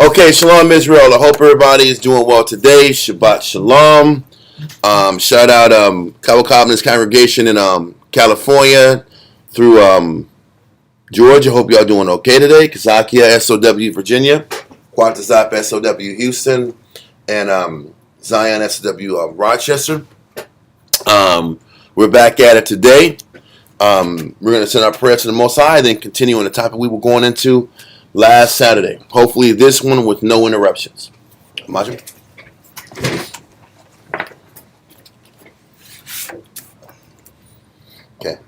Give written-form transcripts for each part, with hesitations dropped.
Okay, Shalom Israel. I hope everybody is doing well today. Shabbat Shalom. Shout out Cabo Covenant's congregation in California through Georgia. Hope y'all doing okay today. Kazakia, SOW Virginia. Quantazap, SOW Houston. And Zion, SOW Rochester. We're back at it today. We're going to send our prayer to the Most High, then continue on the topic we were going into last Saturday. Hopefully this one with no interruptions. Imagine. Okay.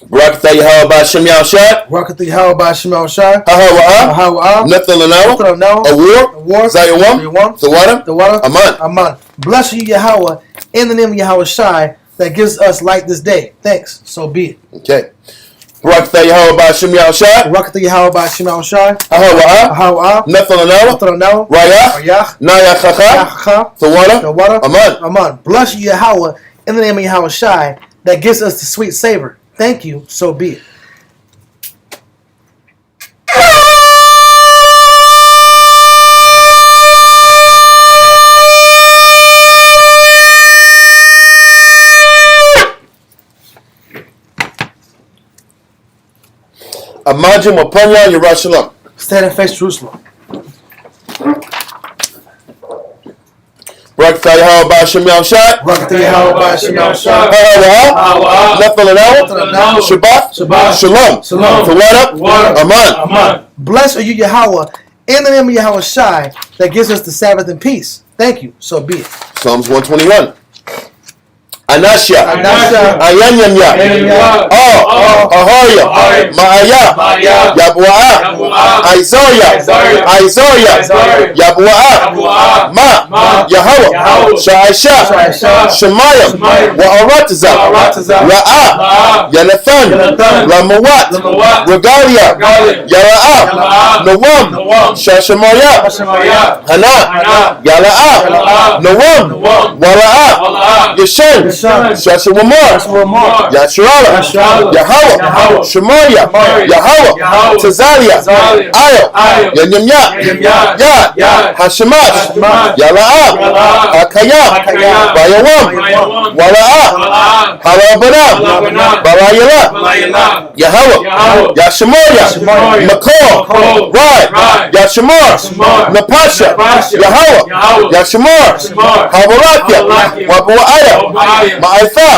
Barakatah Yahweh Ba'Shem Yahushua. Barakatah Yahweh Ba'Shem Yahushua. Hahawa'ah. Nothing Lanao. Awar. Zayawam. The water. Aman. Bless you, Yahweh, in the name of Yahweh Shai, that gives us light this day. Thanks. So be it. Okay. Barakatah Yahweh Ba'Shem Yahushua. Barakatah Yahweh Ba'Shem Yahushua. Hahawa'ah. Nothing Lanao. Rayah. Nayachacha. The water. Aman. Bless you, Yahweh, in the name of Yahweh Shai, that gives us the sweet savor. Thank you. So be it. Imagine Wapanya Yerushalayim. Stand and face Jerusalem. Barakatah Yahweh Ba'Shem Yahushua. Barakatah Yahweh Ba'Shem Yahushua. Hahawa'ah. Nothing Lanao. Shabbat. Shalom. The water. Aman. Bless are you, Yahweh, in the name of Yahweh Shai, that gives us the Sabbath in peace. Thank you. So be it. Psalms 121. Anasha. Ayanyanya. Ahoya. Ma'aya. Yabu'ah. Isaiah. Yabu'ah. Ma. Yahweh. Sha'isha. Shemaiah. Wa'aratazah. Ra'ah. Yanathan. Lamawat. Regalia. Yara'ah. Nawam. Shashamaya. Hana. Yala'ah. Nawam. Wala'ah. Yeshen. Shashamamar. Yasharala. Yahweh. Shemaya. Yahweh. Tazalia. Ayo. Yanyamya. Yad. Hashemash. Yala'ah. Akaya. Bayawam. Wala'ah. Halabanam. Balayala. Yahweh. Yashamoya. Makor. Rad. Yashamar. Napasha. Yahweh. Yashamar. Havarakya. Wabu'aya. Ma'aifa.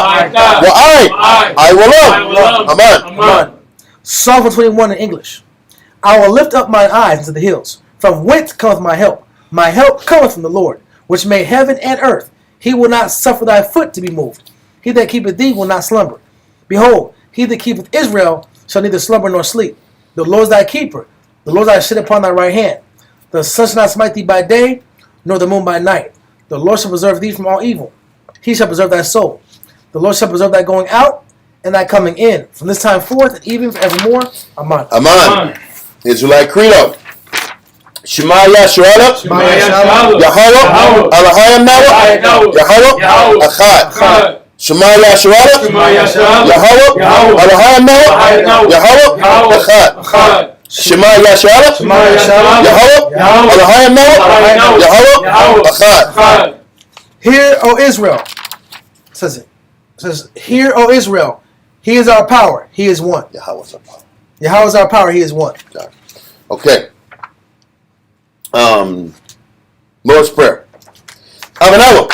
I will love. Amen. Psalm 121 in English. I will lift up mine eyes into the hills. From whence cometh my help? My help cometh from the Lord, which made heaven and earth. He will not suffer thy foot to be moved. He that keepeth thee will not slumber. Behold, he that keepeth Israel shall neither slumber nor sleep. The Lord is thy keeper. The Lord is thy shade upon thy right hand. The sun shall not smite thee by day, nor the moon by night. The Lord shall preserve thee from all evil. He shall preserve thy soul. The Lord shall preserve thy going out and thy coming in, from this time forth and even forevermore. Amen. Israelite Credo. Shema Yasharala. Yahweh. Elohim Nawa. Yahweh. Achad. Shema Yasharala. Yahweh. Elohim Nawa. Yahweh. Achad. Shema Yasharala. Yahweh. Elohim Nawa. Yahweh. Achad. Hear, O Israel. It says, hear, O Israel. He is our power. He is one. Yahweh is our power. Yahweh is our power. He is one. Okay. Lord's Prayer. Avanawa.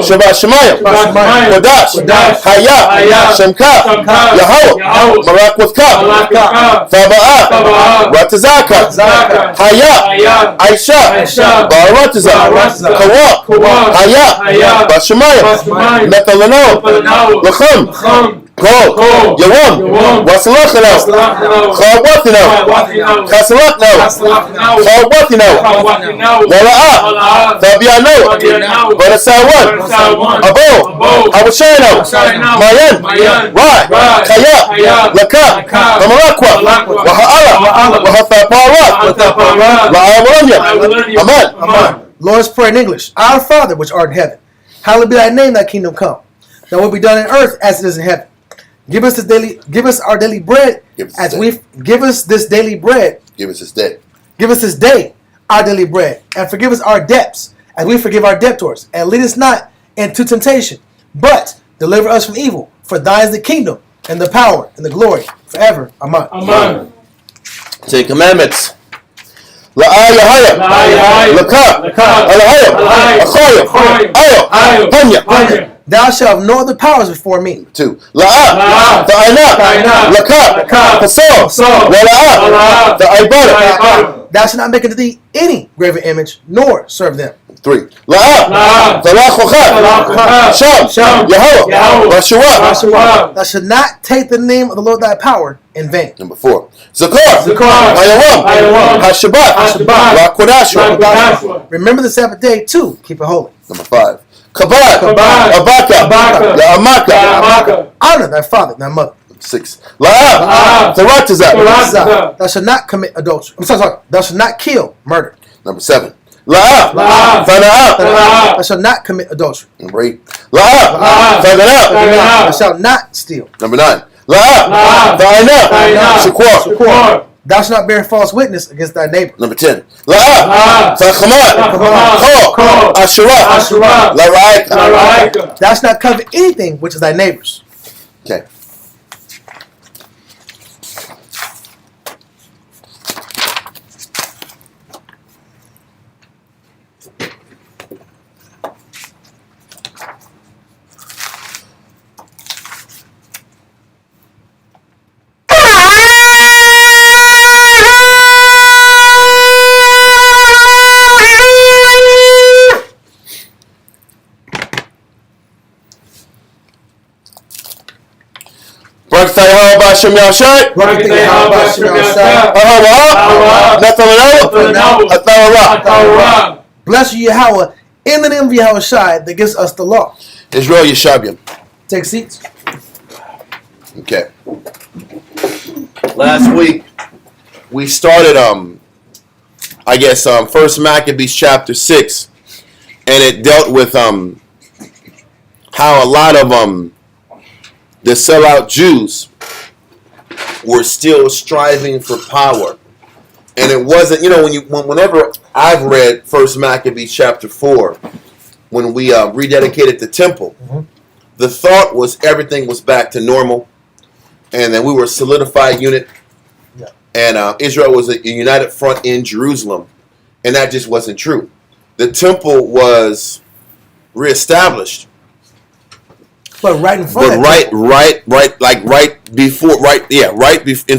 Shabbat Shemayim. Kodash. Haya. Shemka. Yahweh. Marak with Ka. Faba'ah. Ratazaka. Haya. Aisha. Baratazah. Kawa. Haya. Bashemayim. Methalano. Lachem. Go. Yawam. Wasalachano. Chawatino. Kasalachno. Chawatino. Wala'ah. Fabiano. Barasawan. Abo. Hawashano. Mayan. Rai. Kaya. Laka. Kamarakwa. Waha'ala. Wahathaparat. La'awalamya. Amen. Lord's Prayer in English. Our Father, which art in heaven, hallowed be thy name, thy kingdom come. Thy will be done in earth as it is in heaven. Give us our daily bread. Give us this daily bread. Give us this day. Give us this day our daily bread, and forgive us our debts, as we forgive our debtors. And lead us not into temptation, but deliver us from evil. For thine is the kingdom, and the power, and the glory, forever. Amen. Amen. Ten Commandments. La'ayahaya. Laka. Alahaya. Achaya. Ayo. Hanya. Thou shalt have no other powers before me. 2. La'a. Ta'ana. Laka. Pasor. Wala'a. Ta'ibada. Thou shalt not make unto thee any graven image, nor serve them. 3. La'a. Talach. Sham. Yahweh. Rashua. Thou shalt not take the name of the Lord thy power in vain. Number 4. Zakar. Hayawam. Hashabat. Rakodashua. Remember the Sabbath day to keep it holy. Number 5. Kabad. Abaka. Ya'amaka. Honor thy father and thy mother. 6. La'a. Taratazat. Thou shalt not commit adultery. Thou shalt not kill, murder. Number 7. La'a. Thana'a. Thou shalt not commit adultery. Number 8. La'a. Thana'a. Thou shalt not steal. Number 9. La'a. Tha'ina. Shakur. Thou shalt not bear false witness against thy neighbor. Number 10. La'a. Ta'chamat. Kho. Ashura. La'raika. Thou shalt not covet anything which is thy neighbor's. Okay. Hashem Yahshai. Bless you, Yahweh, in the name of Yahweh Shai that gives us the law. Israel Yeshabiam. Take seats. Okay. Last week we started First Maccabees chapter 6, and it dealt with how a lot of the sellout Jews were still striving for power. And it wasn't, whenever I've read First Maccabees chapter 4, when we rededicated the temple, the thought was everything was back to normal, and then we were a solidified unit, and Israel was a united front in Jerusalem, and that just wasn't true. The temple was reestablished. But right in front. In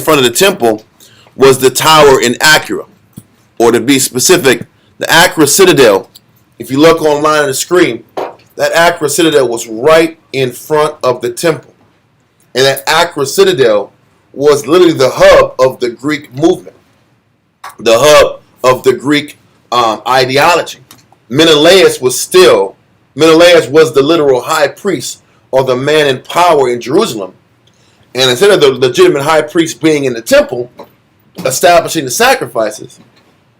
front of the temple was the tower in Acra, or to be specific, the Acra Citadel. If you look online on the screen, that Acra Citadel was right in front of the temple, and that Acra Citadel was literally the hub of the Greek movement, the hub of the Greek ideology. Menelaus was the literal high priest, or the man in power in Jerusalem. And instead of the legitimate high priest being in the temple, establishing the sacrifices,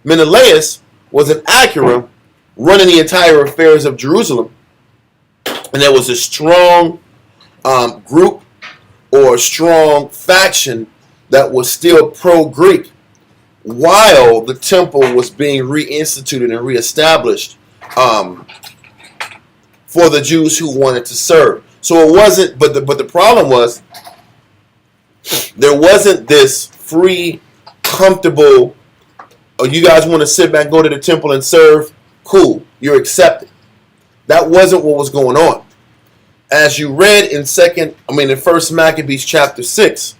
Menelaus was an Acura running the entire affairs of Jerusalem. And there was a strong group or a strong faction that was still pro-Greek while the temple was being reinstituted and reestablished for the Jews who wanted to serve. So it wasn't, but the problem was, there wasn't this free, comfortable, oh, you guys want to sit back and go to the temple and serve? Cool, you're accepted. That wasn't what was going on. As you read in First Maccabees chapter 6,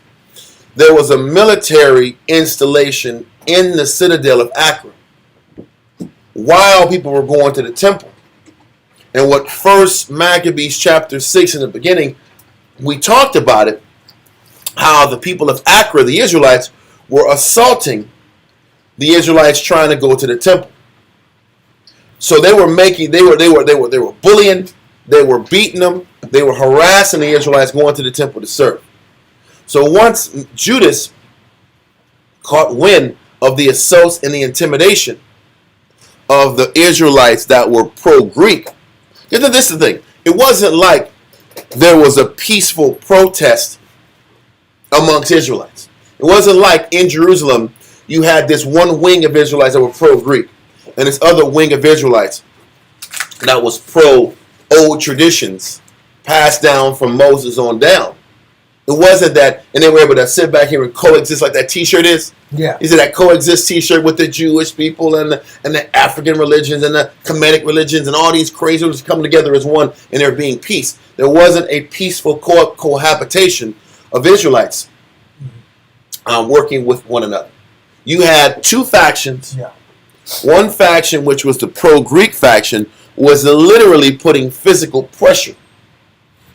there was a military installation in the citadel of Acra while people were going to the temple. And what First Maccabees chapter 6 in the beginning, we talked about it, how the people of Acra, the Israelites, were assaulting the Israelites trying to go to the temple. So they were bullying, they were beating them, they were harassing the Israelites going to the temple to serve. So once Judas caught wind of the assaults and the intimidation of the Israelites that were pro-Greek, this is the thing. It wasn't like there was a peaceful protest amongst Israelites. It wasn't like in Jerusalem you had this one wing of Israelites that were pro-Greek. and this other wing of Israelites that was pro old traditions passed down from Moses on down. It wasn't that, and they were able to sit back here and coexist like that T-shirt is. Yeah. Is it that coexist T-shirt with the Jewish people and the African religions and the Kemetic religions and all these crazy ones come together as one and there being peace? There wasn't a peaceful cohabitation of Israelites working with one another. You had two factions. Yeah. One faction, which was the pro-Greek faction, was literally putting physical pressure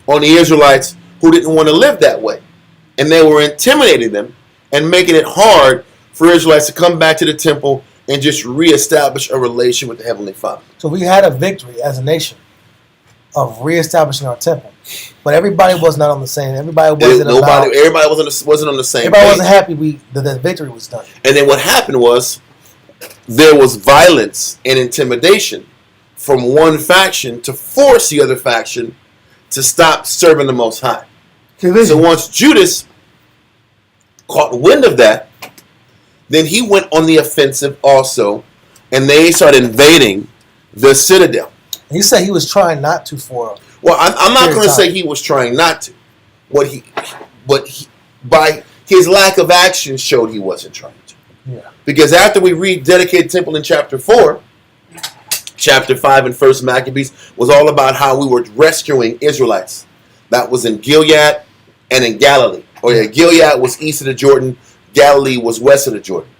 on the Israelites who didn't want to live that way. And they were intimidating them and making it hard for Israelites to come back to the temple and just reestablish a relation with the Heavenly Father. So we had a victory as a nation of reestablishing our temple. But everybody was not on the same. Everybody wasn't Everybody wasn't on the same Everybody page. wasn't happy that the victory was done. And then what happened was there was violence and intimidation from one faction to force the other faction to stop serving the Most High. So once Judas caught wind of that, then he went on the offensive also, and they started invading the citadel. He said he was trying not to for. Well, I'm not going to say he was trying not to. By his lack of action showed he wasn't trying to. Yeah. Because after we read dedicated temple in chapter 4, chapter 5 in 1 Maccabees was all about how we were rescuing Israelites. That was in Gilead and in Galilee. Gilead was east of the Jordan. Galilee was west of the Jordan.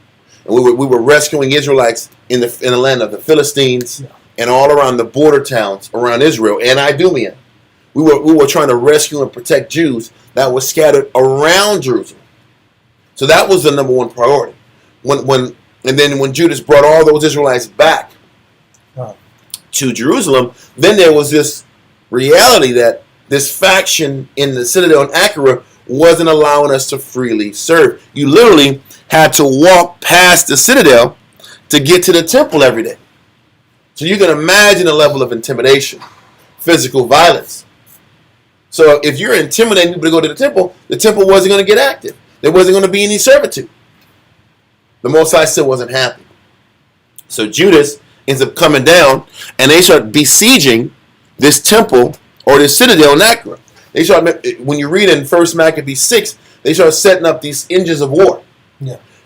And we were rescuing Israelites in the land of the Philistines and all around the border towns around Israel and Idumea. We were trying to rescue and protect Jews that were scattered around Jerusalem. So that was the number one priority. When Judas brought all those Israelites back to Jerusalem, then there was this reality that this faction in the citadel in Acra wasn't allowing us to freely serve. You literally had to walk past the citadel to get to the temple every day. So you can imagine the level of intimidation, physical violence. So if you're intimidating people to go to the temple wasn't going to get active. There wasn't going to be any servitude. The Most High still wasn't happy. So Judas ends up coming down, and they start besieging this temple or this citadel in Acra. They start, when you read in 1 Maccabees 6, they start setting up these engines of war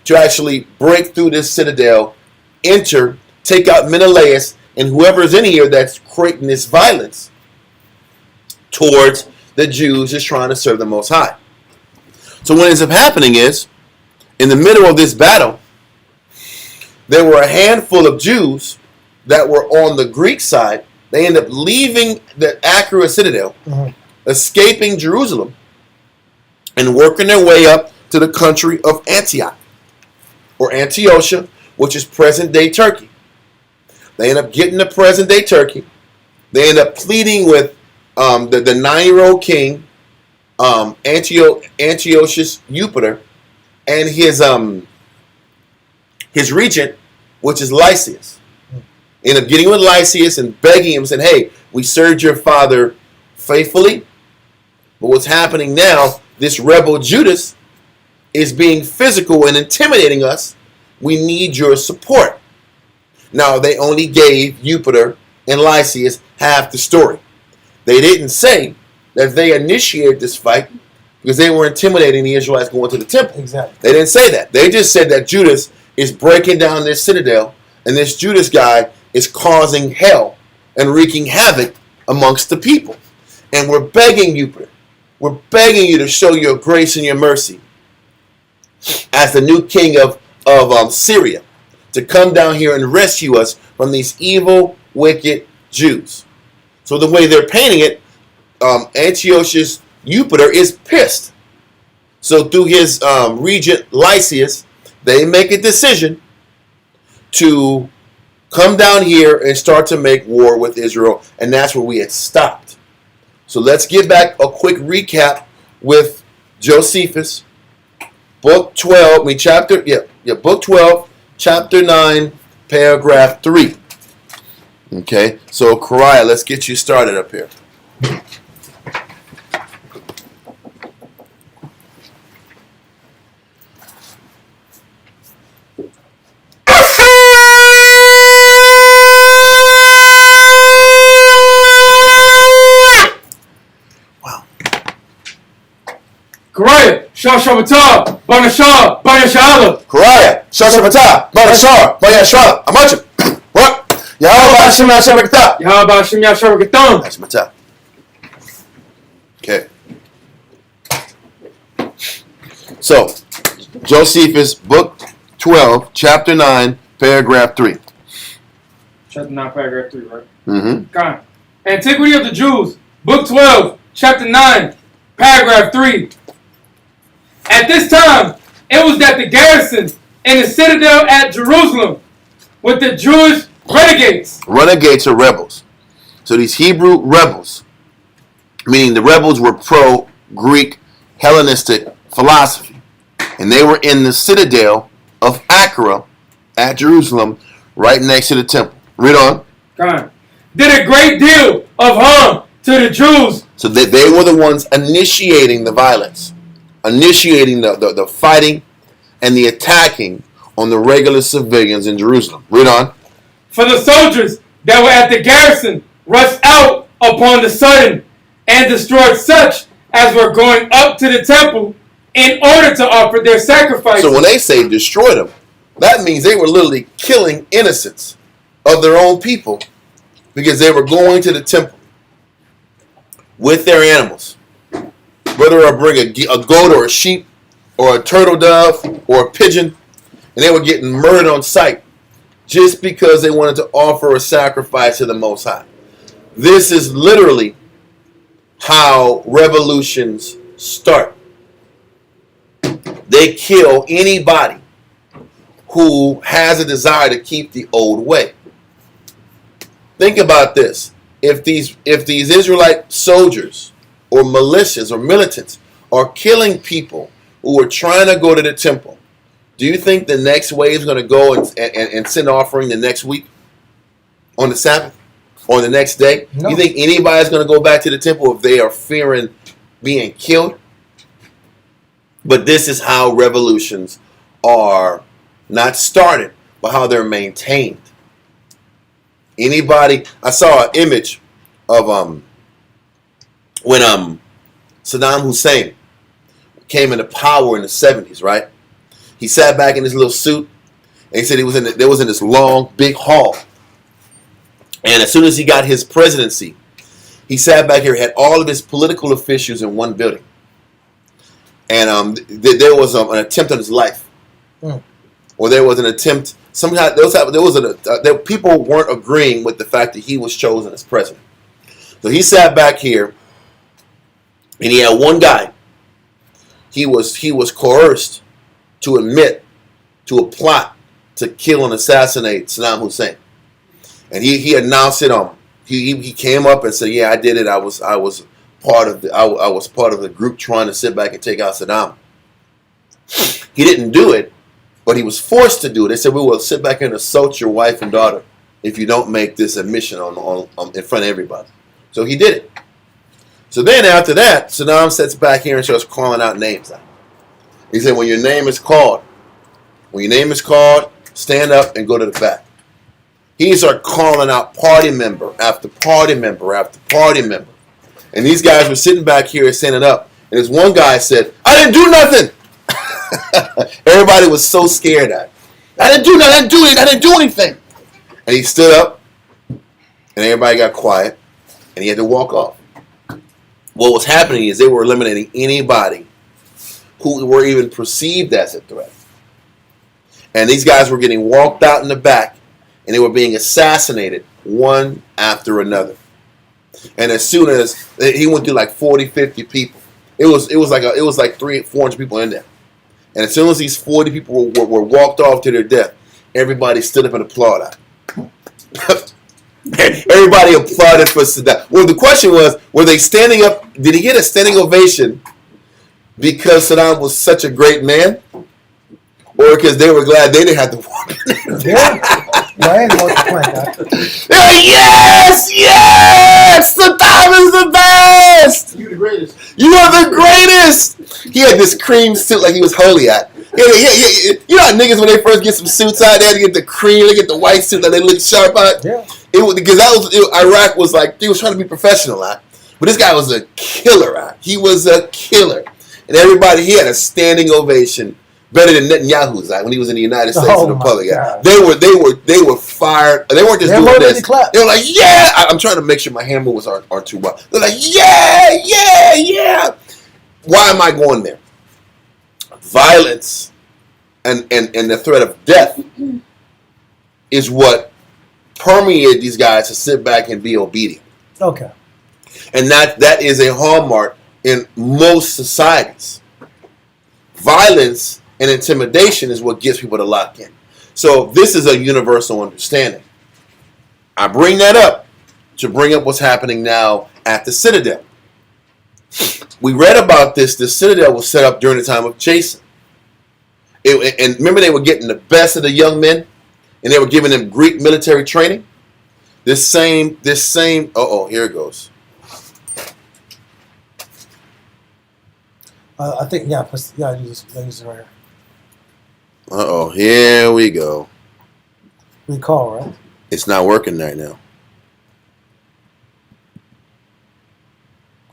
to actually break through this citadel, enter, take out Menelaus, and whoever's in here that's creating this violence towards the Jews just trying to serve the Most High. So what ends up happening is, in the middle of this battle, there were a handful of Jews that were on the Greek side. They end up leaving the Acra citadel, escaping Jerusalem, and working their way up to the country of Antioch, or Antiochia, which is present-day Turkey. They end up getting to present-day Turkey. They end up pleading with the 9-year-old king, Antiochus Eupator, and his regent, which is Lysias. End up getting with Lysias and begging him, saying, hey, we served your father faithfully, but what's happening now, this rebel Judas is being physical and intimidating us. We need your support. Now, they only gave Eupator and Lysias half the story. They didn't say that they initiated this fight because they were intimidating the Israelites going to the temple. Exactly. They didn't say that. They just said that Judas is breaking down this citadel, and this Judas guy is causing hell and wreaking havoc amongst the people. And we're begging you, we're begging you to show your grace and your mercy as the new king of Syria to come down here and rescue us from these evil, wicked Jews. So the way they're painting it, Antiochus Eupator is pissed. So through his regent Lysias, they make a decision to come down here and start to make war with Israel, and that's where we had stopped. So let's get back a quick recap with Josephus, book 12, book 12, chapter 9, paragraph 3. Okay, so Kariah, let's get you started up here. Beth-Zechariah, Shah Shabbatah, Banashah, Banashala. Kariah, Shashabata, Banashar, Bayashara, Amachim. What? Yahweh Hashem Hashabakata. Yahweh Hashem Yasharakatam. Hashmata. Okay. So, Josephus, book 12, chapter 9, paragraph 3. Chapter 9, paragraph 3, right? Mm-hmm. Okay. Antiquity of the Jews, book 12, chapter 9, paragraph 3. At this time, it was that the garrison in the citadel at Jerusalem with the Jewish renegades. Renegades are rebels. So these Hebrew rebels, meaning the rebels were pro-Greek Hellenistic philosophy. And they were in the citadel of Acra at Jerusalem, right next to the temple. Read on. Okay. Did a great deal of harm to the Jews. So they were the ones initiating the violence, initiating the fighting and the attacking on the regular civilians in Jerusalem. Read on. For the soldiers that were at the garrison rushed out upon the sudden and destroyed such as were going up to the temple in order to offer their sacrifices. So when they say destroy them, that means they were literally killing innocents of their own people because they were going to the temple with their animals. Whether or bring a goat or a sheep or a turtle dove or a pigeon, and they were getting murdered on sight just because they wanted to offer a sacrifice to the Most High. This is literally how revolutions start. They kill anybody who has a desire to keep the old way. Think about this. If these Israelite soldiers or militias or militants are killing people who are trying to go to the temple, do you think the next wave is going to go and send offering the next week on the Sabbath or the next day? No. You think anybody's going to go back to the temple if they are fearing being killed? But this is how revolutions are not started, but how they're maintained. Anybody, I saw an image of when Saddam Hussein came into power in the 70s, right? He sat back in his little suit, and he said he was in this long, big hall. And as soon as he got his presidency, he sat back here, had all of his political officials in one building. And there was an attempt on his life, or there was an attempt. Somehow people weren't agreeing with the fact that he was chosen as president. So he sat back here, and he had one guy. He was coerced to admit to a plot to kill and assassinate Saddam Hussein, and he announced it on. He came up and said, "Yeah, I did it. I was part of the group trying to sit back and take out Saddam." He didn't do it, but he was forced to do it. They said, "We will sit back and assault your wife and daughter if you don't make this admission on in front of everybody." So he did it. So then after that, Saddam sits back here and starts calling out names. He said, when your name is called, stand up and go to the back. He started calling out party member after party member after party member. And these guys were sitting back here and standing up. And this one guy said, "I didn't do nothing." Everybody was so scared at it. "I didn't do nothing. I didn't do anything." And he stood up, and everybody got quiet, and he had to walk off. What was happening is they were eliminating anybody who were even perceived as a threat. And these guys were getting walked out in the back, and they were being assassinated one after another. And as soon as he went through like 40, 50 people, it was like 300-400 people in there. And as soon as these 40 people were walked off to their death, everybody stood up and applauded. Everybody applauded for Saddam. Well, the question was, were they standing up? Did he get a standing ovation because Saddam was such a great man? Or because they were glad they didn't have to walk in there? Yeah, They're like, yes, Saddam is the best. You the greatest. You are the greatest. He had this cream suit like he was holy at. Yeah. You know how niggas when they first get some suits out, they had to get the cream, they get the white suit that they look sharp out. Yeah. Iraq was like, he was trying to be professional at. But this guy was a killer at. He was a killer. and everybody, he had a standing ovation, better than Netanyahu's when he was in the United States in the public. They were fired. They weren't just doing this. They were like, yeah. I'm trying to make sure my hand movements aren't too wild. They're like, yeah, yeah, yeah. Why am I going there? Violence and the threat of death is what permeated these guys to sit back and be obedient. Okay. And that is a hallmark in most societies. Violence and intimidation is what gets people to lock in. So this is a universal understanding. I bring that up to bring up what's happening now at the Citadel. We read about this. The Citadel was set up during the time of Jason. And remember, they were getting the best of the young men, and they were giving them Greek military training. This same. Here it goes. I think use it right here. Here we go. Recall, right? It's not working right now.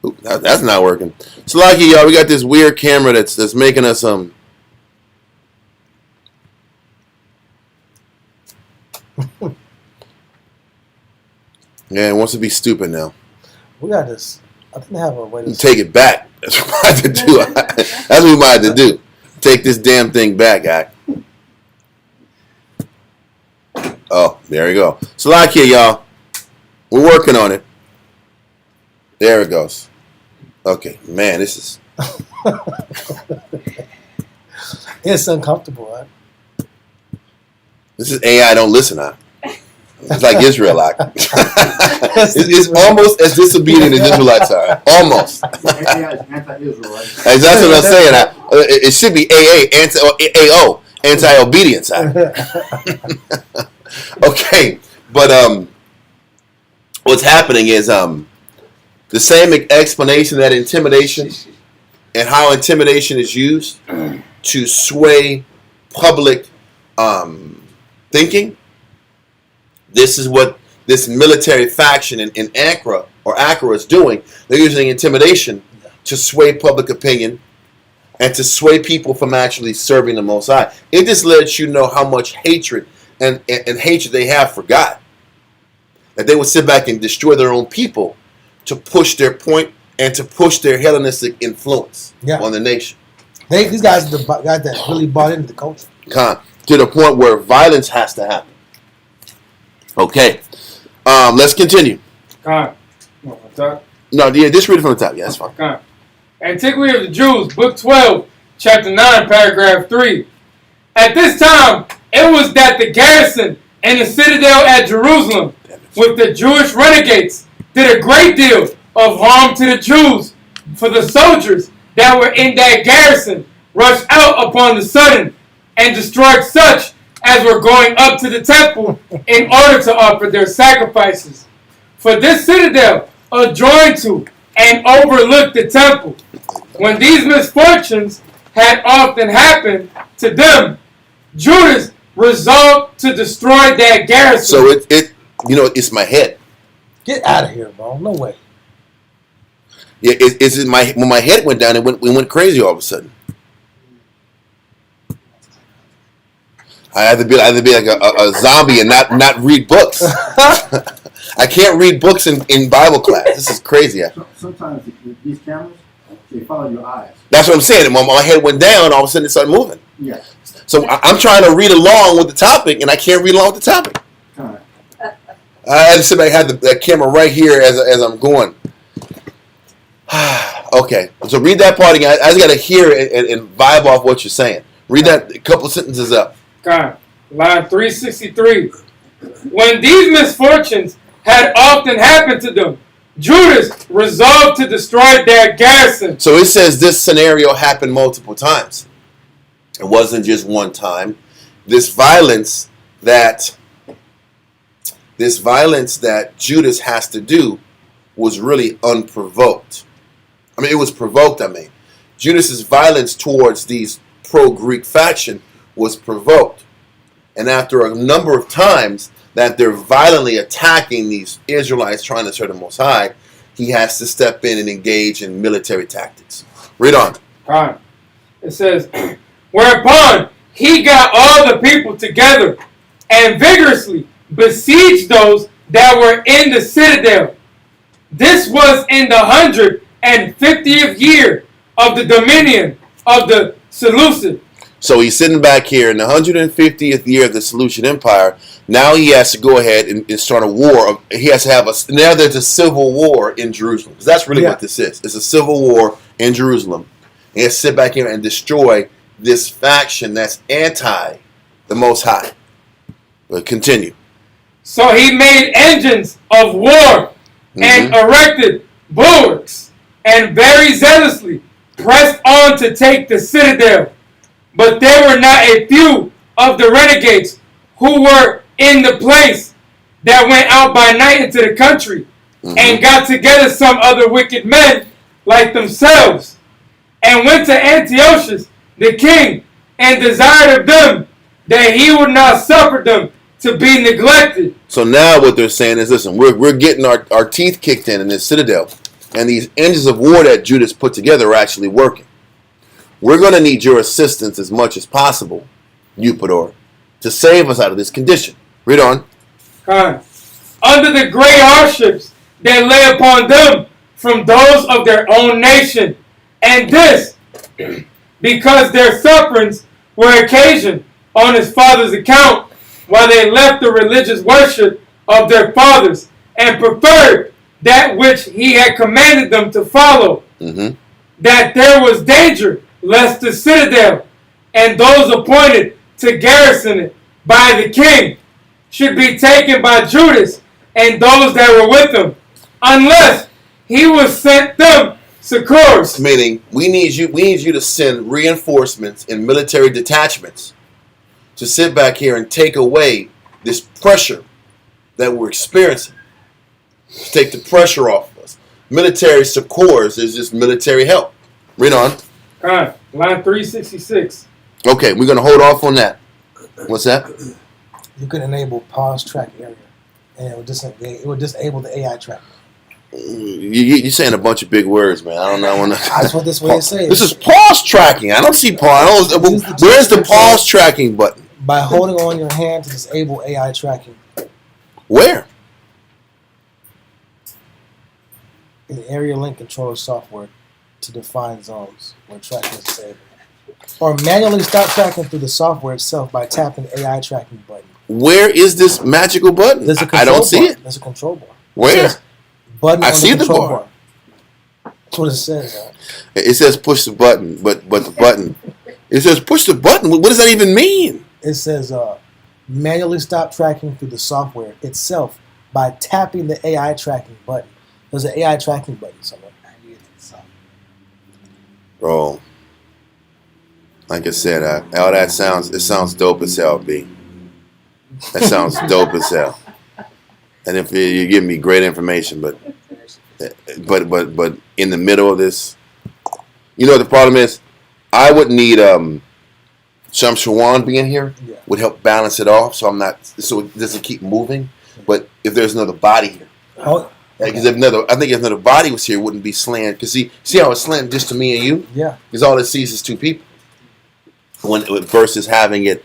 Oop, that's not working. It's lucky, y'all. We got this weird camera that's making us Yeah, it wants to be stupid now. We got this. I think they have a way to take it back. That's what we might have to do. That's what we might have to do. Take this damn thing back, guy. Oh, there we go. So like here, y'all. We're working on it. There it goes. Okay, man, this is it's uncomfortable, right? This is AI don't listen, huh? It's like Israelite. It's almost as disobedient as Israelites are. Almost. AI is anti-Israelite. That's what I'm saying. It should be AO, anti-obedience. Okay, but what's happening is the same explanation that intimidation and how intimidation is used to sway public thinking. This is what this military faction in Accra is doing. They're using intimidation to sway public opinion and to sway people from actually serving the Most High. It just lets you know how much hatred and hatred they have for God. That they would sit back and destroy their own people to push their point and to push their Hellenistic influence on the nation. These guys are the guys that really bought into the culture. To the point where violence has to happen. Okay. Let's continue. No, just read it from the top. Yeah, that's fine. Antiquity of the Jews, Book 12, Chapter 9, Paragraph 3. At this time, it was that the garrison and the citadel at Jerusalem with the Jewish renegades did a great deal of harm to the Jews, for the soldiers that were in that garrison rushed out upon the sudden and destroyed such as were going up to the temple in order to offer their sacrifices. For this citadel adjoined to and overlooked the temple. When these misfortunes had often happened to them, Judas resolved to destroy that garrison. So it's my head. Get out of here, bro. No way. Yeah, when my head went down, it went crazy all of a sudden. I had to be like a zombie and not read books. I can't read books in Bible class. This is crazy. Sometimes these cameras, they follow your eyes. That's what I'm saying. When my head went down, all of a sudden it started moving. Yeah. So I'm trying to read along with the topic, and I can't read along with the topic. I had to sit back, had the camera right here as I'm going. Okay, so read that part again. I just got to hear it and vibe off what you're saying. Read that a couple sentences up. Line 363. When these misfortunes had often happened to them, Judas resolved to destroy their garrison. So it says this scenario happened multiple times. It wasn't just one time. This violence that Judas has to do was really unprovoked. I mean, it was provoked, Judas's violence towards these pro-Greek faction was provoked. And after a number of times that they're violently attacking these Israelites trying to serve the Most High, he has to step in and engage in military tactics. Read on. Right. It says, whereupon he got all the people together and vigorously besieged those that were in the citadel. This was in the 150th year of the dominion of the Seleucid. So he's sitting back here in the 150th year of the Seleucid Empire. Now he has to go ahead and start a war. He has to have now there's a civil war in Jerusalem. Because that's really what this is. It's a civil war in Jerusalem. He has to sit back here and destroy this faction that's anti the Most High. But continue. So he made engines of war and erected bulwarks and very zealously pressed on to take the citadel. But there were not a few of the renegades who were in the place that went out by night into the country and got together some other wicked men like themselves and went to Antiochus the king and desired of them that he would not suffer them to be neglected. So now what they're saying is, listen, we're getting our teeth kicked in this citadel, and these engines of war that Judas put together are actually working. We're going to need your assistance as much as possible, Eupator, to save us out of this condition. Read on. Under the great hardships that lay upon them from those of their own nation, and this because their sufferings were occasioned on his father's account, while they left the religious worship of their fathers and preferred that which he had commanded them to follow, that there was danger lest the citadel and those appointed to garrison it by the king should be taken by Judas and those that were with him, unless he was sent them succors. Meaning, we need you to send reinforcements in military detachments to sit back here and take away this pressure that we're experiencing. Take the pressure off of us. Military succors is just military help. Read on. Line 366. Okay, we're going to hold off on that. What's that? You could enable pause track area, and it would disable the AI track. You're saying a bunch of big words, man. I don't know. That's what this way it says. This is pause tracking. I don't see pause. Where's the pause tracking button? By holding on your hand to disable AI tracking. Where? In the area link controller software to define zones where tracking is disabled. Or manually stop tracking through the software itself by tapping the AI tracking button. Where is this magical button? I don't see it. There's a control bar. Where? Button I see the bar. That's what it says. It says push the button, but the button. It says push the button. What does that even mean? It says manually stop tracking through the software itself by tapping the AI tracking button. There's an AI tracking button somewhere. Bro, like I said, all that sounds dope as hell, B. That sounds dope as hell. And if you're giving me great information, but in the middle of this, you know what the problem is? I would need Shamshawan being here would help balance it off, so it doesn't keep moving. But if there's another body here, because if another body was here, it wouldn't be slanted. Because see how it's slanted just to me and you? Yeah. Because all it sees is two people. Versus having it,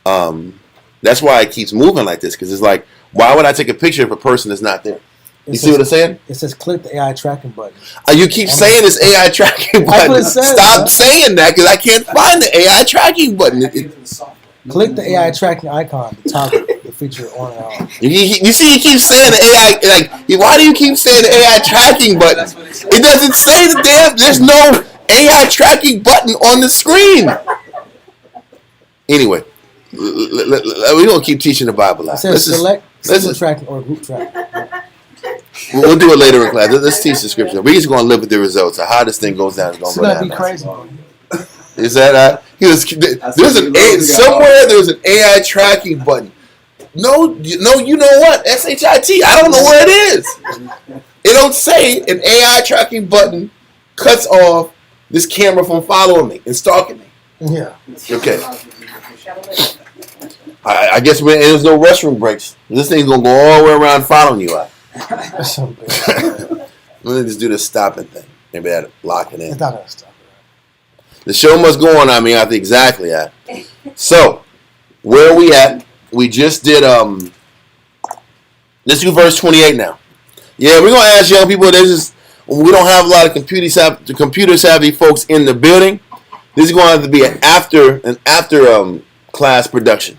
that's why it keeps moving like this. Because it's like, why would I take a picture of a person that's not there? You see what I'm saying? It says click the AI tracking button. You keep saying this AI tracking button. Stop saying that because I can't find the AI tracking button. Click the AI tracking icon to toggle the feature on and off. You see, he keeps saying the AI. Why do you keep saying the AI tracking button? It doesn't say the damn. There's no AI tracking button on the screen. Anyway, we're gonna keep teaching the Bible. It says select single tracking or group tracking. We'll do it later in class. Let's teach the scripture. We're just going to live with the results of how this thing goes down. It's going to be crazy. Is that somewhere there's an AI tracking button. No, you know what? SHIT. I don't know where it is. It don't say an AI tracking button cuts off this camera from following me and stalking me. Yeah. Okay. I guess there's no restroom breaks. This thing's going to go all the way around following you out. Let me just do the stopping thing. Maybe that'll lock it in. It's not gonna stop. The show must go on. I mean, I think exactly that. So, where are we at? We just did, let's do verse 28 now. Yeah, we're going to ask young people, we don't have a lot of computer savvy folks in the building. This is going to have to be an after class production.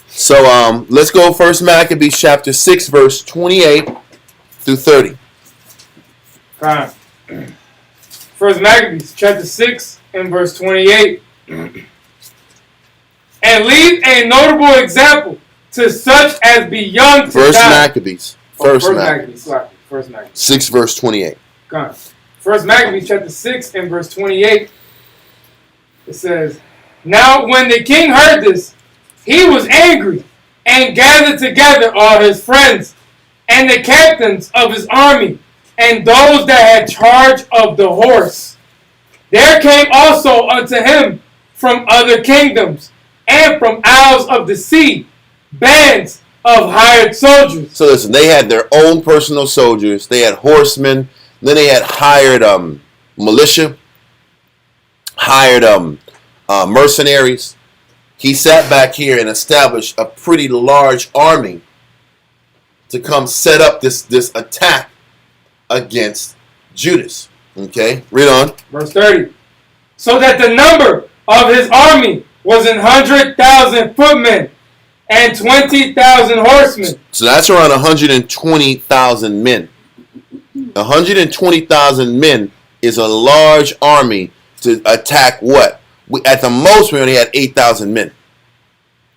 So, let's go First Maccabees chapter 6, verse 28 through 30. Fine. First Maccabees chapter 6 and verse 28. And leave a notable example to such as be young to First die. Maccabees. First Maccabees. Sorry. First Maccabees. 6 verse 28. Gone. First Maccabees chapter 6 and verse 28. It says, Now when the king heard this, he was angry and gathered together all his friends and the captains of his army and those that had charge of the horse. There came also unto him from other kingdoms and from isles of the sea bands of hired soldiers. So listen, they had their own personal soldiers. They had horsemen. Then they had hired militia, hired mercenaries. He sat back here and established a pretty large army to come set up this attack against Judas. Okay, read on. Verse 30. So that the number of his army was 100,000 footmen and 20,000 horsemen. So that's around 120,000 men. 120,000 men is a large army to attack what? At the most, we only had 8,000 men.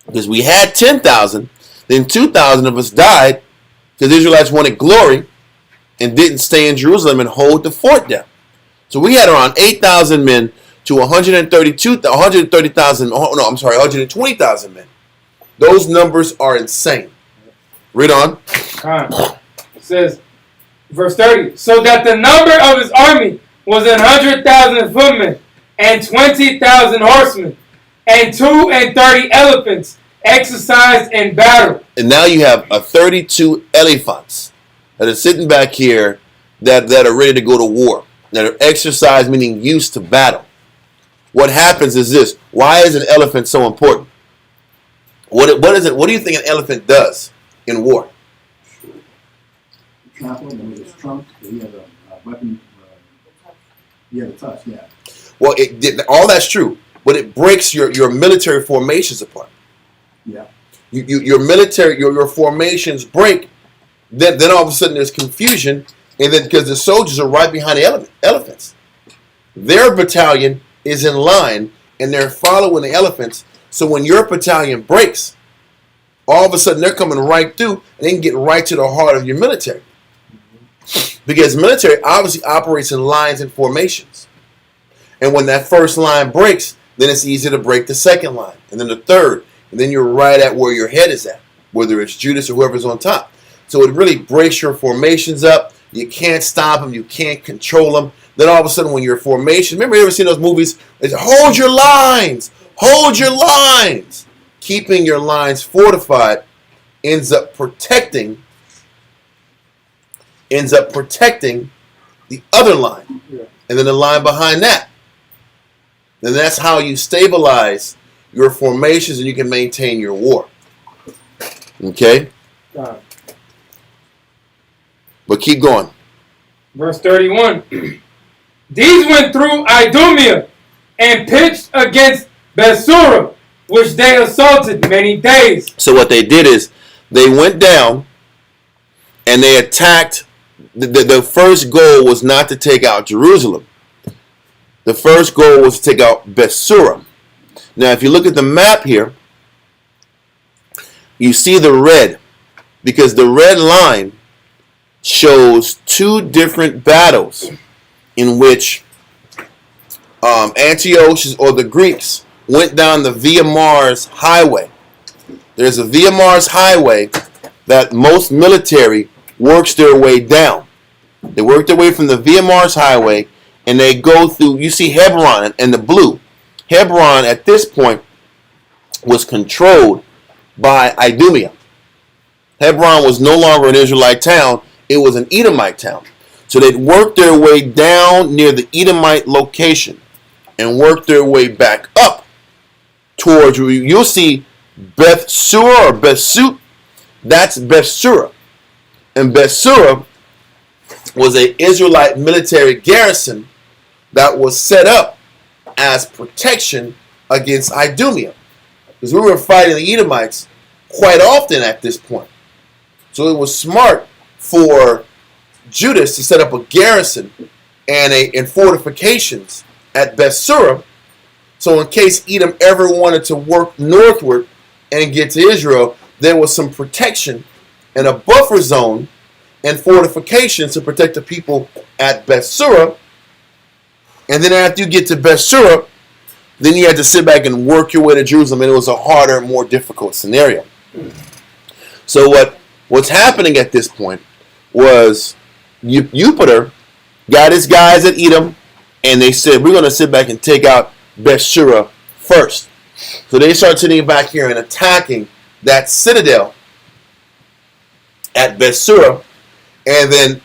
Because we had 10,000, then 2,000 of us died because the Israelites wanted glory and didn't stay in Jerusalem and hold the fort down. So we had around 8,000 men to 120,000 men. Those numbers are insane. Read on. It says, verse 30, so that the number of his army was 100,000 footmen and 20,000 horsemen and 32 elephants exercised in battle. And now you have 32 elephants that are sitting back here that are ready to go to war, that are exercised, meaning used to battle. What happens is this. Why is an elephant so important? What is it? What do you think an elephant does in war? Trample him with his trunk. He had a weapon. He had a touch, yeah. Well, all that's true, but it breaks your military formations apart. Yeah. Your military, your formations break. Then all of a sudden there's confusion, and then because the soldiers are right behind the elephants, their battalion is in line and they're following the elephants. So when your battalion breaks, all of a sudden they're coming right through and they can get right to the heart of your military. Because military obviously operates in lines and formations. And when that first line breaks, then it's easy to break the second line and then the third. And then you're right at where your head is at, whether it's Judas or whoever's on top. So it really breaks your formations up. You can't stop them. You can't control them. Then all of a sudden when your formation, remember you ever seen those movies? It's hold your lines. Hold your lines. Keeping your lines fortified ends up protecting the other line. Yeah. And then the line behind that. And that's how you stabilize your formations and you can maintain your war. Okay? But keep going. Verse 31. These went through Idumea and pitched against Bethsura, which they assaulted many days. So what they did is they went down and they attacked. The first goal was not to take out Jerusalem. The first goal was to take out Bethsura. Now if you look at the map here, you see the red, because the red line shows two different battles in which Antiochus or the Greeks went down the Via Mars highway. There's a Via Mars highway that most military works their way down. They work their way from the Via Mars highway and they go through, you see Hebron and the blue. Hebron at this point was controlled by Idumea. Hebron was no longer an Israelite town, it was an Edomite town. So they'd work their way down near the Edomite location and work their way back up towards, you'll see Beth-Sura or Beth-Sut. That's Beth-Sura. And Beth-Sura was an Israelite military garrison that was set up as protection against Idumea. Because we were fighting the Edomites quite often at this point. So it was smart for Judas to set up a garrison and fortifications at Beth-Sura. So in case Edom ever wanted to work northward and get to Israel, there was some protection and a buffer zone and fortifications to protect the people at Beth-Sura. And then after you get to Beth-Sura, then you had to sit back and work your way to Jerusalem, and it was a harder, more difficult scenario. So what's happening at this point was Jupiter got his guys at Edom, and they said, we're going to sit back and take out Beth-Sura first. So they start sitting back here and attacking that citadel at Beth-Sura, and then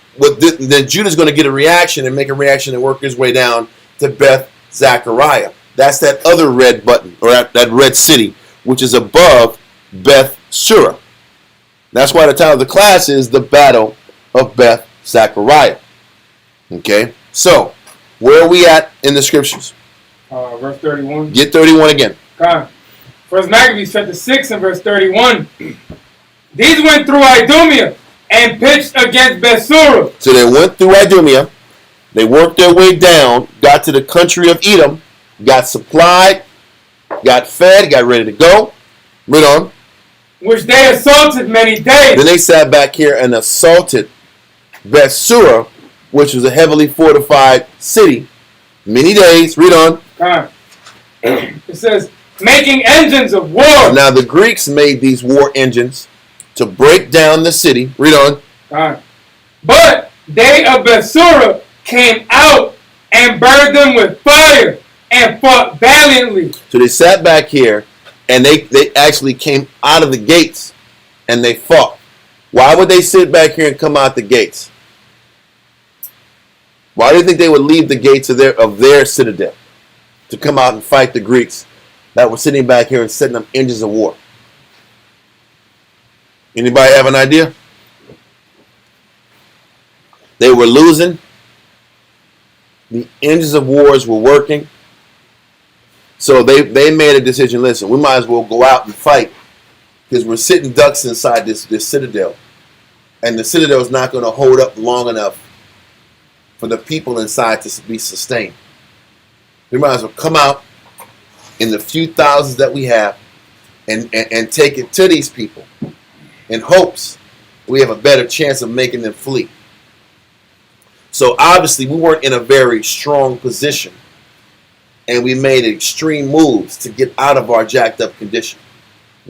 Judah's going to get a reaction and make a reaction and work his way down to Beth-Zechariah. That's that other red button, or that red city, which is above Beth-Sura. That's why the title of the class is the Battle of Beth-Zechariah. Okay, so where are we at in the scriptures? Verse 31. Get 31 again. Okay. First Maccabees chapter 6 and verse 31. These went through Idumea and pitched against Beth-Sura. So they went through Idumea, they worked their way down, got to the country of Edom, got supplied, got fed, got ready to go. Read on. Which they assaulted many days. Then they sat back here and assaulted Beth-Sura, which was a heavily fortified city, many days. Read on. Okay. It says, making engines of war. Now the Greeks made these war engines to break down the city. Read on. Okay. But they of Beth-Sura came out and burned them with fire and fought valiantly. So they sat back here and they actually came out of the gates and they fought. Why would they sit back here and come out the gates? Why do you think they would leave the gates of their citadel to come out and fight the Greeks that were sitting back here and setting up engines of war? Anybody have an idea? They were losing. The engines of wars were working. So they made a decision, listen, we might as well go out and fight because we're sitting ducks inside this citadel. And the citadel is not going to hold up long enough for the people inside to be sustained. We might as well come out in the few thousands that we have and take it to these people in hopes we have a better chance of making them flee. So obviously we weren't in a very strong position, and we made extreme moves to get out of our jacked up condition.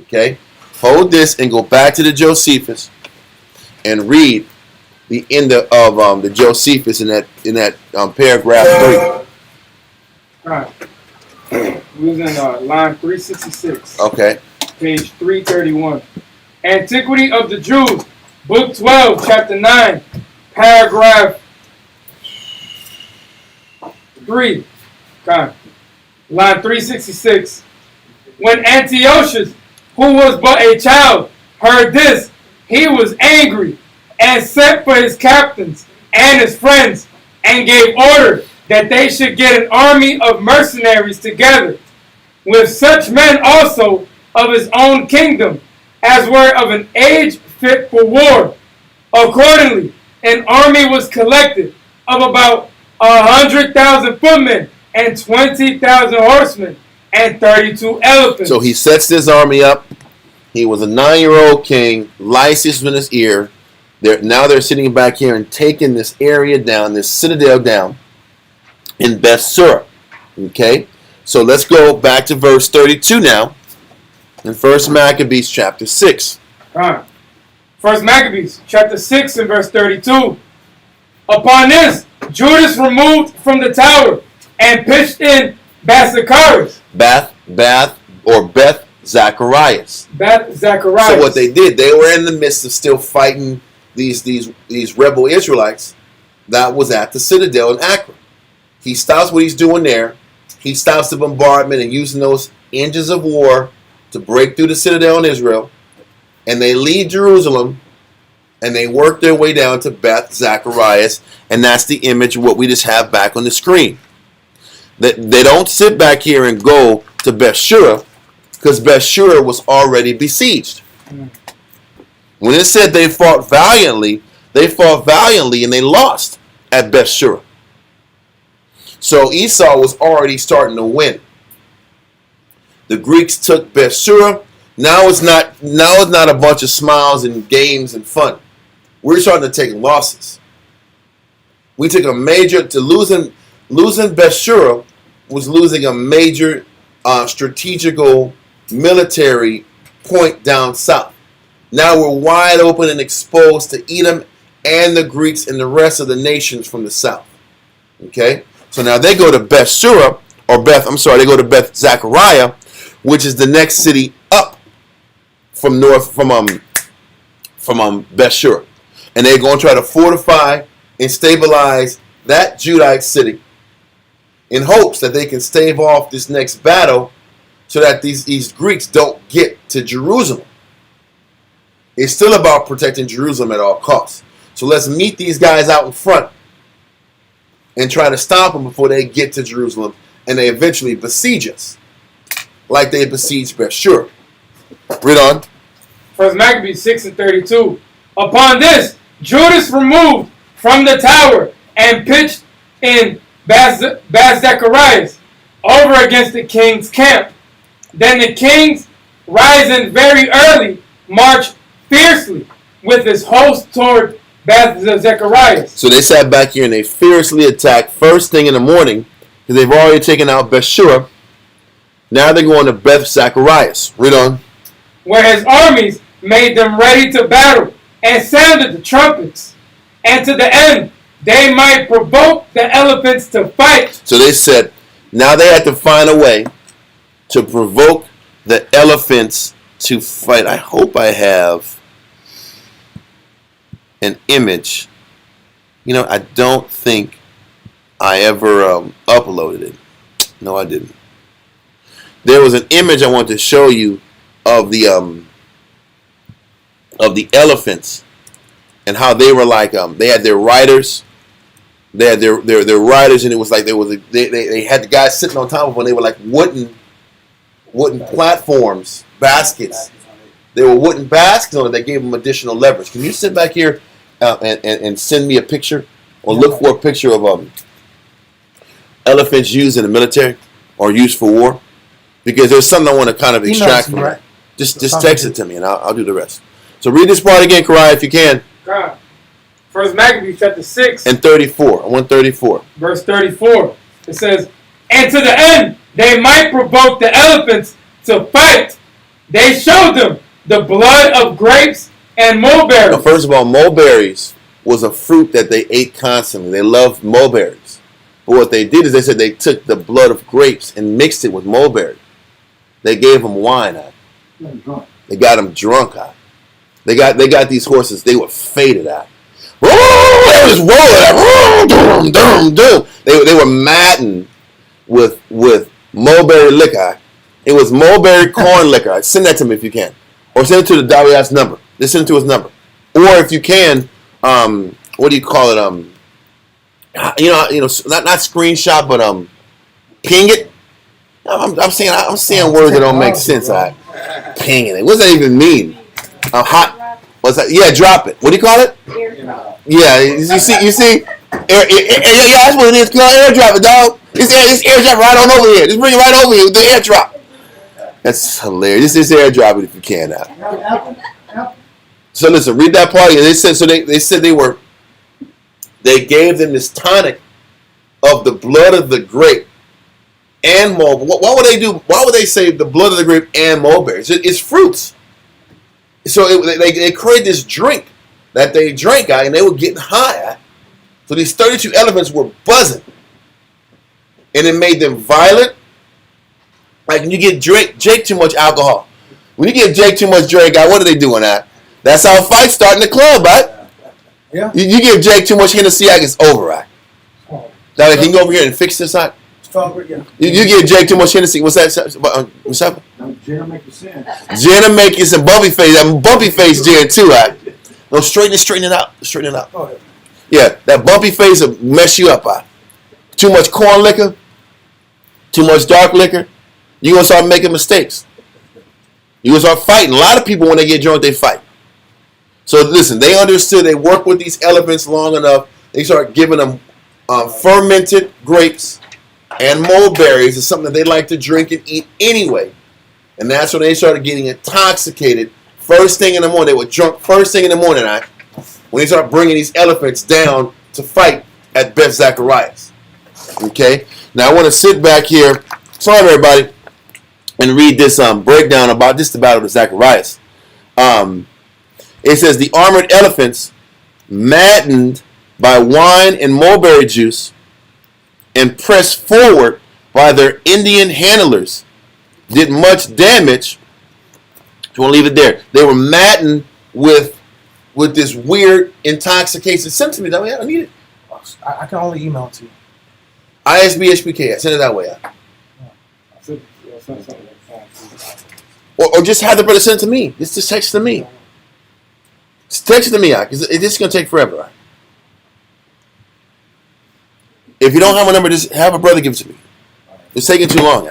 Okay? Hold this and go back to the Josephus and read the end of the Josephus in that paragraph 3. All right. We was in line 366. Okay. Page 331. Antiquity of the Jews, book 12, chapter 9, paragraph 3. Okay. Line 366. When Antiochus, who was but a child, heard this, he was angry and sent for his captains and his friends and gave order that they should get an army of mercenaries together, with such men also of his own kingdom, as were of an age fit for war. Accordingly, an army was collected of about 100,000 footmen and 20,000 horsemen and 32 elephants. So he sets this army up. He was a 9-year-old king. Lysias was in his ear. Now they're sitting back here and taking this area down, this citadel down in Beth-Sura. Okay? So let's go back to verse 32 now in 1 Maccabees chapter 6. All right. 1 Maccabees chapter 6 and verse 32. Upon this, Judas removed from the tower and pitched in Beth-Zechariah. Beth-Zechariah. Beth-Zechariah. So what they did, they were in the midst of still fighting these rebel Israelites that was at the citadel in Akron. He stops what he's doing there, he stops the bombardment and using those engines of war to break through the citadel in Israel. And they leave Jerusalem and they work their way down to Beth-Zechariah. And that's the image of what we just have back on the screen. They don't sit back here and go to Beth-Shura because Beth-Shura was already besieged. When it said they fought valiantly and they lost at Beth-Shura. So Esau was already starting to win. The Greeks took Beth-Shura. Now it's not a bunch of smiles and games and fun. We're starting to take losses. We took a major losing Beth-Shura was losing a major strategical military point down south. Now we're wide open and exposed to Edom and the Greeks and the rest of the nations from the south. Okay? So now they go to Beth-Shura, they go to Beth-Zechariah, which is the next city up from Beth-Shura. And they're going to try to fortify and stabilize that Judite city in hopes that they can stave off this next battle so that these Greeks don't get to Jerusalem. It's still about protecting Jerusalem at all costs. So let's meet these guys out in front and try to stop them before they get to Jerusalem and they eventually besiege us like they besieged Beth-Shura. Read on. 1 Maccabees 6:32. Upon this, Judas removed from the tower and pitched in Beth-Zechariah over against the king's camp. Then the kings, rising very early, marched fiercely with his host toward Beth-Zechariah. So they sat back here and they fiercely attacked first thing in the morning because they've already taken out Beth-Shura. Now they're going to Beth-Zechariah. Read on. Where his armies made them ready to battle and sounded the trumpets. And to the end, they might provoke the elephants to fight. So they said, now they had to find a way to provoke the elephants to fight. I hope I have an image. I don't think I ever uploaded it. No, I didn't. There was an image I wanted to show you of the elephants and how they were like they had their riders. They had their riders, and it was like they had the guys sitting on top of them. They were like wooden platforms, baskets. They were wooden baskets on it that gave them additional leverage. Can you sit back here and send me a picture or look for a picture of elephants used in the military or used for war? Because there's something I want to kind of extract from it. Just text it to me and I'll do the rest. So read this part again, Karai, if you can. God. 1 Maccabees chapter 6. And 34. I want 34. Verse 34. It says, and to the end, they might provoke the elephants to fight. They showed them the blood of grapes and mulberries. Now, first of all, mulberries was a fruit that they ate constantly. They loved mulberries. But what they did is they said they took the blood of grapes and mixed it with mulberry. They gave them wine. They got them drunk. They got these horses. They were faded out. They was rolling. They were maddened with mulberry liquor. It was mulberry corn liquor. Send that to me if you can, or send it to the Darius number. Just send it to his number, or if you can, what do you call it? Not screenshot, but ping it. I'm saying words that don't make sense. Pinging it. What does that even mean? Hot. What's that? Yeah, drop it. What do you call it? Airdrop. Yeah, you see. Yeah, that's what it is. Airdrop it, dog. This airdrop right on over here. Just bring it right over here with the airdrop. That's hilarious. Just airdrop it if you can now. So listen, read that part again. They said they gave them this tonic of the blood of the grape and mulberry. What would they do? Why would they say the blood of the grape and mulberry? It's fruits. So they created this drink that they drank and they were getting high. So these 32 elephants were buzzing. And it made them violent. Like when you give Jake too much alcohol. When you give Jake too much drink, what are they doing at? That's how fights start in the club, right? Yeah. You give Jake too much Hennessy, it's over, right? Now, can you go over here and fix this out? Stronger, yeah. You give Jake too much Hennessy. What's that? What's up? Jenna make you sin. Jenna make you some bumpy face. That bumpy face Jen too. No, straighten it out. Straighten it out. Oh, yeah. Yeah, that bumpy face will mess you up. Too much corn liquor, too much dark liquor. You're going to start making mistakes. You're going to start fighting. A lot of people, when they get drunk, they fight. So listen, they understood. They work with these elephants long enough. They start giving them fermented grapes and mulberries. It's something that they like to drink and eat anyway. And that's when they started getting intoxicated. First thing in the morning. They were drunk first thing in the morning. When they start bringing these elephants down to fight at Beth-Zechariah's. Okay? Now I want to sit back here, sorry everybody, and read this breakdown about just the battle of Zacharias. It says, the armored elephants, maddened by wine and mulberry juice, and pressed forward by their Indian handlers, did much damage. You want to leave it there. They were maddened with this weird intoxication. Send it to me that way. I don't need it. I can only email it to you. isbhpk. Send it that way. Or just have the brother send it to me. Just text it to me. Just text it to me, because this is going to take forever. If you don't have my number, just have a brother give it to me. It's taking too long.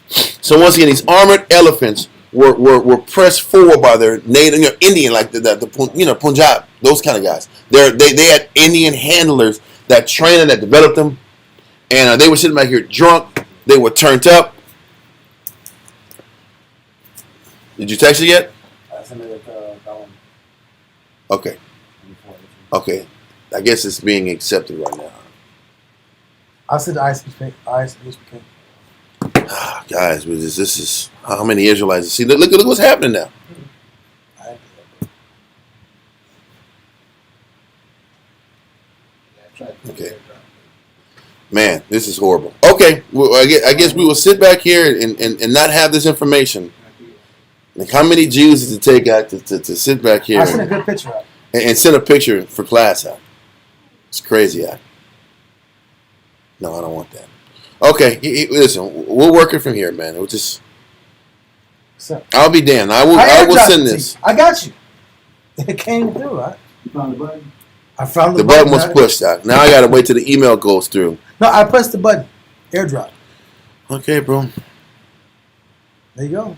So once again, these armored elephants were pressed forward by their native, Indian, like the Punjab, those kind of guys. They had Indian handlers that trained and that developed them, and they were sitting back here drunk. They were turned up. Did you text it yet? I sent it that one. Okay. Okay. I guess it's being accepted right now. I'll send the isbhpk. Guys, this is how many Israelites. See, look what's happening now. Okay. Man, this is horrible. Okay, well, I guess we will sit back here and not have this information. Like, how many Jews does it take out to sit back here I sent a good picture out. And send a picture for class out? It's crazy out. No, I don't want that. Okay, listen, we'll work it from here, man. We'll just. I'll be damned. I will send this. I got you. It came through, right? You found the button? I found the button was pushed out. Now I gotta wait till the email goes through. No, I pressed the button. AirDrop. Okay, bro. There you go.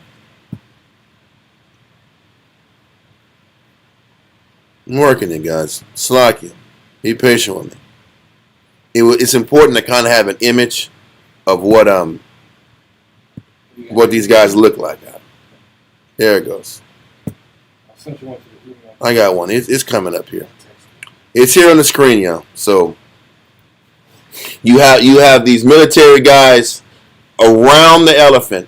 I'm working it, guys. Slack you. Be patient with me. It's important to kind of have an image of what these guys look like. There it goes. I got one. It's coming up here. It's here on the screen, y'all. So you have these military guys around the elephant,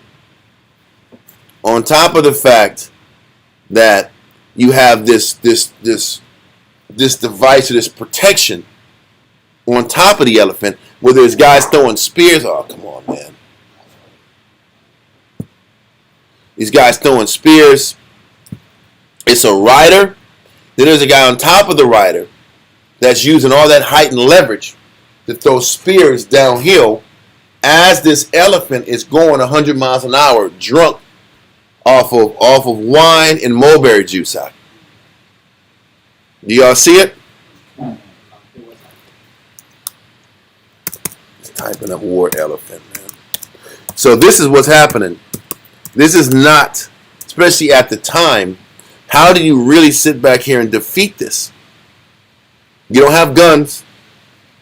on top of the fact that you have this device or this protection on top of the elephant, where there's guys throwing spears. Oh, come on, man. These guys throwing spears. It's a rider. Then there's a guy on top of the rider that's using all that height and leverage to throw spears downhill as this elephant is going 100 miles an hour, drunk off of wine and mulberry juice out. Do y'all see it? Typing up war elephant, man. So this is what's happening. This is not, especially at the time, how do you really sit back here and defeat this? You don't have guns.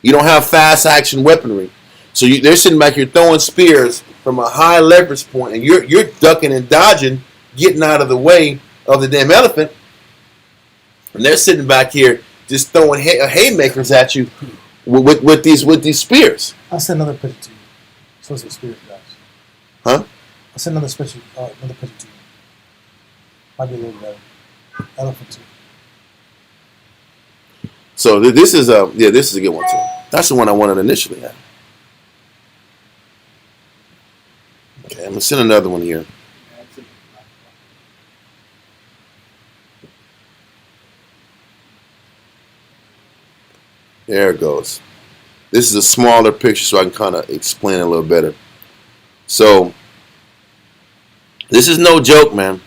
You don't have fast action weaponry. So they're sitting back here throwing spears from a high leverage point, and you're ducking and dodging, getting out of the way of the damn elephant. And they're sitting back here just throwing haymakers at you with these spears. I'll send another picture to you. So it's a spirit, guys. Huh? I'll send another picture to you. Might be a little better. Elephant too. So this is a good one too. That's the one I wanted initially. Okay, I'm gonna send another one here. There it goes. This is a smaller picture, so I can kind of explain it a little better. So, this is no joke, man.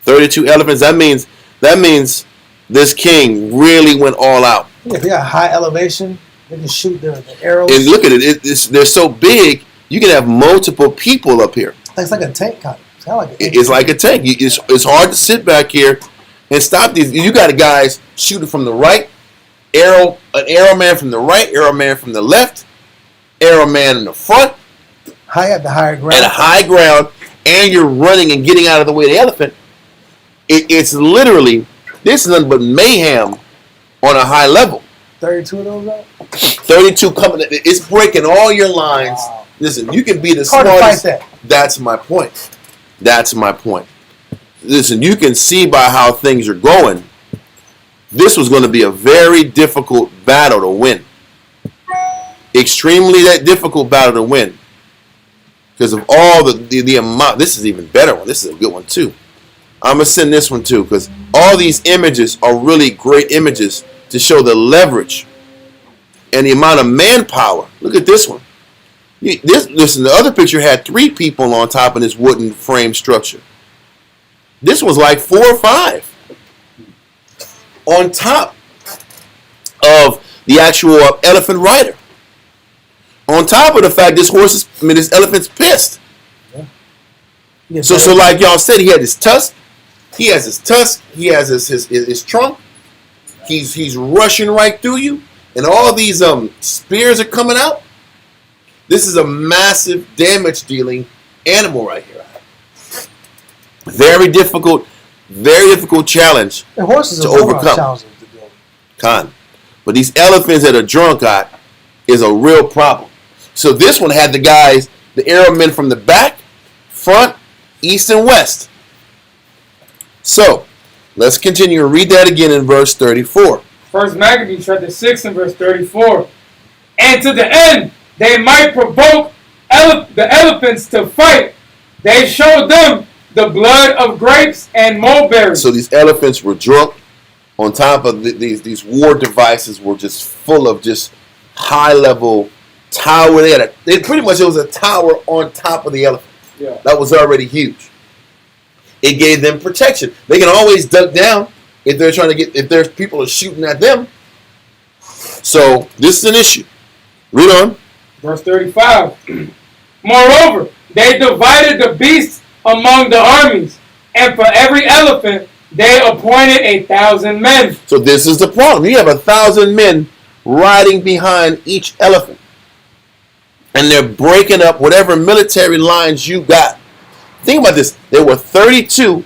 32 elephants. That means this king really went all out. Yeah, they got high elevation. They can shoot the arrows. And look at it. They're so big, you can have multiple people up here. It's like a tank kind of. It's kind of like It's like a tank. It's hard to sit back here and stop these. You got guys shooting from the right, an arrow man from the right, arrow man from the left, arrow man in the front, high at the higher ground. at a high ground, and you're running and getting out of the way of the elephant. It's literally, this is nothing but mayhem on a high level. 32 of those, right? 32 coming. It's breaking all your lines. Wow. Listen, you can be the hard smartest. To fight that. That's my point. That's my point. Listen, you can see by how things are going, this was going to be a very difficult battle to win. Extremely difficult battle to win. Because of all the amount. This is an even better one. This is a good one too. I'm going to send this one too, because all these images are really great images to show the leverage and the amount of manpower. Look at this one. Listen, the other picture had 3 people on top of this wooden frame structure. This was like 4 or 5 on top of the actual elephant rider. On top of the fact this elephant's pissed. Yeah, so like y'all said, he had his tusk. He has his tusk. He has his trunk. He's rushing right through you, and all these spears are coming out. This is a massive damage-dealing animal right here. Very difficult challenge the horses to are overcome. But these elephants that are drunk at is a real problem. So this one had the arrowmen from the back, front, east, and west. So let's continue and read that again in verse 34. First Maccabees chapter 6 and verse 34. And to the end they might provoke the elephants to fight, they showed them the blood of grapes and mulberries. So these elephants were drunk. On top of these war devices were just full of just high level tower. It was a tower on top of the elephant. Yeah. That was already huge. It gave them protection. They can always duck down if there's people are shooting at them. So this is an issue. Read on. Verse 35. Moreover, they divided the beasts among the armies, and for every elephant they appointed 1,000 men. So this is the problem. You have 1,000 men riding behind each elephant, and they're breaking up whatever military lines you got. Think about this. There were 32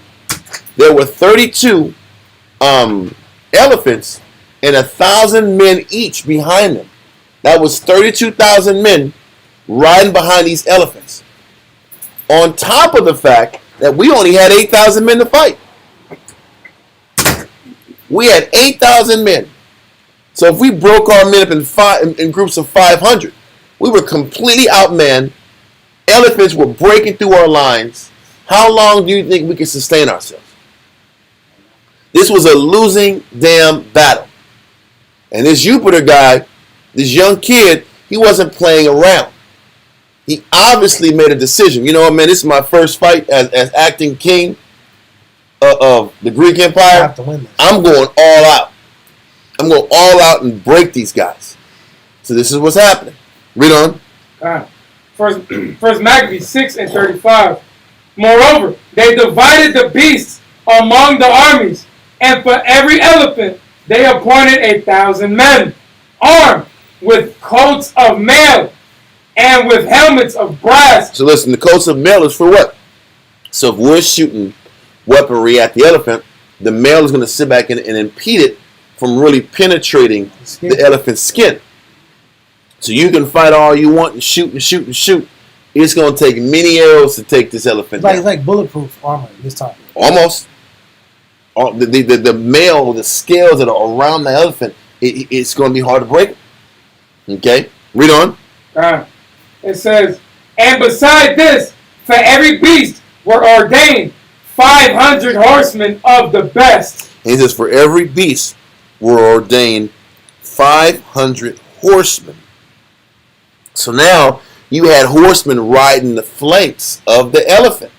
elephants and 1,000 men each behind them. That was 32,000 men riding behind these elephants. On top of the fact that we only had 8,000 men to fight. We had 8,000 men. So if we broke our men up in groups of 500, we were completely outmanned. Elephants were breaking through our lines. How long do you think we could sustain ourselves? This was a losing damn battle. And this Jupiter guy, this young kid, he wasn't playing around. He obviously made a decision. You know what, man? This is my first fight as acting king of the Greek Empire. I have to win this. I'm going all out. I'm going all out and break these guys. So this is what's happening. Read on. First Maccabees 6 and 35. Moreover, they divided the beasts among the armies, and for every elephant they appointed 1,000 men, armed with coats of mail and with helmets of brass. So listen, the coats of mail is for what? So if we're shooting weaponry at the elephant, the mail is going to sit back and impede it from really penetrating the elephant's skin. So you can fight all you want and shoot and shoot and shoot. It's going to take many arrows to take this elephant down. It's like bulletproof armor this time. Almost. The mail, the scales that are around the elephant, it's going to be hard to break. Okay? Read on. It says, and beside this, for every beast were ordained 500 horsemen of the best. And he says, for every beast were ordained 500 horsemen. So now you had horsemen riding the flanks of the elephant.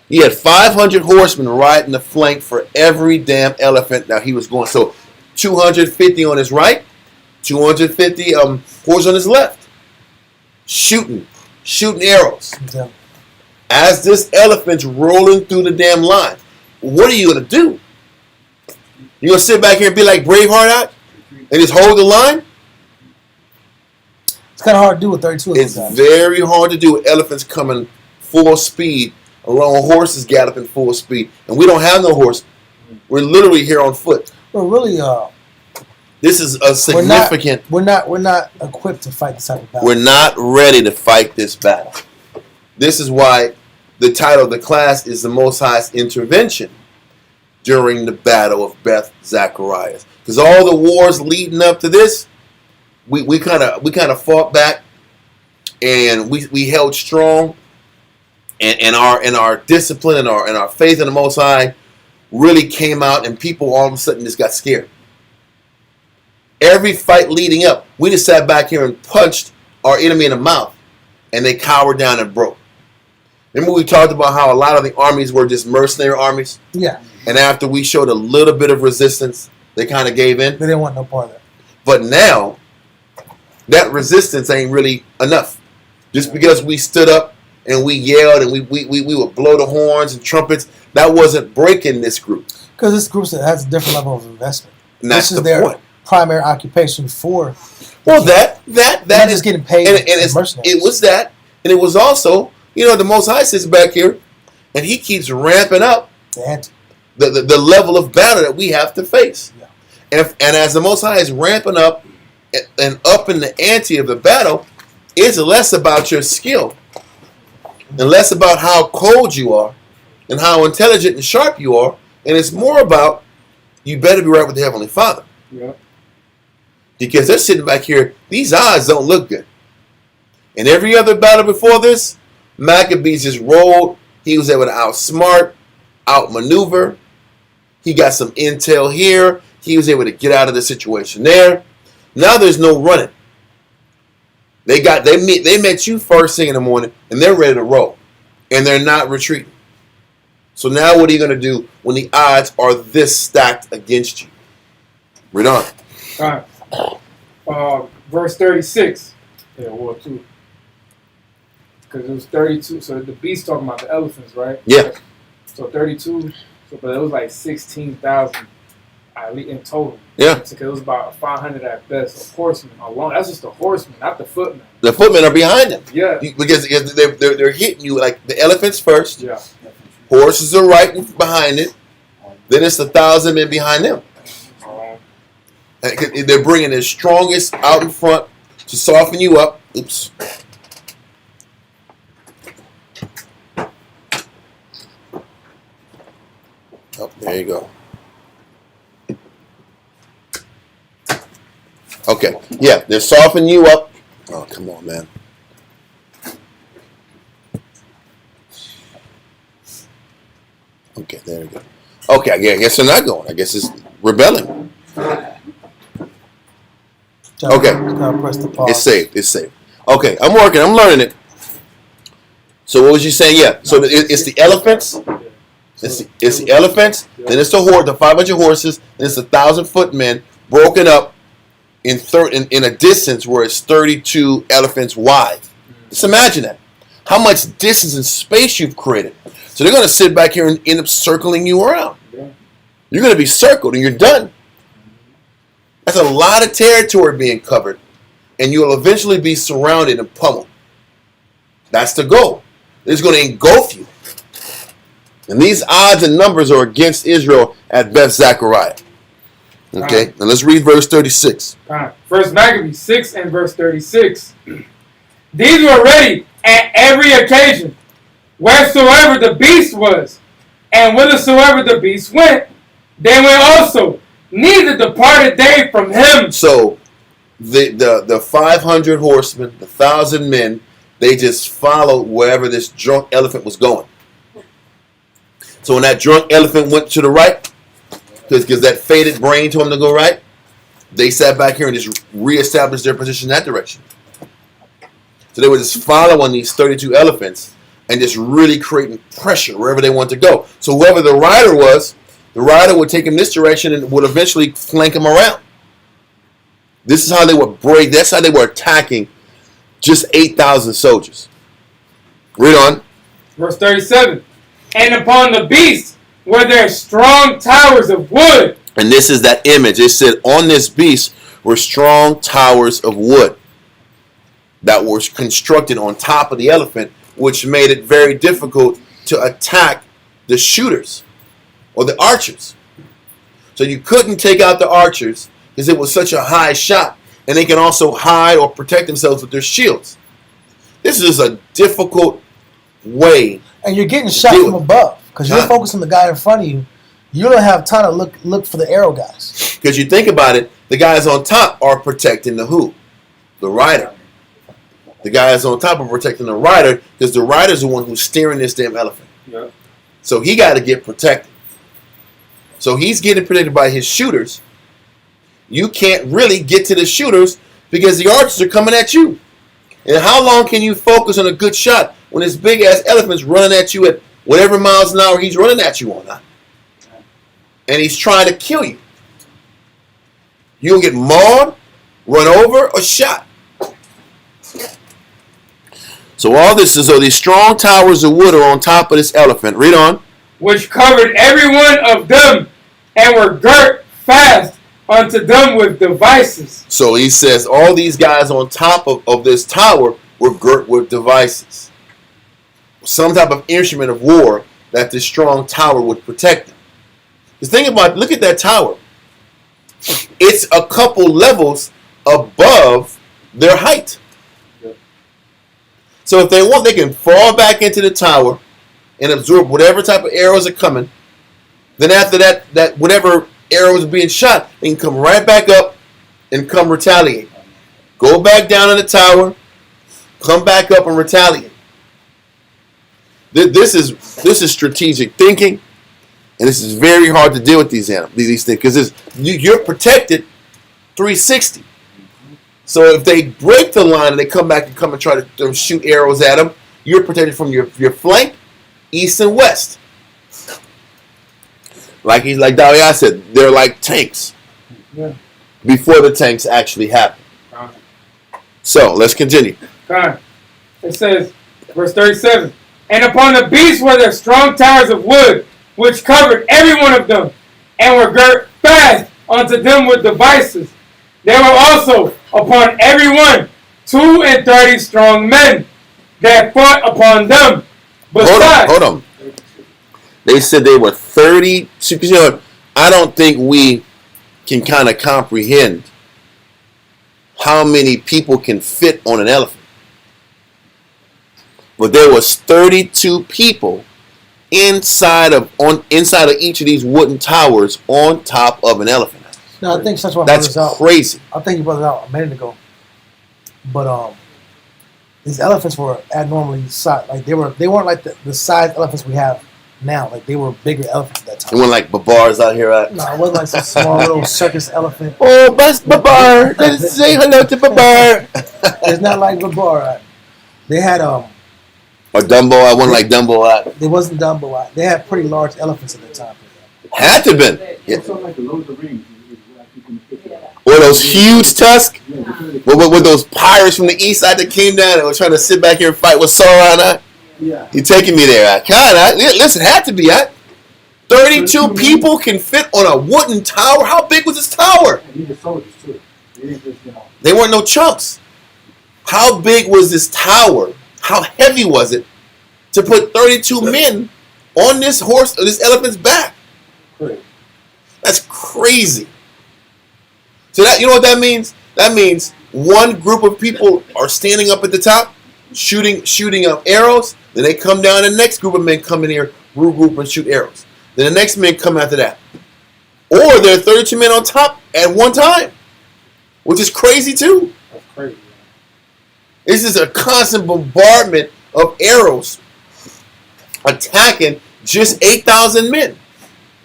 You had 500 horsemen riding the flank for every damn elephant. Now he was going, so 250 on his right, 250 horse on his left, shooting arrows. Yeah. As this elephant's rolling through the damn line, what are you gonna do? You gonna sit back here and be like Braveheart out and just hold the line? It's kind of hard to do with 32 of It's those guys. very hard to do with elephants coming full speed along with horses galloping full speed, and we don't have no horse. We're literally here on foot. We're really This is a significant. We're not equipped to fight this type of battle. We're not ready to fight this battle. This is why the title of the class is the Most High's intervention during the battle of Beth-Zechariah. Because all the wars leading up to this, we kind of fought back, and we held strong, and our discipline and our faith in the Most High really came out, and people all of a sudden just got scared. Every fight leading up, we just sat back here and punched our enemy in the mouth, and they cowered down and broke. Remember we talked about how a lot of the armies were just mercenary armies? Yeah. And after we showed a little bit of resistance, they kind of gave in. They didn't want no part of that. But now, that resistance ain't really enough. Just because we stood up and we yelled and we would blow the horns and trumpets, that wasn't breaking this group. Because this group has a different level of investment. And that's this is the their point. primary occupation for. Well, that They're is just getting paid. and it was that, and it was also, the Most High sits back here, and He keeps ramping up the level of battle that we have to face. Yeah. And as the Most High is ramping up and upping the ante of the battle, it's less about your skill and less about how cold you are and how intelligent and sharp you are, and it's more about you better be right with the Heavenly Father. Yeah. Because they're sitting back here, these odds don't look good. In every other battle before this, Maccabees just rolled. He was able to outsmart, outmaneuver. He got some intel here. He was able to get out of the situation there. Now there's no running. They met you first thing in the morning, and they're ready to roll, and they're not retreating. So now what are you going to do when the odds are this stacked against you? Read on. All right. Verse 36. Yeah, War 2. Because it was 32. So the beast talking about the elephants, right? Yeah. So 32. But it was like 16,000 in total. Yeah. Because it was about 500 at best. A horsemen alone. That's just the horsemen, not the footmen. The footmen are behind them. Yeah. Because they're hitting you like the elephants first. Yeah. Horses are right behind it. Then it's 1,000 men behind them. They're bringing their strongest out in front to soften you up. Oops. Oh, there you go. Okay. Yeah, they're softening you up. Oh, come on, man. Okay, there we go. Okay, yeah, I guess they're not going. I guess it's rebelling. Okay. Press the pause. It's safe. Okay, I'm working. I'm learning it. So what was you saying? Yeah. So it's the elephants. It's the elephants. Then it's the horse. The 500 horses. Then it's 1,000 footmen broken up in a distance where it's 32 elephants wide. Just imagine that. How much distance and space you've created. So they're going to sit back here and end up circling you around. You're going to be circled and you're done. That's a lot of territory being covered, and you'll eventually be surrounded and pummeled. That's the goal. It's going to engulf you. And these odds and numbers are against Israel at Beth-Zechariah. Okay, now let's read verse 36. First Maccabees 6 and verse 36. These were ready at every occasion, wheresoever the beast was, and whithersoever the beast went, they went also. Neither departed they from him. So the 500 horsemen, the 1,000 men, they just followed wherever this drunk elephant was going. So when that drunk elephant went to the right, because that faded brain told him to go right, they sat back here and just reestablished their position in that direction. So they were just following these 32 elephants and just really creating pressure wherever they want to go. So whoever the rider was, the rider would take him this direction and would eventually flank him around. This is how they would break. That's how they were attacking just 8,000 soldiers. Read on. Verse 37. And upon the beast were there strong towers of wood. And this is that image. It said on this beast were strong towers of wood that were constructed on top of the elephant, which made it very difficult to attack the shooters or the archers. So you couldn't take out the archers because it was such a high shot, and they can also hide or protect themselves with their shields. This is a difficult way. And you're getting shot from above because you're focused on the guy in front of you. You don't have time to look for the arrow guys. Because you think about it, the guys on top are protecting the who? The rider. The guys on top are protecting the rider because the rider's the one who's steering this damn elephant. Yeah. So he got to get protected. So he's getting protected by his shooters. You can't really get to the shooters because the archers are coming at you. And how long can you focus on a good shot when this big ass elephant's running at you at whatever miles an hour he's running at you on that? And he's trying to kill you. You'll get mauled, run over, or shot. So all this is, so these strong towers of wood are on top of this elephant. Read on. Which covered every one of them, and were girt fast unto them with devices. So he says all these guys on top of this tower were girt with devices. Some type of instrument of war that this strong tower would protect them. The thing about, look at that tower. It's a couple levels above their height. So if they want, they can fall back into the tower and absorb whatever type of arrows are coming. Then after that whatever arrows are being shot, they can come right back up and come retaliate. Go back down in the tower, come back up and retaliate. This is strategic thinking, and this is very hard to deal with these things because you're protected 360. So if they break the line and they come back and try to shoot arrows at them, you're protected from your flank, east and west. Like Dalia said, they're like tanks. Yeah. Before the tanks actually happen. So let's continue. It says, verse 37. And upon the beast were there strong towers of wood, which covered every one of them, and were girt fast unto them with devices. There were also upon every one 32 strong men that fought upon them. Besides, hold on. They said they were 32. You know, I don't think we can kind of comprehend how many people can fit on an elephant. But there was 32 people inside of each of these wooden towers on top of an elephant. No, I think that's crazy. I think you brought it out a minute ago. But these elephants were abnormally sized. Like they weren't like the size elephants we have now. Like they were bigger elephants at that time. It wasn't like Babars out here. No, it wasn't like some small little circus elephant. Oh, that's Babar. Let's say hello to Babar. It's not like Babar. They had or Dumbo. I wasn't like Dumbo. They wasn't Dumbo. They had pretty large elephants at that time. Had to have been. Yeah. Like the Lord of the Rings. Or those huge tusks. With those pirates from the east side that came down and were trying to sit back here and fight with Sauron. Yeah. You're taking me there. Listen, had to be. 32 people can fit on a wooden tower. How big was this tower? Even soldiers too. They weren't no chumps. How big was this tower? How heavy was it to put 32 men on this elephant's back? That's crazy. So that, you know what that means? That means one group of people are standing up at the top, shooting up arrows. Then they come down, and the next group of men come in here, regroup and shoot arrows. Then the next men come after that. Or there are 32 men on top at one time, which is crazy too. That's crazy. This is a constant bombardment of arrows attacking just 8,000 men.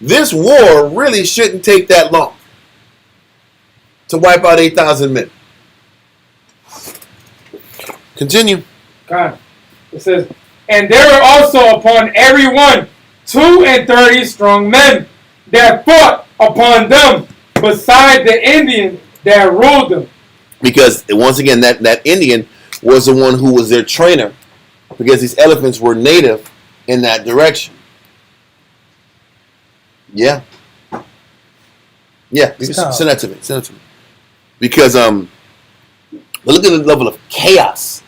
This war really shouldn't take that long. to wipe out 8,000 men. Continue. God. It says, and there were also upon every one 32 strong men that fought upon them, beside the Indian that ruled them. Because once again, that Indian was the one who was their trainer, because these elephants were native in that direction. Yeah. Yeah, send that to me. Send it to me. Because look at the level of chaos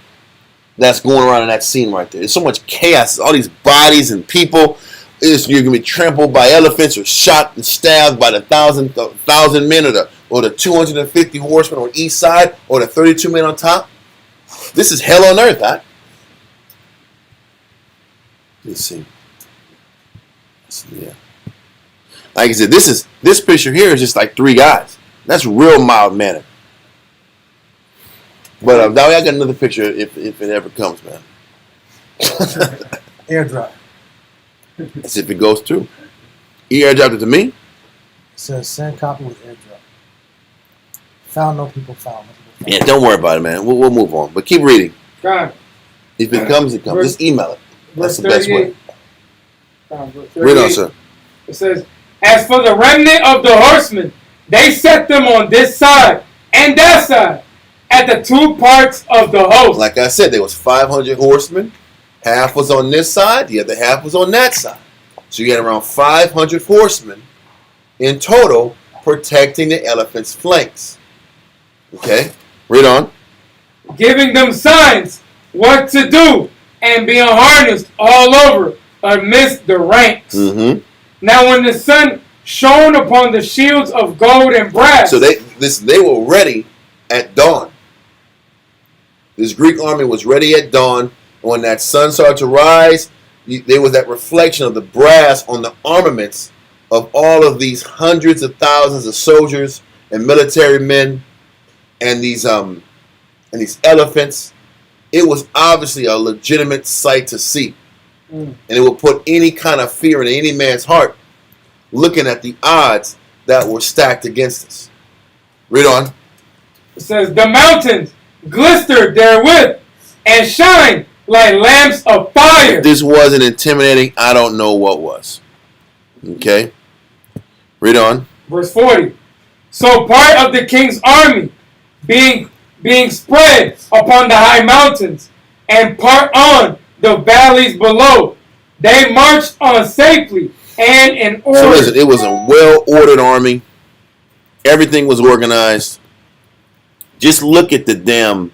that's going around in that scene right there. There's so much chaos. All these bodies and people. You're gonna be trampled by elephants, or shot and stabbed by the thousand men, or the 250 horsemen on each side, or the 32 men on top. This is hell on earth, huh? Let's see. Yeah. Like I said, this picture here is just like 3 guys. That's real mild mannered. But now I got another picture if it ever comes, man. Airdrop. As if it goes through. He airdropped it to me? It says send copy with airdrop. Found no people found. Yeah, don't worry about it, man. We'll move on. But keep reading. God. If it comes, it comes. Just email it. That's the best way. Verse Read on, sir. It says, as for the remnant of the horsemen, they set them on this side and that side, at the 2 parts of the host. Like I said, there was 500 horsemen. Half was on this side, the other half was on that side. So you had around 500 horsemen in total protecting the elephant's flanks. Okay, read on. Giving them signs what to do, and being harnessed all over amidst the ranks. Mm-hmm. Now when the sun shone upon the shields of gold and brass. So they were ready at dawn. This Greek army was ready at dawn. When that sun started to rise, there was that reflection of the brass on the armaments of all of these hundreds of thousands of soldiers and military men and these elephants. It was obviously a legitimate sight to see. And it would put any kind of fear in any man's heart looking at the odds that were stacked against us. Read on. It says, the mountains glistered therewith and shine like lamps of fire. If this wasn't intimidating, I don't know what was. Okay. Read on. Verse 40. So part of the king's army being spread upon the high mountains and part on the valleys below, they marched on safely and in order. So listen, it was a well-ordered army. Everything was organized. Just look at the damn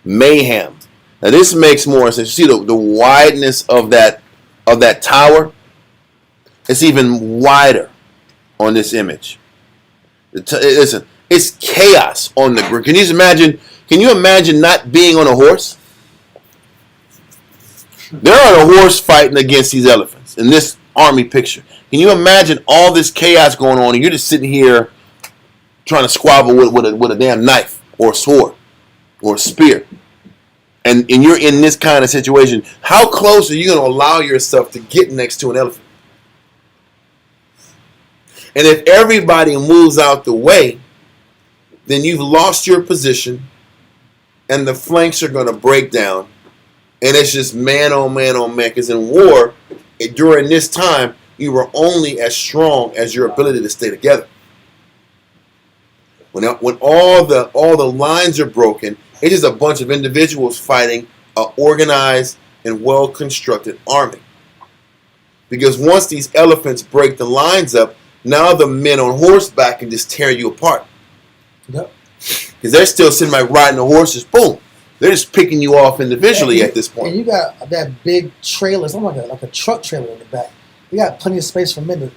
mayhem. Now this makes more sense. You see the wideness of that tower? It's even wider on this image. Listen, it's chaos on the ground. Can you imagine not being on a horse? They're on a horse fighting against these elephants in this army picture. Can you imagine all this chaos going on and you're just sitting here trying to squabble with a damn knife or a sword or a spear? And you're in this kind of situation. How close are you going to allow yourself to get next to an elephant? And if everybody moves out the way, then you've lost your position and the flanks are going to break down. And it's just man on man on man. Because in war, during this time, you were only as strong as your ability to stay together. When all the lines are broken, it's just a bunch of individuals fighting an organized and well-constructed army. Because once these elephants break the lines up, now the men on horseback can just tear you apart. Yep. Because they're still sitting there riding the horses. Boom. They're just picking you off individually at this point. And you got that big trailer, something like a truck trailer in the back. You got plenty of space for men to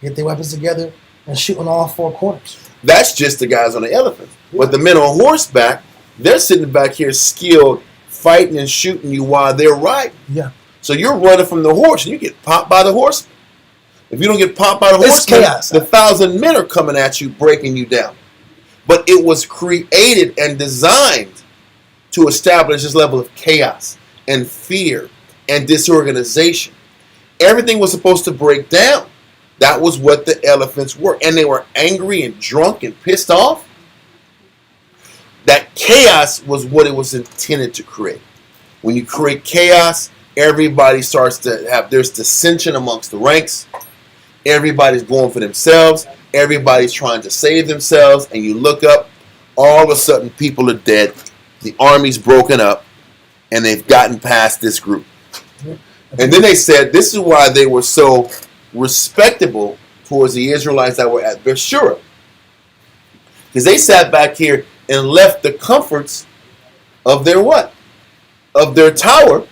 get their weapons together and shoot on all 4 corners. That's just the guys on the elephants. Yeah. But the men on horseback, they're sitting back here skilled, fighting and shooting you while they're riding. Yeah. So you're running from the horse and you get popped by the horseman. If you don't get popped by the horseman, the 1,000 men are coming at you, breaking you down. But it was created and designed to establish this level of chaos and fear and disorganization. Everything was supposed to break down. That was what the elephants were. And they were angry and drunk and pissed off. That chaos was what it was intended to create. When you create chaos, everybody starts to there's dissension amongst the ranks. Everybody's going for themselves. Everybody's trying to save themselves. And you look up, all of a sudden people are dead. The army's broken up. And they've gotten past this group. And then they said this is why they were so respectable towards the Israelites that were at Beersheba. Because they sat back here and left the comforts of their what? Of their tower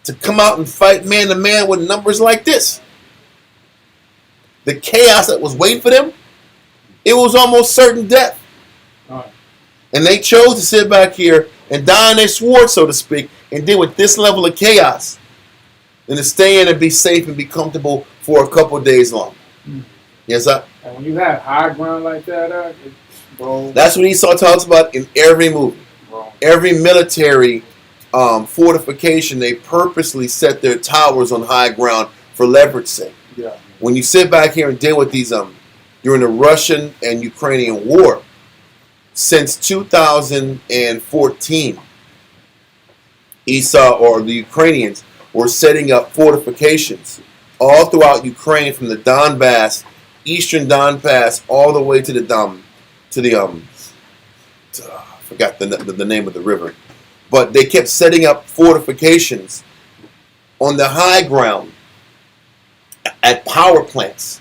to come out and fight man to man with numbers like this. The chaos that was waiting for them, it was almost certain death. Right. And they chose to sit back here and die on their sword, so to speak, and deal with this level of chaos than to stay in and be safe and be comfortable for a couple of days long. Yes, sir? And when you have high ground like that, bro. That's what Esau talks about in every movie. Bro. Every military fortification, they purposely set their towers on high ground for leverage sake. Yeah. When you sit back here and deal with these during the Russian and Ukrainian war, since 2014, Esau or the Ukrainians were setting up fortifications all throughout Ukraine, from the Donbass, eastern Donbass, all the way to the I forgot the name of the river, but they kept setting up fortifications on the high ground at power plants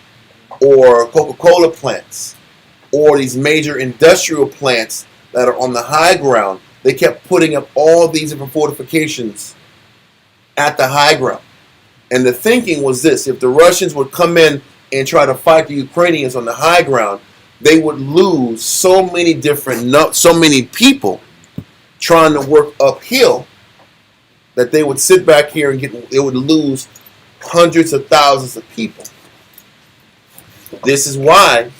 or Coca-Cola plants or these major industrial plants that are on the high ground. They kept putting up all these different fortifications at the high ground. And the thinking was this: if the Russians would come in and try to fight the Ukrainians on the high ground, they would lose so many people trying to work uphill that they would sit back here and they would lose hundreds of thousands of people. This is why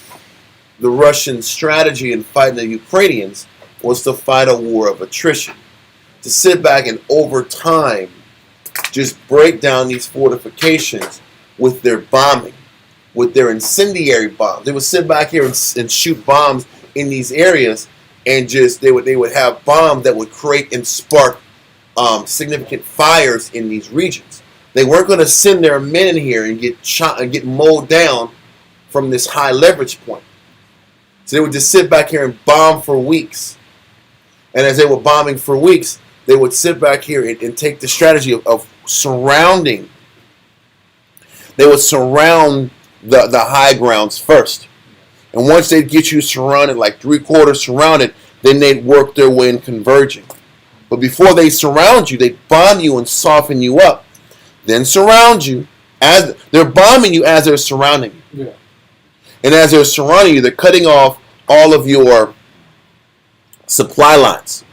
the Russian strategy in fighting the Ukrainians was to fight a war of attrition, to sit back and over time just break down these fortifications with their bombing, with their incendiary bombs. They would sit back here and shoot bombs in these areas, and they would have bombs that would create and spark significant fires in these regions. They weren't going to send their men in here and get shot and get mowed down from this high leverage point. So they would just sit back here and bomb for weeks. And as they were bombing for weeks, they would sit back here and take the strategy of surrounding. They would surround the high grounds first. And once they'd get you surrounded, like 3/4 surrounded, then they'd work their way in converging. But before they surround you, they bomb you and soften you up. Then surround you. As they're bombing you as they're surrounding you. Yeah. And as they're surrounding you, they're cutting off all of your supply lines.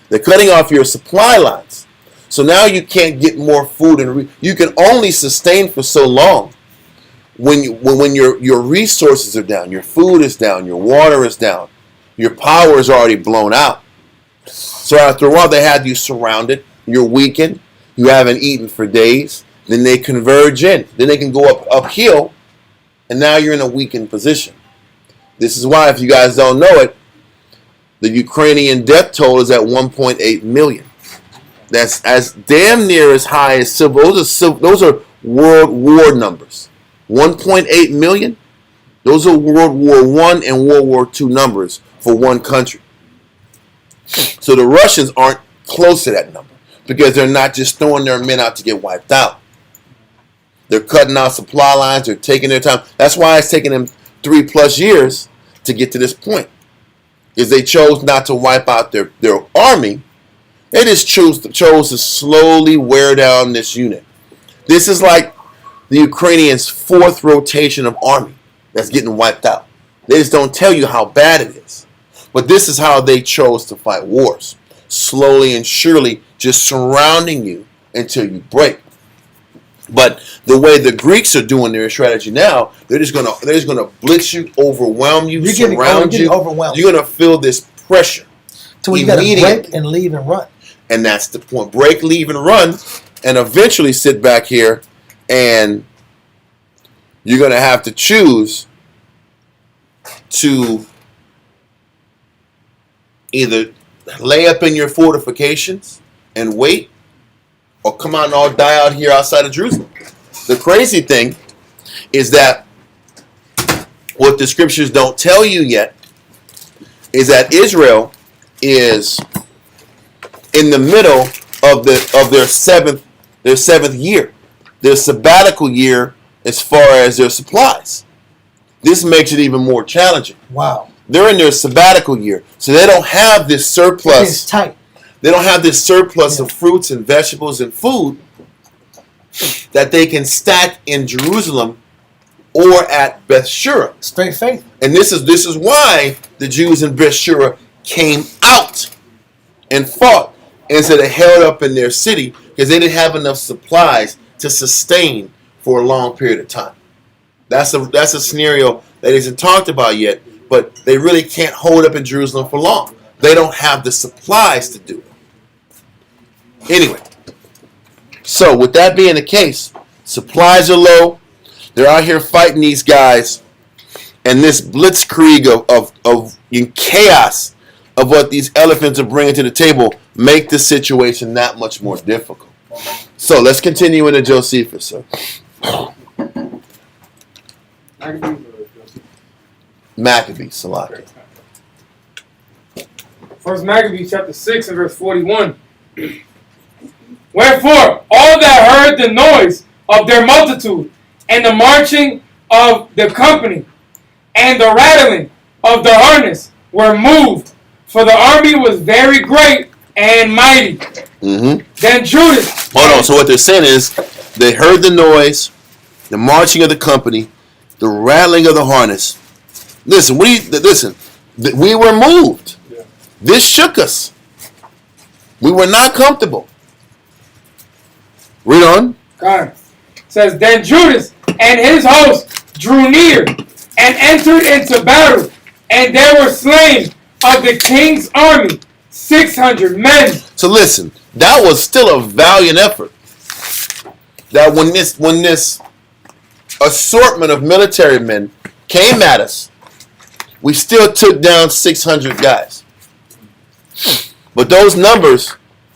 They're cutting off your supply lines. So now you can't get more food, and you can only sustain for so long when your resources are down, your food is down, your water is down, your power is already blown out. So after a while, they had you surrounded, you're weakened, you haven't eaten for days, then they converge in. Then they can go uphill, and now you're in a weakened position. This is why, if you guys don't know it, the Ukrainian death toll is at 1.8 million. That's as damn near as high as civil. Those are World War numbers. 1.8 million. Those are World War I and World War II numbers for one country. So the Russians aren't close to that number because they're not just throwing their men out to get wiped out. They're cutting out supply lines. They're taking their time. That's why it's taking them 3+ years to get to this point. Is they chose not to wipe out their army. They just chose to slowly wear down this unit. This is like the Ukrainians' 4th rotation of army that's getting wiped out. They just don't tell you how bad it is. But this is how they chose to fight wars. Slowly and surely, just surrounding you until you break. But the way the Greeks are doing their strategy now, they're just gonna blitz you, overwhelm you, surround you. Overwhelmed. You're gonna feel this pressure. To where you gotta break and leave and run. And that's the point. Break, leave, and run, and eventually sit back here, and you're gonna have to choose to Either lay up in your fortifications and wait, or come out and all die out here outside of Jerusalem. The crazy thing is that what the scriptures don't tell you yet is that Israel is in the middle of their seventh year, their sabbatical year as far as their supplies. This makes it even more challenging. Wow. They're in their sabbatical year, so they don't have this surplus. It's tight. They don't have this surplus of fruits and vegetables and food that they can stack in Jerusalem or at Beth-Shura. Straight faith. And this is why the Jews in Beth-Shura came out and fought instead of held up in their city, because they didn't have enough supplies to sustain for a long period of time. That's a scenario that isn't talked about yet, but they really can't hold up in Jerusalem for long. They don't have the supplies to do it. Anyway, so with that being the case, supplies are low. They're out here fighting these guys, and this blitzkrieg of chaos of what these elephants are bringing to the table make the situation that much more difficult. So let's continue into Josephus, sir. Maccabees, Salaki. First Maccabees chapter 6 and verse 41. Wherefore, all that heard the noise of their multitude, and the marching of the company, and the rattling of the harness, were moved, for the army was very great and mighty. Mm-hmm. Then Judas. Hold on. So what they're saying is they heard the noise, the marching of the company, the rattling of the harness. Listen, we were moved. Yeah. This shook us. We were not comfortable. Read on. God says, then Judas and his host drew near and entered into battle, and there were slain of the king's army 600 men. So listen, that was still a valiant effort. That when this assortment of military men came at us, we still took down 600 guys. But those numbers,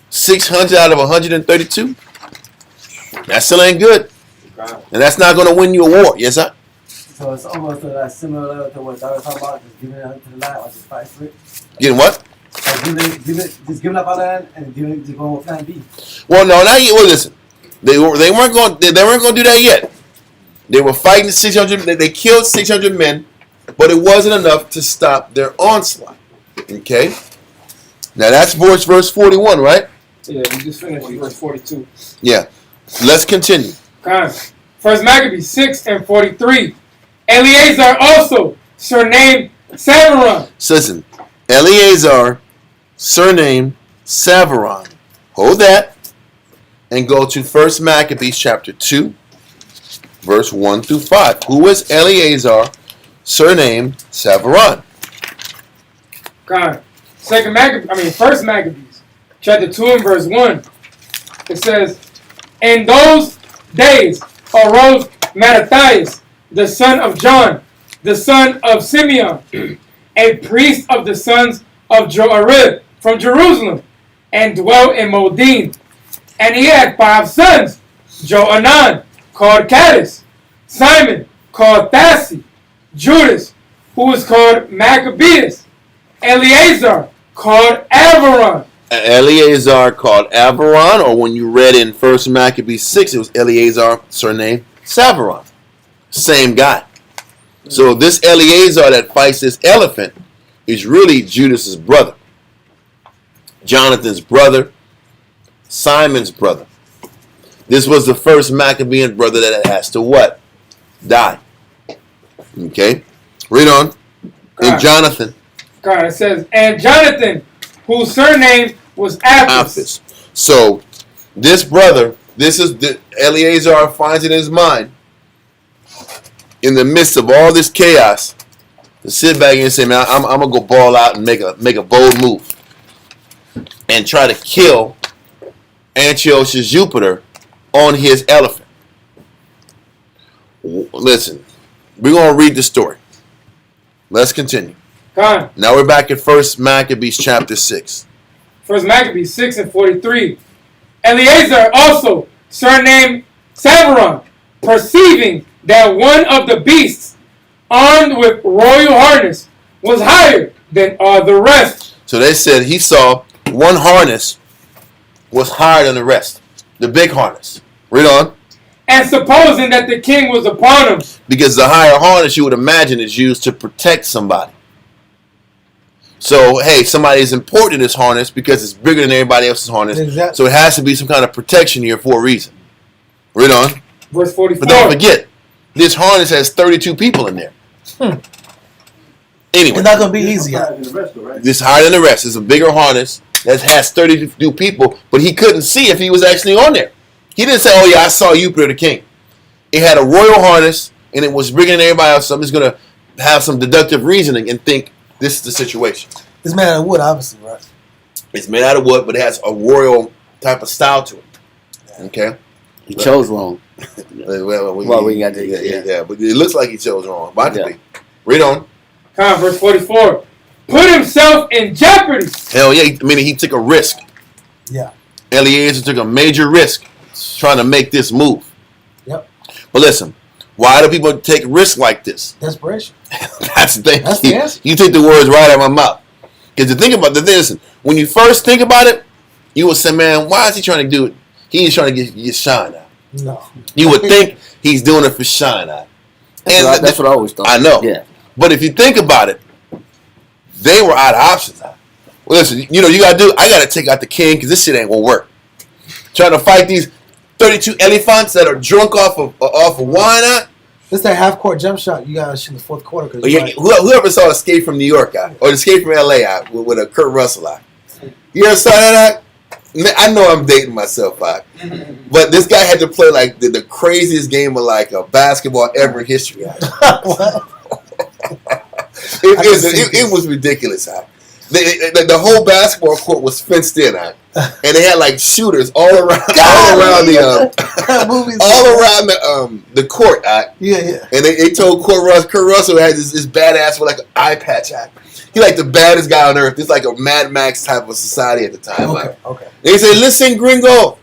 600 out of 132, that still ain't good. And that's not going to win you a war. Yes, sir? So it's almost similar to what I was talking about, just giving it up to the land, or just fight for it. Getting what? Just giving up our land and just going with plan B. Well, no, not yet. Well, listen, they weren't going to do that yet. They were fighting 600. They killed 600 men, but it wasn't enough to stop their onslaught. Okay. Now that's verse 41, right? Yeah, we just finished verse 42. Yeah. Let's continue. First Maccabees 6 and 43. Eleazar also, surnamed Severon. So listen, Eleazar, surnamed Severon. Hold that and go to First Maccabees chapter 2, verse 1 through 5. Who was Eleazar, surnamed Severon? First Maccabees chapter 2 and verse 1. It says, in those days arose Mattathias, the son of John, the son of Simeon, a priest of the sons of Joarib from Jerusalem, and dwelt in Modin. And he had 5 sons, Joanan, called Caddis, Simon, called Thassi, Judas, who was called Maccabeus, Eleazar, called Averon. Eleazar called Averon, or when you read in First Maccabees 6, it was Eleazar, surnamed Severon. Same guy. So this Eleazar that fights this elephant is really Judas's brother. Jonathan's brother. Simon's brother. This was the first Maccabean brother that has to what? Die. Okay. Read on. And Jonathan. God, it says, and Jonathan, whose surname was Apphus. So this brother, Eleazar finds it in his mind, in the midst of all this chaos, to sit back and say, man, I'm gonna go ball out and make a bold move and try to kill Antiochus Jupiter on his elephant. Listen, we're gonna read the story. Let's continue. Con. Now we're back at 1 Maccabees chapter 6. 1 Maccabees 6:43. Eleazar also, surnamed Savaron, perceiving that one of the beasts armed with royal harness was higher than all the rest. So they said he saw one harness was higher than the rest. The big harness. Read on. And supposing that the king was upon him. Because the higher harness, you would imagine, is used to protect somebody. So, hey, somebody is important in this harness because it's bigger than everybody else's harness. Exactly. So it has to be some kind of protection here for a reason. Read on. Verse 44. But don't forget, this harness has 32 people in there. Anyway. It's not going to be easy. This higher than the rest. It's a bigger harness that has 32 people, but he couldn't see if he was actually on there. He didn't say, oh yeah, I saw you, the king. It had a royal harness, and it was bigger than everybody else, so I'm just going to have some deductive reasoning and think this is the situation. It's made out of wood, obviously, right? It's made out of wood, but it has a royal type of style to it. Okay? He chose wrong. Well, we got to, yeah, but it looks like he chose wrong. About to be. Read on. Verse 44. Put himself in jeopardy. Hell yeah, meaning he took a risk. Yeah. Eliezer took a major risk trying to make this move. Yep. But listen, why do people take risks like this? Desperation. That's the thing. That's the answer. You take the words right out of my mouth. Because the thing about the listen, when you first think about it, you would say, man, why is he trying to do it? He's trying to get shine out. No. You would think he's doing it for shine out. That's what I always thought. I know. Yeah. But if you think about it, they were out of options now. Well, listen, you know, I got to take out the king because this shit ain't going to work. Trying to fight these 32 elephants that are drunk off of wine. This that half-court jump shot you got to shoot in the fourth quarter. Whoever saw Escape from New York or Escape from LA with a Kurt Russell you ever saw that? I know I'm dating myself but this guy had to play like the craziest game of like a basketball ever in history. It was ridiculous. The whole basketball court was fenced in, and they had like shooters all around the court. Yeah. And they told Kurt Russell had this badass with like an eye patch. He like the baddest guy on earth. It's like a Mad Max type of society at the time. Okay. They said, listen, gringo.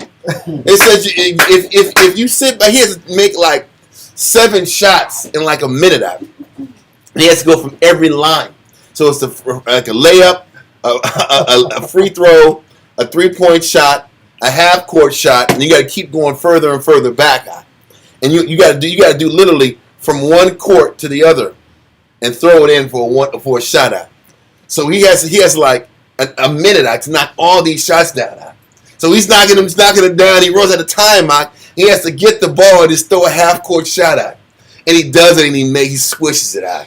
They said if you sit back, he has to make like 7 shots in like a minute. He has to go from every line. So it's like a layup, a free throw, a 3-point shot, a half-court shot, and you got to keep going further and further back. And you got to do literally from one court to the other, and throw it in for a shot out. So he has like a minute to knock all these shots down. So he's knocking it down. He runs out of time. He has to get the ball and just throw a half-court shot out, and he does it, and he swishes it out.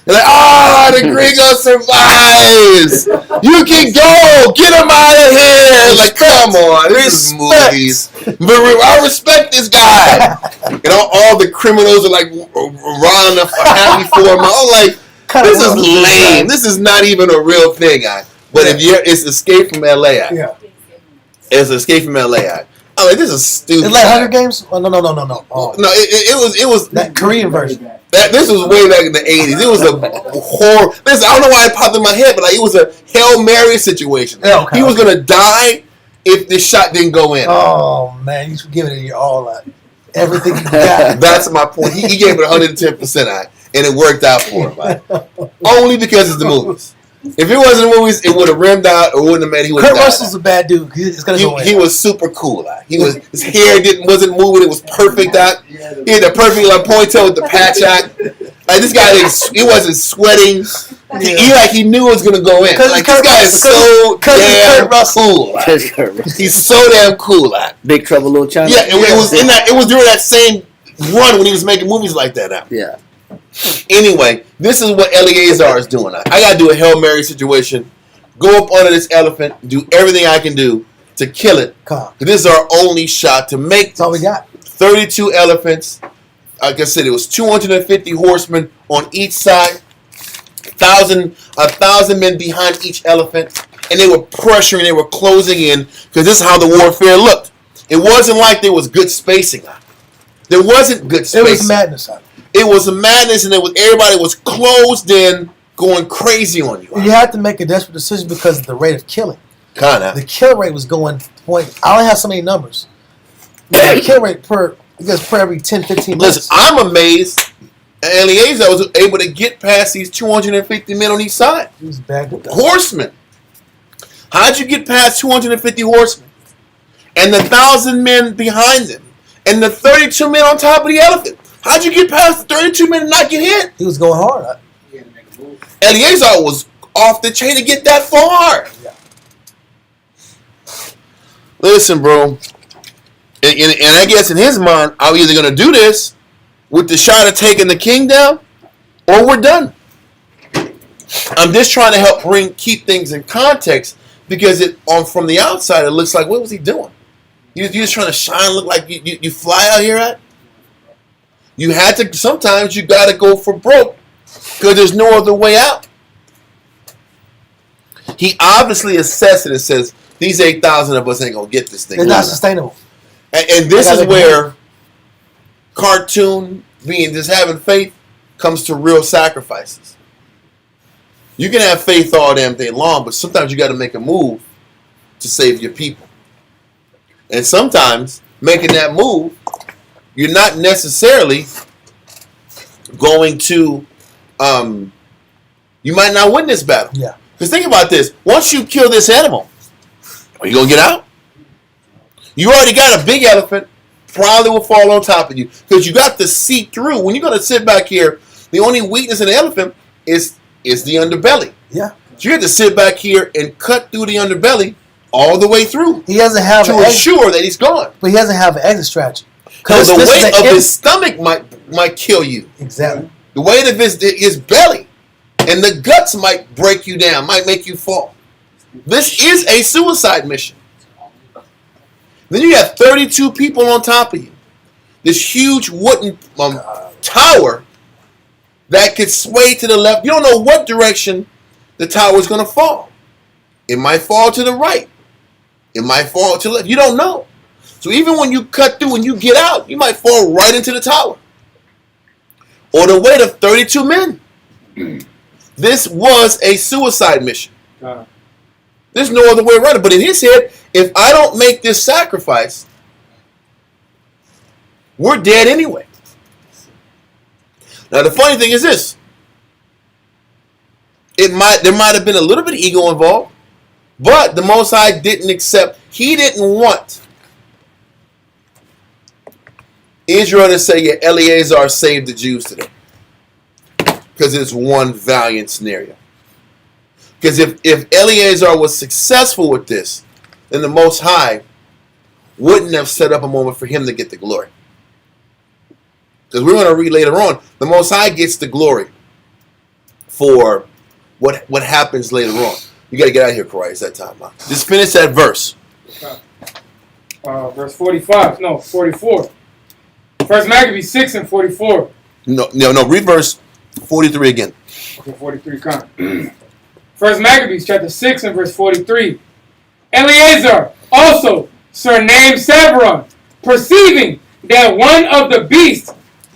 They're like, the gringo survives. You can go. Get him out of here. Like, come on. This is movies. But I respect this guy. And all the criminals are like running up happy for him. I'm like, this is lame. This is not even a real thing. But it's Escape from LA. Yeah. It's Escape from LA. I'm like, this is stupid. It's like Hunger Games? Oh, no. Oh. No, it was that Korean version. This was way back in the 80s. It was a horror. Listen, I don't know why it popped in my head, but like it was a Hail Mary situation. Yeah, okay, he was gonna die if this shot didn't go in. Oh man, you should give it your all out. Everything you got. That's my point. He gave it 110% out, and it worked out for him. Only because it's the movies. If it wasn't the movies, it would have rimmed out or wouldn't have made. Kurt Russell's a bad dude. It's gonna go in. He was super cool. His hair wasn't moving. It was perfect. He had the perfect ponytail with the patch out. Like this guy, he wasn't sweating. He knew it was gonna go in. Like this guy is so damn cool. He's so damn cool. Big Trouble, Little China. Yeah, it was during that same run when he was making movies like that. Yeah. Anyway, this is what Eleazar is doing. I got to do a Hail Mary situation. Go up under this elephant, do everything I can do to kill it. This is our only shot to make. That's all we got. 32 elephants. Like I said, it was 250 horsemen on each side. 1,000 men behind each elephant. And they were pressuring, they were closing in because this is how the warfare looked. It wasn't like there was good spacing. There wasn't good spacing. It was madness. It was a madness, and everybody was closed in going crazy on you. You had to make a desperate decision because of the rate of killing. Kinda. The kill rate was going point. I only have so many numbers. The kill rate per every 10, 15 minutes. Listen, I'm amazed. Eliezer was able to get past these 250 men on each side. He was bad with that. Horsemen. How'd you get past 250 horsemen? And the 1,000 men behind them? And the 32 men on top of the elephant? How'd you get past the 32 men and not get hit? He was going hard. Eliezer was off the chain to get that far. Yeah. Listen, bro. And I guess in his mind, I'm either going to do this with the shot of taking the king down, or we're done. I'm just trying to help keep things in context, because from the outside it looks like, what was he doing? You're just trying to shine, look like you fly out here at. You had to. Sometimes you got to go for broke because there's no other way out. He obviously assessed it and says, these 8,000 of us ain't gonna get this thing. It's not sustainable. And this is where cartoon being just having faith comes to real sacrifices. You can have faith all damn day long, but sometimes you got to make a move to save your people. And sometimes making that move, you're not necessarily going to, you might not win this battle. Yeah. Because think about this. Once you kill this animal, are you going to get out? You already got a big elephant, probably will fall on top of you. Because you got to see through. When you're going to sit back here, the only weakness in the elephant is the underbelly. Yeah. So you have to sit back here and cut through the underbelly all the way through. He doesn't have to ensure that he's gone. But he doesn't have an exit strategy. Because the weight of his stomach might kill you. Exactly. The weight of his belly and the guts might break you down, might make you fall. This is a suicide mission. Then you have 32 people on top of you. This huge wooden tower that could sway to the left. You don't know what direction the tower is going to fall. It might fall to the right. It might fall to the left. You don't know. So even when you cut through and you get out, you might fall right into the tower. Or the weight of 32 men. This was a suicide mission. There's no other way around it. But in his head, if I don't make this sacrifice, we're dead anyway. Now the funny thing is this. There might have been a little bit of ego involved, but the Most High didn't accept. He didn't want Israel to say, yeah, Eleazar saved the Jews today. Because it's one valiant scenario. Because if Eleazar was successful with this, then the Most High wouldn't have set up a moment for him to get the glory. Because we're going to read later on, the Most High gets the glory for what happens later on. You got to get out of here, Corey. It's that time, man. Just finish that verse. Verse 45. No, 44. First Maccabees 6 and 44. No. Read verse 43 again. Okay, 43. Come. First Maccabees chapter 6 and verse 43. Eleazar also surnamed Sabron, perceiving that one of the beasts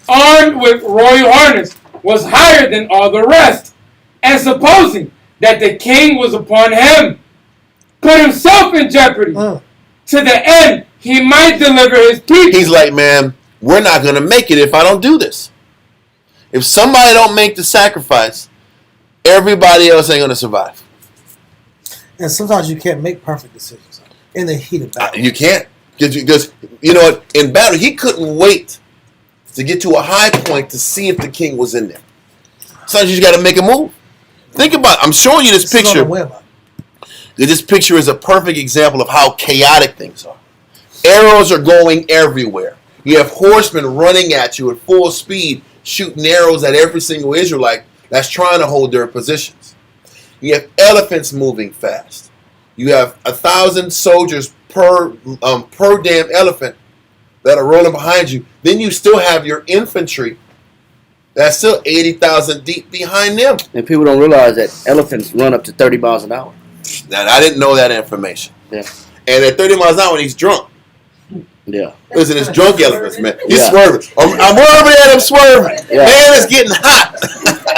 armed with royal harness was higher than all the rest, and supposing that the king was upon him, put himself in jeopardy to the end he might deliver his people. He's like, man, we're not going to make it if I don't do this. If somebody don't make the sacrifice, everybody else ain't going to survive. And sometimes you can't make perfect decisions in the heat of battle. You can't. Because, you know, in battle, he couldn't wait to get to a high point to see if the king was in there. Sometimes you just got to make a move. Think about it. I'm showing you this picture. This picture is a perfect example of how chaotic things are. Arrows are going everywhere. You have horsemen running at you at full speed, shooting arrows at every single Israelite that's trying to hold their positions. You have elephants moving fast. You have 1,000 soldiers per damn elephant that are rolling behind you. Then you still have your infantry that's still 80,000 deep behind them. And people don't realize that elephants run up to 30 miles an hour. Now, I didn't know that information. Yeah. And at 30 miles an hour, he's drunk. Yeah. Listen, it's drunk elephants, man. He's swerving. I'm swerving at him, swerving. Yeah. Man, it's getting hot.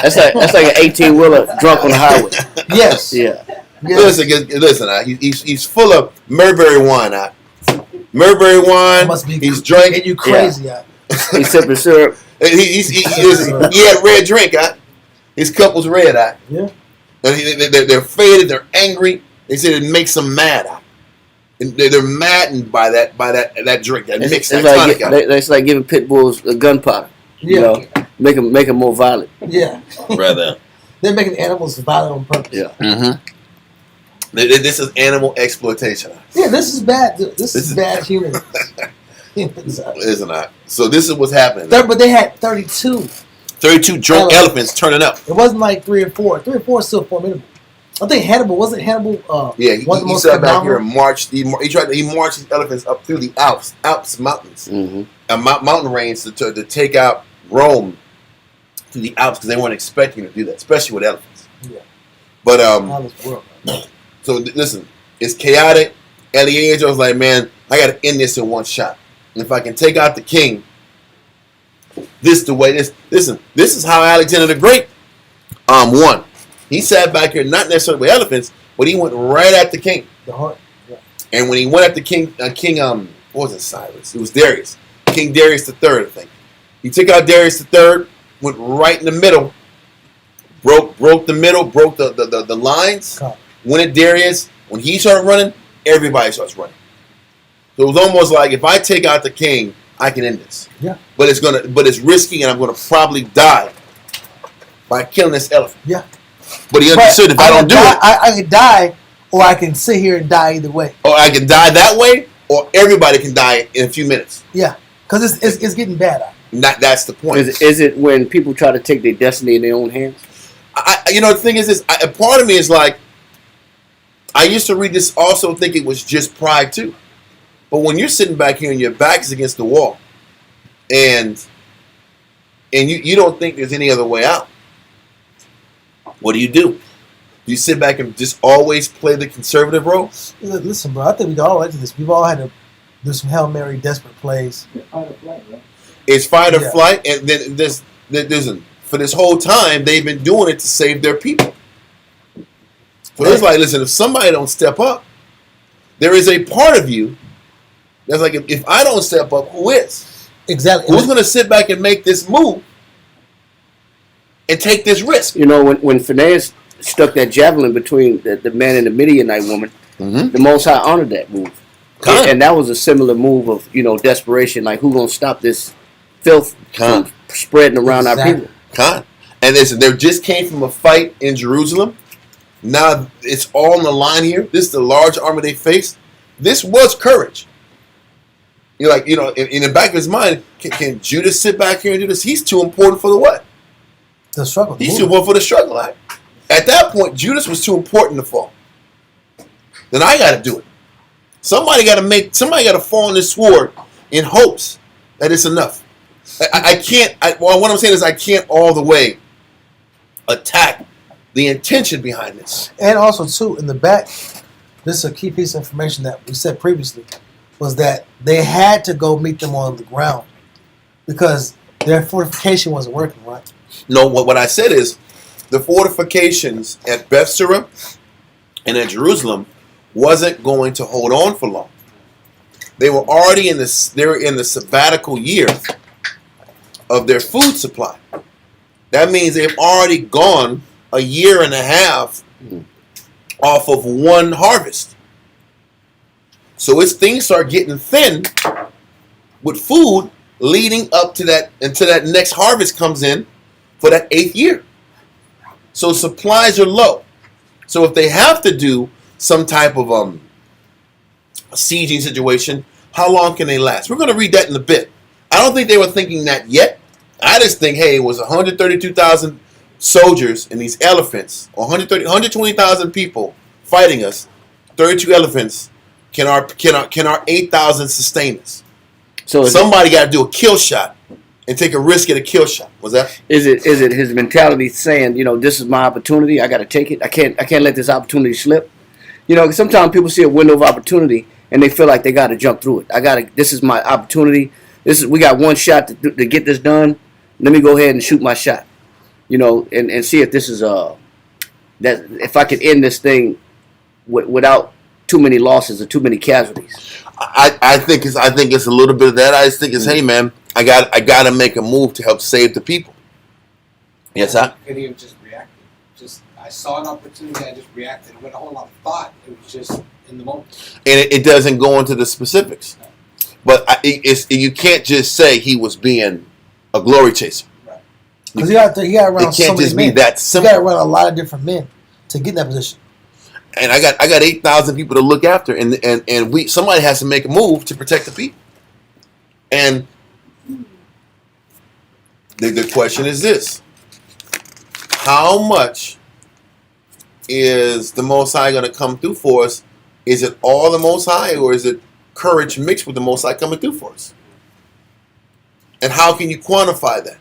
That's like an 18-wheeler drunk on the highway. Yes. Yeah. Yes. Listen. He's full of Murberry wine. Murberry wine. Must be He's drinking. you crazy. Yeah. He's sipping syrup. He had red drink. His cup was red. Yeah. And they're faded. They're angry. They said it makes them mad. And they're maddened by that drink. That mix. It's like giving pit bulls a gunpowder. Yeah. You know, make them more violent. Yeah. Rather. They're making animals violent on purpose. Yeah. Mm-hmm. This is animal exploitation. Yeah, this is bad. This is bad humans. Isn't it? So this is what's happening. But they had 32. 32 drunk elephants turning up. It wasn't like 3 or 4. 3 or 4 is still formidable. I think Hannibal wasn't Hannibal. Yeah, he sat back here and marched. He marched these elephants up through the Alps mountains, mountain range to take out Rome through the Alps because they weren't expecting to do that, especially with elephants. Yeah. But World, so listen, it's chaotic. Eliezer was like, man, I got to end this in one shot. And if I can take out the king, this is how Alexander the Great won. He sat back here, not necessarily with elephants, but he went right at the king. The heart. Yeah. And when he went at the king, what was it, Cyrus? It was Darius. King Darius III, I think. He took out Darius III, went right in the middle, broke the middle, broke the lines, went at Darius. When he started running, everybody starts running. So it was almost like, if I take out the king, I can end this. Yeah. But it's risky, and I'm gonna probably die by killing this elephant. Yeah. But he understood if I don't do it, I can die, or I can sit here and die either way. Or I can die that way, or everybody can die in a few minutes. Yeah, because it's getting bad. That's the point. Is it when people try to take their destiny in their own hands? The thing is this. A part of me is like, I used to read this also think it was just pride too. But when you're sitting back here and your back is against the wall, and you don't think there's any other way out, what do? Do you sit back and just always play the conservative role? Listen, bro, I think we all went to this. We've all had to do some Hail Mary desperate plays. It's fight or flight, and then there's for this whole time they've been doing it to save their people. So it's like, listen, if somebody don't step up, there is a part of you that's like, if I don't step up, who is? Exactly. Who's going to sit back and make this move and take this risk? You know, when Phinehas stuck that javelin between the man and the Midianite woman, the Most High honored that move. And that was a similar move of, desperation, like, who's going to stop this filth from spreading around our people? And listen, they just came from a fight in Jerusalem. Now it's all on the line here. This is the large army they faced. This was courage. You're like, in the back of his mind, can Judas sit back here and do this? He's too important for the what? The struggle. He's too important for the struggle. At that point, Judas was too important to fall. Then I got to do it. Somebody got to fall on this sword in hopes that it's enough. I can't. What I'm saying is, I can't all the way attack the intention behind this. And also, too, in the back, this is a key piece of information that we said previously, was that they had to go meet them on the ground because their fortification wasn't working, right? No, what I said is the fortifications at Beth-Zechariah and at Jerusalem wasn't going to hold on for long. They were already in the sabbatical year of their food supply. That means they've already gone a year and a half off of one harvest. So as things start getting thin with food leading up to that until that next harvest comes in for that 8th year. So supplies are low. So if they have to do some type of sieging situation, how long can they last? We're going to read that in a bit. I don't think they were thinking that yet. I just think, hey, it was 132,000 soldiers and these elephants, 120,000 people fighting us, 32 elephants. Can our 8,000 sustain us? So somebody got to do a kill shot and take a risk at a kill shot. Was that? Is it his mentality saying, this is my opportunity, I got to take it. I can't let this opportunity slip. Cause sometimes people see a window of opportunity and they feel like they got to jump through it. This is my opportunity. We got one shot to get this done. Let me go ahead and shoot my shot. and see if this is that if I could end this thing without too many losses or too many casualties. I think it's a little bit of that. I just think it's, hey man, I got to make a move to help save the people. Yes, I Could he have just reacted? I saw an opportunity, I just reacted with a whole lot of thought. It was just in the moment. And it doesn't go into the specifics. But you can't just say he was being a glory chaser. Because he got around It can't just be that simple. He got around a lot of different men to get in that position. And I got 8,000 people to look after, and somebody has to make a move to protect the people. And the question is this: how much is the Most High going to come through for us? Is it all the Most High, or is it courage mixed with the Most High coming through for us? And how can you quantify that?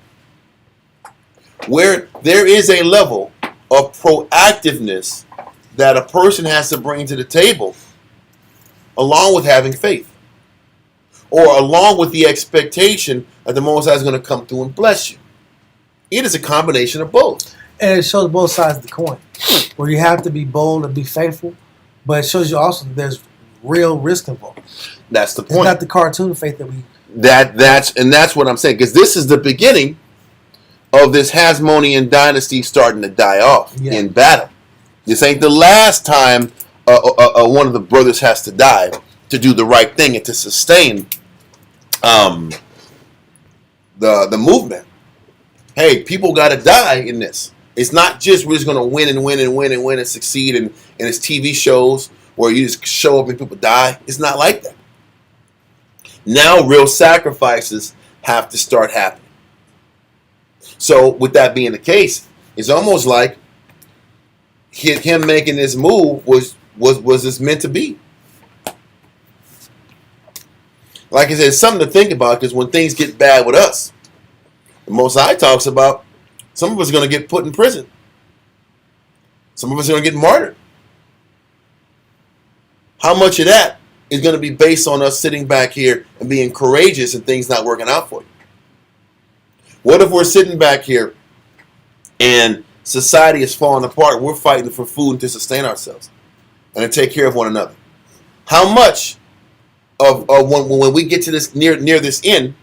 Where there is a level of proactiveness that a person has to bring to the table, along with having faith, or along with the expectation that the Most High is going to come through and bless you. It is a combination of both. And it shows both sides of the coin, where you have to be bold and be faithful, but it shows you also that there's real risk involved. That's the point. It's not the cartoon faith that we. That's what I'm saying, because this is the beginning of this Hasmonean dynasty starting to die off in battle. This ain't the last time one of the brothers has to die to do the right thing and to sustain the movement. Hey, people got to die in this. It's not just we're just going to win and succeed in its TV shows where you just show up and people die. It's not like that. Now real sacrifices have to start happening. So with that being the case, it's almost like him making this move was this meant to be. Like I said, it's something to think about, because when things get bad with us, the Most High talks about some of us are going to get put in prison. Some of us are going to get martyred. How much of that is going to be based on us sitting back here and being courageous and things not working out for you? What if we're sitting back here and society is falling apart? We're fighting for food to sustain ourselves and to take care of one another. How much of when we get to this near this end,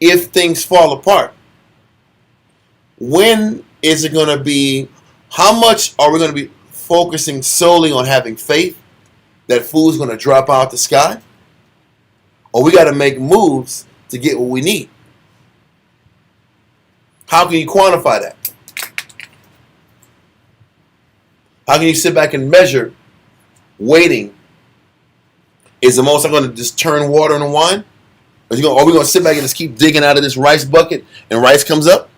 if things fall apart, when is it going to be? How much are we going to be focusing solely on having faith that food's going to drop out the sky, or we got to make moves to get what we need? How can you quantify that? How can you sit back and measure waiting? Is the Most High going to just turn water into wine? Are we going to sit back and just keep digging out of this rice bucket and rice comes up?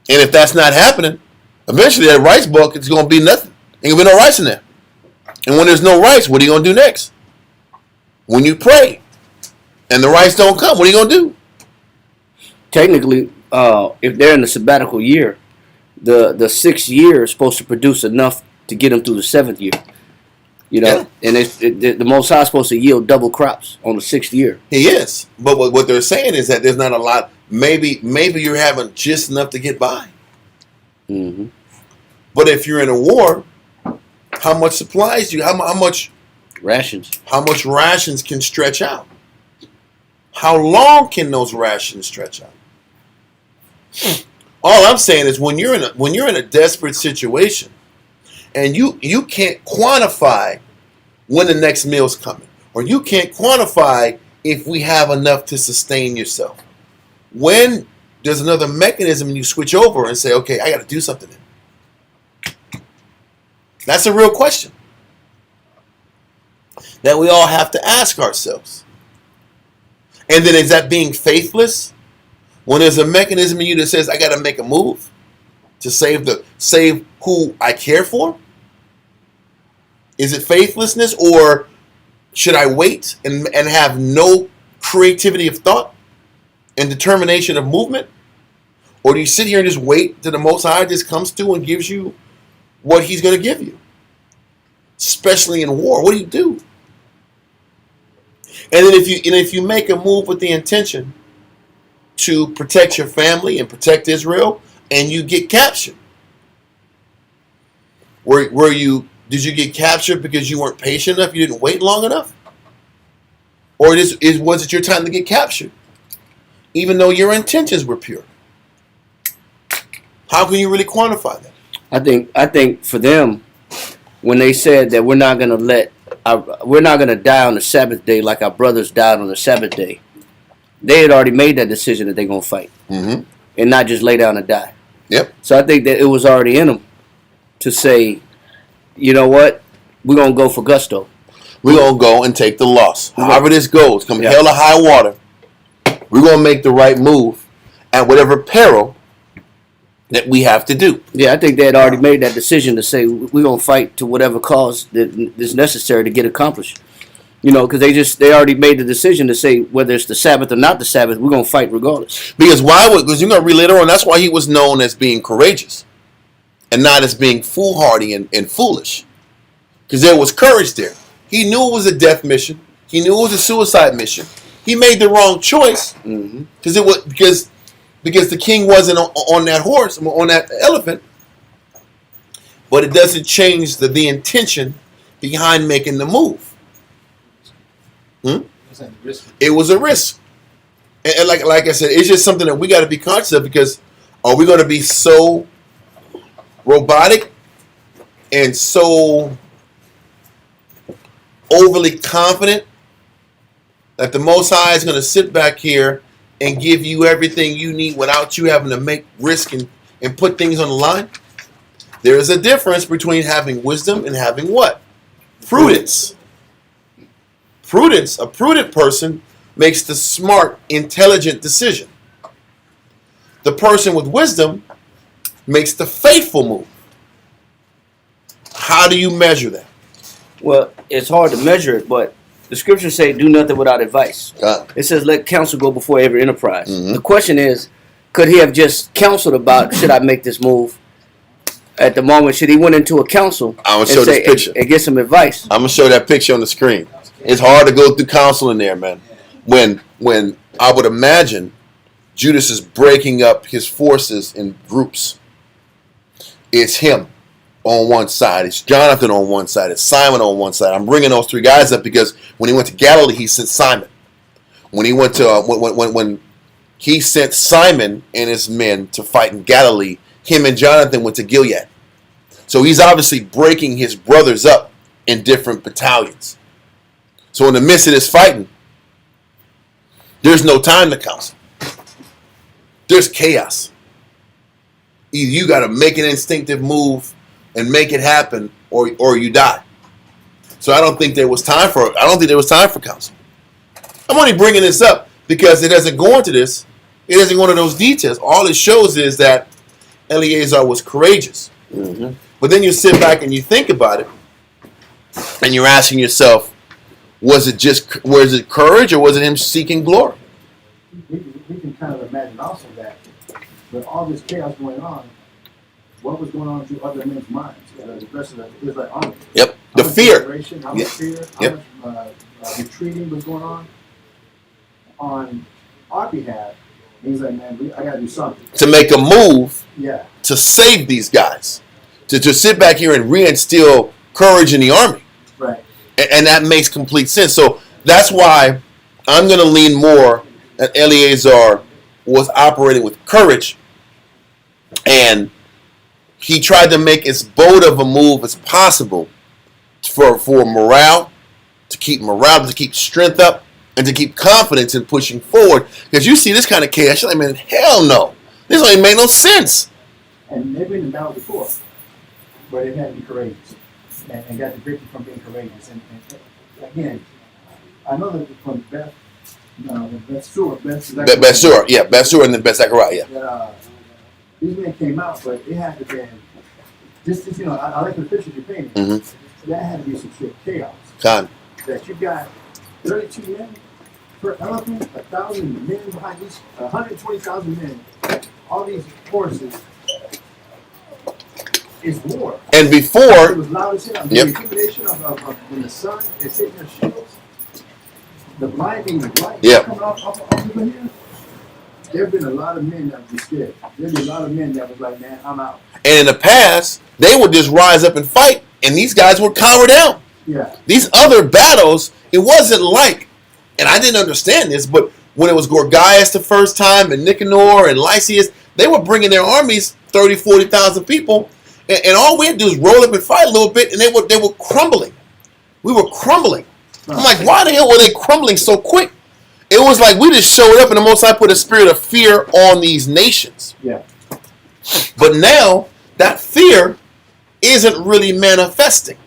And if that's not happening, eventually that rice bucket's going to be nothing. Ain't going to be no rice in there. And when there's no rice, what are you going to do next? When you pray and the rice don't come, what are you going to do? Technically, if they're in the sabbatical year, the 6th year is supposed to produce enough to get them through the 7th year. And the Most High is supposed to yield double crops on the 6th year. He is. But what they're saying is that there's not a lot. Maybe you're having just enough to get by. Mm-hmm. But if you're in a war, how much supplies do you? How much rations? How much rations can stretch out? How long can those rations stretch out? All I'm saying is when you're in a desperate situation, and you can't quantify when the next meal's coming, or you can't quantify if we have enough to sustain yourself. When there's another mechanism and you switch over and say, okay, I got to do something. That's a real question that we all have to ask ourselves. And then is that being faithless? When there's a mechanism in you that says, I got to make a move to save who I care for? Is it faithlessness, or should I wait and have no creativity of thought and determination of movement? Or do you sit here and just wait till the Most High just comes through and gives you what He's going to give you? Especially in war, what do you do? And then if you make a move with the intention to protect your family and protect Israel, and you get captured. Did you get captured because you weren't patient enough? You didn't wait long enough? Or was it your time to get captured? Even though your intentions were pure. How can you really quantify that? I think for them, when they said that we're not going to die on the Sabbath day like our brothers died on the Sabbath day, they had already made that decision that they're going to fight. Mm-hmm. And not just lay down and die. Yep. So I think that it was already in them to say, you know what, we're going to go for gusto. We're going to go and take the loss. However this goes, come hell or high water, we're going to make the right move at whatever peril that we have to do. Yeah, I think they had already made that decision to say we're going to fight to whatever cause that is necessary to get accomplished. You know, because they already made the decision to say whether it's the Sabbath or not the Sabbath, we're going to fight regardless. Because you're going to read later on, that's why he was known as being courageous and not as being foolhardy and foolish. Because there was courage there. He knew it was a death mission. He knew it was a suicide mission. He made the wrong choice because the king wasn't on that horse, on that elephant. But it doesn't change the intention behind making the move. It was a risk. And like I said, it's just something that we got to be conscious of, because are we going to be so robotic and so overly confident that the Most High is going to sit back here and give you everything you need without you having to make risk and put things on the line? There is a difference between having wisdom and having what? Prudence. A prudent person makes the smart, intelligent decision. The person with wisdom makes the faithful move. How do you measure that? Well, it's hard to measure it, but the scriptures say do nothing without advice. It says let counsel go before every enterprise. Mm-hmm. The question is, could he have just counseled about, should I make this move? At the moment, should he went into a council I'm gonna show this picture and get some advice? I'm gonna show that picture on the screen. It's hard to go through counsel in there, man. When I would imagine Judas is breaking up his forces in groups. It's him on one side. It's Jonathan on one side. It's Simon on one side. I'm bringing those three guys up because when he went to Galilee, he sent Simon. When he went to when he sent Simon and his men to fight in Galilee, him and Jonathan went to Gilead. So he's obviously breaking his brothers up in different battalions. So in the midst of this fighting, there's no time to counsel. There's chaos. Either you got to make an instinctive move and make it happen, or you die. So I don't think there was time for counsel. I'm only bringing this up because it doesn't go into this. It doesn't go into those details. All it shows is that Eleazar was courageous. Mm-hmm. But then you sit back and you think about it, and you're asking yourself, was it courage, or was it him seeking glory? We can kind of imagine also that with all this chaos going on, what was going on through other men's minds, the rest of the Israelite army. Yep. The fear. How much fear, how much retreating was going on our behalf. And he's like, man, I got to do something. To make a move Yeah. to save these guys. To sit back here and reinstill courage in the army. Right. And that makes complete sense. So that's why I'm going to lean more that Eleazar was operating with courage, and he tried to make as bold of a move as possible for morale, to keep strength up, and to keep confidence in pushing forward. Because you see this kind of chaos, you're like, man, hell no. This don't even make no sense. And they've been in battle before, where they've had to be courageous and got the victory from being courageous. And again, I know that from Beth-Zechariah, and then Beth-Zechariah, yeah. that these men came out, but it had to be just I like the pictures you painted. Mm-hmm. That had to be some shit chaos. That you got 32 men per elephant, 1,000 men behind each, 120,000 men, all these horses. Is war. And before, it was loud as hell. The intimidation of when the sun is hitting their shields, the blinding light coming off of here. There have been a lot of men that was scared. There's been a lot of men that was like, man, I'm out. And in the past, they would just rise up and fight, and these guys would cower down. Yeah. These other battles, it wasn't like, and I didn't understand this, but when it was Gorgias the first time, and Nicanor and Lysias, they were bringing their armies, 30, 40,000 people, and all we had to do was roll up and fight a little bit, and they were crumbling. We were crumbling. I'm like, why the hell were they crumbling so quick? It was like we just showed up and the Most High put a spirit of fear on these nations. Yeah. But now, that fear isn't really manifesting.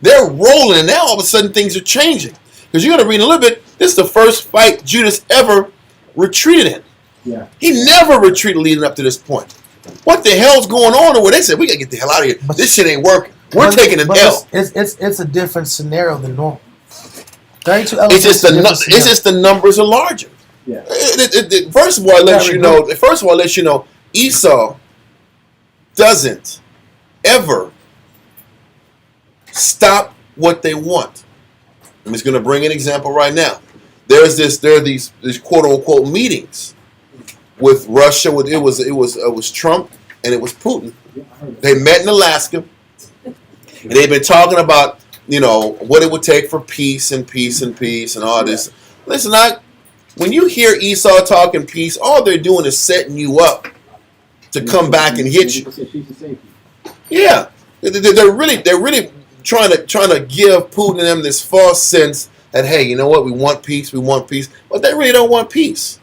They're rolling, and now all of a sudden things are changing. Because you're going to read a little bit, this is the first fight Judas ever retreated in. Yeah. He never retreated leading up to this point. What the hell's going on? Or they said, we got to get the hell out of here. This shit ain't working. We're taking an L. It's a different scenario than normal. 32 It's just the numbers are larger. Yeah. First of all, it lets you know Esau doesn't ever stop what they want. I'm just going to bring an example right now. There are these quote unquote meetings with Russia. It was Trump and it was Putin. They met in Alaska, and they've been talking about what it would take for peace and all this. Listen, when you hear Esau talking peace, all they're doing is setting you up to come back and hit you. Yeah, they're really trying to give Putin and them this false sense that, hey, you know what, we want peace, but they really don't want peace,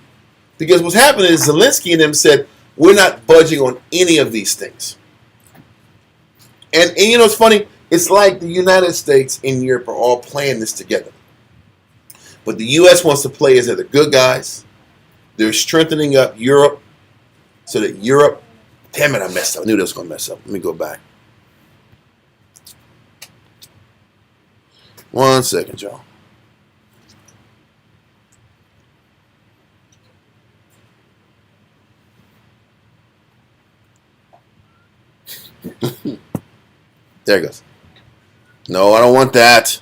because what's happening is Zelensky and them said we're not budging on any of these things, and it's funny. It's like the United States and Europe are all playing this together. But the U.S. wants to play as they're the good guys. They're strengthening up Europe so that Europe... Damn it, I messed up. I knew that was going to mess up. Let me go back. 1 second, y'all. There it goes. No, I don't want that.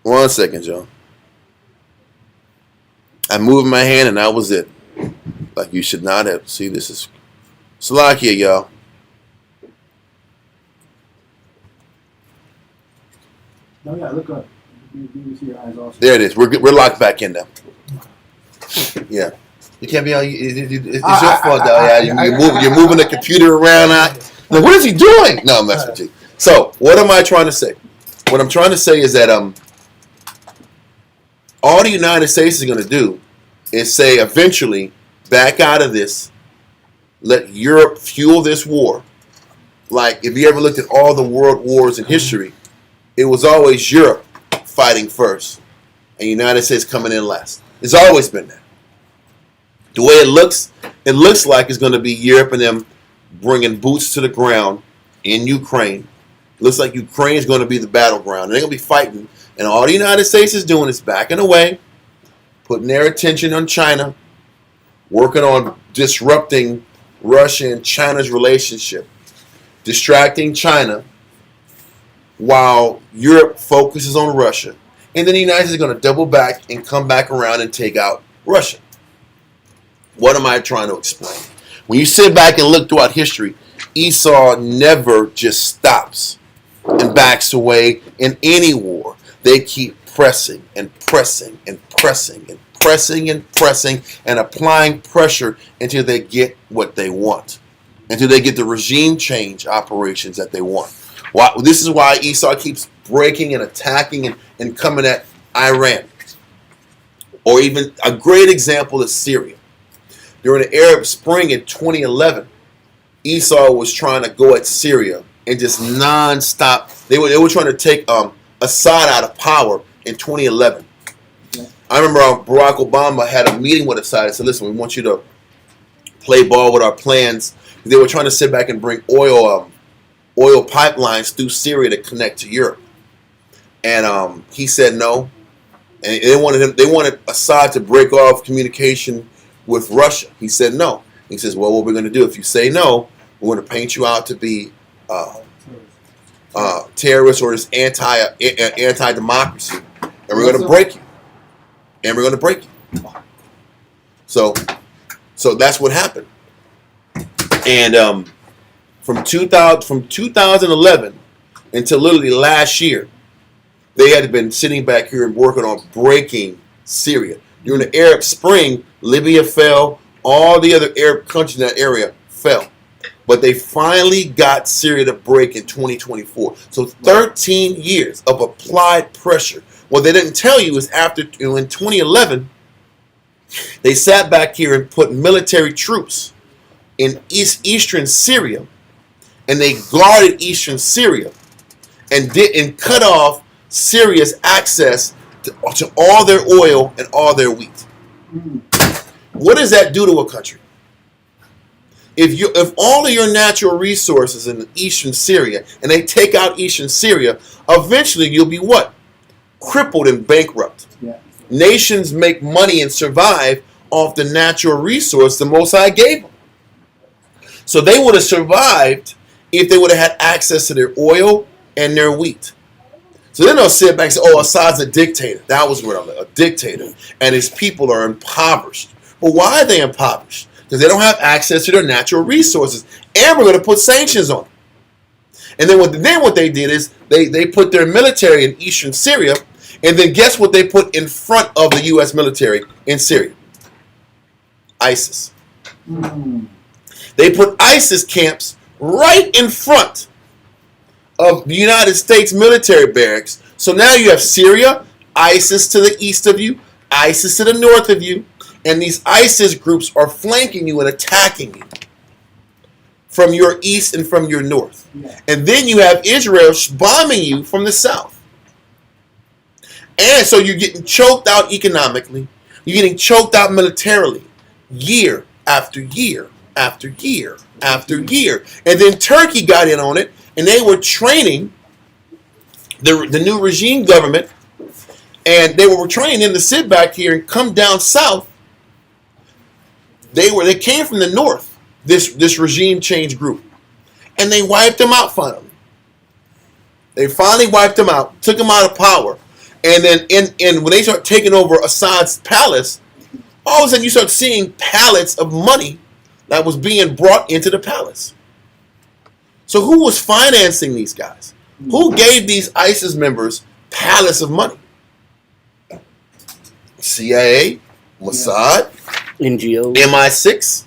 1 second, Joe. I moved my hand and that was it. Like you should not have. See, this is Slovakia, y'all. No, yeah, look up. You see your eyes also. There it is. We're locked back in now. Yeah. You can't be. It's your fault, though. You're moving the computer around. Like, what is he doing? No, I'm messing with you. So, what am I trying to say? What I'm trying to say is that all the United States is going to do is say, eventually, back out of this, let Europe fuel this war. Like, if you ever looked at all the world wars in history, it was always Europe fighting first and United States coming in last. It's always been that. The way it looks like it's going to be Europe and them bringing boots to the ground in Ukraine. It looks like Ukraine is going to be the battleground. And they're going to be fighting. And all the United States is doing is backing away, putting their attention on China, working on disrupting Russia and China's relationship, distracting China while Europe focuses on Russia. And then the United States is going to double back and come back around and take out Russia. What am I trying to explain? When you sit back and look throughout history, Esau never just stops and backs away in any war. They keep pressing and pressing and pressing and pressing and pressing and applying pressure until they get what they want, until they get the regime change operations that they want. This is why Esau keeps breaking and attacking and coming at Iran. Or even a great example is Syria. During the Arab Spring in 2011, Esau was trying to go at Syria and just non-stop. They were trying to take Assad out of power in 2011. Yeah. I remember Barack Obama had a meeting with Assad and said, listen, we want you to play ball with our plans. They were trying to sit back and bring oil pipelines through Syria to connect to Europe. And he said no. And they wanted Assad to break off communication with Russia. He said no. He says, well, what we're going to do, if you say no, we're going to paint you out to be terrorist or this anti-democracy, and we're going to break you. and we're going to break you. So that's what happened. And from 2011 until literally last year, they had been sitting back here and working on breaking Syria. During the Arab Spring, Libya fell. All the other Arab countries in that area fell. But they finally got Syria to break in 2024. So 13 years of applied pressure. What they didn't tell you is after, in 2011, they sat back here and put military troops in eastern Syria, and they guarded eastern Syria and cut off Syria's access to all their oil and all their wheat. What does that do to a country? If all of your natural resources in eastern Syria, and they take out eastern Syria, eventually you'll be what? Crippled and bankrupt. Yeah. Nations make money and survive off the natural resource the Most High gave them. So they would have survived if they would have had access to their oil and their wheat. So then they'll sit back and say, oh, Assad's a dictator. That was what a dictator. And his people are impoverished. But why are they impoverished? Because they don't have access to their natural resources. And we're going to put sanctions on them. And then what they did is they put their military in eastern Syria. And then guess what they put in front of the U.S. military in Syria? ISIS. They put ISIS camps right in front of the United States military barracks. So now you have Syria, ISIS to the east of you, ISIS to the north of you, and these ISIS groups are flanking you and attacking you from your east and from your north. Yeah. And then you have Israel bombing you from the south. And so you're getting choked out economically. You're getting choked out militarily year after year after year after year. And then Turkey got in on it, and they were training the new regime government, and they were training them to sit back here and come down south. They came from the north, this regime change group, and they wiped them out finally. They finally wiped them out, took them out of power, and then when they start taking over Assad's palace, all of a sudden you start seeing pallets of money that was being brought into the palace. So who was financing these guys? Who gave these ISIS members pallets of money? CIA, Mossad, NGOs, MI6,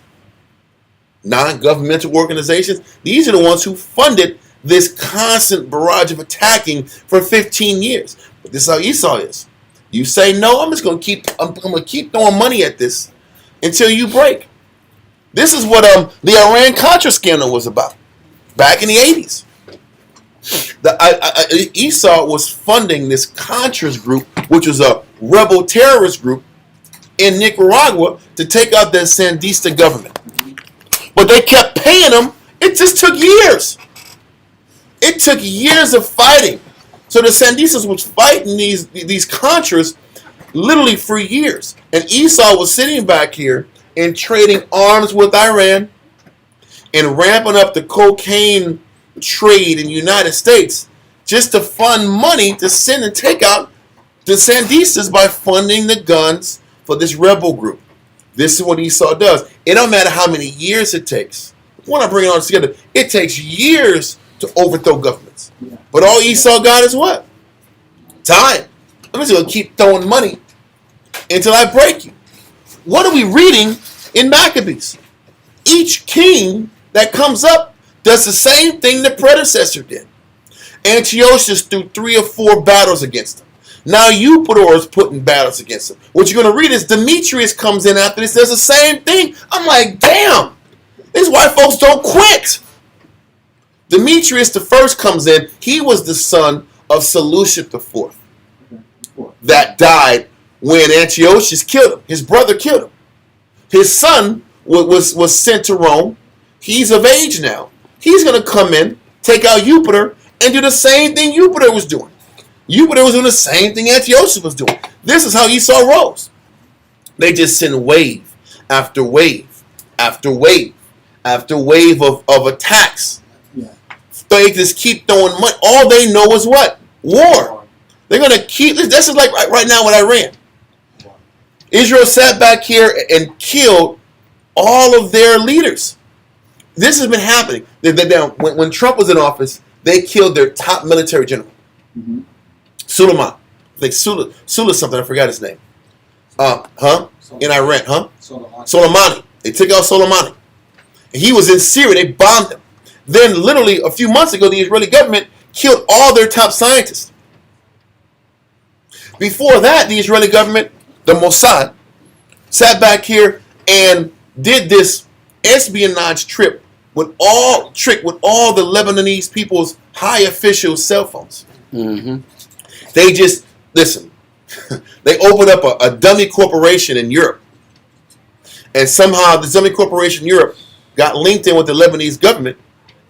non-governmental organizations. These are the ones who funded this constant barrage of attacking for 15 years. But this is how Esau is. You say no, I'm going to keep throwing money at this until you break. This is what the Iran-Contra scandal was about back in the 80s. Esau was funding this Contras group, which was a rebel terrorist group in Nicaragua, to take out the Sandinista government. But they kept paying them. It just took years. It took years of fighting. So the Sandistas was fighting these Contras literally for years. And Esau was sitting back here and trading arms with Iran and ramping up the cocaine trade in the United States just to fund money to send and take out the Sandistas by funding the guns for this rebel group. This is what Esau does. It don't matter how many years it takes. When I bring it all together, it takes years to overthrow governments. But all Esau got is what? Time. I'm just going to keep throwing money until I break you. What are we reading in Maccabees? Each king that comes up does the same thing the predecessor did. Antiochus threw 3 or 4 battles against him. Now Eupator is putting battles against him. What you're going to read is Demetrius comes in after this, does the same thing. I'm like, damn, this is why folks don't quit. Demetrius the first comes in. He was the son of Seleucus the fourth that died when Antiochus killed him. His brother killed him. His son was sent to Rome. He's of age now. He's going to come in, take out Eupator, and do the same thing Eupator was doing. Eupator was doing the same thing Antiochus was doing. This is how Esau rose. They just send wave after wave after wave after wave of attacks. Yeah. They just keep throwing money. All they know is what? War. They're going to keep this. This is like right now with Iran. Israel sat back here and killed all of their leaders. This has been happening. When Trump was in office, they killed their top military general. Mm-hmm. Suleiman. I think Sula something, I forgot his name. In Iran, Soleimani. They took out Soleimani. And he was in Syria. They bombed him. Then, literally, a few months ago, the Israeli government killed all their top scientists. Before that, the Israeli government, the Mossad, sat back here and did this espionage trick with all the Lebanese people's high official cell phones. Mm-hmm. They just, listen, they opened up a dummy corporation in Europe. And somehow the dummy corporation in Europe got linked in with the Lebanese government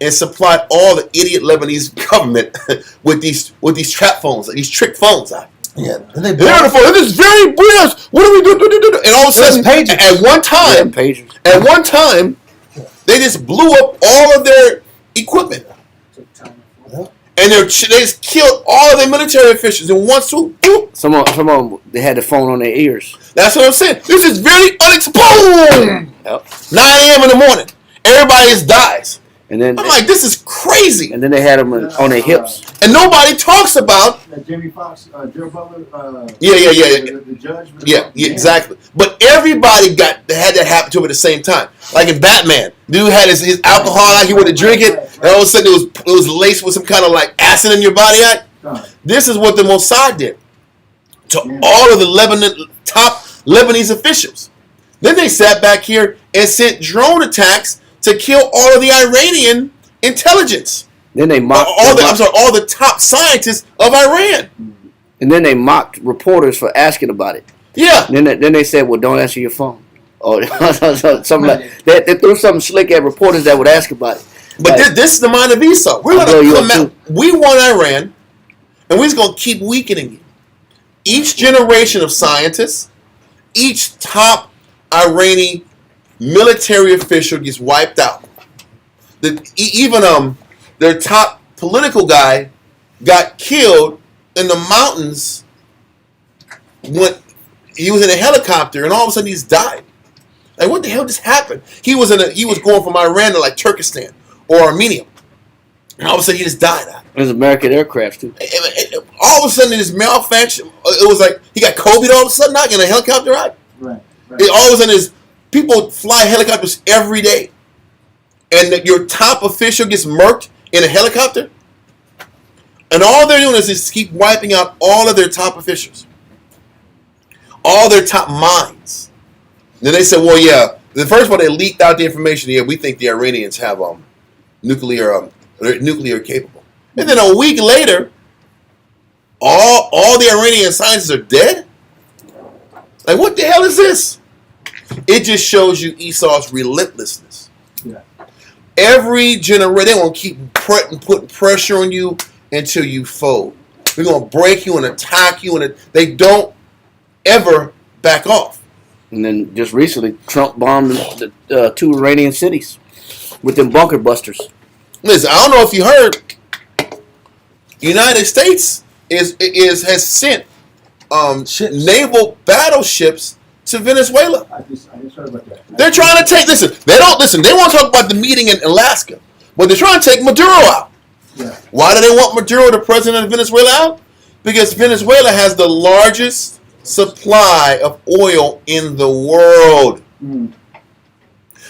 and supplied all the idiot Lebanese government with these trap phones, these trick phones. Yeah, and they They're on the phone. This is very brilliant. What do we do? And all of a sudden, at one time, they just blew up all of their equipment. And they just killed all of their military officials in one swoop. Some of them, they had the phone on their ears. That's what I'm saying. This is very unexplained. Yep. 9 a.m. in the morning. Everybody just dies. And then I'm like, this is crazy. And then they had them on their hips. And nobody talks about. Jimmy Fox, Joe Butler. Yeah. The judge. Yeah, exactly. But everybody had that happen to him at the same time. Like in Batman, dude had his alcohol, he went to drink it, and all of a sudden it was laced with some kind of like acid in your body. This is what the Mossad did to all of the top Lebanese officials. Then they sat back here and sent drone attacks to kill all of the Iranian intelligence. Then they mocked all the top scientists of Iran. And then they mocked reporters for asking about it. Yeah. Then they said, "Well, don't answer your phone." Or something like that. They threw something slick at reporters that would ask about it. But this is the mind of Esau. We're going to come out. We want Iran, and we're just going to keep weakening you. Each generation of scientists, each top Iranian military official gets wiped out. Even their top political guy got killed in the mountains when he was in a helicopter, and all of a sudden he's died. Like, what the hell just happened? He was going from Iran to like Turkestan or Armenia, and all of a sudden he just died. There's American aircraft too. All of a sudden this malfunction. It was like he got COVID all of a sudden. Not in a helicopter ride. Right. All of a sudden people fly helicopters every day, and your top official gets murked in a helicopter, and all they're doing is just keep wiping out all of their top officials, all their top minds. Then they said, well, yeah, the first one, they leaked out the information. Yeah, we think the Iranians have nuclear capable. And then a week later, all the Iranian scientists are dead? Like, what the hell is this? It just shows you Esau's relentlessness. Yeah. Every generation, they're going to keep putting pressure on you until you fold. We're going to break you and attack you, and they don't ever back off. And then just recently, Trump bombed the 2 Iranian cities with them bunker busters. Listen, I don't know if you heard, the United States has sent naval battleships to Venezuela. I just heard about that. They're trying to take, they want to talk about the meeting in Alaska, but they're trying to take Maduro out. Yeah. Why do they want Maduro, the president of Venezuela, out? Because Venezuela has the largest supply of oil in the world. Mm.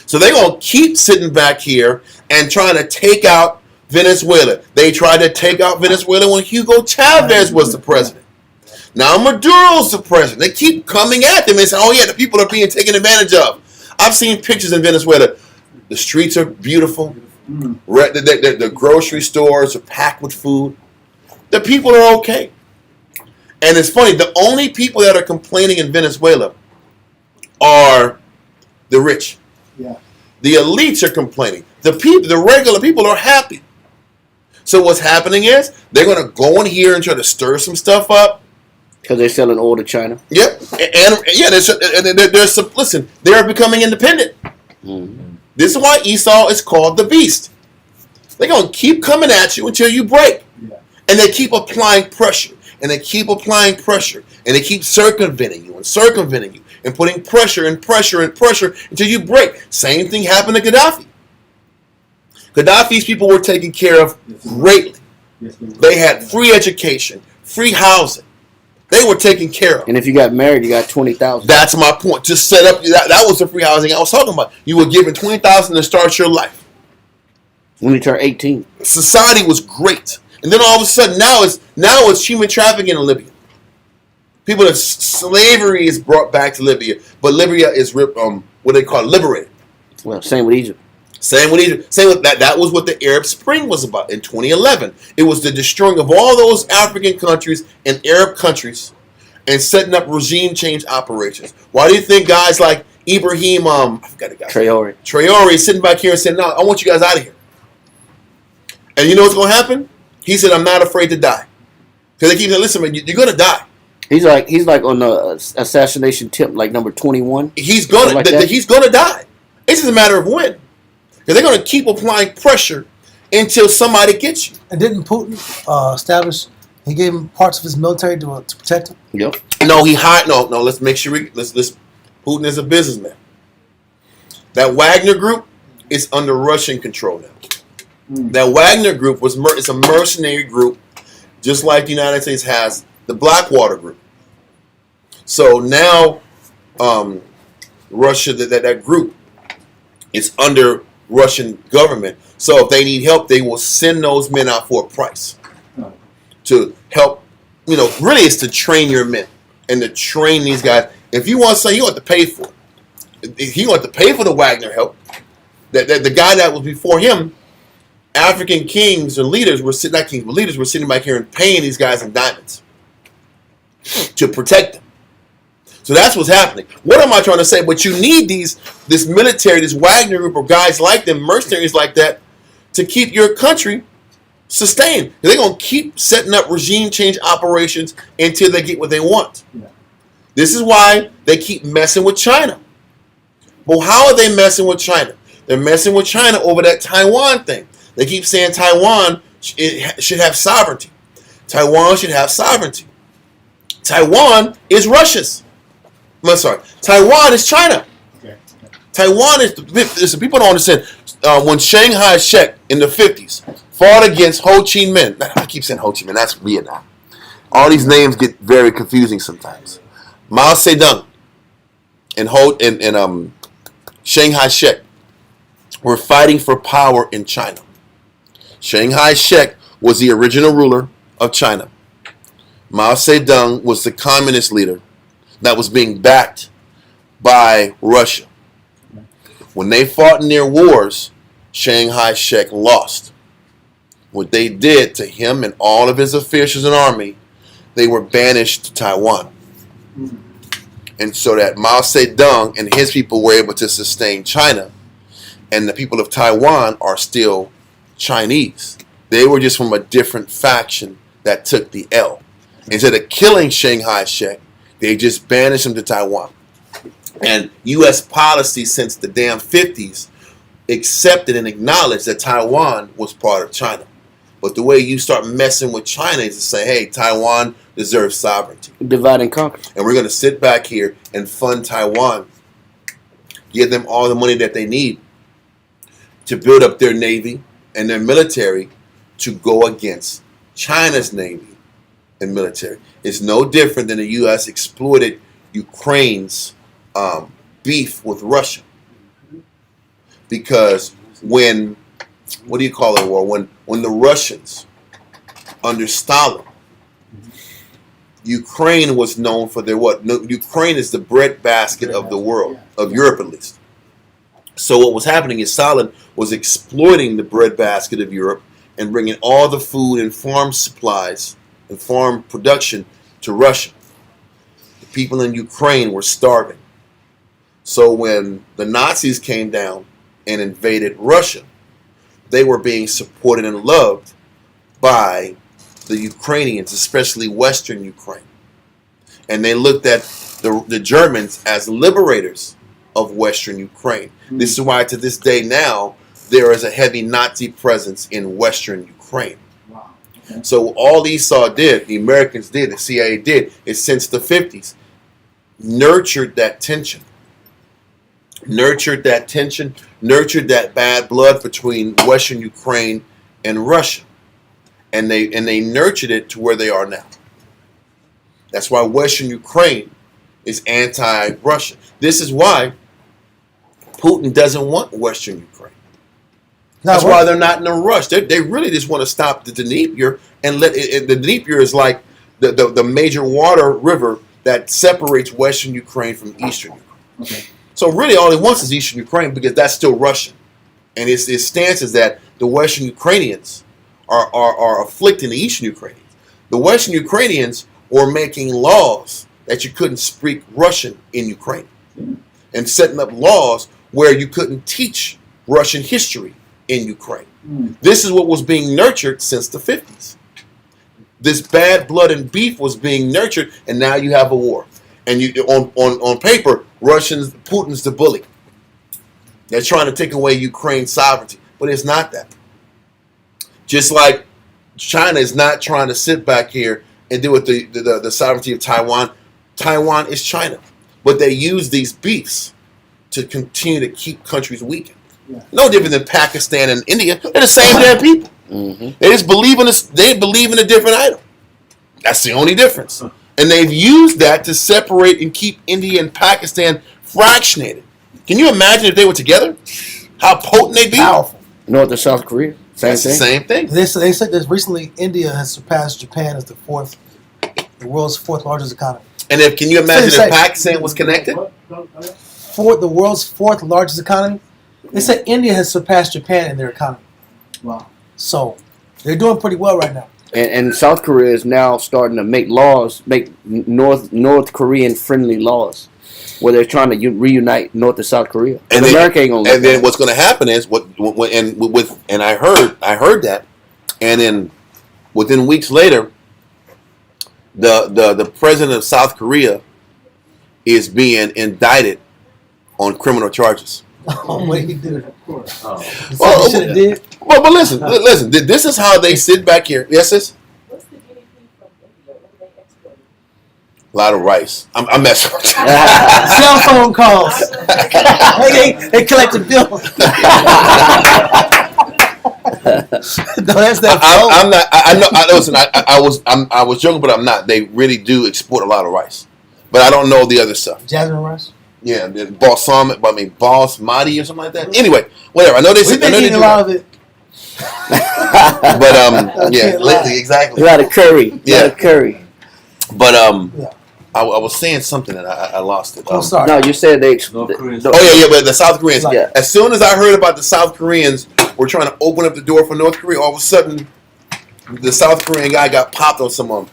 So they're going to keep sitting back here and trying to take out Venezuela. They tried to take out Venezuela when Hugo Chavez was the president. Now Maduro's the president. They keep coming at them and saying, oh yeah, the people are being taken advantage of. I've seen pictures in Venezuela. The streets are beautiful. Mm. The grocery stores are packed with food. The people are okay. And it's funny, the only people that are complaining in Venezuela are the rich. Yeah. The elites are complaining. The regular people are happy. So what's happening is they're going to go in here and try to stir some stuff up. Because they're selling oil to China. Yep. Listen, they're becoming independent. Mm-hmm. This is why Esau is called the beast. They're going to keep coming at you until you break. Yeah. And they keep applying pressure. And they keep applying pressure. And they keep circumventing you and circumventing you. and putting pressure and pressure and pressure until you break. Same thing happened to Gaddafi. Gaddafi's people were taken care of greatly. They had free education, free housing. They were taken care of. And if you got married, you got 20,000. That's my point. Just set up. That was the free housing I was talking about. You were given 20,000 to start your life. When you turn 18. Society was great, and then all of a sudden now it's human trafficking in Libya. People that slavery is brought back to Libya, but Libya is what they call liberated. Well, same with Egypt. Same with Egypt. Same with that. That was what the Arab Spring was about in 2011. It was the destroying of all those African countries and Arab countries, and setting up regime change operations. Why do you think guys like Ibrahim, I forgot the guy. Traore is sitting back here and saying, "No, I want you guys out of here." And you know what's going to happen? He said, "I'm not afraid to die," because they keep saying, "Listen, man, you're going to die." He's like on the assassination tip, like number 21. He's going to die. It's just a matter of when. Because they're going to keep applying pressure until somebody gets you. And didn't Putin establish? He gave him parts of his military to protect him. Yep. No, he hired. No. Let's make sure let's. Putin is a businessman. That Wagner group is under Russian control now. That Wagner group it's a mercenary group, just like the United States has the Blackwater group. So now, Russia that group is under Russian government. So if they need help, they will send those men out for a price to help. Really, it's to train your men and to train these guys. If you want something, you have to pay for it. You have to pay for the Wagner help. The guy that was before him, African kings and leaders were sitting. Not kings, but leaders were sitting back here and paying these guys in diamonds to protect them. So that's what's happening. What am I trying to say? But you need this military, this Wagner group of guys like them, mercenaries like that, to keep your country sustained. They're going to keep setting up regime change operations until they get what they want. Yeah. This is why they keep messing with China. Well, how are they messing with China? They're messing with China over that Taiwan thing. They keep saying Taiwan should have sovereignty. Taiwan should have sovereignty. Taiwan is Russia's. I'm sorry. Taiwan is China. Okay. Taiwan is. Listen, people don't understand. When Shanghai Shek in the 50s fought against Ho Chi Minh. I keep saying Ho Chi Minh. That's Vietnam. All these names get very confusing sometimes. Mao Zedong and Shanghai Shek were fighting for power in China. Shanghai Shek was the original ruler of China. Mao Zedong was the communist leader that was being backed by Russia. When they fought in their wars, Shanghai Shek lost. What they did to him and all of his officials and army, they were banished to Taiwan. And so that Mao Zedong and his people were able to sustain China, and the people of Taiwan are still Chinese. They were just from a different faction that took the L. Instead of killing Shanghai Shek, they just banished him to Taiwan. And U.S. policy since the damn 50s accepted and acknowledged that Taiwan was part of China. But the way you start messing with China is to say, hey, Taiwan deserves sovereignty. Divide and conquer. And we're going to sit back here and fund Taiwan, give them all the money that they need to build up their navy and their military to go against China's navy and military. It's no different than the U.S. exploited Ukraine's beef with Russia. Because when the Russians, under Stalin, Ukraine was known for their what? No, Ukraine is the breadbasket of the world, of Europe at least. So what was happening is Stalin was exploiting the breadbasket of Europe and bringing all the food and farm supplies and farm production to Russia. The people in Ukraine were starving. So when the Nazis came down and invaded Russia, they were being supported and loved by the Ukrainians, especially Western Ukraine. And they looked at the Germans as liberators of Western Ukraine. Mm-hmm. This is why to this day now, there is a heavy Nazi presence in Western Ukraine. Wow. Okay. So all Esau did, the Americans did, the CIA did, is since the 50s, nurtured that tension. Nurtured that bad blood between Western Ukraine and Russia. And they nurtured it to where they are now. That's why Western Ukraine is anti-Russia. This is why Putin doesn't want Western Ukraine. That's why they're not in a rush. They really just want to stop the Dnieper and let it. The Dnieper is like the major water river that separates Western Ukraine from Eastern Ukraine. Okay. So really all he wants is Eastern Ukraine because that's still Russian. And his stance is that the Western Ukrainians are afflicting the Eastern Ukrainians. The Western Ukrainians were making laws that you couldn't speak Russian in Ukraine. And setting up laws where you couldn't teach Russian history in Ukraine. This is what was being nurtured since the 50s. This bad blood and beef was being nurtured, and now you have a war. And you on paper, Putin's the bully. They're trying to take away Ukraine's sovereignty, but it's not that. Just like China is not trying to sit back here and deal with the sovereignty of Taiwan. Taiwan is China, but they use these beefs to continue to keep countries weakened. Yeah. No different than Pakistan and India. They're the same damn people. Mm-hmm. They just believe in they believe in a different idol. That's the only difference. And they've used that to separate and keep India and Pakistan fractionated. Can you imagine if they were together? How potent they'd be? Powerful. North and South Korea. That's the same thing. They said that recently India has surpassed Japan as the world's fourth largest economy. And can you imagine if Pakistan was connected? The world's fourth largest economy. They said India has surpassed Japan in their economy. Wow. So they're doing pretty well right now. And South Korea is now starting to make North Korean friendly laws, where they're trying to reunite North and South Korea. And America ain't gonna. And then what's going to happen is and I heard that, and then within weeks later, the president of South Korea is being indicted on criminal charges. Oh, what he did, of course. Well, listen. This is how they sit back here. Yes, sis? What's the GDP from India? What do they export? A lot of rice. I'm messing with you. Cell phone calls. they collected bills. No, that's that. I'm not. I know. Listen. I was joking, but I'm not. They really do export a lot of rice, but I don't know the other stuff. Jasmine rice. Yeah, basmati or something like that. Anyway, whatever. I know they. We've been eating a lot of it. But yeah, lately, exactly. A lot of curry. Yeah, a lot of curry. But I was saying something and I lost it. I'm sorry. No, you said they. But the South Koreans. Yeah. As soon as I heard about the South Koreans were trying to open up the door for North Korea, all of a sudden, the South Korean guy got popped on some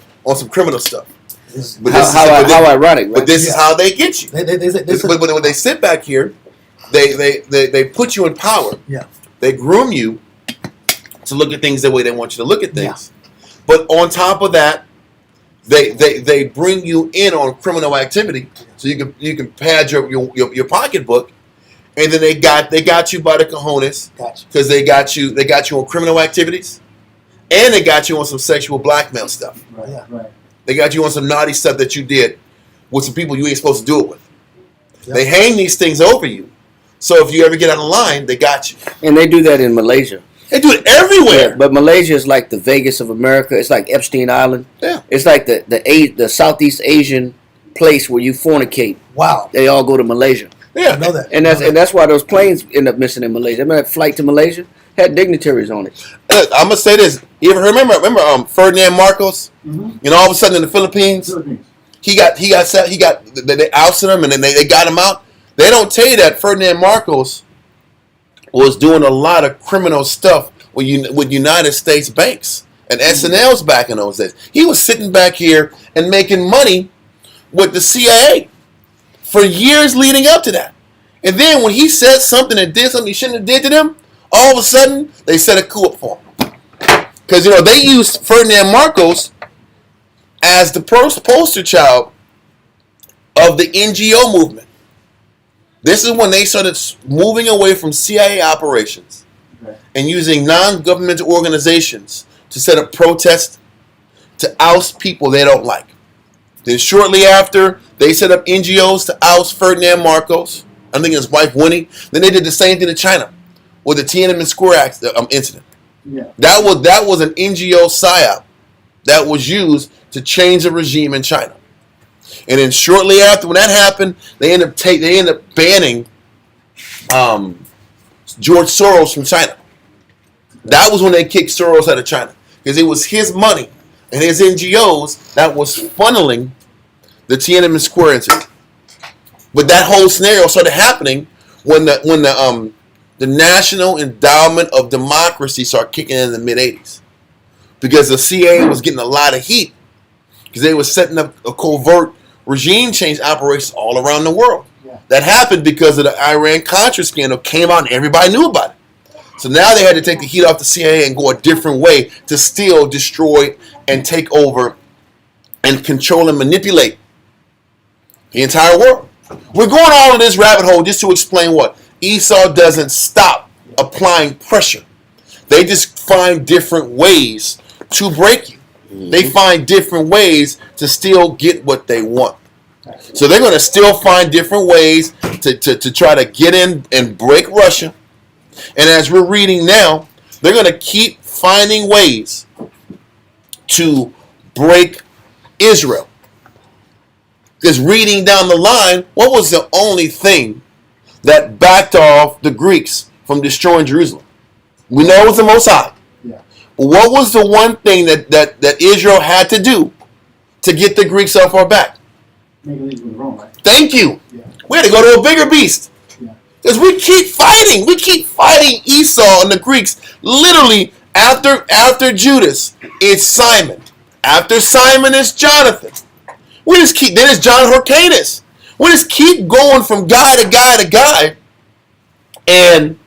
criminal stuff. How ironic! But this is how they get you. But when they sit back here, they put you in power. Yeah. They groom you to look at things the way they want you to look at things. Yeah. But on top of that, they bring you in on criminal activity, so you can pad your pocketbook, and then they got you by the cojones because they got you on criminal activities, and they got you on some sexual blackmail stuff. Right. Yeah. Right. They got you on some naughty stuff that you did with some people you ain't supposed to do it with. Yep. They hang these things over you. So if you ever get out of line, they got you. And they do that in Malaysia. They do it everywhere. Yeah, but Malaysia is like the Vegas of America. It's like Epstein Island. Yeah. It's like the Southeast Asian place where you fornicate. Wow. They all go to Malaysia. Yeah. I know that. And that's why those planes end up missing in Malaysia. Remember that flight to Malaysia had dignitaries on it. I'm gonna say this. You ever remember Ferdinand Marcos? Mm-hmm. And all of a sudden in the Philippines, he got they ousted him and then they got him out. They don't tell you that Ferdinand Marcos was doing a lot of criminal stuff with United States banks and SNL's back in those days. He was sitting back here and making money with the CIA for years leading up to that. And then when he said something and did something he shouldn't have did to them, all of a sudden they set a coup up for him. Because they used Ferdinand Marcos as the poster child of the NGO movement. This is when they started moving away from CIA operations and using non-governmental organizations to set up protests to oust people they don't like. Then shortly after, They set up NGOs to oust Ferdinand Marcos. I think his wife Winnie. Then they did the same thing to China with the Tiananmen Square incident. Yeah. That was an NGO psyop that was used to change the regime in China. And then shortly after, when that happened, they end up banning George Soros from China. That was when they kicked Soros out of China, because it was his money and his NGOs that was funneling the Tiananmen Square incident. But that whole scenario started happening when the National Endowment of Democracy started kicking in the mid-'80s, because the CIA was getting a lot of heat because they were setting up a covert regime change operations all around the world. Yeah. That happened because of the Iran-Contra scandal came out and everybody knew about it. So now they had to take the heat off the CIA and go a different way to still destroy and take over and control and manipulate the entire world. We're going all in this rabbit hole just to explain what? Esau doesn't stop applying pressure. They just find different ways to break you. They find different ways to still get what they want. So they're going to still find different ways to try to get in and break Russia. And as we're reading now, they're going to keep finding ways to break Israel. Because reading down the line, what was the only thing that backed off the Greeks from destroying Jerusalem? We know it was the Most High. Yeah. But what was the one thing that Israel had to do to get the Greeks off our back? Make a league with Rome, right? Thank you. Yeah. We had to go to a bigger beast. Yeah. Because we keep fighting. We keep fighting Esau and the Greeks. Literally, after Judas, it's Simon. After Simon, it's Jonathan. We just keep, then it's John Hyrcanus. We just keep going from guy to guy to guy. And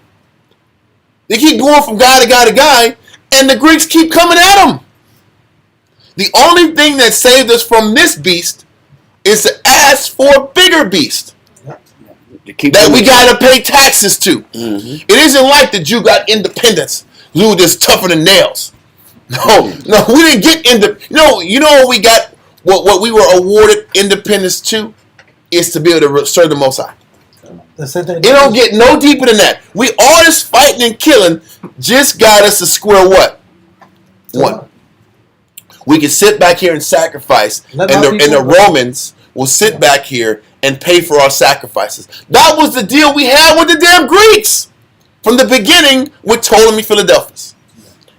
they keep going from guy to guy to guy. And the Greeks keep coming at them. The only thing that saved us from this beast is to ask for a bigger beast that we got to pay taxes to. Mm-hmm. It isn't like the Jew got independence. You were just tougher than nails. No, we didn't get you know what we got. What we were awarded independence to is to be able to serve the Most High. It don't get no deeper than that. We all this fighting and killing just got us to square what? One. We can sit back here and sacrifice, and the Romans will sit back here and pay for our sacrifices. That was the deal we had with the damn Greeks from the beginning with Ptolemy Philadelphus.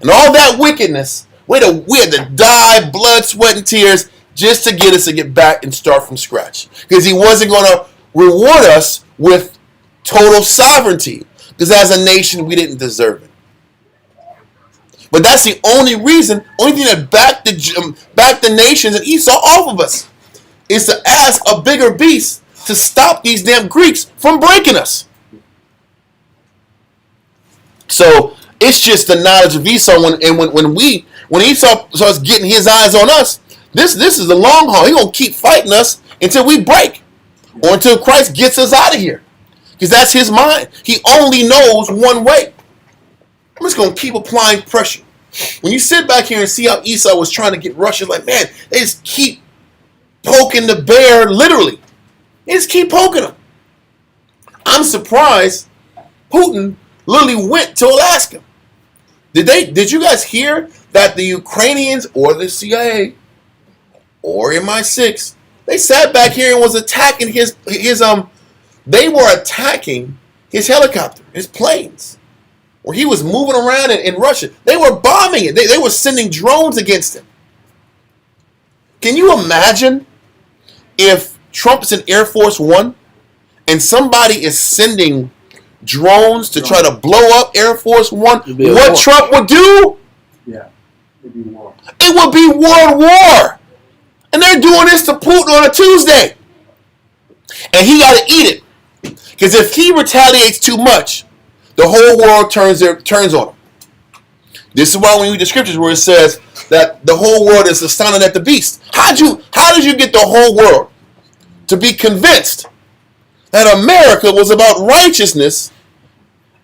And all that wickedness, we had to die, blood, sweat, and tears just to get us to get back and start from scratch. Because he wasn't going to reward us with total sovereignty. Because as a nation, we didn't deserve it. But that's the only thing that backed the nations and Esau off of us, is to ask a bigger beast to stop these damn Greeks from breaking us. So it's just the knowledge of Esau. When Esau starts getting his eyes on us, this is the long haul. He's going to keep fighting us until we break, or until Christ gets us out of here. Because that's his mind. He only knows one way. I'm just going to keep applying pressure. When you sit back here and see how Esau was trying to get Russia, like, man, they just keep poking the bear, literally. They just keep poking him. I'm surprised Putin literally went to Alaska. Did you guys hear that the Ukrainians or the CIA or MI6, they sat back here and was attacking they were attacking his helicopter, his planes, where he was moving around in Russia. They were bombing it. They were sending drones against him. Can you imagine if Trump's in Air Force One and somebody is sending drones to try to blow up Air Force One? What Trump would do? Yeah. It'd be war. It would be world war. And they're doing this to Putin on a Tuesday. And he got to eat it. Because if he retaliates too much, the whole world turns on him. This is why when you read the scriptures where it says that the whole world is astounded at the beast. How did you get the whole world to be convinced that America was about righteousness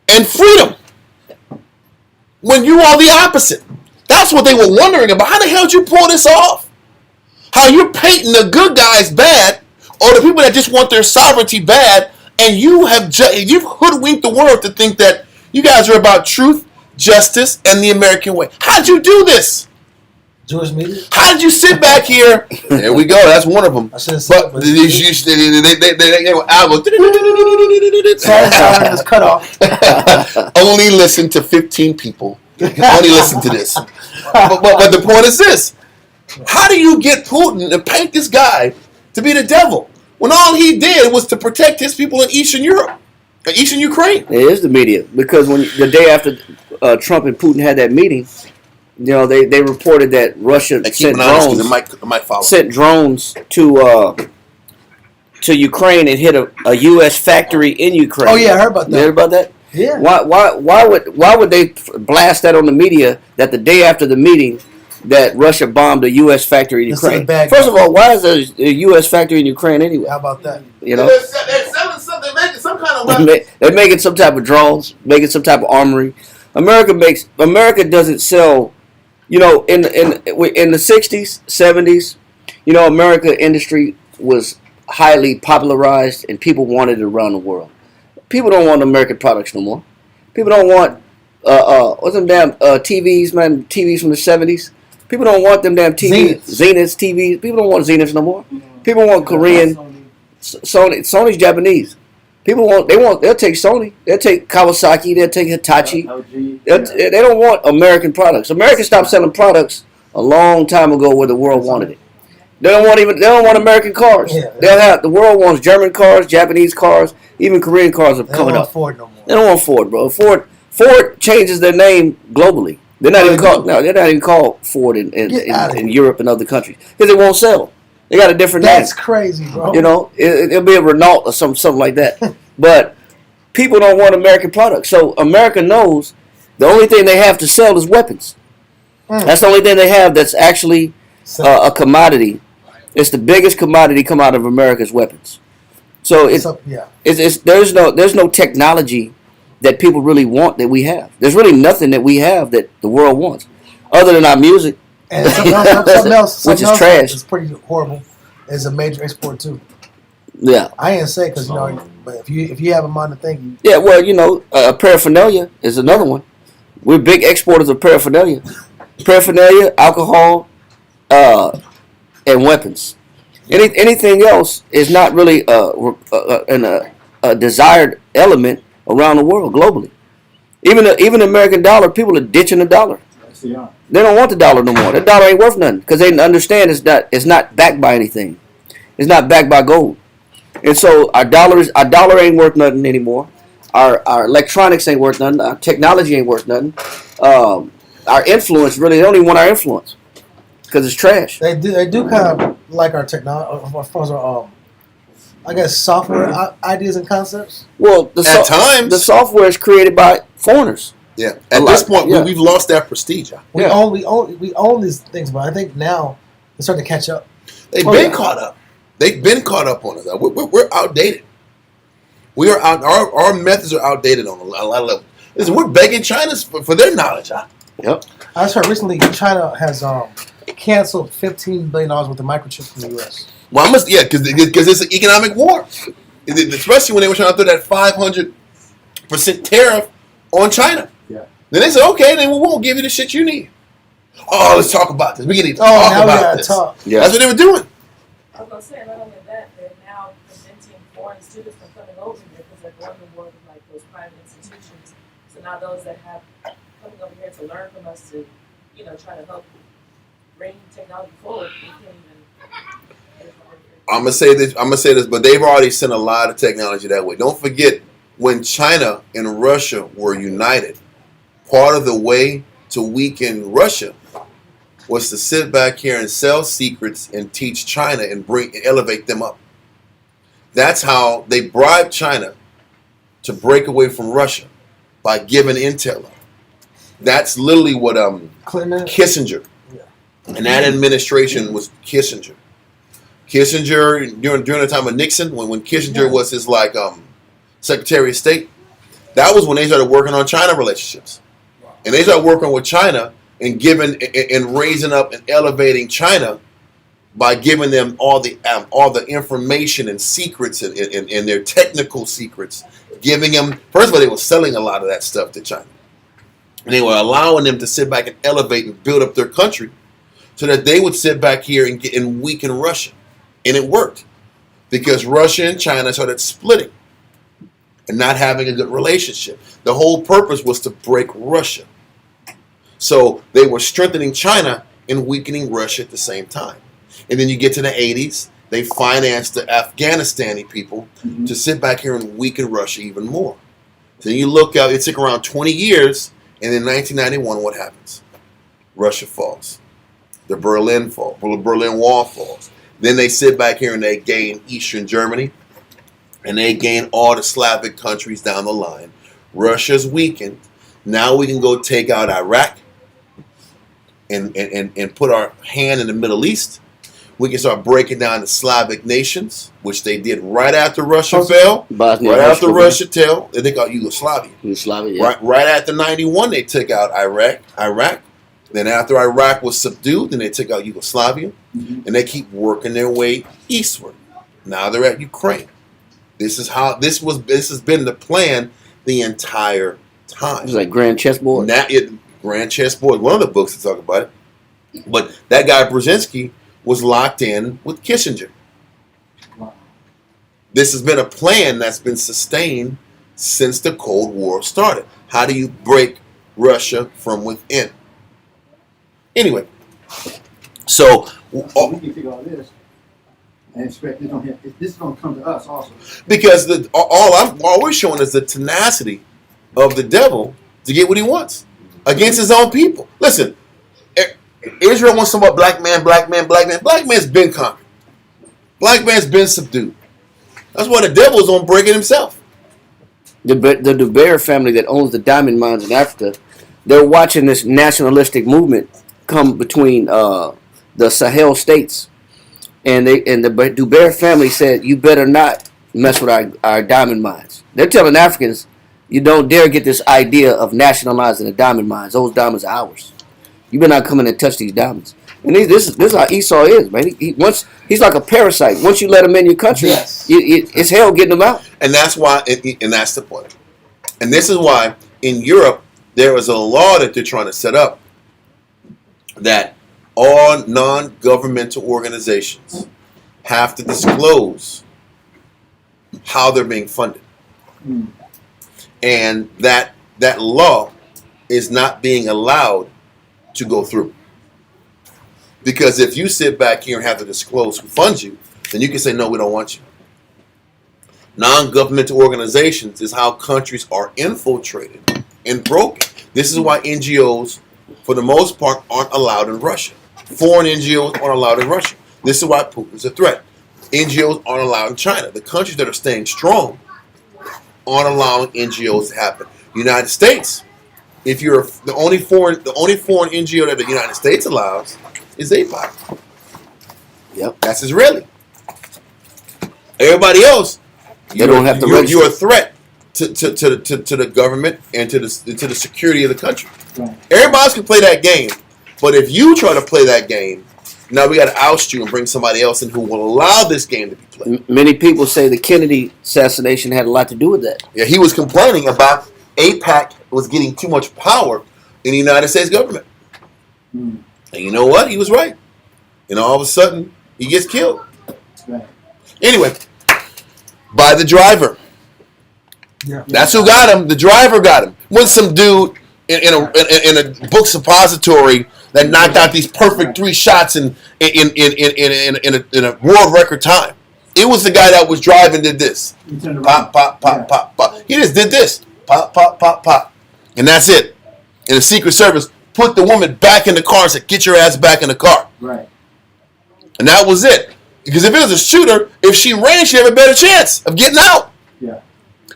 and freedom when you are the opposite? That's what they were wondering about. How the hell did you pull this off? How you're painting the good guys bad or the people that just want their sovereignty bad, and you've hoodwinked the world to think that you guys are about truth, justice, and the American way. How'd you do this? Jewish media. How did you sit back here? There we go. That's one of them. I should have said, But they were album. Sorry, it's cut off. Only listen to 15 people. Only listen to this. But the point is this: how do you get Putin and paint this guy to be the devil when all he did was to protect his people in Eastern Europe, Eastern Ukraine? It is the media, because when the day after Trump and Putin had that meeting, you know, they reported that Russia sent drones to Ukraine and hit a U.S. factory in Ukraine. Oh yeah, I heard about that. You heard about that? Yeah. Why would they blast that on the media that the day after the meeting that Russia bombed a U.S. factory in Ukraine? First of all, why is there a U.S. factory in Ukraine anyway? How about that? You know, They're selling something, they're making some kind of weapon. they're making some type of drones, making some type of armory. America doesn't sell. You know, in the 60s, 70s, you know, American industry was highly popularized and people wanted it around the world. People don't want American products no more. People don't want what's them damn TVs, man, TVs from the 70s. People don't want them damn TVs, Zeniths TVs. People don't want Zeniths no more. People want Korean, Sony's Japanese. They'll take Sony, they'll take Kawasaki, they'll take Hitachi. They don't want American products. America stopped selling products a long time ago where the world wanted it. They don't want American cars. Yeah. The world wants German cars, Japanese cars, even Korean cars are coming up. They don't want Ford no more. They don't want Ford, bro. Ford changes their name globally. They're not even called Ford in Europe and other countries because they won't sell. They got a different name. That's crazy, bro. You know, it'll be a Renault or something like that. But people don't want American products. So America knows the only thing they have to sell is weapons. That's the only thing they have that's actually a commodity. It's the biggest commodity come out of America's weapons. So there's no technology that people really want that we have. There's really nothing that we have that the world wants, other than our music. And something else, which is trash. It's pretty horrible. It's a major export too. Yeah. I ain't say because but if you have a mind to think. Yeah, well, you know, paraphernalia is another one. We're big exporters of paraphernalia, alcohol, and weapons. Anything else is not really a desired element around the world globally. Even the American dollar, people are ditching the dollar. They don't want the dollar no more. The dollar ain't worth nothing because they understand it's not backed by anything. It's not backed by gold. And so our dollar ain't worth nothing anymore. Our electronics ain't worth nothing. Our technology ain't worth nothing. Our influence, really, they don't even want our influence because it's trash. They do kind of like our technology, as far as our, I guess, software ideas and concepts. Well, at times the software is created by foreigners. Yeah. At this point, we've lost that prestige. We own these things, but I think now they're starting to catch up. They've been caught up. They've been caught up on us. We're outdated. We are out. Our methods are outdated on a lot of levels. Listen, we're begging China for their knowledge. Yep. I just heard recently China has canceled $15 billion worth of microchips from the U.S. Well, because it's an economic war, especially when they were trying to throw that 500% tariff on China. Yeah. Then they said, okay, then we won't give you the shit you need. Oh, let's talk about this. We need to talk about this. Yeah. That's what they were doing. I was gonna say, not only that, they're now preventing foreign students from coming over here because they're going to work with like those private institutions. So now those that have coming over here to learn from us to, try to help bring technology forward, we can't even. I'm gonna say this, but they've already sent a lot of technology that way. Don't forget when China and Russia were united. Part of the way to weaken Russia was to sit back here and sell secrets and teach China and elevate them up. That's how they bribed China to break away from Russia by giving intel up. That's literally what Kissinger and that administration was Kissinger. Kissinger during the time of Nixon, when Kissinger was his Secretary of State, that was when they started working on China relationships. And they started working with China and raising up and elevating China by giving them all the information and secrets and their technical secrets, giving them, first of all, they were selling a lot of that stuff to China. And they were allowing them to sit back and elevate and build up their country so that they would sit back here and weaken Russia. And it worked because Russia and China started splitting and not having a good relationship. The whole purpose was to break Russia. So they were strengthening China and weakening Russia at the same time. And then you get to the 80s, they financed the Afghanistani people to sit back here and weaken Russia even more. So you look out, it took around 20 years, and in 1991, what happens? Russia falls. The Berlin Wall falls. Then they sit back here and they gain Eastern Germany, and they gain all the Slavic countries down the line. Russia's weakened. Now we can go take out Iraq and put our hand in the Middle East. We can start breaking down the Slavic nations, which they did right after Russia fell. Bosnia, right after Russia fell, they took out Yugoslavia. Yeah. Right after 91, they took out Iraq. Then after Iraq was subdued, then they took out Yugoslavia. And they keep working their way eastward. Now they're at Ukraine. This has been the plan the entire time. It's like Grand Chessboard. Grand Chessboard, one of the books that talk about it. But that guy Brzezinski was locked in with Kissinger. Wow. This has been a plan that's been sustained since the Cold War started. How do you break Russia from within? Anyway, so We can figure all this and expect this is going to come to us also. because all we're showing is the tenacity of the devil to get what he wants against his own people. Listen, Israel wants somewhat black man. Black man's been conquered. Black man's been subdued. That's why the devil's on breaking himself. The Dubear family that owns the diamond mines in Africa, they're watching this nationalistic movement come between the Sahel states, and the Dubear family said, "You better not mess with our diamond mines." They're telling Africans, "You don't dare get this idea of nationalizing the diamond mines. Those diamonds are ours. You better not come in and touch these diamonds." And this is how Esau is, man. He's like a parasite. Once you let him in your country, it's hell getting him out. And that's why, and that's the point. And this is why in Europe there is a law that they're trying to set up that all non-governmental organizations have to disclose how they're being funded, and that law is not being allowed to go through. Because if you sit back here and have to disclose who funds you, then you can say, no, we don't want you. Non-governmental organizations is how countries are infiltrated and broken. This is why NGOs, for the most part, aren't allowed in Russia. Foreign NGOs aren't allowed in Russia. This is why Putin's a threat. NGOs aren't allowed in China. The countries that are staying strong aren't allowing NGOs to happen. United States, if you're the only foreign NGO that the United States allows is isbhpk. Yep, that's Israeli. Everybody else, they don't have to register. You're a threat to the government and to the security of the country. Right. Everybody else can play that game, but if you try to play that game, now we got to oust you and bring somebody else in who will allow this game to be played. Many people say the Kennedy assassination had a lot to do with that. Yeah, he was complaining about AIPAC was getting too much power in the United States government. And you know what? He was right. And all of a sudden, he gets killed. Right. Anyway, by the driver. Yeah. That's who got him. The driver got him. Wasn't some dude in a book suppository that knocked out these perfect 3 shots in a world record time. It was the guy that was driving, did this. Pop, pop, pop, pop, pop. He just did this. Pop, pop, pop, pop. And that's it. And the Secret Service put the woman back in the car and said, get your ass back in the car. Right. And that was it. Because if it was a shooter, if she ran, she'd have a better chance of getting out. Yeah.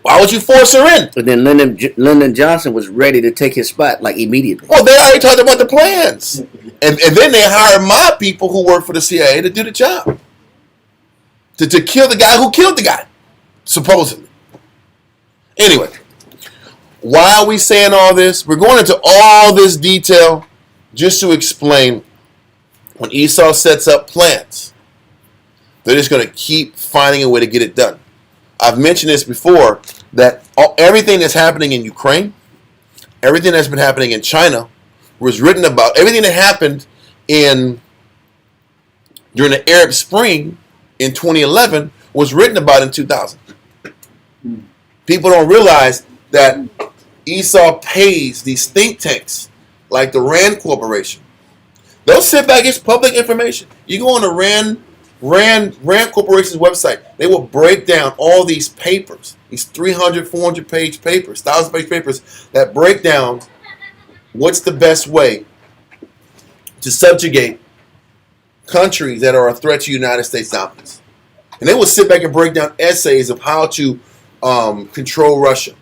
Why would you force her in? But then Lyndon Johnson was ready to take his spot, like, immediately. Well, they already talked about the plans. And then they hired my people who work for the CIA to do the job. To kill the guy who killed the guy, supposedly. Anyway, why are we saying all this? We're going into all this detail just to explain when Esau sets up plans, they're just going to keep finding a way to get it done. I've mentioned this before, that everything that's happening in Ukraine, everything that's been happening in China, was written about. Everything that happened during the Arab Spring in 2011 was written about in 2000. People don't realize that Esau pays these think tanks like the Rand Corporation. They'll sit back, it's public information. You go on the Rand Corporation's website, they will break down all these papers, these 300, 400 page papers, 1,000 page papers that break down what's the best way to subjugate countries that are a threat to United States dominance. And they will sit back and break down essays of how to control Russia,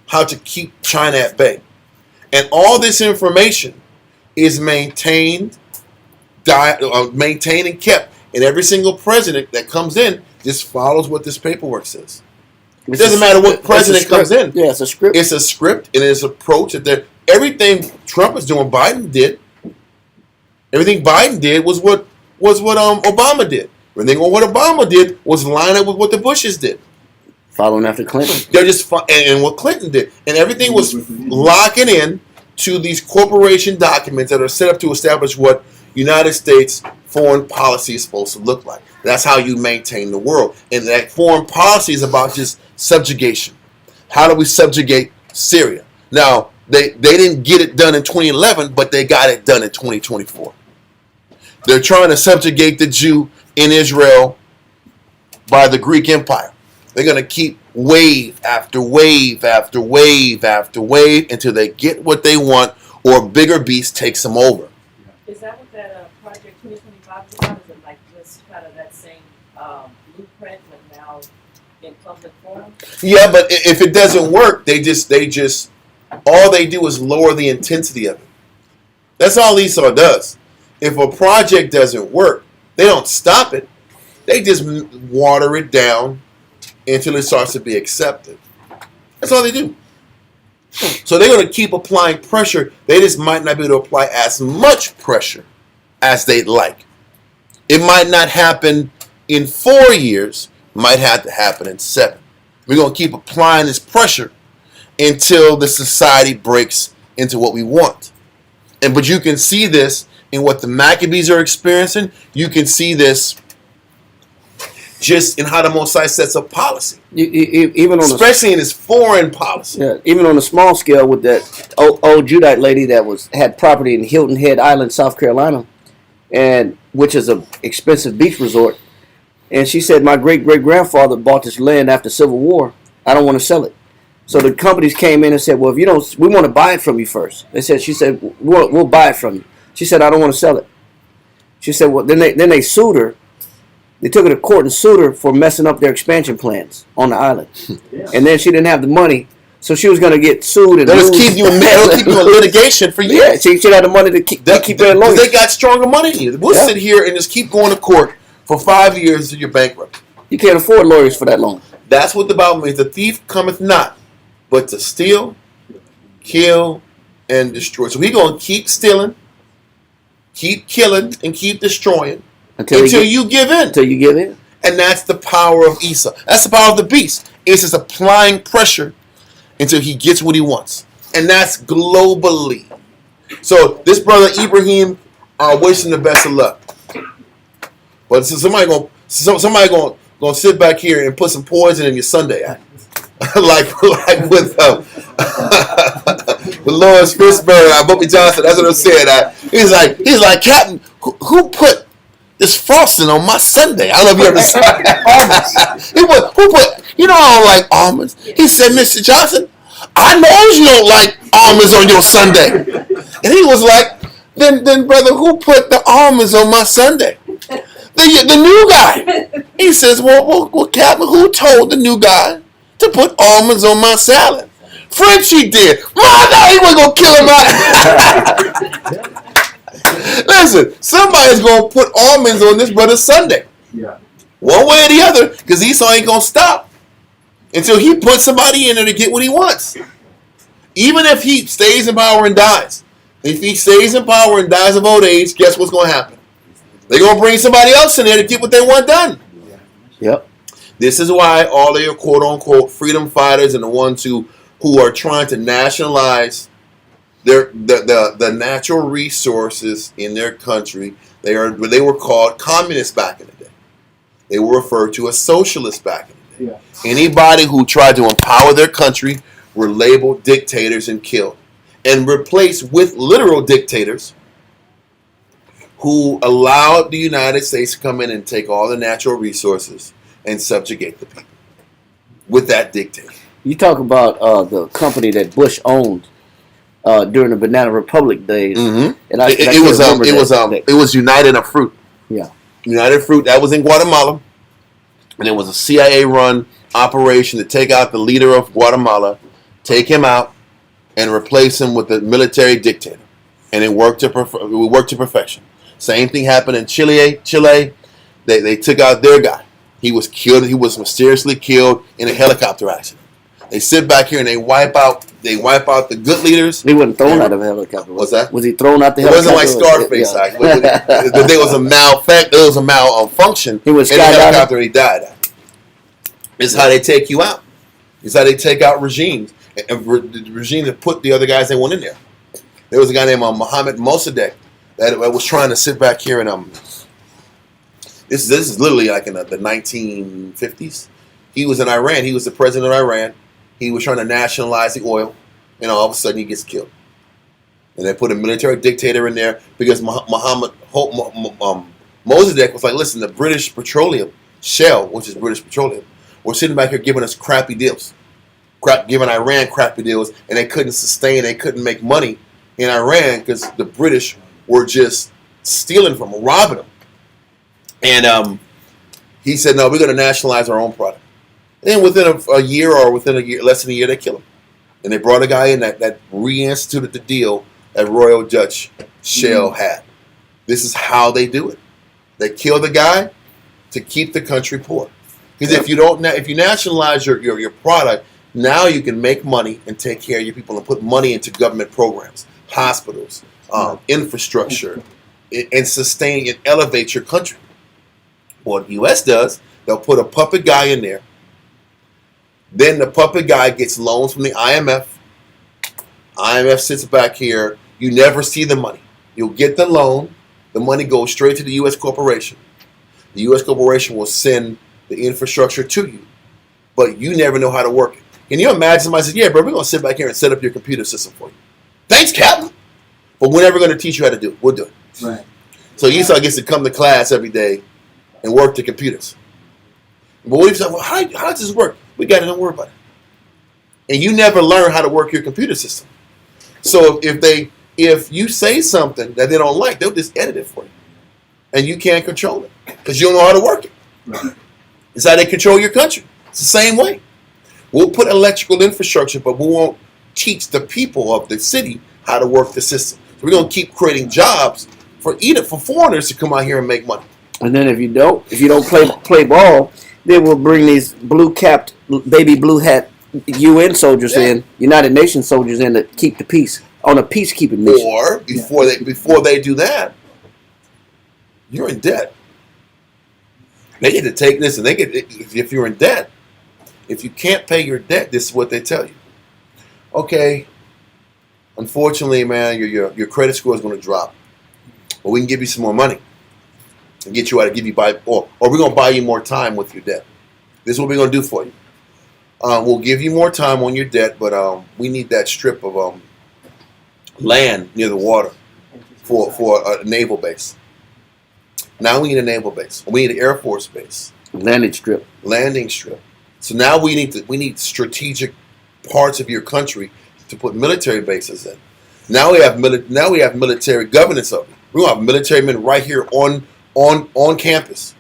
how to keep China at bay. And all this information is maintained and kept. And every single president that comes in just follows what this paperwork says. It doesn't matter what president comes in. Yeah, it's a script. It's a script, and it's an approach that everything Trump is doing, Biden did. Everything Biden did was what Obama did. Everything what Obama did was line up with what the Bushes did. Following after Clinton. They're just and what Clinton did, and everything was locking in to these corporation documents that are set up to establish what United States foreign policy is supposed to look like. That's how you maintain the world, and that foreign policy is about just subjugation. How do we subjugate Syria? Now they didn't get it done in 2011, but they got it done in 2024. They're trying to subjugate the Jew in Israel by the Greek Empire. They're going to keep wave after wave after wave after wave until they get what they want or a bigger beast takes them over. Is that what that Project 2025 is about? Is it like just kind of that same blueprint but now in public forum? Yeah, but if it doesn't work, they just all they do is lower the intensity of it. That's all Esau does. If a project doesn't work, they don't stop it. They just water it down until it starts to be accepted. That's all they do. So they're going to keep applying pressure. They just might not be able to apply as much pressure as they'd like. It might not happen in 4 years. Might have to happen in 7. We're going to keep applying this pressure until the society breaks into what we want. But you can see this in what the Maccabees are experiencing. You can see this just in how the Mosai sets up policy, Even on especially in his foreign policy. Yeah, even on a small scale with that old Judite lady that had property in Hilton Head Island, South Carolina, and which is an expensive beach resort. And she said, my great-great-grandfather bought this land after Civil War. I don't want to sell it. So the companies came in and said, well, if you don't, we want to buy it from you first. She said, we'll buy it from you. She said, I don't want to sell it. She said, well, then they sued her. They took her to court and sued her for messing up their expansion plans on the island. Yeah. And then she didn't have the money, so she was going to get sued. And They'll just keep you in litigation for years. Yeah, she didn't have the money to keep their lawyers. They got stronger money than you. We'll sit here and just keep going to court for 5 years until you're bankrupt. You can't afford lawyers for that long. That's what the Bible means. The thief cometh not, but to steal, kill, and destroy. So we're going to keep stealing, keep killing, and keep destroying until you give in. Until you give in. And that's the power of Esau. That's the power of the beast. It's just applying pressure until he gets what he wants. And that's globally. So this brother Ibrahim, I wish him the best of luck. But somebody gonna sit back here and put some poison in your Sunday, like with Lawrence Fishburne, Bobby Johnson. That's what I'm saying. He's like Captain, who put this frosting on my Sunday? I don't know if you ever saw it. Who put? You know I don't like almonds. He said, Mr. Johnson, I know you don't like almonds on your Sunday. And he was like, then brother, who put the almonds on my Sunday? The new guy. He says, well, Captain, who told the new guy to put almonds on my salad? Frenchie did. Mother, he wasn't going to kill him out. Listen, somebody's going to put almonds on this brother's Sunday. Yeah. One way or the other, because Esau ain't going to stop until he puts somebody in there to get what he wants. Even if he stays in power and dies. If he stays in power and dies of old age, guess what's going to happen? They're going to bring somebody else in there to get what they want done. Yep. This is why all of your quote-unquote freedom fighters and the ones who are trying to nationalize the natural resources in their country, they were called communists back in the day. They were referred to as socialists back in the day. Yeah. Anybody who tried to empower their country were labeled dictators and killed, and replaced with literal dictators who allowed the United States to come in and take all the natural resources and subjugate the people with that dictator. You talk about the company that Bush owned during the Banana Republic days, and it was United Fruit. Yeah, United Fruit, that was in Guatemala, and it was a CIA-run operation to take out the leader of Guatemala, take him out, and replace him with a military dictator, and it worked to perfection. Same thing happened in Chile. They took out their guy. He was killed. He was mysteriously killed in a helicopter accident. They sit back here and they wipe out the good leaders. He wasn't thrown out of a helicopter. What's that? Was he thrown out the helicopter? It wasn't like Scarface. There was a malfunction he was in the helicopter and he died. It's how they take you out. It's how they take out regimes. And the regime that put the other guys they went in there. There was a guy named Mohammed Mossadegh that was trying to sit back here and this is literally like in the 1950s. He was in Iran. He was the president of Iran. He was trying to nationalize the oil, and all of a sudden he gets killed. And they put a military dictator in there because Mohammed Mossadegh was like, listen, the British Petroleum, Shell, which is British Petroleum, were sitting back here giving us crappy deals. Giving Iran crappy deals, and they couldn't make money in Iran because the British were just stealing from them, robbing them. And he said, no, we're going to nationalize our own product. And within a year, less than a year, they kill him. And they brought a guy in that reinstituted the deal that Royal Dutch Shell had. This is how they do it. They kill the guy to keep the country poor. Because if you nationalize your product, now you can make money and take care of your people and put money into government programs, hospitals, infrastructure, and sustain and elevate your country. What the U.S. does, they'll put a puppet guy in there. Then the puppet guy gets loans from the IMF. IMF sits back here. You never see the money. You'll get the loan. The money goes straight to the U.S. corporation. The U.S. corporation will send the infrastructure to you, but you never know how to work it. Can you imagine somebody says, yeah, bro, we're going to sit back here and set up your computer system for you. Thanks, Captain. But we're never going to teach you how to do it. We'll do it. Right. So Esau gets to come to class every day and work the computers. But what if you say, well, how does this work? We got it, don't worry about it. And you never learn how to work your computer system. So if you say something that they don't like, they'll just edit it for you. And you can't control it because you don't know how to work it. Right. It's how they control your country. It's the same way. We'll put electrical infrastructure, but we won't teach the people of the city how to work the system. So we're going to keep creating jobs for foreigners to come out here and make money. And then if you don't play ball, they will bring these blue-capped, baby blue hat UN soldiers in, United Nations soldiers in to keep the peace on a peacekeeping mission. Or before they do that, you're in debt. They get to take this, and if you're in debt, if you can't pay your debt, this is what they tell you. Okay, unfortunately, man, your credit score is going to drop, but we can give you some more money and get you out of or we're going to buy you more time with your debt. This is what we're going to do for you. We'll give you more time on your debt, but we need that strip of land near the water for a naval base. Now we need a naval base. We need an Air Force base. Landing strip. So now we need strategic parts of your country to put military bases in. Now we have military governance of it. We're gonna have military men right here on campus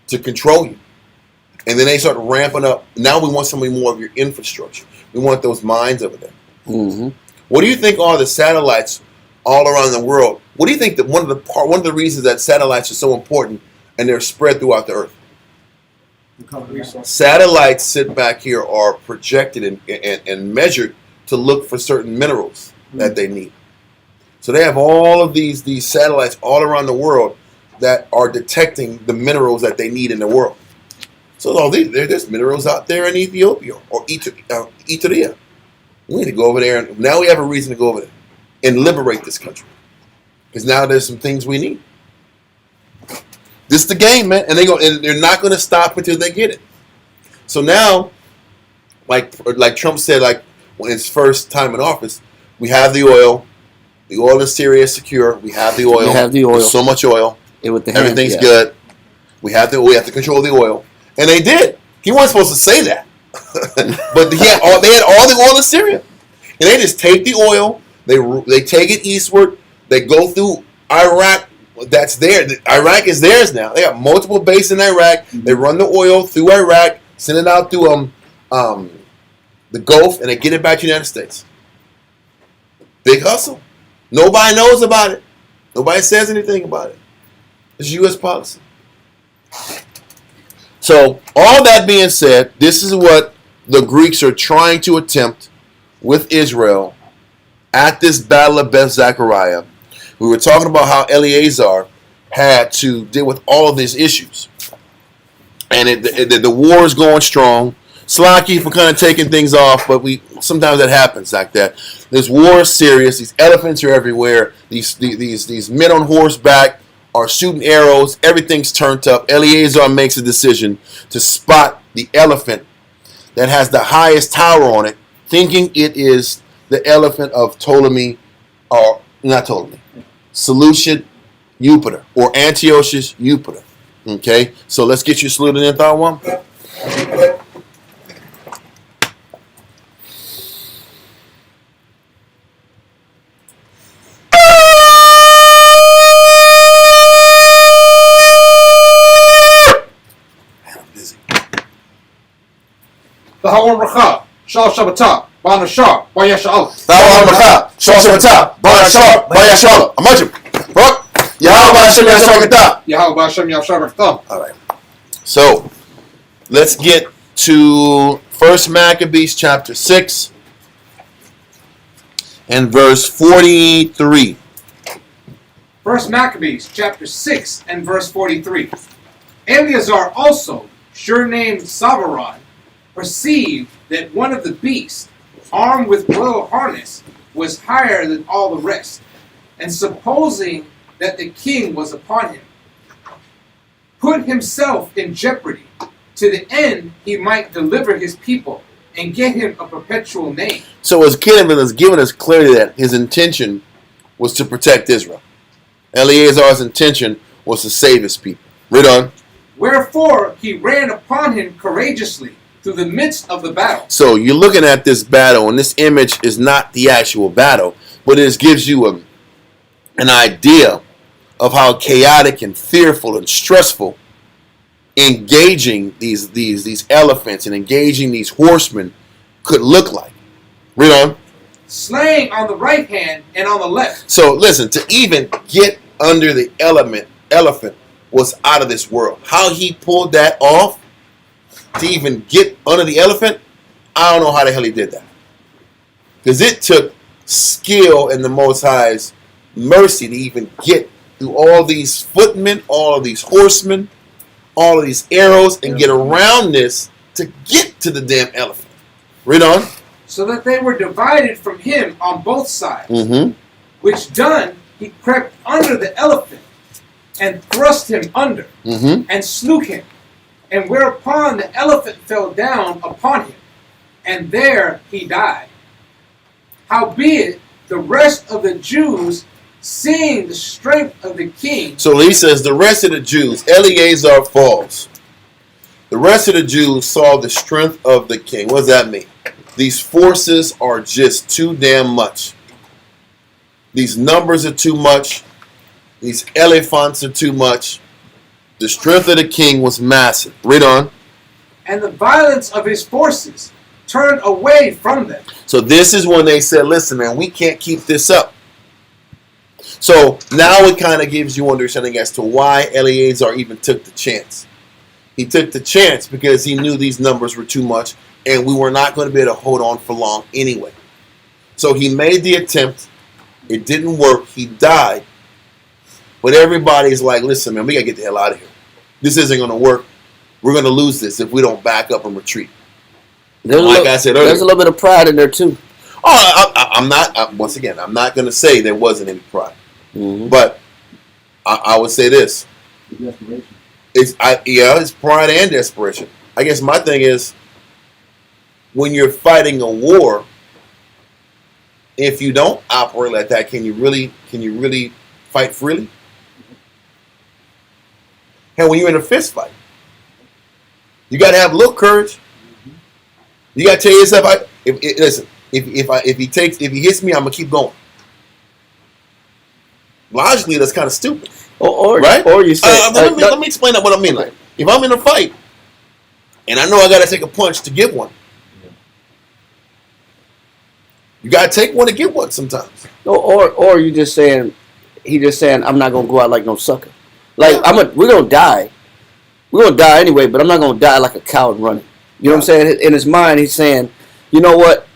to control you. And then they start ramping up. Now we want somebody more of your infrastructure. We want those mines over there. Mm-hmm. What do you think are the satellites all around the world? What do you think that one of the reasons that satellites are so important and they're spread throughout the earth? Satellites sit back here are projected and measured to look for certain minerals that they need. So they have all of these satellites all around the world that are detecting the minerals that they need in the world. So there's minerals out there in Ethiopia or Eritrea. We need to go over there, and now we have a reason to go over there and liberate this country. Because now there's some things we need. This is the game, man, and they're not going to stop until they get it. So now, like Trump said, like when his first time in office, we have the oil. The oil in Syria is secure. We have the oil. We have the oil. There's so much oil. Everything's good. We have to control the oil, and they did. He wasn't supposed to say that, but they had all the oil in Syria, and they just take the oil. They take it eastward. They go through Iraq. That's there. Iraq is theirs now. They got multiple bases in Iraq. They run the oil through Iraq, send it out through the Gulf, and they get it back to the United States. Big hustle. Nobody knows about it. Nobody says anything about it. It's U.S. policy. So, all that being said, this is what the Greeks are trying to attempt with Israel at this battle of Beth-Zechariah. We were talking about how Eleazar had to deal with all of these issues. And the war is going strong. Slacky for kind of taking things off, but sometimes that happens like that. This war is serious. These elephants are everywhere. These men on horseback are shooting arrows. Everything's turned up. Eleazar makes a decision to spot the elephant that has the highest tower on it, thinking it is the elephant of Ptolemy, or not Ptolemy, Seleucid Jupiter, or Antiochus Jupiter. Okay, so let's get you saluted in thought one. Thahawam Racha, Shal Shabbatah, Bana Shah, Bayashal. Thahawam Racha, Shal Shabbatah, Bana Shah, Bayashal. Amajim. Yahweh Hashem Yashar. Yahweh Hashem Yashar. All right. So, let's get to 1 Maccabees chapter 6 and verse 43. 1 Maccabees chapter 6 and verse 43. Eleazar also, surnamed Savaron, perceived that one of the beasts, armed with royal harness, was higher than all the rest, and supposing that the king was upon him, put himself in jeopardy, to the end he might deliver his people and get him a perpetual name. So as Kenevin has given us clearly that his intention was to protect Israel. Eleazar's intention was to save his people. Read on. Wherefore he ran upon him courageously through the midst of the battle. So you're looking at this battle, and this image is not the actual battle, but it gives you an idea of how chaotic and fearful and stressful engaging these elephants and engaging these horsemen could look like. Read on. Slaying on the right hand and on the left. So listen, to even get under the elephant was out of this world. How he pulled that off to even get under the elephant, I don't know how the hell he did that. Because it took skill in the Most High's mercy to even get through all these footmen, all of these horsemen, all of these arrows, and get around this to get to the damn elephant. Read on. So that they were divided from him on both sides. Mm-hmm. Which done, he crept under the elephant and thrust him under and slew him. And whereupon the elephant fell down upon him, and there he died. Howbeit, the rest of the Jews, seeing the strength of the king. So he says the rest of the Jews, Eleazar falls. The rest of the Jews saw the strength of the king. What does that mean? These forces are just too damn much. These numbers are too much. These elephants are too much. The strength of the king was massive. Read on. And the violence of his forces turned away from them. So this is when they said, listen, man, we can't keep this up. So now it kind of gives you understanding as to why Eleazar even took the chance. He took the chance because he knew these numbers were too much and we were not going to be able to hold on for long anyway. So he made the attempt. It didn't work. He died. But everybody's like, listen, man, we got to get the hell out of here. This isn't going to work. We're going to lose this if we don't back up and retreat. I said earlier, there's a little bit of pride in there, too. Oh, I'm not, once again, I'm not going to say there wasn't any pride. Mm-hmm. But I would say this. Desperation. It's pride and desperation. I guess my thing is, when you're fighting a war, if you don't operate like that, can you really fight freely? And when you're in a fist fight, you got to have a little courage. You got to tell yourself, listen, if he hits me, I'm gonna keep going. Logically, that's kind of stupid. Right? Or you say, let me explain that what I mean. Like, if I'm in a fight and I know I got to take a punch to get one, you got to take one to get one sometimes. Or you just saying, he just saying, I'm not gonna go out like no sucker. Like we're gonna die. We're gonna die anyway, but I'm not gonna die like a coward running. You know what I'm saying? In his mind, he's saying, you know what?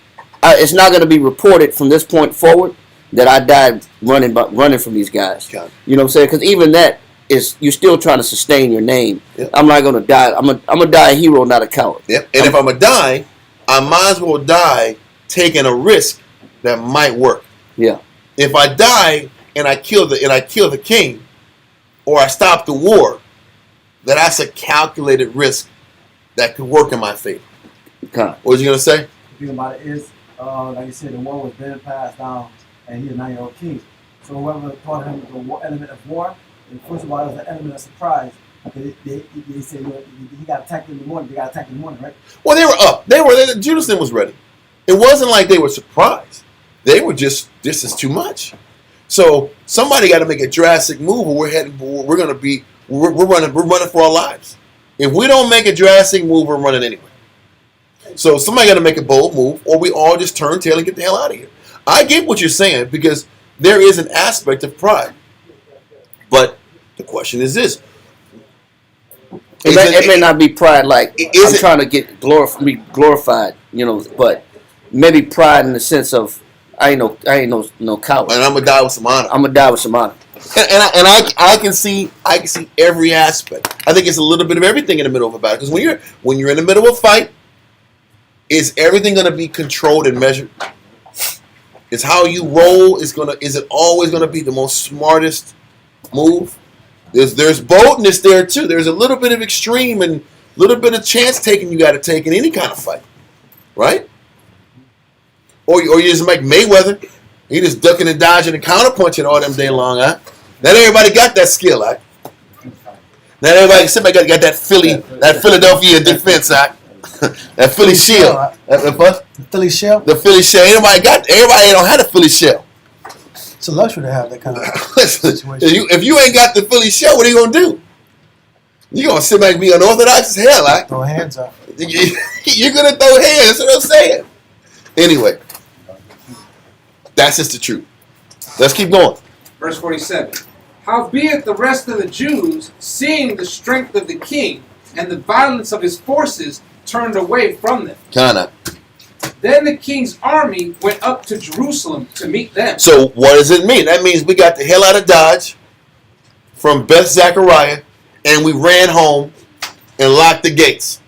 It's not gonna be reported from this point forward that I died running from these guys. God. You know what I'm saying? Because even that is, you're still trying to sustain your name. Yep. I'm not gonna die. I'm gonna die a hero, not a coward. Yep. And if I'm gonna die, I might as well die taking a risk that might work. Yeah. If I die and I kill the king, or I stop the war, that's a calculated risk that could work in my favor. God. What was you gonna say? The thing about it is, like you said, the war was then passed down, and he's a 9-year-old king. So whoever taught him the element of war, and first of all, it was an element of surprise. They say, well, he got attacked in the morning. They got attacked in the morning, right? Well, they were up. Judas was ready. It wasn't like they were surprised. They were just, this is too much. So somebody got to make a drastic move, or we're running for our lives. If we don't make a drastic move, we're running anyway. So somebody got to make a bold move, or we all just turn tail and get the hell out of here. I get what you're saying, because there is an aspect of pride. But the question is this. It may not be pride like I'm trying to get glorified, you know, but maybe pride in the sense of I ain't no coward. And I'm gonna die with some honor. And I can see every aspect. I think it's a little bit of everything in the middle of a battle. Because when you're in the middle of a fight, is everything gonna be controlled and measured? Is how you roll is it always gonna be the most smartest move? There's boldness there too. There's a little bit of extreme and a little bit of chance taking you got to take in any kind of fight, right? Or you just make Mayweather. He just ducking and dodging and counterpunching all them day long, huh? Not everybody got that skill, huh? Not everybody got that Philadelphia defense, huh? That Philly shell. The Philly shell? The Philly shell. Everybody don't have the Philly shell. It's a luxury to have that kind of situation. If you ain't got the Philly shell, what are you going to do? You're going to sit back and be unorthodox as hell, right? Throw hands up. You're going to throw hands. That's what I'm saying. Anyway, that's just the truth. Let's keep going. Verse 47. Howbeit the rest of the Jews, seeing the strength of the king and the violence of his forces, turned away from them. Kinda. Then the king's army went up to Jerusalem to meet them. So what does it mean? That means we got the hell out of Dodge from Beth-Zechariah, and we ran home and locked the gates.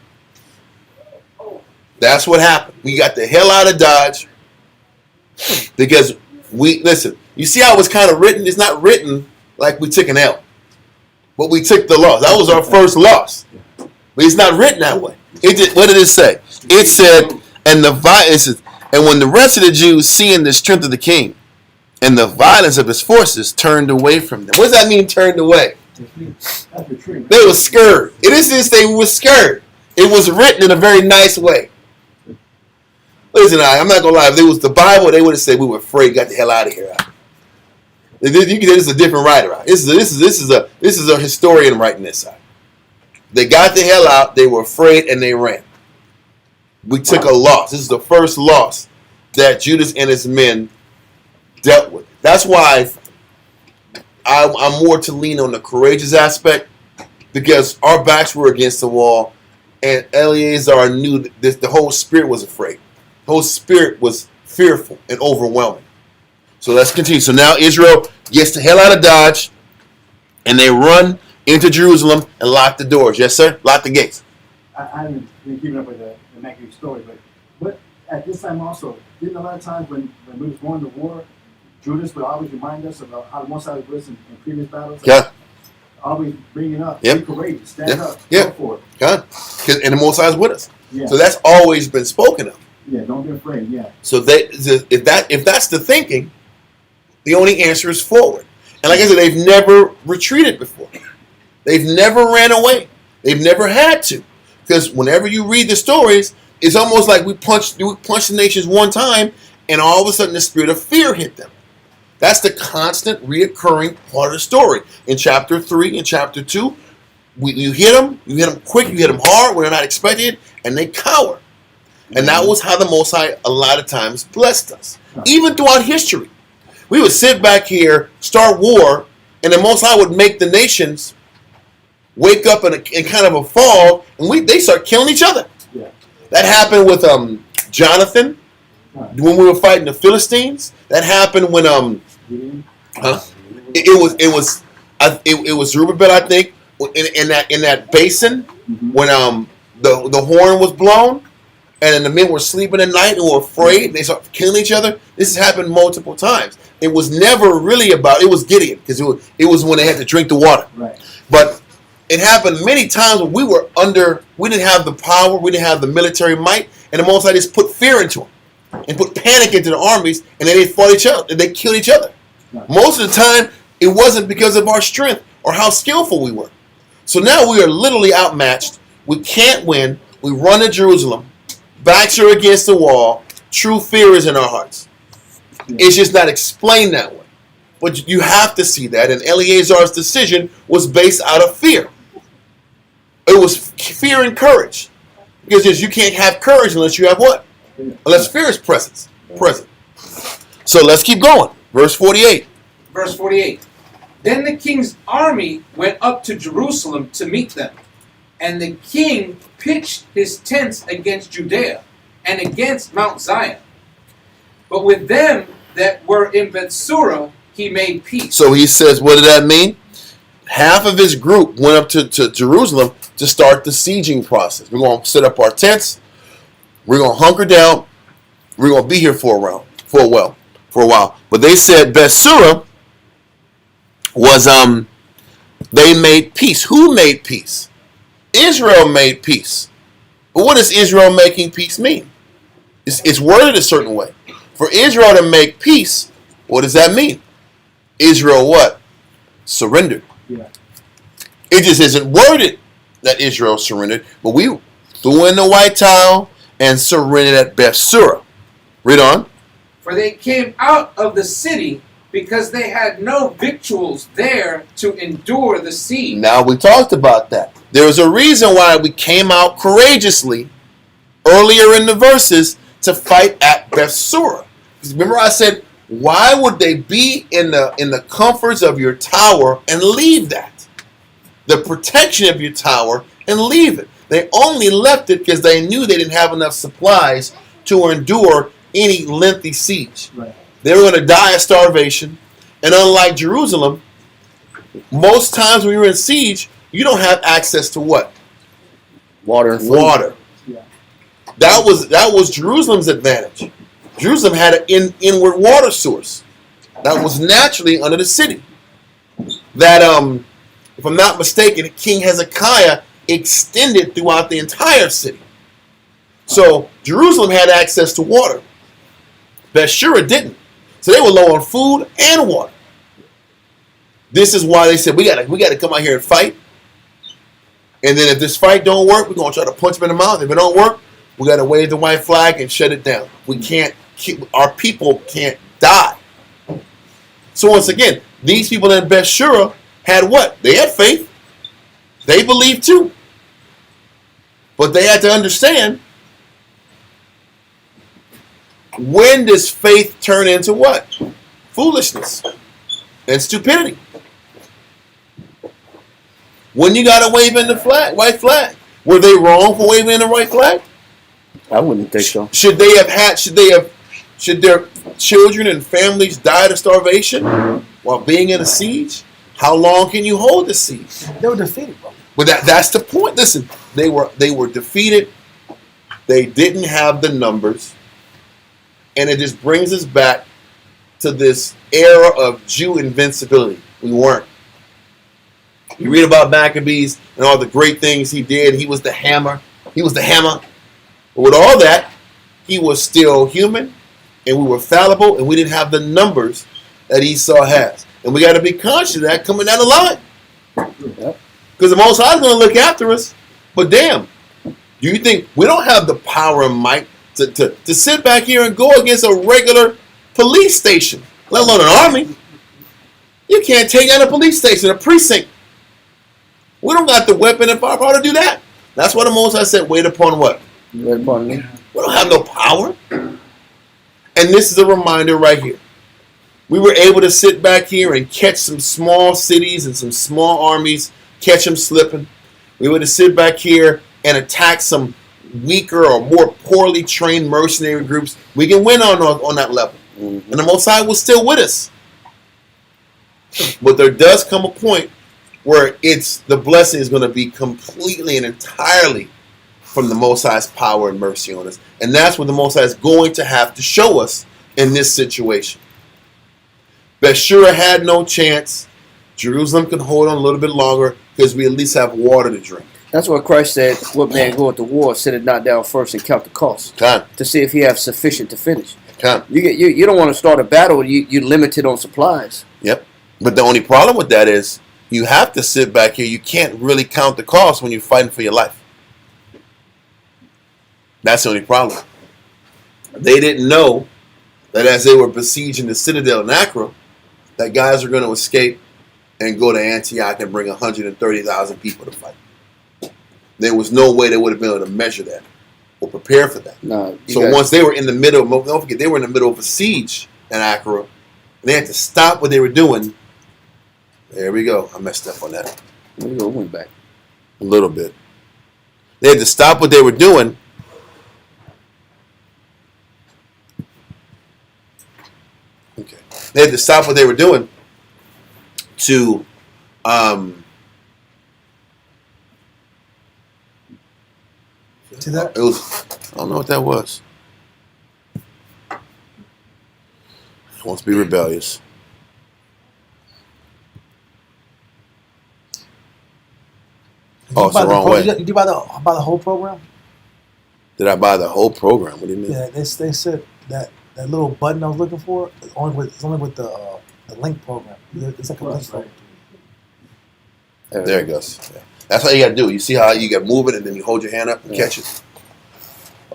That's what happened. We got the hell out of Dodge because listen, you see how it was kind of written? It's not written like we took an L, but we took the loss. That was our first loss. But it's not written that way. What did it say? It said, and when the rest of the Jews, seeing the strength of the king and the violence of his forces, turned away from them. What does that mean, turned away? They were scared. It isn't they were scared. It was written in a very nice way. Listen, I'm not going to lie. If it was the Bible, they would have said we were afraid, got the hell out of here. This is a different writer. This is a historian writing this. They got the hell out. They were afraid and they ran. We took a loss. This is the first loss that Judas and his men dealt with. That's why I'm more to lean on the courageous aspect, because our backs were against the wall, and Eleazar knew that the whole spirit was afraid. The whole spirit was fearful and overwhelming. So let's continue. So now Israel gets the hell out of Dodge. And they run into Jerusalem and lock the doors. Yes, sir? Lock the gates. I haven't been keeping up with the Maccabees story, but at this time also, didn't a lot of times when we was going to war, Judas would always remind us of how the Most High was in previous battles? Yeah. Always bringing up, Yep. be courageous, stand up, Yeah. go for it. God. And the Most High is with us. Yeah. So that's always been spoken of. Yeah, don't be afraid, yeah. So if that's the thinking, the only answer is forward. And like I said, they've never retreated before. They've never ran away. They've never had to. Because whenever you read the stories, it's almost like we punched the nations one time, and all of a sudden the spirit of fear hit them. That's the constant, reoccurring part of the story. In chapter 3 and chapter 2, you hit them quick, you hit them hard when they're not expecting it, and they cower. And that was how the Most High a lot of times blessed us. Even throughout history. We would sit back here, start war, and the Most High would make the nations wake up in kind of a fog, and they start killing each other. Yeah. That happened with Jonathan when we were fighting the Philistines. That happened when it was Zerubbabel, I think, in that basin when the horn was blown. And then the men were sleeping at night and were afraid. And they started killing each other. This has happened multiple times. It was never really about. It was Gideon because it was when they had to drink the water. Right. But it happened many times when we were under. We didn't have the power. We didn't have the military might. And the Most High just put fear into them and put panic into the armies. And then they fought each other. And they killed each other. Right. Most of the time, it wasn't because of our strength or how skillful we were. So now we are literally outmatched. We can't win. We run to Jerusalem. Backs are against the wall. True fear is in our hearts. It's just not explained that way. But you have to see that. And Eleazar's decision was based out of fear. It was fear and courage. Because you can't have courage unless you have what? Unless fear is present. So let's keep going. Verse 48. Verse 48. Then the king's army went up to Jerusalem to meet them. And the king pitched his tents against Judea and against Mount Zion. But with them that were in Bethsura, he made peace. So he says, what did that mean? Half of his group went up to Jerusalem to start the sieging process. We're going to set up our tents. We're going to hunker down. We're going to be here for a while. But they said Bethsura was, they made peace. Who made peace? Israel made peace. But what does Israel making peace mean? It's worded a certain way. For Israel to make peace, what does that mean? Israel what? Surrendered. Yeah. It just isn't worded that Israel surrendered, but we threw in the white towel and surrendered at Bethsura. Read on. For they came out of the city because they had no victuals there to endure the siege. Now we talked about that. There's a reason why we came out courageously earlier in the verses to fight at Bethsura. Remember I said, why would they be in the comforts of your tower and leave that? The protection of your tower and leave it. They only left it because they knew they didn't have enough supplies to endure any lengthy siege. Right. They were going to die of starvation. And unlike Jerusalem, most times when you're in siege, you don't have access to what? Water. And food. Water. Yeah. That was Jerusalem's advantage. Jerusalem had an inward water source that was naturally under the city. That, if I'm not mistaken, King Hezekiah extended throughout the entire city. So Jerusalem had access to water. Bethsura didn't. So they were low on food and water. This is why they said we gotta come out here and fight. And then if this fight don't work, we're gonna try to punch them in the mouth. If it don't work, we gotta wave the white flag and shut it down. We can't our people can't die. So once again, these people in Bethsura had what? They had faith. They believed too. But they had to understand, when does faith turn into what? Foolishness and stupidity. When you gotta wave in the flag, white flag. Were they wrong for waving in the white flag? I wouldn't think so. Should their children and families die of starvation while being in a siege? How long can you hold the siege? They were defeated, bro. But that's the point. Listen, they were defeated. They didn't have the numbers. And it just brings us back to this era of Jew invincibility. We weren't. You read about Maccabees and all the great things he did. He was the hammer. But with all that, he was still human, and we were fallible, and we didn't have the numbers that Esau has. And we got to be conscious of that coming down the line. Because the Most High is going to look after us. But damn, do you think we don't have the power and might to sit back here and go against a regular police station, let alone an army? You can't take down a police station, a precinct. We don't got the weapon and firepower to do that. That's why the Most High said, wait upon what? Wait upon me. We don't have no power. And this is a reminder right here. We were able to sit back here and catch some small cities and some small armies, catch them slipping. We were to sit back here and attack some weaker or more poorly trained mercenary groups. We can win on that level. And the Most High was still with us. But there does come a point where the blessing is going to be completely and entirely from the Most High's power and mercy on us. And that's what the Most High is going to have to show us in this situation. Bethshura had no chance. Jerusalem can hold on a little bit longer because we at least have water to drink. That's what Christ said, what man goeth to war, sit it not down first and count the cost. To see if he have sufficient to finish. You don't want to start a battle, you're limited on supplies. Yep. But the only problem with that is you have to sit back here. You can't really count the cost when you're fighting for your life. That's the only problem. They didn't know that as they were besieging the citadel in Accra, that guys are going to escape and go to Antioch and bring 130,000 people to fight. There was no way they would have been able to measure that or prepare for that. So once they were in the middle, don't forget, they were in the middle of a siege in Accra, and they had to stop what they were doing. There we go. I messed up on that. There we go. Went back a little bit. They had to stop what they were doing. Okay. They had to stop what they were doing to See that? It was, I don't know what that was. It wants to be rebellious. Oh, it's the wrong way. Did you buy the whole program? Did I buy the whole program? What do you mean? Yeah, they said that little button I was looking for it's only with the link program. It's like a link program. There it goes. Yeah. That's how you got to do. You see how you got move it and then you hold your hand up and catch it.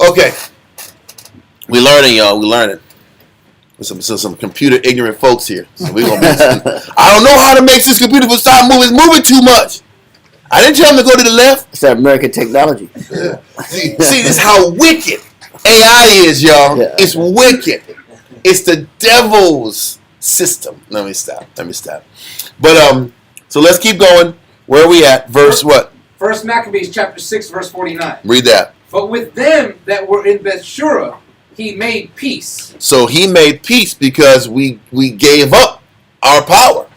Okay. We learning, y'all. We learning. Some computer ignorant folks here. So we gonna I don't know how to make this computer stop moving. It's moving too much. I didn't tell him to go to the left. It's that American technology. Yeah. See, this is how wicked AI is, y'all. Yeah. It's wicked. It's the devil's system. Let me stop. But so let's keep going. Where are we at? Verse what? First Maccabees chapter 6, verse 49. Read that. But with them that were in Bethshura, he made peace. So he made peace because we gave up our power.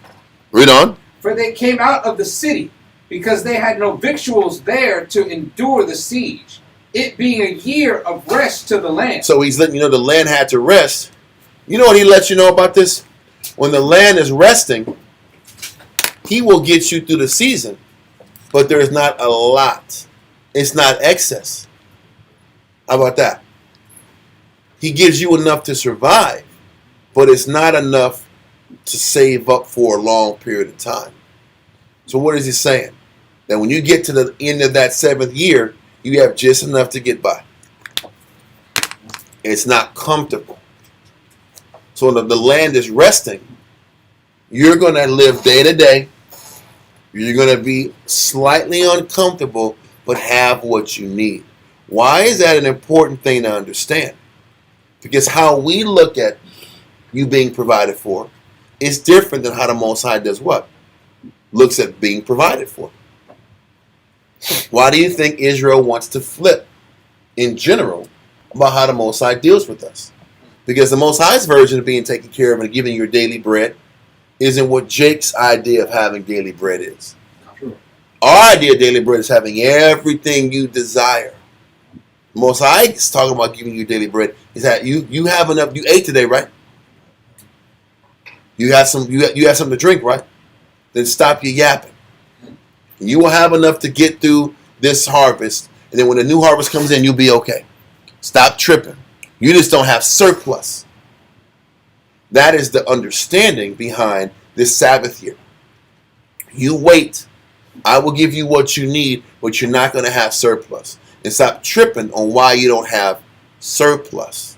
Read on. For they came out of the city, because they had no victuals there to endure the siege, it being a year of rest to the land. So he's letting you know the land had to rest. You know what he lets you know about this? When the land is resting, he will get you through the season, but there's not a lot. It's not excess. How about that? He gives you enough to survive, but it's not enough to save up for a long period of time. So what is he saying? That when you get to the end of that 7th year, you have just enough to get by. It's not comfortable. So when the land is resting, you're going to live day to day. You're going to be slightly uncomfortable, but have what you need. Why is that an important thing to understand? Because how we look at you being provided for is different than how the Most High does what? Looks at being provided for. Why do you think Israel wants to flip in general about how the Most High deals with us? Because the Most High's version of being taken care of and giving your daily bread isn't what Jake's idea of having daily bread is. True. Our idea of daily bread is having everything you desire. Most High is talking about giving you daily bread. Is that you have enough? You ate today, right? You have some. You have something to drink, right? Then stop your yapping. You will have enough to get through this harvest, and then when the new harvest comes in, you'll be okay. Stop tripping. You just don't have surplus. That is the understanding behind this Sabbath year. You wait. I will give you what you need, but you're not going to have surplus. And stop tripping on why you don't have surplus.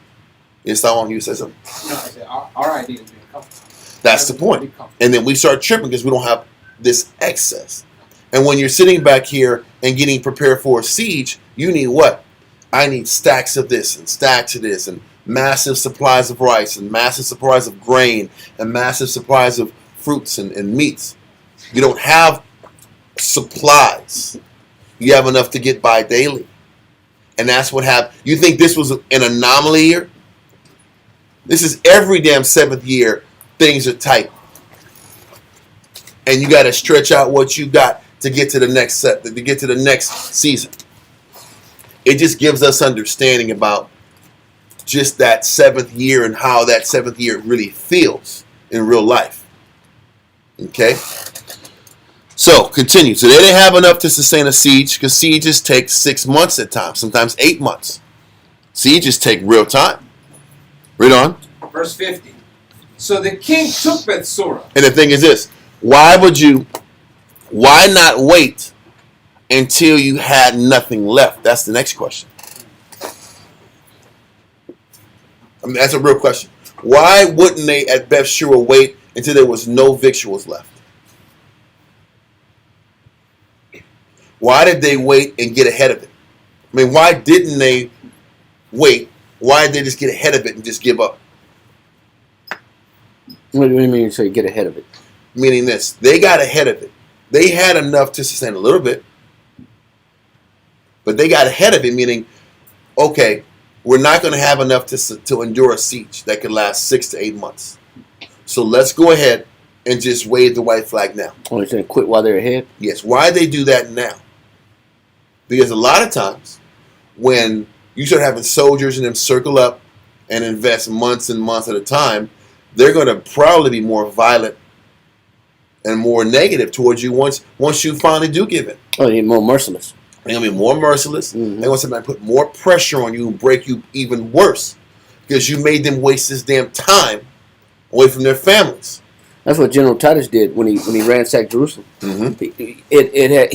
Yes, I want you to say something. No, I said our idea is being comfortable. That's the point. And then we start tripping because we don't have this excess. And when you're sitting back here and getting prepared for a siege, you need what? I need stacks of this and stacks of this and massive supplies of rice and massive supplies of grain and massive supplies of fruits and meats. You don't have supplies. You have enough to get by daily. And that's what happened. You think this was an anomaly year? This is every damn seventh year. Things are tight. And you got to stretch out what you got to get to the next set, to get to the next season. It just gives us understanding about just that seventh year and how that seventh year really feels in real life. Okay? So, continue. So, they didn't have enough to sustain a siege because sieges take 6 months at times, sometimes 8 months. Sieges take real time. Read on. Verse 50. So the king took Beth-Zechariah. And the thing is this. Why not wait until you had nothing left? That's the next question. I mean, that's a real question. Why wouldn't they at Beth-Shua wait until there was no victuals left? Why did they wait and get ahead of it? I mean, why didn't they wait? Why did they just get ahead of it and just give up? What do you mean you say get ahead of it? Meaning this, they got ahead of it. They had enough to sustain a little bit, but they got ahead of it, meaning, okay, we're not going to have enough to endure a siege that could last 6 to 8 months. So let's go ahead and just wave the white flag now. Oh, you're saying quit while they're ahead? Yes. Why they do that now? Because a lot of times when you start having soldiers and them circle up and invest months and months at a time, they're going to probably be more violent and more negative towards you once you finally do give in. Oh, they're more merciless. They're going to be more merciless. Mm-hmm. They're going to put more pressure on you and break you even worse because you made them waste this damn time away from their families. That's what General Titus did when he ransacked Jerusalem. Mm-hmm.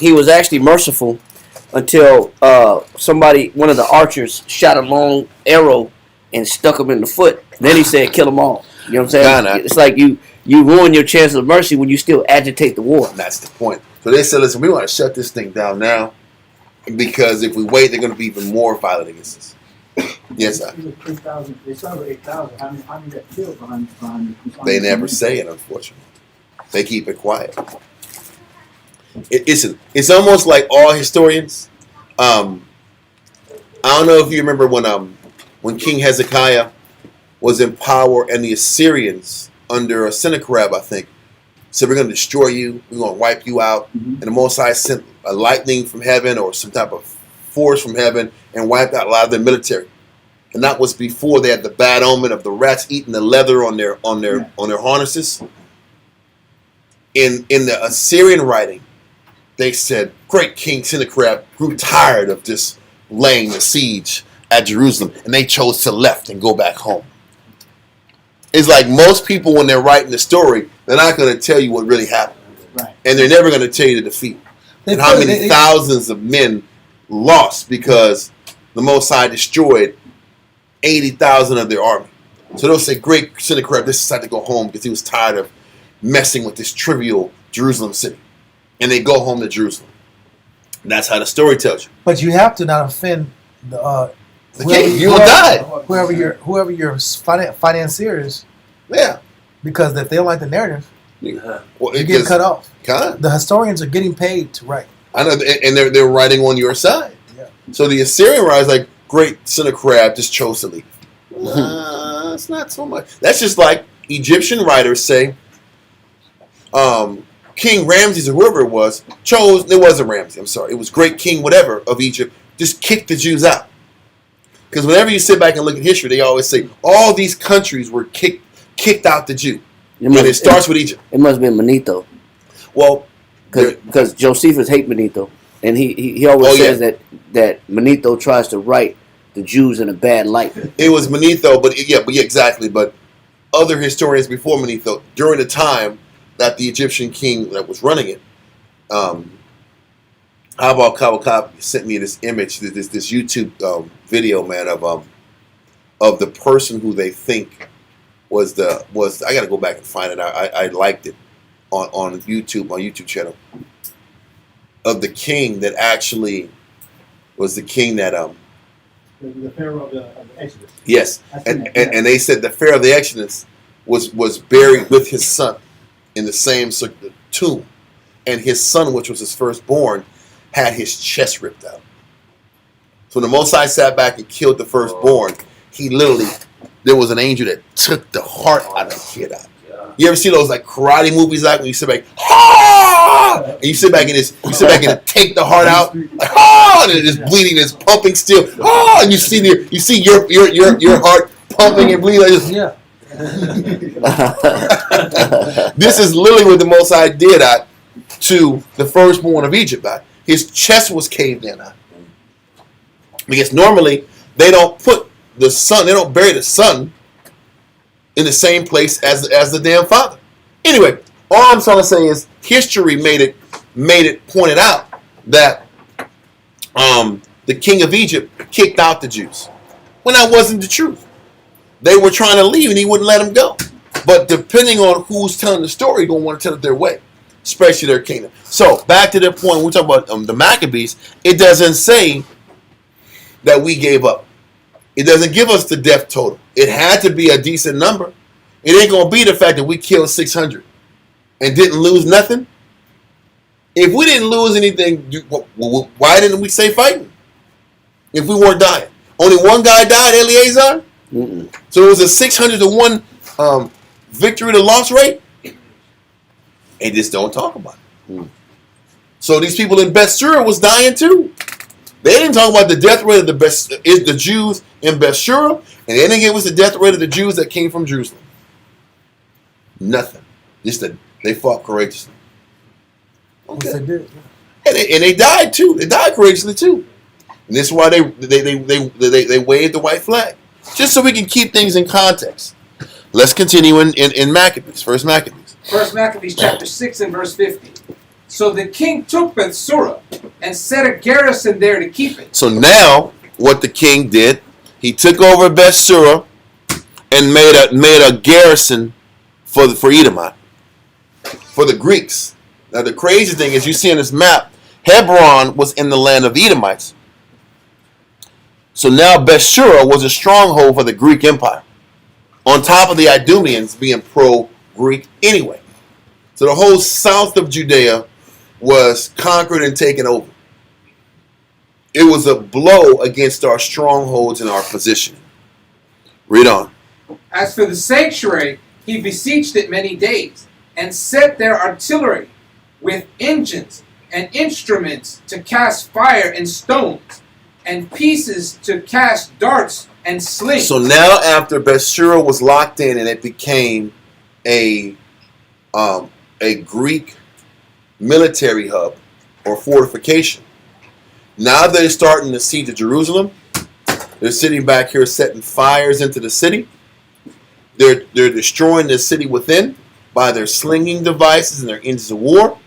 He was actually merciful until one of the archers shot a long arrow and stuck him in the foot. Then he said, "Kill them all." You know what I'm saying? Nah. It's like you ruin your chance of mercy when you still agitate the war. That's the point. So they said, "Listen, we want to shut this thing down now because if we wait, they're going to be even more violent against us." Yes, sir. 3,000. They started with 8,000. How many got killed behind They never say it, unfortunately. They keep it quiet. It's almost like all historians. I don't know if you remember when King Hezekiah was in power and the Assyrians under Sennacherib, I think, said, "We're going to destroy you. We're going to wipe you out." Mm-hmm. And the Most High sent a lightning from heaven or some type of force from heaven and wiped out a lot of their military. And that was before they had the bad omen of the rats eating the leather on their harnesses. In the Assyrian writing, they said, "Great King Sennacherib grew tired of just laying the siege at Jerusalem, and they chose to left and go back home." It's like most people, when they're writing the story, they're not going to tell you what really happened. Right. And they're never going to tell you the defeat. And how many thousands of men lost because the Most High destroyed 80,000 of their army. So they'll say, "Great Sennacherib decided to go home because he was tired of messing with this trivial Jerusalem city." And they go home to Jerusalem. And that's how the story tells you. But you have to not offend the king. You will die. Whoever your financier is, Yeah. because if they don't like the narrative, Well, you get cut off. Kind. The historians are getting paid to write. I know, and they're writing on your side. Yeah. So the Assyrian writer's like, "Great Sennacherib just chose to leave." It's not so much. That's just like Egyptian writers say, King Ramses or whoever it was chose. It wasn't Ramses. I'm sorry. It was great king whatever of Egypt. Just kicked the Jews out. Because whenever you sit back and look at history, they always say all these countries were kicked out the Jew. And it starts with Egypt. It must have been Manetho. Well, because Josephus hate Manetho, and he always says that Manetho tries to write the Jews in a bad light. It was Manetho, but exactly. But other historians before Manetho, during the time that the Egyptian king that was running it, how about Kawakab sent me this image, this YouTube video, man, of the person who they think was I got to go back and find it out. I liked it on YouTube, my YouTube channel, of the king that actually was the king that the Pharaoh of the Exodus. Yes, and they said the Pharaoh of the Exodus was buried with his son in the same tomb, and his son, which was his firstborn, had his chest ripped out. So when the Most High sat back and killed the firstborn, there was an angel that took the heart out of the kid out. You ever see those like karate movies like when you sit back, and you sit back and take the heart out, and it's bleeding, it's pumping still, and you see your heart pumping and bleeding. This is literally what the Most High did to the firstborn of Egypt. His chest was caved in. Because normally they don't put the son, they don't bury the son in the same place as the damn father. Anyway, all I'm trying to say is history made it pointed out that the king of Egypt kicked out the Jews when that wasn't the truth. They were trying to leave and he wouldn't let them go. But depending on who's telling the story, you're going to want to tell it their way, especially their kingdom. So back to the point, we're talking about the Maccabees. It doesn't say that we gave up. It doesn't give us the death total. It had to be a decent number. It ain't going to be the fact that we killed 600 and didn't lose nothing. If we didn't lose anything, why didn't we stay fighting? If we weren't dying. Only one guy died, Eleazar? Mm-mm. So it was a 600 to 1 victory to loss rate? They just don't talk about it. Mm. So these people in Beth-Sura was dying too. They didn't talk about the death rate of the Jews in Beth-Sura, and they didn't give us the death rate of the Jews that came from Jerusalem. Nothing. Just that they fought courageously. Okay. Yes, they did. And they died too. They died courageously too. And this is why they waved the white flag. Just so we can keep things in context. Let's continue in Maccabees. First Maccabees chapter 6 and verse 50. So the king took Beth-Sura and set a garrison there to keep it. So now, what the king did, he took over Beth-Sura and made a garrison for Edomite, for the Greeks. Now the crazy thing is, you see on this map, Hebron was in the land of the Edomites. So now Beth-Sura was a stronghold for the Greek Empire, on top of the Idumeans being pro-Greek anyway. So the whole south of Judea was conquered and taken over. It was a blow against our strongholds and our position. Read on. As for the sanctuary, he besieged it many days, and set their artillery with engines and instruments to cast fire and stones, and pieces to cast darts and slings. So now after Beth-Sura was locked in and it became a Greek military hub or fortification, now they're starting to siege of Jerusalem. They're sitting back here setting fires into the city. They're destroying the city within by their slinging devices and their engines of war.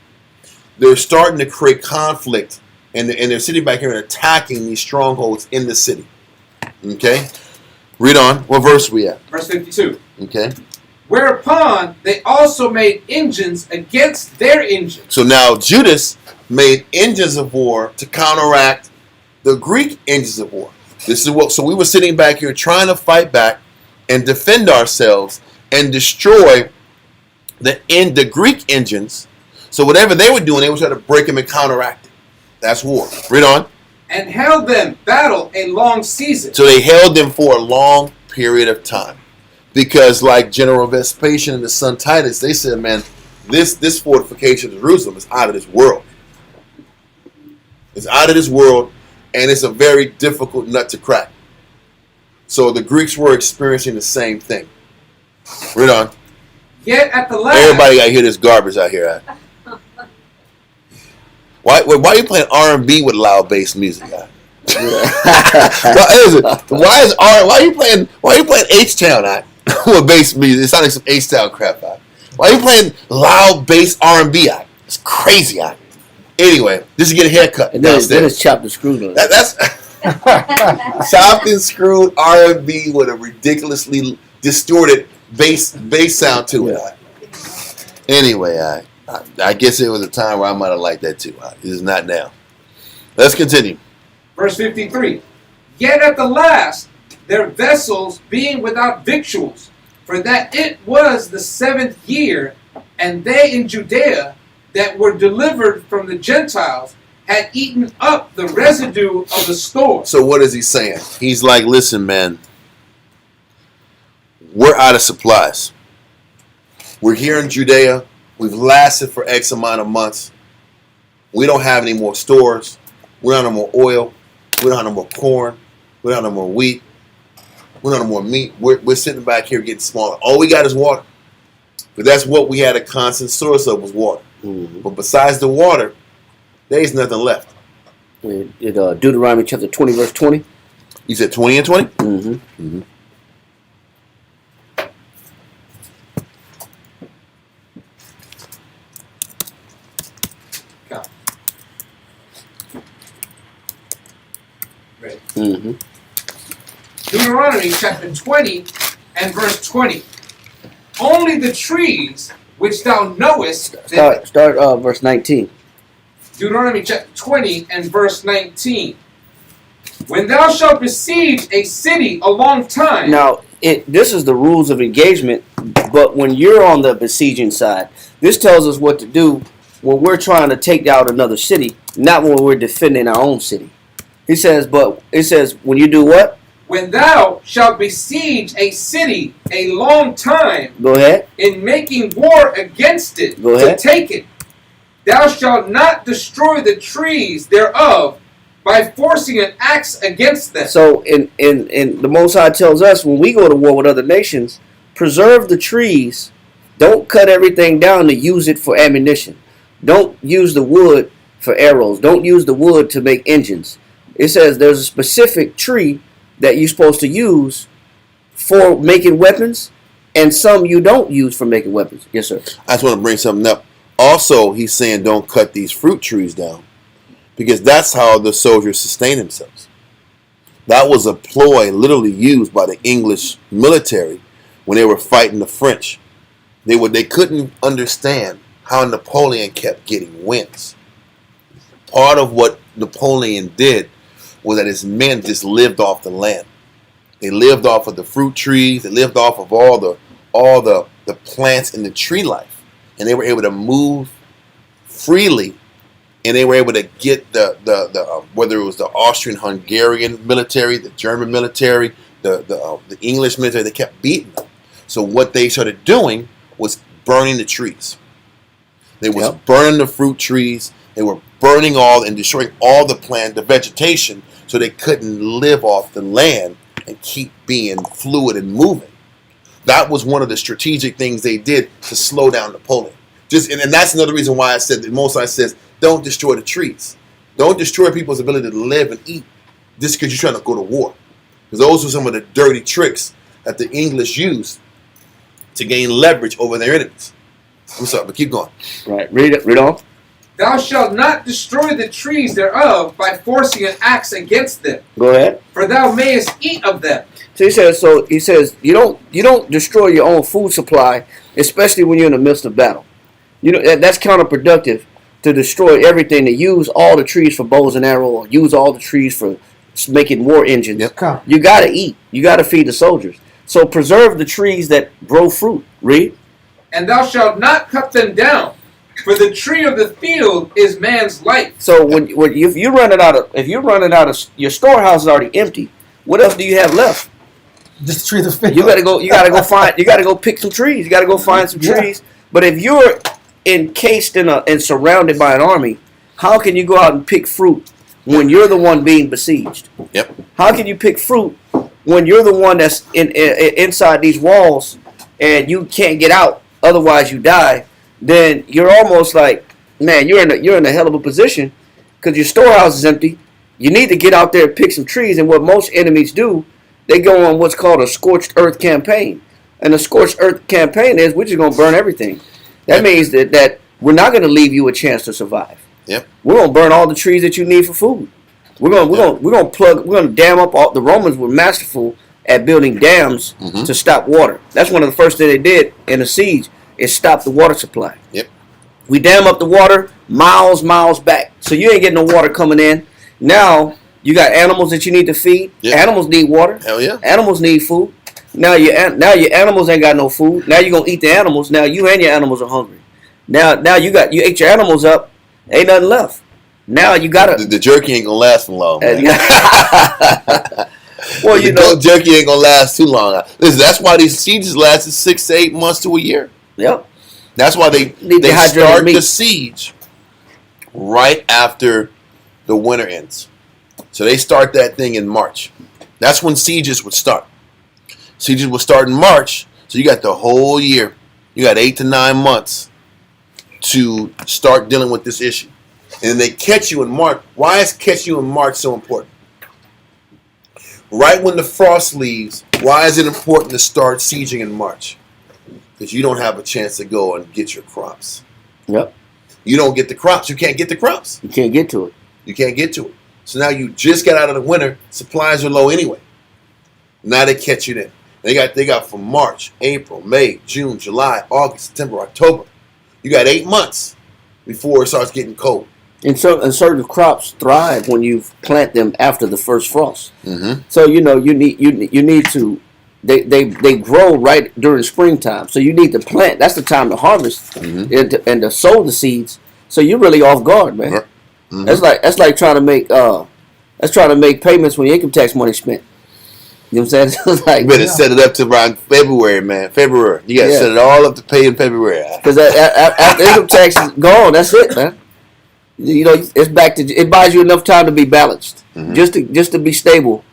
They're starting to create conflict, and they're sitting back here and attacking these strongholds in the city. Okay? Read on. What verse are we at? Verse 52. Okay. Whereupon they also made engines against their engines. So now Judas made engines of war to counteract the Greek engines of war. This is what. So we were sitting back here trying to fight back and defend ourselves and destroy the Greek engines. So whatever they were doing, they were trying to break them and counteract it. That's war. Read on. And held them battle a long season. So they held them for a long period of time. Because like General Vespasian and his son Titus, they said, man, this fortification of Jerusalem is out of this world. It's out of this world, and it's a very difficult nut to crack. So the Greeks were experiencing the same thing. Read on. Yet at the last, Everybody got to hear this garbage out here. Why are you playing R&B with loud bass music? Why are you playing H-Town with bass music? It sounds like some H-Town crap. Why are you playing loud bass R&B? It's crazy. Anyway, just to get a haircut. And then it's chopped and screwed on. That's chopped and screwed R&B with a ridiculously distorted bass sound to it. Anyway, I guess it was a time where I might have liked that too. It is not now. Let's continue. verse 53. Yet at the last, their vessels being without victuals, for that it was the 7th year, and they in Judea that were delivered from the Gentiles had eaten up the residue of the store. So what is he saying? He's like, listen, man, we're out of supplies. We're here in Judea. We've lasted for X amount of months. We don't have any more stores. We don't have no more oil. We don't have no more corn. We don't have no more wheat. We don't have no more meat. We're sitting back here getting smaller. All we got is water. But that's what we had a constant source of was water. Mm-hmm. But besides the water, there's nothing left. Deuteronomy chapter 20, verse 20. You said 20 and 20? Mm-hmm. Mm-hmm. Ready. Mm-hmm. Deuteronomy chapter 20 and verse 20. Only the trees which thou knowest. Start verse 19. Deuteronomy chapter 20 and verse 19. When thou shalt besiege a city a long time. Now, this is the rules of engagement, but when you're on the besieging side, this tells us what to do when we're trying to take out another city, not when we're defending our own city. It says, when you do what? When thou shalt besiege a city a long time. Go ahead. In making war against it. Go ahead. To take it. Thou shalt not destroy the trees thereof by forcing an axe against them. So in the Most High tells us when we go to war with other nations, preserve the trees. Don't cut everything down to use it for ammunition. Don't use the wood for arrows. Don't use the wood to make engines. It says there's a specific tree that you're supposed to use for making weapons, and some you don't use for making weapons. Yes, sir. I just want to bring something up. Also, he's saying don't cut these fruit trees down, because that's how the soldiers sustain themselves. That was a ploy literally used by the English military when they were fighting the French. They couldn't understand how Napoleon kept getting wins. Part of what Napoleon did was that his men just lived off the land. They lived off of the fruit trees. They lived off of all the plants in the tree life, and they were able to move freely, and they were able to get the whether it was the Austrian-Hungarian military, the German military, the English military. They kept beating them. So what they started doing was burning the trees. They was burning the fruit trees. They were burning all and destroying all the plant, the vegetation, so they couldn't live off the land and keep being fluid and moving. That was one of the strategic things they did to slow down Napoleon. And that's another reason why I said that Mosai says, don't destroy the trees. Don't destroy people's ability to live and eat just because you're trying to go to war. Because those were some of the dirty tricks that the English used to gain leverage over their enemies. I'm sorry, but keep going. Right. Read on. Thou shalt not destroy the trees thereof by forcing an axe against them. Go ahead. For thou mayest eat of them. So he says you don't destroy your own food supply, especially when you're in the midst of battle. You know that's counterproductive to destroy everything, to use all the trees for bows and arrows, or use all the trees for making war engines. Yep. You got to eat. You got to feed the soldiers. So preserve the trees that grow fruit. Read. And thou shalt not cut them down. For the tree of the field is man's life. So if you're running out of your storehouse is already empty, what else do you have left? Just the trees of faith. You gotta go pick some trees. You gotta go find some trees. But if you're encased in and surrounded by an army, how can you go out and pick fruit when you're the one being besieged? Yep. How can you pick fruit when you're the one that's inside these walls and you can't get out? Otherwise, you die. Then you're almost like, man, you're in a hell of a position because your storehouse is empty. You need to get out there and pick some trees. And what most enemies do, they go on what's called a scorched earth campaign. And the scorched earth campaign is we're just going to burn everything. That means that we're not going to leave you a chance to survive. Yep. We're going to burn all the trees that you need for food. We're going to dam up all. The Romans were masterful at building dams to stop water. That's one of the first things they did in a siege is stop the water supply. Yep. We dam up the water miles back. So you ain't getting no water coming in. Now you got animals that you need to feed. Yep. Animals need water. Hell yeah. Animals need food. Now your animals ain't got no food. Now you're gonna eat the animals. Now you and your animals are hungry. Now you ate your animals up. Ain't nothing left. Now you gotta. The jerky ain't gonna last for long. Man. Well, you know, jerky ain't gonna last too long. Listen, that's why these sieges lasted 6 to 8 months to a year. Yep. That's why they start the siege right after the winter ends. So they start that thing in March. That's when sieges would start. Sieges would start in March, so you got the whole year. You got 8 to 9 months to start dealing with this issue. And then they catch you in March. Why is catch you in March so important? Right when the frost leaves, why is it important to start sieging in March? Because you don't have a chance to go and get your crops. Yep. You don't get the crops. You can't get the crops. You can't get to it. You can't get to it. So now you just got out of the winter. Supplies are low anyway. Now they catch you then. They got from March, April, May, June, July, August, September, October. You got 8 months before it starts getting cold. And certain crops thrive when you plant them after the first frost. Mm-hmm. So you need to. They grow right during springtime. So you need to plant. That's the time to harvest and to sow the seeds. So you're really off guard, man. Mm-hmm. That's like trying to make payments when your income tax money's spent. You know what I'm saying? It's like, you better set it up to around February, man. February. You got to set it all up to pay in February. Because after income tax is gone, that's it, man. You know, it's back to. It buys you enough time to be balanced, just to be stable,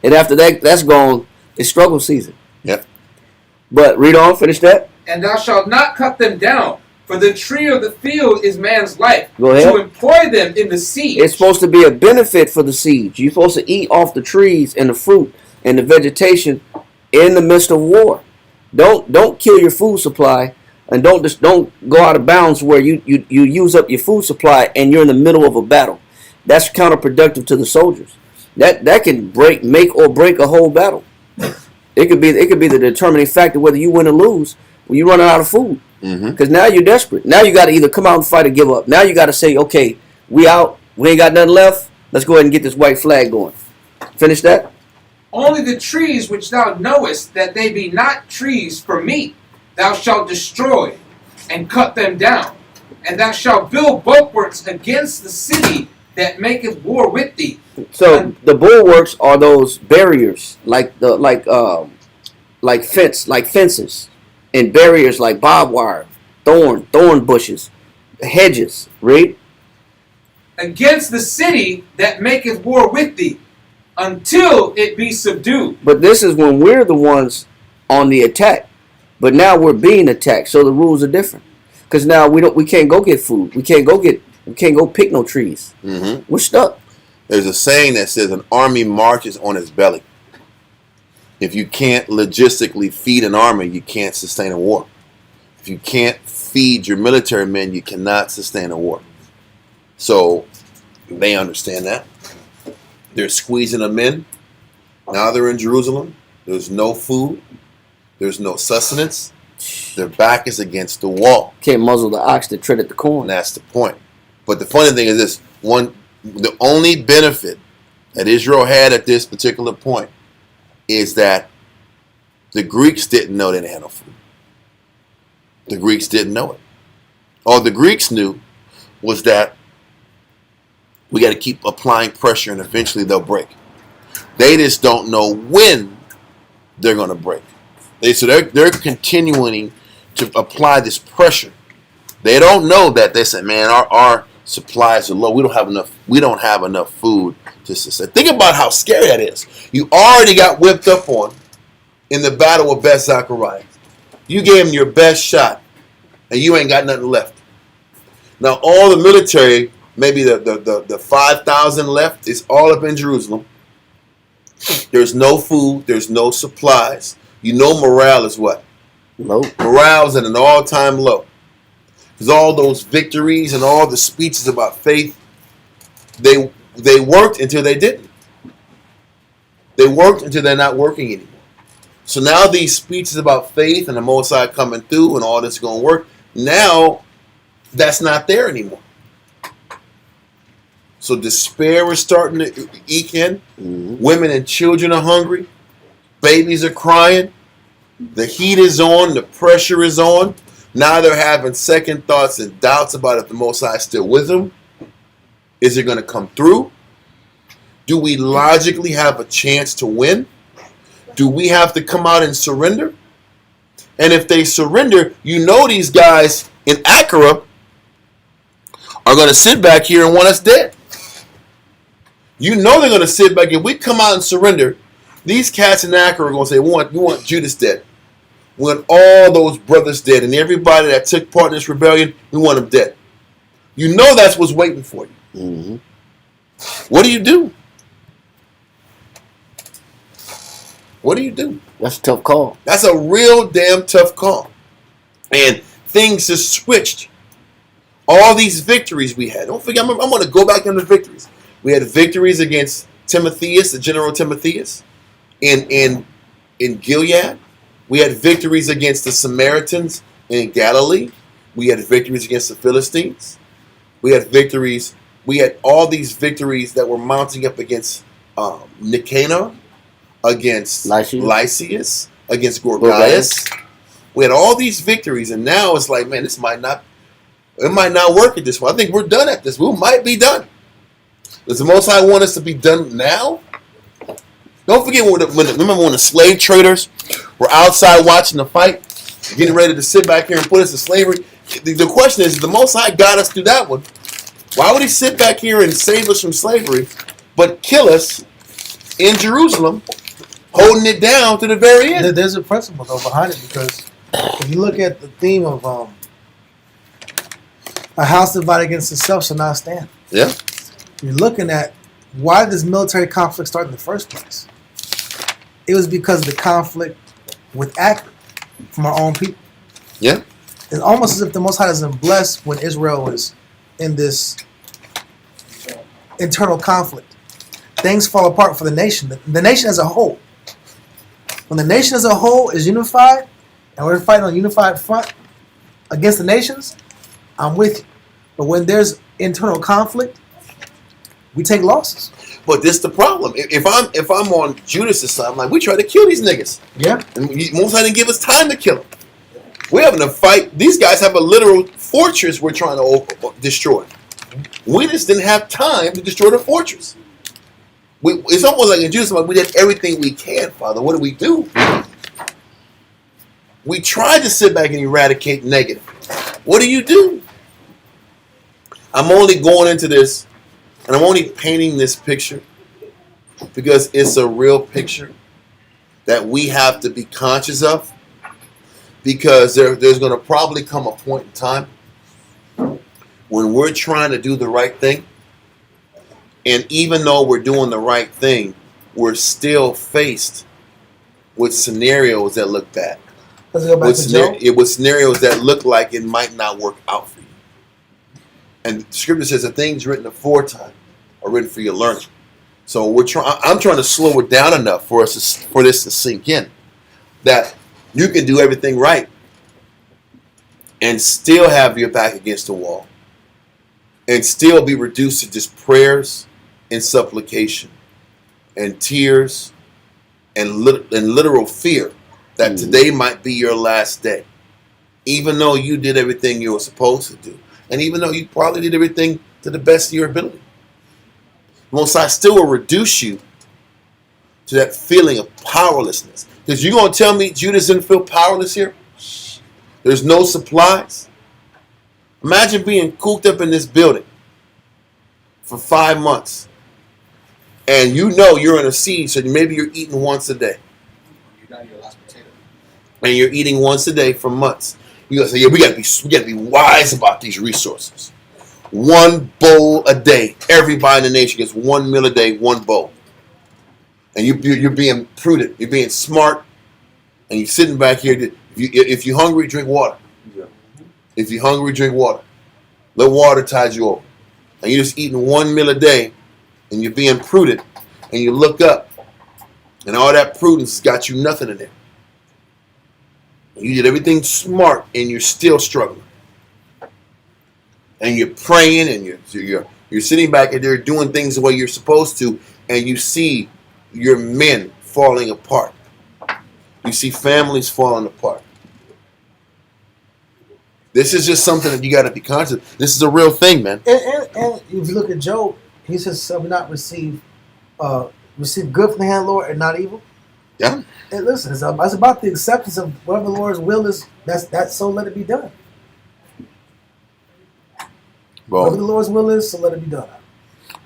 and after that's gone, it's struggle season. Yep. But read on, finish that. And thou shalt not cut them down, for the tree of the field is man's life. Go ahead. To employ them in the siege. It's supposed to be a benefit for the siege. You're supposed to eat off the trees and the fruit and the vegetation in the midst of war. Don't kill your food supply. And don't go out of bounds where you use up your food supply and you're in the middle of a battle. That's counterproductive to the soldiers. That can make or break a whole battle. It could be the determining factor whether you win or lose when you're running out of food. Because now you're desperate. Now you got to either come out and fight or give up. Now you got to say, okay, we out. We ain't got nothing left. Let's go ahead and get this white flag going. Finish that. Only the trees which thou knowest that they be not trees for meat, thou shalt destroy and cut them down, and thou shalt build bulwarks against the city that maketh war with thee. So the bulwarks are those barriers, like fences, and barriers like barbed wire, thorn bushes, hedges. Read. Against the city that maketh war with thee, until it be subdued. But this is when we're the ones on the attack. But now we're being attacked, so the rules are different. Because now we can't go get food. We can't go pick no trees. We're stuck. There's a saying that says an army marches on its belly. If you can't logistically feed an army, you can't sustain a war. If you can't feed your military men, you cannot sustain a war. So they understand that. They're squeezing them in. Now they're in Jerusalem. There's no food. There's no sustenance. Their back is against the wall. Can't muzzle the ox that treaded the corn. And that's the point. But the funny thing is this. The only benefit that Israel had at this particular point is that the Greeks didn't know they didn't have no food. The Greeks didn't know it. All the Greeks knew was that we got to keep applying pressure and eventually they'll break. They just don't know when they're going to break. They're continuing to apply this pressure They don't know that. They said, man, our supplies are low. We don't have enough food to sustain. Think about how scary that is. You already got whipped up on in the battle with Beth-Zechariah. You gave him your best shot, and you ain't got nothing left. Now all the military, maybe the 5,000 left, is all up in Jerusalem. There's no food. There's no supplies. You know morale is what? Low. Morale's at an all-time low. Because all those victories and all the speeches about faith, they worked until they didn't. They worked until they're not working anymore. So now these speeches about faith and the Most High coming through and all this is going to work, now that's not there anymore. So despair is starting to eke in. Mm-hmm. Women and children are hungry. Babies are crying. The heat is on. The pressure is on. Now they're having second thoughts and doubts about if the Most High is still with them. Is it going to come through? Do we logically have a chance to win? Do we have to come out and surrender? And if they surrender, you know these guys in Acura are going to sit back here and want us dead. You know they're going to sit back. If we come out and surrender, these cats in Acura are going to say, we want Judas dead. We want all those brothers dead. And everybody that took part in this rebellion, we want them dead. You know that's what's waiting for you. Mm-hmm. What do you do? What do you do? That's a tough call. That's a real damn tough call. And things just switched. All these victories we had. Don't forget, I'm going to go back into victories. We had victories against Timotheus, the General Timotheus, in Gilead. We had victories against the Samaritans in Galilee. We had victories against the Philistines. We had victories. We had all these victories that were mounting up against Nicanor, against Lysias, against Gorgias. We had all these victories, and now it's like, man, it might not work at this point. I think we're done at this. We might be done. Does the Most High want us to be done now? Don't forget remember when the slave traders were outside watching the fight, getting ready to sit back here and put us to slavery? The question is, the Most High got us through that one. Why would he sit back here and save us from slavery, but kill us in Jerusalem, holding it down to the very end? There's a principle though behind it, because if you look at the theme of a house divided against itself shall not stand. Yeah. You're looking at why did this military conflict start in the first place? It was because of the conflict with Acre from our own people. Yeah. It's almost as if the Most High doesn't bless when Israel was in this internal conflict. Things fall apart for the nation. The nation as a whole. When the nation as a whole is unified, and we're fighting on a unified front against the nations, I'm with you. But when there's internal conflict, we take losses. But this is the problem. If I'm on Judas' side, I'm like, we try to kill these niggas. Yeah. And Most High didn't give us time to kill them. We're having a fight. These guys have a literal fortress we're trying to destroy. We just didn't have time to destroy the fortress. It's almost like in Judas, we did everything we can, Father. What do we do? We tried to sit back and eradicate negative. What do? I'm only going into this, and I'm only painting this picture because it's a real picture that we have to be conscious of, because there's going to probably come a point in time when we're trying to do the right thing, and even though we're doing the right thing, we're still faced with scenarios that look bad. Let's go back to Job. With scenarios that look like it might not work out for you. And the scripture says the things written aforetime are written for your learning. So I'm trying to slow it down enough for this to sink in, that you can do everything right and still have your back against the wall and still be reduced to just prayers and supplication and tears and literal fear that today might be your last day, even though you did everything you were supposed to do, and even though you probably did everything to the best of your ability. Most High still will reduce you to that feeling of powerlessness. Because you're going to tell me Judas didn't feel powerless here? There's no supplies. Imagine being cooped up in this building for 5 months, and you know you're in a siege, so maybe you're eating once a day. You're down to your last potato. And you're eating once a day for months. You gotta say, yeah, we gotta be wise about these resources. 1 bowl a day. Everybody in the nation gets 1 meal a day, 1 bowl. And you're being prudent. You're being smart. And you're sitting back here. If you're hungry, drink water. Yeah. If you're hungry, drink water. Let water tide you over. And you're just eating 1 meal a day, and you're being prudent, and you look up, and all that prudence has got you nothing in there. And you did everything smart, and you're still struggling. And you're praying, and you're sitting back and they're doing things the way you're supposed to, and you see your men falling apart. You see families falling apart. This is just something that you got to be conscious of. This is a real thing, man. And if you look at Job, he says, "Shall we not receive good from the hand of the Lord and not evil?" Yeah. And listen, it's about the acceptance of whatever the Lord's will is. That's so let it be done. Whatever the Lord's will is, so let it be done.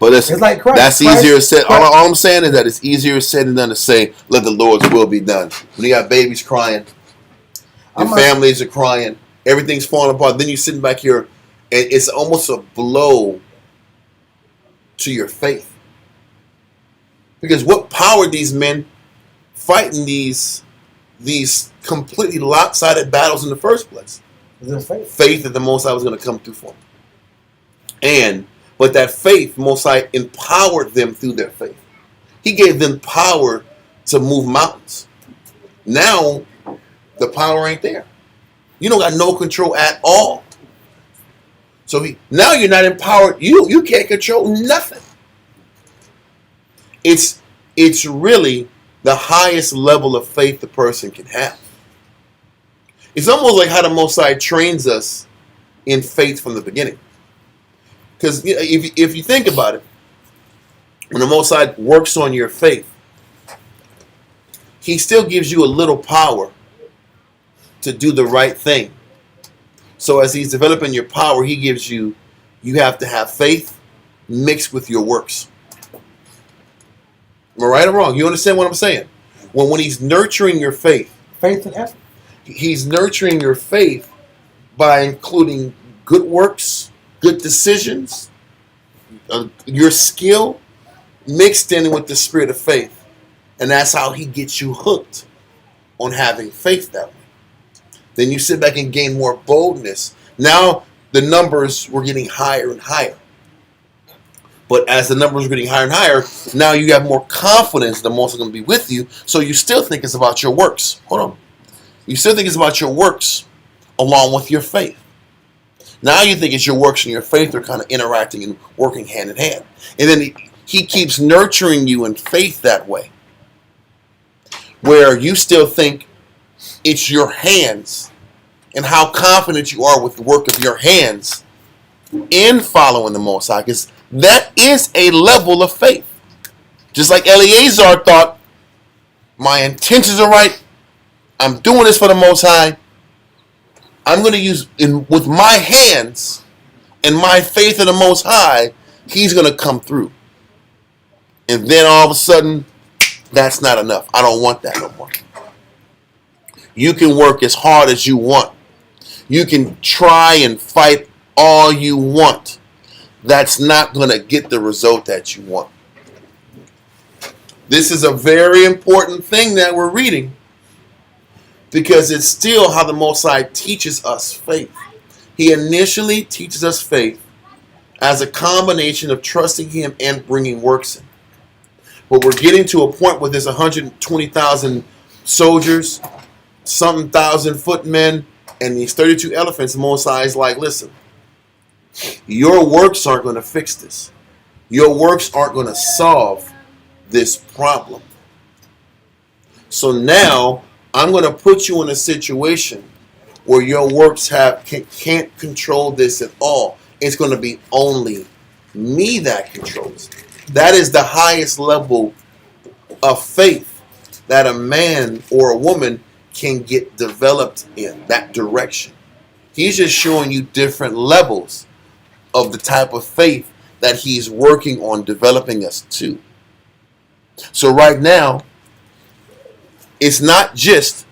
But listen, it's like Christ. That's easier said. All I'm saying is that it's easier said than done to say, "Let the Lord's will be done." When you got babies crying, your families are crying, everything's falling apart. Then you're sitting back here, and it's almost a blow to your faith. Because what powered these men fighting these completely lopsided battles in the first place? Faith that the Most High was going to come through for them. But that faith, Most High empowered them through their faith. He gave them power to move mountains. Now, the power ain't there. You don't got no control at all. So now you're not empowered. You can't control nothing. It's really the highest level of faith the person can have. It's almost like how the Most High trains us in faith from the beginning. Because if you think about it, when the Most High works on your faith, He still gives you a little power to do the right thing. So as He's developing your power, He gives you have to have faith mixed with your works. Am I right or wrong? You understand what I'm saying? When He's nurturing your faith and effort, He's nurturing your faith by including good works, good decisions, your skill mixed in with the spirit of faith. And that's how He gets you hooked on having faith that way. Then you sit back and gain more boldness. Now the numbers were getting higher and higher. But as the numbers are getting higher and higher, now you have more confidence the Most High is going to be with you. So you still think it's about your works. Hold on. You still think it's about your works along with your faith. Now you think it's your works and your faith are kind of interacting and working hand in hand. And then he keeps nurturing you in faith that way. Where you still think it's your hands and how confident you are with the work of your hands in following the Most High. Because that is a level of faith. Just like Eleazar thought, my intentions are right. I'm doing this for the Most High. I'm going to use, with my hands and my faith in the Most High, He's going to come through. And then all of a sudden, that's not enough. I don't want that no more. You can work as hard as you want. You can try and fight all you want. That's not going to get the result that you want. This is a very important thing that we're reading. Because it's still how the Most High teaches us faith. He initially teaches us faith as a combination of trusting Him and bringing works in. But we're getting to a point where there's 120,000 soldiers, something thousand footmen, and these 32 elephants. The Most High is like, listen, your works aren't going to fix this. Your works aren't going to solve this problem. So now I'm going to put you in a situation where your works can't control this at all. It's going to be only me that controls it. That is the highest level of faith that a man or a woman can get developed in, that direction. He's just showing you different levels of the type of faith that he's working on developing us to. So right now, it's not just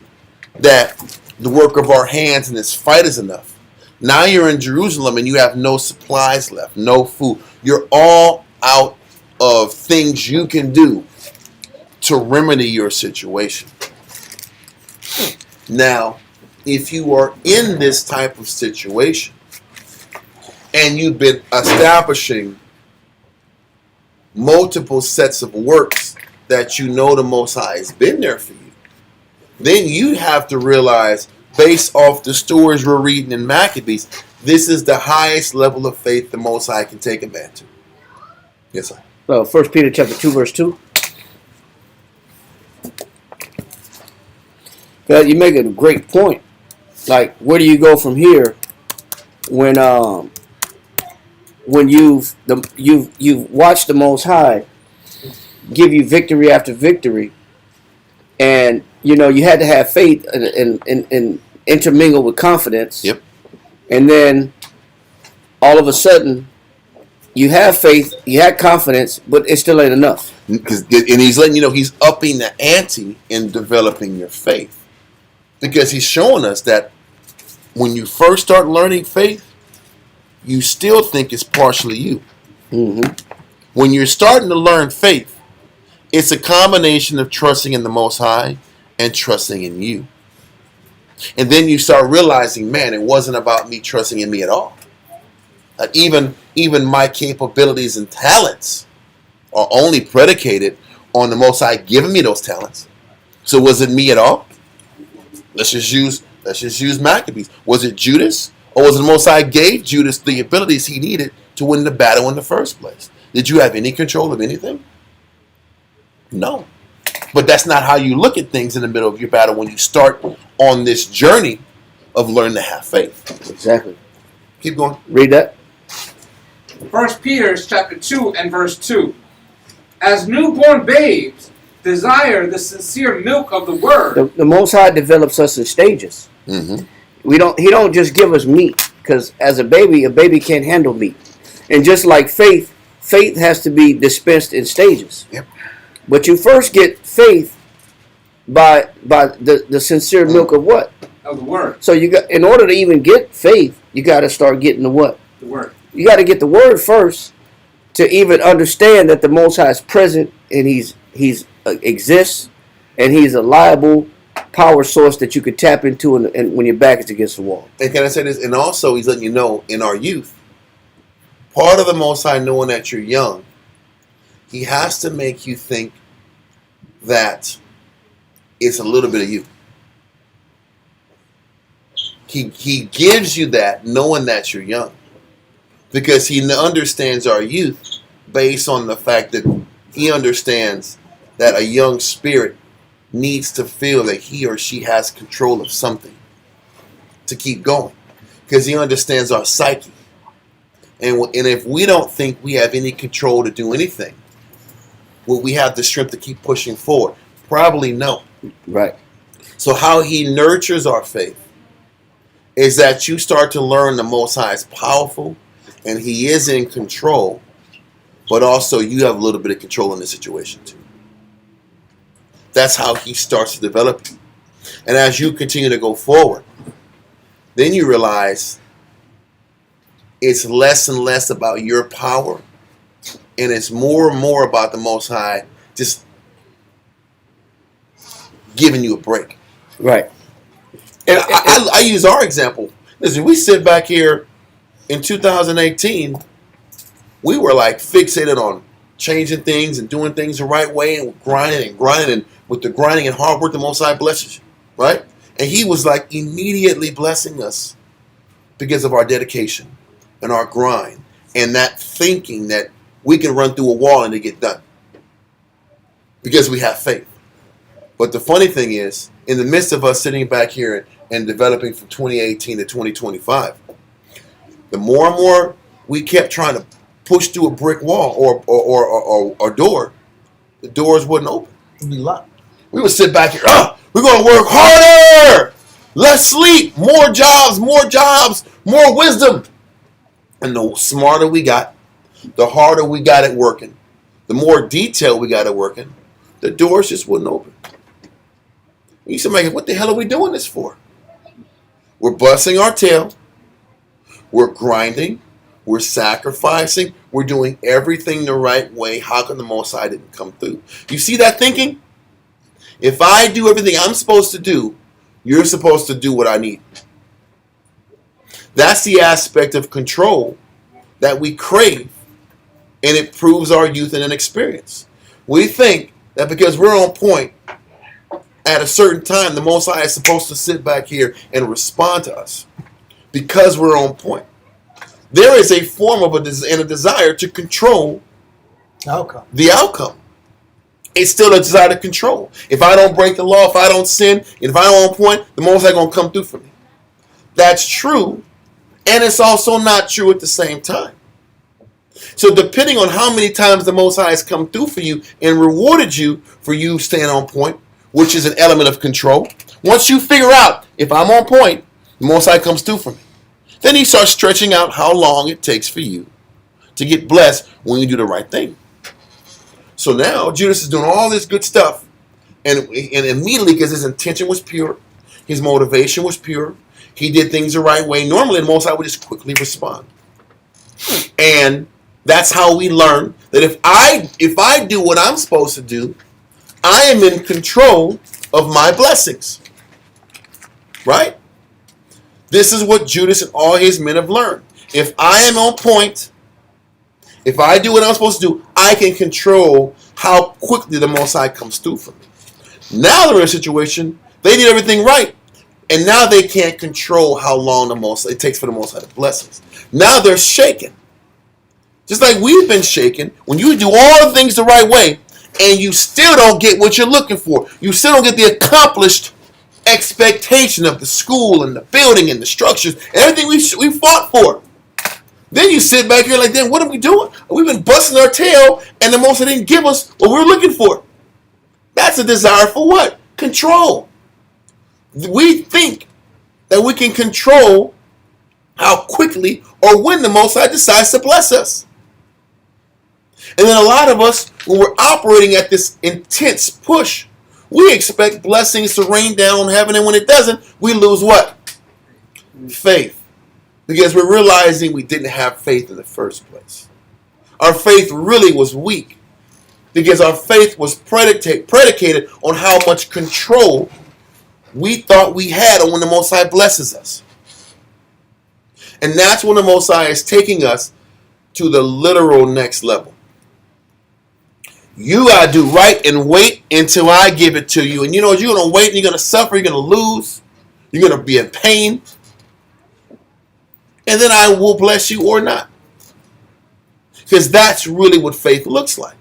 that the work of our hands in this fight is enough. Now you're in Jerusalem and you have no supplies left, no food. You're all out of things you can do to remedy your situation. Now, if you are in this type of situation and you've been establishing multiple sets of works that you know the Most High has been there for you, then you have to realize, based off the stories we're reading in Maccabees, this is the highest level of faith the Most High can take advantage of. Yes, sir. So 1 Peter chapter 2, verse 2. You make a great point. Like, where do you go from here when you've watched the Most High give you victory after victory, and you had to have faith and intermingle with confidence. Yep. And then all of a sudden, you have faith, you had confidence, but it still ain't enough. And he's letting you know he's upping the ante in developing your faith. Because he's showing us that when you first start learning faith, you still think it's partially you. Mm-hmm. When you're starting to learn faith, it's a combination of trusting in the Most High and trusting in you. And then you start realizing, man, it wasn't about me trusting in me at all. Even my capabilities and talents are only predicated on the Most High giving me those talents. So was it me at all? Let's just use Maccabees. Was it Judas? Or was it the Most High gave Judas the abilities he needed to win the battle in the first place? Did you have any control of anything? No. But that's not how you look at things in the middle of your battle when you start on this journey of learning to have faith. Exactly. Keep going. Read that. 1 Peter chapter 2 and verse 2. As newborn babes, desire the sincere milk of the word. The Most High develops us in stages. Mm-hmm. He don't just give us meat, because as a baby can't handle meat. And just like faith has to be dispensed in stages. Yep. But you first get faith by the sincere milk of what? Of the word. So in order to even get faith, you got to start getting the what? The word. You got to get the word first to even understand that the Most High is present and he's exists, and he's a liable power source that you could tap into and when your back is against the wall. And can I say this? And also, he's letting you know, in our youth, part of the Most High knowing that you're young, he has to make you think that it's a little bit of you. He gives you that knowing that you're young, because he understands our youth based on the fact that he understands that a young spirit needs to feel that he or she has control of something to keep going, because he understands our psyche. And if we don't think we have any control to do anything, will we have the strength to keep pushing forward? Probably no. Right. So how he nurtures our faith is that you start to learn the Most High is powerful and he is in control, but also you have a little bit of control in the situation too. That's how he starts to develop you. And as you continue to go forward, then you realize it's less and less about your power, and it's more and more about the Most High just giving you a break. Right. And I use our example. Listen, we sit back here in 2018, we were like fixated on changing things and doing things the right way, and grinding, and with the grinding and hard work, the Most High blesses you, right? And he was like immediately blessing us because of our dedication and our grind and that thinking that we can run through a wall and it get done because we have faith. But the funny thing is, in the midst of us sitting back here and developing from 2018 to 2025, the more and more we kept trying to push through a brick wall or door, the doors wouldn't open. It'd be locked. We would sit back here, we're going to work harder. Less sleep, more jobs, more wisdom. And the smarter we got, the harder we got at working, the more detail we got at working, the doors just wouldn't open. You said, "Man, what the hell are we doing this for?" We're busting our tail. We're grinding. We're sacrificing. We're doing everything the right way. How come the Most High didn't come through? You see that thinking? If I do everything I'm supposed to do, you're supposed to do what I need. That's the aspect of control that we crave, and it proves our youth and inexperience. We think that because we're on point at a certain time, the Most High is supposed to sit back here and respond to us because we're on point. There is a form of a desire to control the outcome. It's still a desire to control. If I don't break the law, if I don't sin, if I'm on point, the Most High going to come through for me. That's true, and it's also not true at the same time. So depending on how many times the Most High has come through for you and rewarded you for you staying on point, which is an element of control, once you figure out, if I'm on point, the Most High comes through for me. Then he starts stretching out how long it takes for you to get blessed when you do the right thing. So now Judas is doing all this good stuff, and immediately, because his intention was pure, his motivation was pure, he did things the right way. Normally, the Most High would just quickly respond. And that's how we learn that if I do what I'm supposed to do, I am in control of my blessings. Right? This is what Judas and all his men have learned. If I am on point, if I do what I'm supposed to do, I can control how quickly the Most High comes through for me. Now they're in a situation, they did everything right. And now they can't control how long it takes for the Most High to bless us. Now they're shaken. Just like we've been shaken, when you do all the things the right way, and you still don't get what you're looking for. You still don't get the accomplished expectation of the school and the building and the structures and everything we fought for. Then you sit back here like, then what are we doing? We've been busting our tail, and the Most High didn't give us what we were looking for. That's a desire for what? Control. We think that we can control how quickly or when the Most High decides to bless us. And then a lot of us, when we're operating at this intense push, we expect blessings to rain down on heaven, and when it doesn't, we lose what? Faith. Because we're realizing we didn't have faith in the first place. Our faith really was weak because our faith was predicated on how much control we thought we had on when the Most High blesses us. And that's when the Most High is taking us to the literal next level. You got to do right and wait until I give it to you. And you know, you're going to wait and you're going to suffer, you're going to lose, you're going to be in pain. And then I will bless you or not. Because that's really what faith looks like.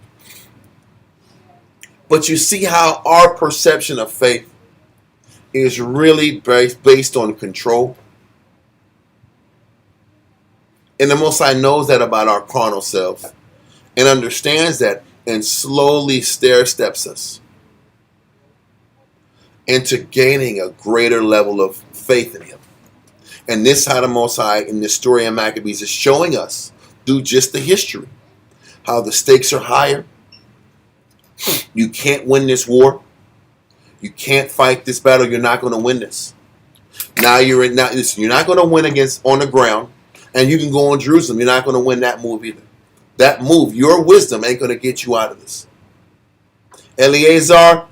But you see how our perception of faith is really based on control. And the Most High knows that about our carnal self and understands that and slowly stair-steps us into gaining a greater level of faith in Him. And this is how the Most High in this story of Maccabees is showing us through just the history how the stakes are higher. You can't win this war. You can't fight this battle. You're not going to win this. You're not going to win against on the ground, and you can go on Jerusalem. You're not going to win that move either. That move, your wisdom ain't going to get you out of this. Eleazar,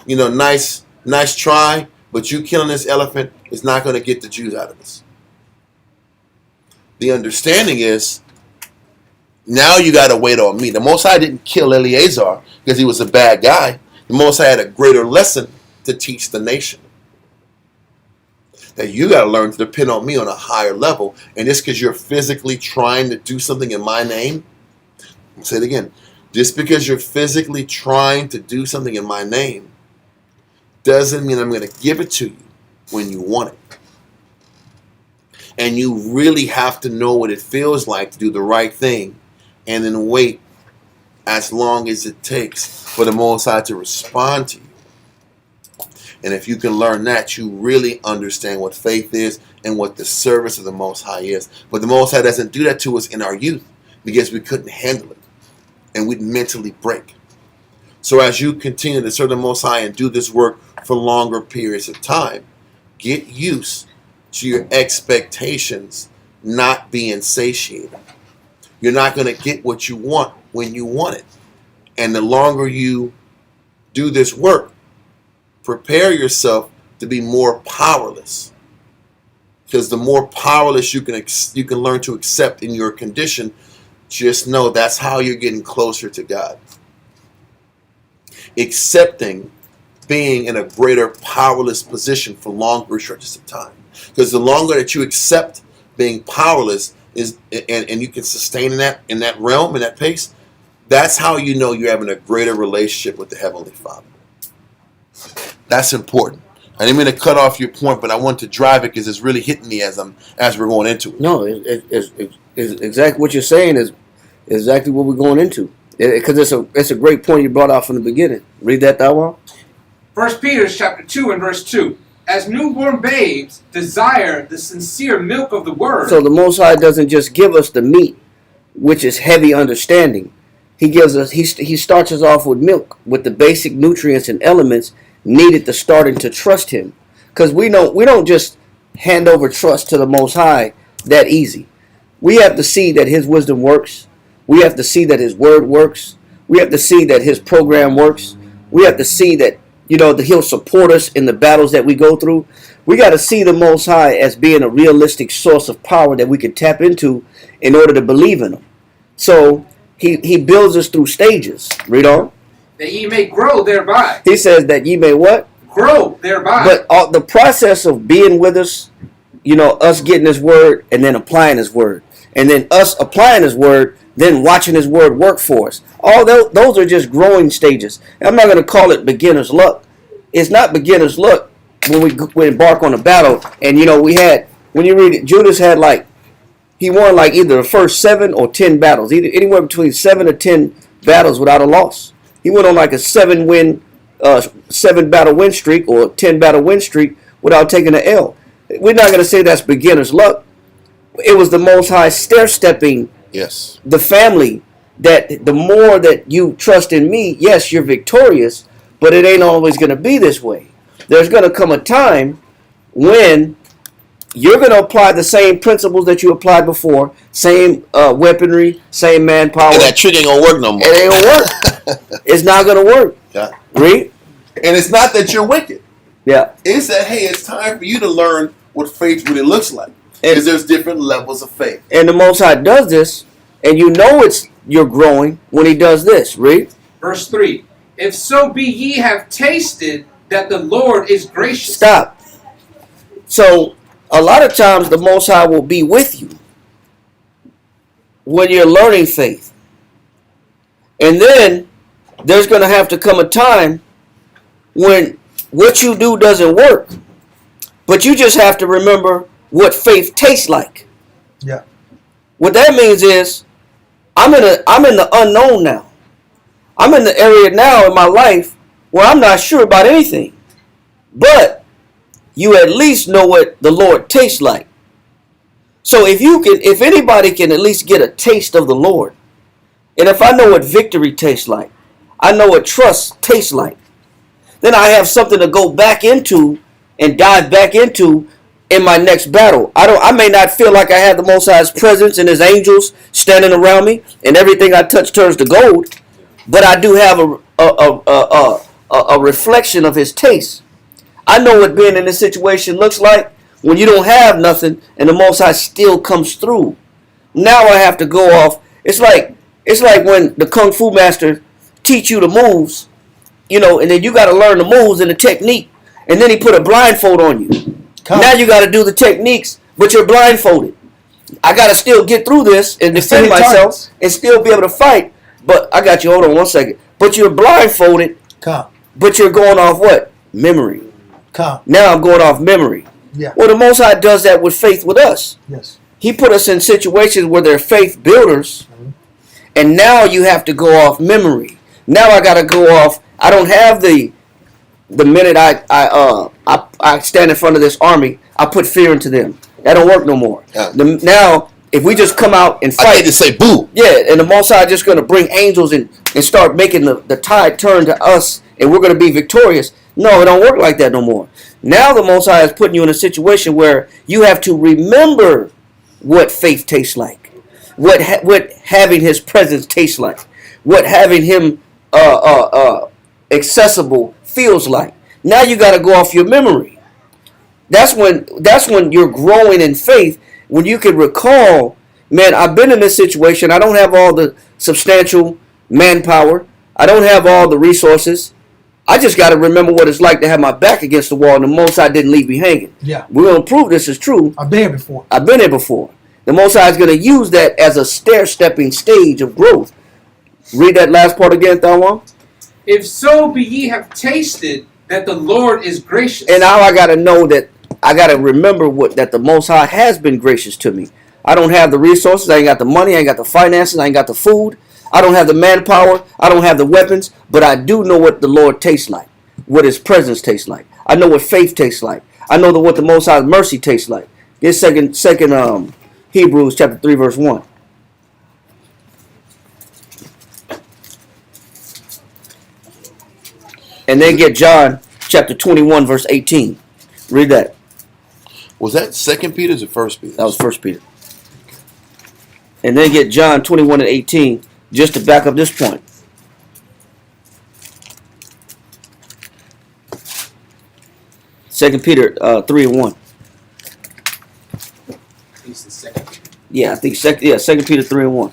nice try, but you killing this elephant is not going to get the Jews out of this. The understanding is, now you got to wait on me. The Most High didn't kill Eleazar because he was a bad guy. The Most High had a greater lesson to teach the nation. That you got to learn to depend on me on a higher level. And just because you're physically trying to do something in my name, I'll say it again. Just because you're physically trying to do something in my name doesn't mean I'm going to give it to you when you want it. And you really have to know what it feels like to do the right thing and then wait as long as it takes for the Most High to respond to you. And if you can learn that, you really understand what faith is and what the service of the Most High is. But the Most High doesn't do that to us in our youth because we couldn't handle it and we'd mentally break. So as you continue to serve the Most High and do this work for longer periods of time, get used to your expectations not being satiated. You're not going to get what you want when you want it. And the longer you do this work, prepare yourself to be more powerless. Because the more powerless you can learn to accept in your condition, just know that's how you're getting closer to God. Accepting being in a greater powerless position for longer stretches of time. Because the longer that you accept being powerless is and you can sustain in that realm, in that pace, that's how you know you're having a greater relationship with the Heavenly Father. That's important. I didn't mean to cut off your point, but I want to drive it because it's really hitting me as we're going into it. No, it's exactly what you're saying is exactly what we're going into. Because it's a great point you brought out from the beginning. Read that, Dawah. 1 Peter chapter 2 and verse 2. As newborn babes desire the sincere milk of the word. So the Most High doesn't just give us the meat, which is heavy understanding. He gives us. He starts us off with milk, with the basic nutrients and elements needed to starting to trust Him. Because we don't just hand over trust to the Most High that easy. We have to see that His wisdom works. We have to see that His word works. We have to see that His program works. We have to see that that He'll support us in the battles that we go through. We got to see the Most High as being a realistic source of power that we can tap into in order to believe in Him. So He builds us through stages. Read on. That ye may grow thereby. He says that ye may what? Grow thereby. But the process of being with us, us getting His word and then applying His word. And then us applying His word, then watching His word work for us. All those are just growing stages. I'm not going to call it beginner's luck. It's not beginner's luck when we embark on a battle. And when you read it, Judas had he won either the first 7 or 10 battles, anywhere between 7 or 10 battles without a loss. He went on a 7 battle win streak or 10 battle win streak without taking an L. We're not going to say that's beginner's luck. It was the Most High stair-stepping the family, that the more that you trust in me, yes, you're victorious, but it ain't always going to be this way. There's going to come a time when you're going to apply the same principles that you applied before, same weaponry, same manpower. And that trick ain't going to work no more. It ain't going to work. It's not going to work. Yeah. Read? And it's not that you're wicked. Yeah. It's that, hey, it's time for you to learn what faith really looks like. Because there's different levels of faith. And the Most High does this, and you're growing when He does this. Read? Verse 3. If so be ye have tasted that the Lord is gracious. Stop. So, a lot of times the Most High will be with you when you're learning faith. And then there's going to have to come a time when what you do doesn't work. But you just have to remember what faith tastes like. Yeah. What that means is I'm in the unknown now. I'm in the area now in my life where I'm not sure about anything. But you at least know what the Lord tastes like. So if anybody can at least get a taste of the Lord, and if I know what victory tastes like, I know what trust tastes like, then I have something to go back into and dive back into in my next battle. I may not feel like I have the Most High's presence and His angels standing around me and everything I touch turns to gold, but I do have a reflection of His taste. I know what being in this situation looks like when you don't have nothing and the Most High still comes through. Now I have to go off. It's like when the Kung Fu master teach you the moves, and then you got to learn the moves and the technique, and then he put a blindfold on you. Now you got to do the techniques, but you're blindfolded. I got to still get through this and defend myself and still be able to fight. But I got you. Hold on 1 second. But you're blindfolded. But you're going off what? Memory. Now I'm going off memory. Yeah. Well, the Most High does that with faith with us. Yes. He put us in situations where they're faith builders, and now you have to go off memory. Now I got to go off. I don't have the the minute I stand in front of this army, I put fear into them. That don't work no more. Now, if we just come out and fight, I need to say boo. yeah, and the Most High just going to bring angels and start making the tide turn to us, and we're going to be victorious. No, it don't work like that no more. Now the Most High is putting you in a situation where you have to remember what faith tastes like, what having His presence tastes like, what having Him accessible feels like. Now you got to go off your memory. That's when you're growing in faith. When you can recall, man, I've been in this situation. I don't have all the substantial manpower. I don't have all the resources. I just got to remember what it's like to have my back against the wall, and the Most High didn't leave me hanging. Yeah. We're going to prove this is true. I've been here before. I've been here before. The Most High is going to use that as a stair-stepping stage of growth. Read that last part again, Thalwan. If so be ye have tasted that the Lord is gracious. And now I got to know that I got to remember that the Most High has been gracious to me. I don't have the resources. I ain't got the money. I ain't got the finances. I ain't got the food. I don't have the manpower. I don't have the weapons. But I do know what the Lord tastes like, what His presence tastes like. I know what faith tastes like. I know what the Most High's mercy tastes like. This second Hebrews chapter 3 verse 1. And then get John chapter 21 verse 18. Read that. Was that 2 Peter or 1 Peter? That was 1 Peter. And then get John 21 and 18 just to back up this point. Second Peter 3 and 1. He's the second. Yeah, I think Second Peter 3 and 1.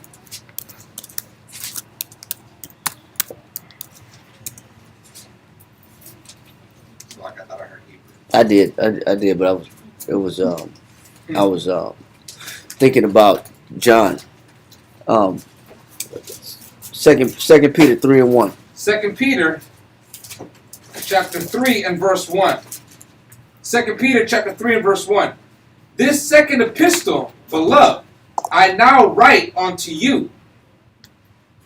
Like I thought I heard Hebrew. I did, but I was thinking about John. Second Peter 3 and 1. 2 Peter chapter 3 and verse 1. 2 Peter chapter 3 and verse 1. This second epistle, beloved, I now write unto you,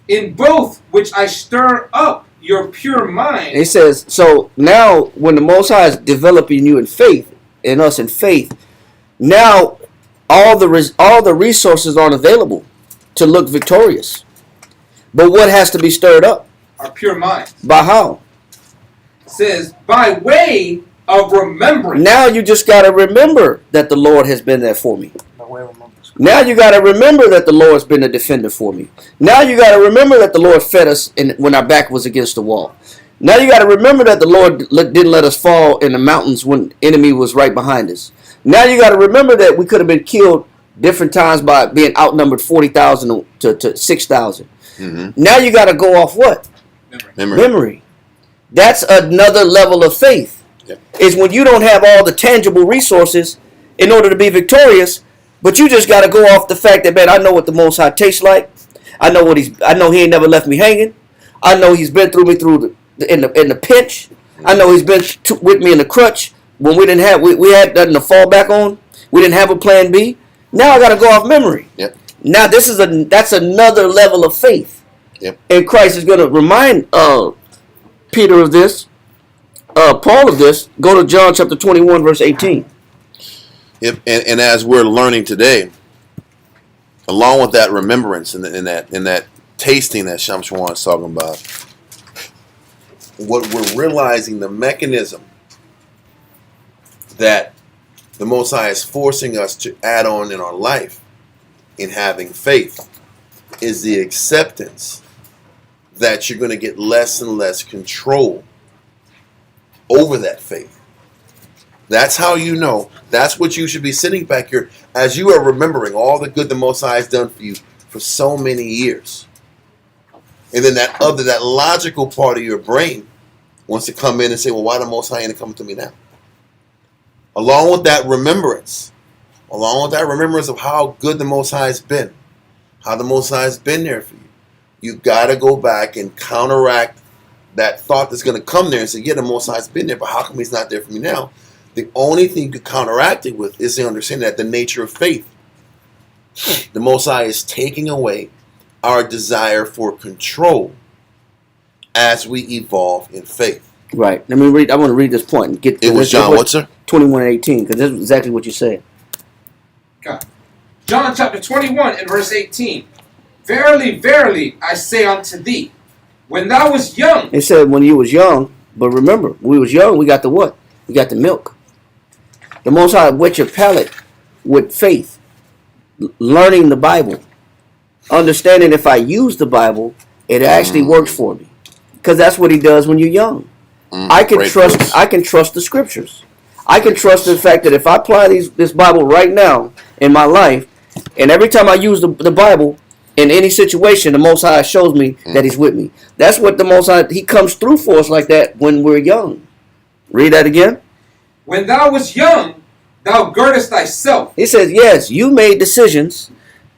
in both which I stir up your pure mind. It says, so now when the Most High is developing you in faith, in us in faith, now all the resources aren't available to look victorious. But what has to be stirred up? Our pure minds. By how? It says, by way of remembrance. Now you just got to remember that the Lord has been there for me. Now you got to remember that the Lord's been a defender for me. Now you got to remember that the Lord fed us when our back was against the wall. Now you got to remember that the Lord didn't let us fall in the mountains when the enemy was right behind us. Now you got to remember that we could have been killed different times by being outnumbered 40,000 to 6,000. Mm-hmm. Now you got to go off what? Memory. That's another level of faith. Yep. Is when you don't have all the tangible resources in order to be victorious, but you just got to go off the fact that, man, I know what the Most High tastes like. I know He ain't never left me hanging. I know He's been through me in the pinch. I know He's been with me in the crutch when we didn't have we had nothing to fall back on. We didn't have a plan B. Now I got to go off memory. Yep. Now that's another level of faith. Yep. And Christ is going to remind Peter of this, Paul of this. Go to John chapter 21 verse 18. Yep. And as we're learning today, along with that remembrance and that tasting that Shamshwan is talking about, what we're realizing, the mechanism that the Most High is forcing us to add on in our life in having faith is the acceptance that you're going to get less and less control over that faith. That's how you know. That's what you should be sitting back here as you are remembering all the good the Most High has done for you for so many years. And then that logical part of your brain wants to come in and say, well, why the Most High ain't coming to me now? Along with that remembrance of how good the Most High has been, how the Most High has been there for you, you got to go back and counteract that thought that's going to come there and say, yeah, the Most High has been there, but how come He's not there for me now? The only thing you can counteract it with is the understanding that the nature of faith, the Most High is taking away our desire for control as we evolve in faith. Right. Let me read. I want to read this point and get. It was John what, sir? 21:18, because this is exactly what you said. God. John chapter 21 and verse 18. Verily, verily, I say unto thee, when thou was young. It said when you was young, but remember, when we was young, we got the what? We got the milk. The Most High whet your palate with faith, learning the Bible, understanding if I use the Bible, it actually works for me, because that's what He does when you're young. I can trust. Verse. I can trust the Scriptures. I can trust the fact that if I apply this Bible right now in my life, and every time I use the Bible in any situation, the Most High shows me that He's with me. That's what the Most High, He comes through for us like that when we're young. Read that again. When thou was young, thou girdest thyself. He says, yes, you made decisions,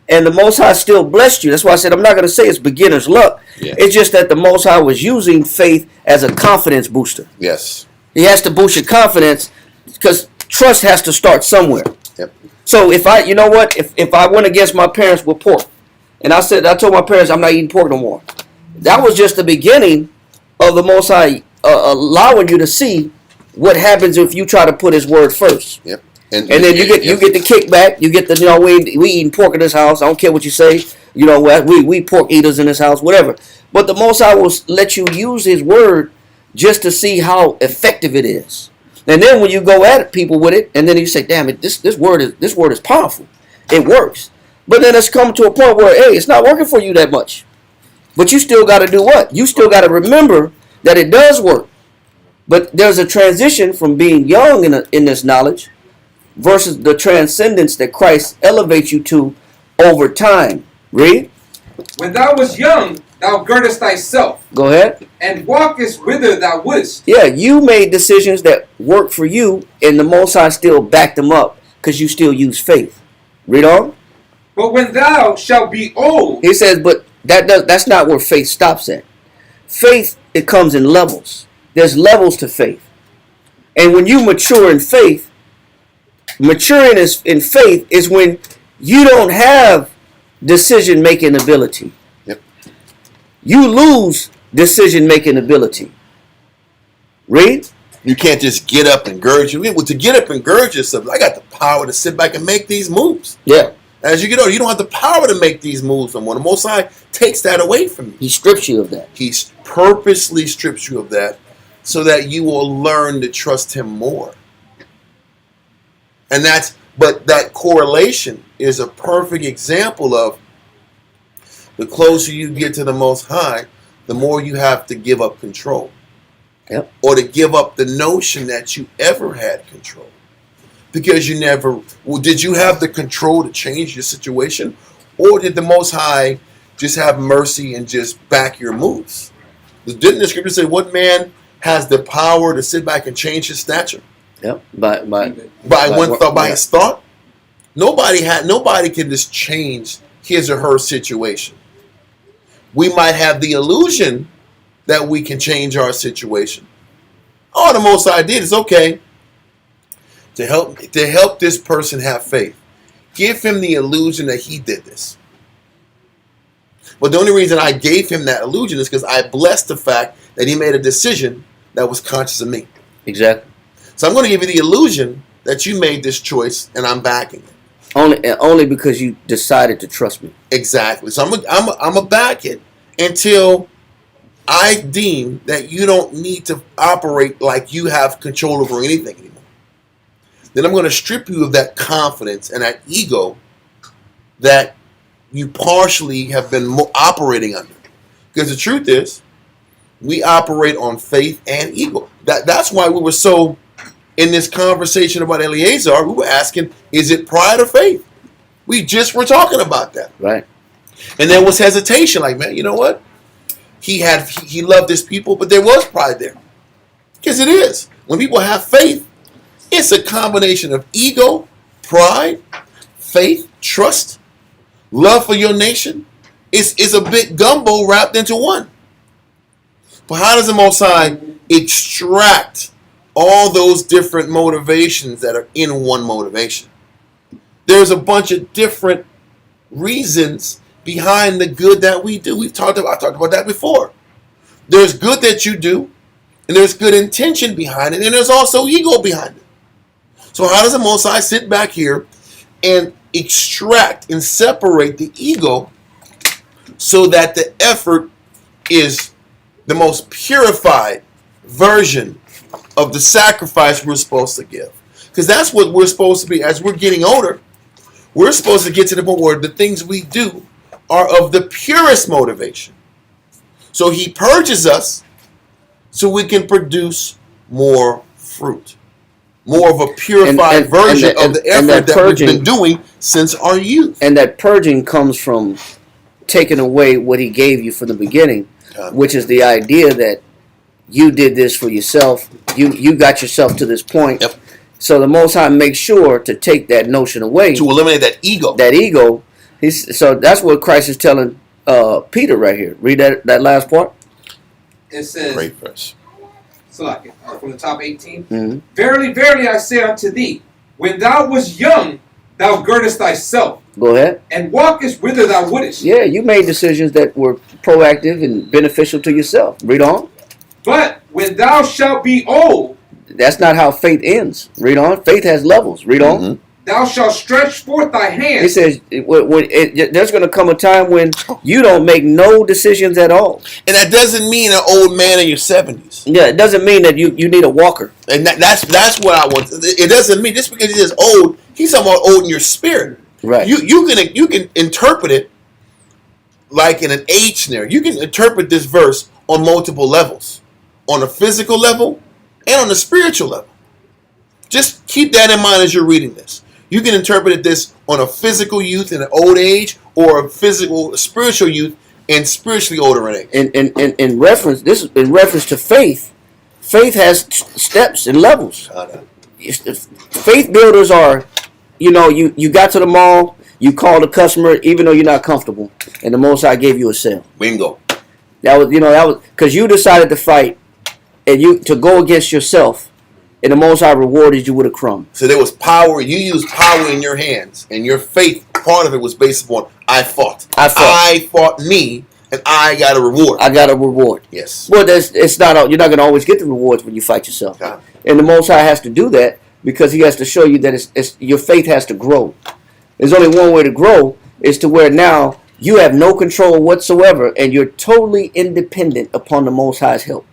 and the Most High still blessed you. That's why I said I'm not going to say it's beginner's luck. Yeah. It's just that the Most High was using faith as a confidence booster. Yes. He has to boost your confidence, because trust has to start somewhere. Yep. So if I, you know what, if I went against my parents with pork, and I told my parents I'm not eating pork no more, that was just the beginning of the Most High allowing you to see what happens if you try to put His word first. Yep. And then you get the kickback. You get the, you know, we eating pork in this house. I don't care what you say. You know, we pork eaters in this house, whatever. But the Most High will let you use His word just to see how effective it is. And then when you go at people with it, and then you say, "Damn it, this word is powerful. It works." But then it's come to a point where, hey, it's not working for you that much. But you still got to do what? You still got to remember that it does work. But there's a transition from being young in this knowledge versus the transcendence that Christ elevates you to over time. Read. When thou was young, thou girdest thyself. Go ahead. And walkest whither thou wouldst. Yeah, you made decisions that worked for you, and the Most High still backed them up because you still use faith. Read on. But when thou shalt be old. He says, but that's not where faith stops at. Faith, it comes in levels. There's levels to faith. And when you mature in faith, maturing in faith is when you don't have decision-making ability. Yep. You lose decision-making ability. Read. You can't just get up and gird you. Well, to get up and gird yourself, I got the power to sit back and make these moves. Yeah. As you get older, you don't have the power to make these moves no more. The Most High takes that away from you. He strips you of that. He purposely strips you of that so that you will learn to trust Him more. And but that correlation is a perfect example of the closer you get to the Most High, the more you have to give up control. Yep. Or to give up the notion that you ever had control. Because you never, did you have the control to change your situation? Or did the Most High just have mercy and just back your moves? Didn't the scripture say, what man has the power to sit back and change his stature? Yep. By his thought? Nobody can just change his or her situation. We might have the illusion that we can change our situation. All the Most High did is, okay, to help this person have faith, give him the illusion that he did this. But the only reason I gave him that illusion is because I blessed the fact that he made a decision that was conscious of me. Exactly. So I'm going to give you the illusion that you made this choice, and I'm backing it. Only because you decided to trust me. Exactly. So I'm a back it until I deem that you don't need to operate like you have control over anything anymore. Then I'm going to strip you of that confidence and that ego that you partially have been operating under. Because the truth is, we operate on faith and ego. That's why we were so, in this conversation about Eleazar, we were asking, is it pride or faith? We just were talking about that. Right. And there was hesitation, like, man, you know what? He loved his people, but there was pride there. Because it is. When people have faith, it's a combination of ego, pride, faith, trust, love for your nation. It's a big gumbo wrapped into one. But how does the Most High extract all those different motivations that are in one motivation? There's a bunch of different reasons behind the good that we do. I talked about that before. There's good that you do, And there's good intention behind it, and there's also ego behind it. So how does the Most High sit back here and extract and separate the ego so that the effort is the most purified version of the sacrifice we're supposed to give? Because that's what we're supposed to be. As we're getting older, we're supposed to get to the point where the things we do are of the purest motivation. So he purges us so we can produce more fruit. More of a purified version of the effort that we've been doing since our youth. And that purging comes from taking away what he gave you from the beginning, which is the idea that you did this for yourself. You got yourself to this point. Yep. So the Most High makes sure to take that notion away. To eliminate that ego. That ego. So that's what Christ is telling Peter right here. Read that last part. It says, great verse. From the top 18. Mm-hmm. Verily, verily, I say unto thee, when thou wast young, thou girdest thyself. Go ahead. And walkest whither thou wouldest. Yeah, you made decisions that were proactive and beneficial to yourself. Read on. But when thou shalt be old, that's not how faith ends. Read on. Faith has levels. Read on. Mm-hmm. Thou shalt stretch forth thy hand. It says there's going to come a time when you don't make no decisions at all. And that doesn't mean an old man in your 70s. Yeah, it doesn't mean that you need a walker. And that's what I want. It doesn't mean just because he says old, he's talking about old in your spirit. Right. You can interpret it like in an age scenario. You can interpret this verse on multiple levels. On a physical level and on a spiritual level. Just keep that in mind as you're reading this. You can interpret this on a physical youth in an old age, or a spiritual youth and spiritually older in age. In reference to faith, faith has steps and levels. Faith builders are, you got to the mall, you called a customer even though you're not comfortable, and the Most High gave you a sale. Bingo. That was because you decided to fight and to go against yourself. And the Most High rewarded you with a crumb. So there was power. You used power in your hands. And your faith, part of it was based upon, I fought. I fought me, and I got a reward. I got a reward. Yes. Well, you're not going to always get the rewards when you fight yourself. God. And the Most High has to do that because he has to show you that your faith has to grow. There's only one way to grow, is to where now you have no control whatsoever, and you're totally independent upon the Most High's help.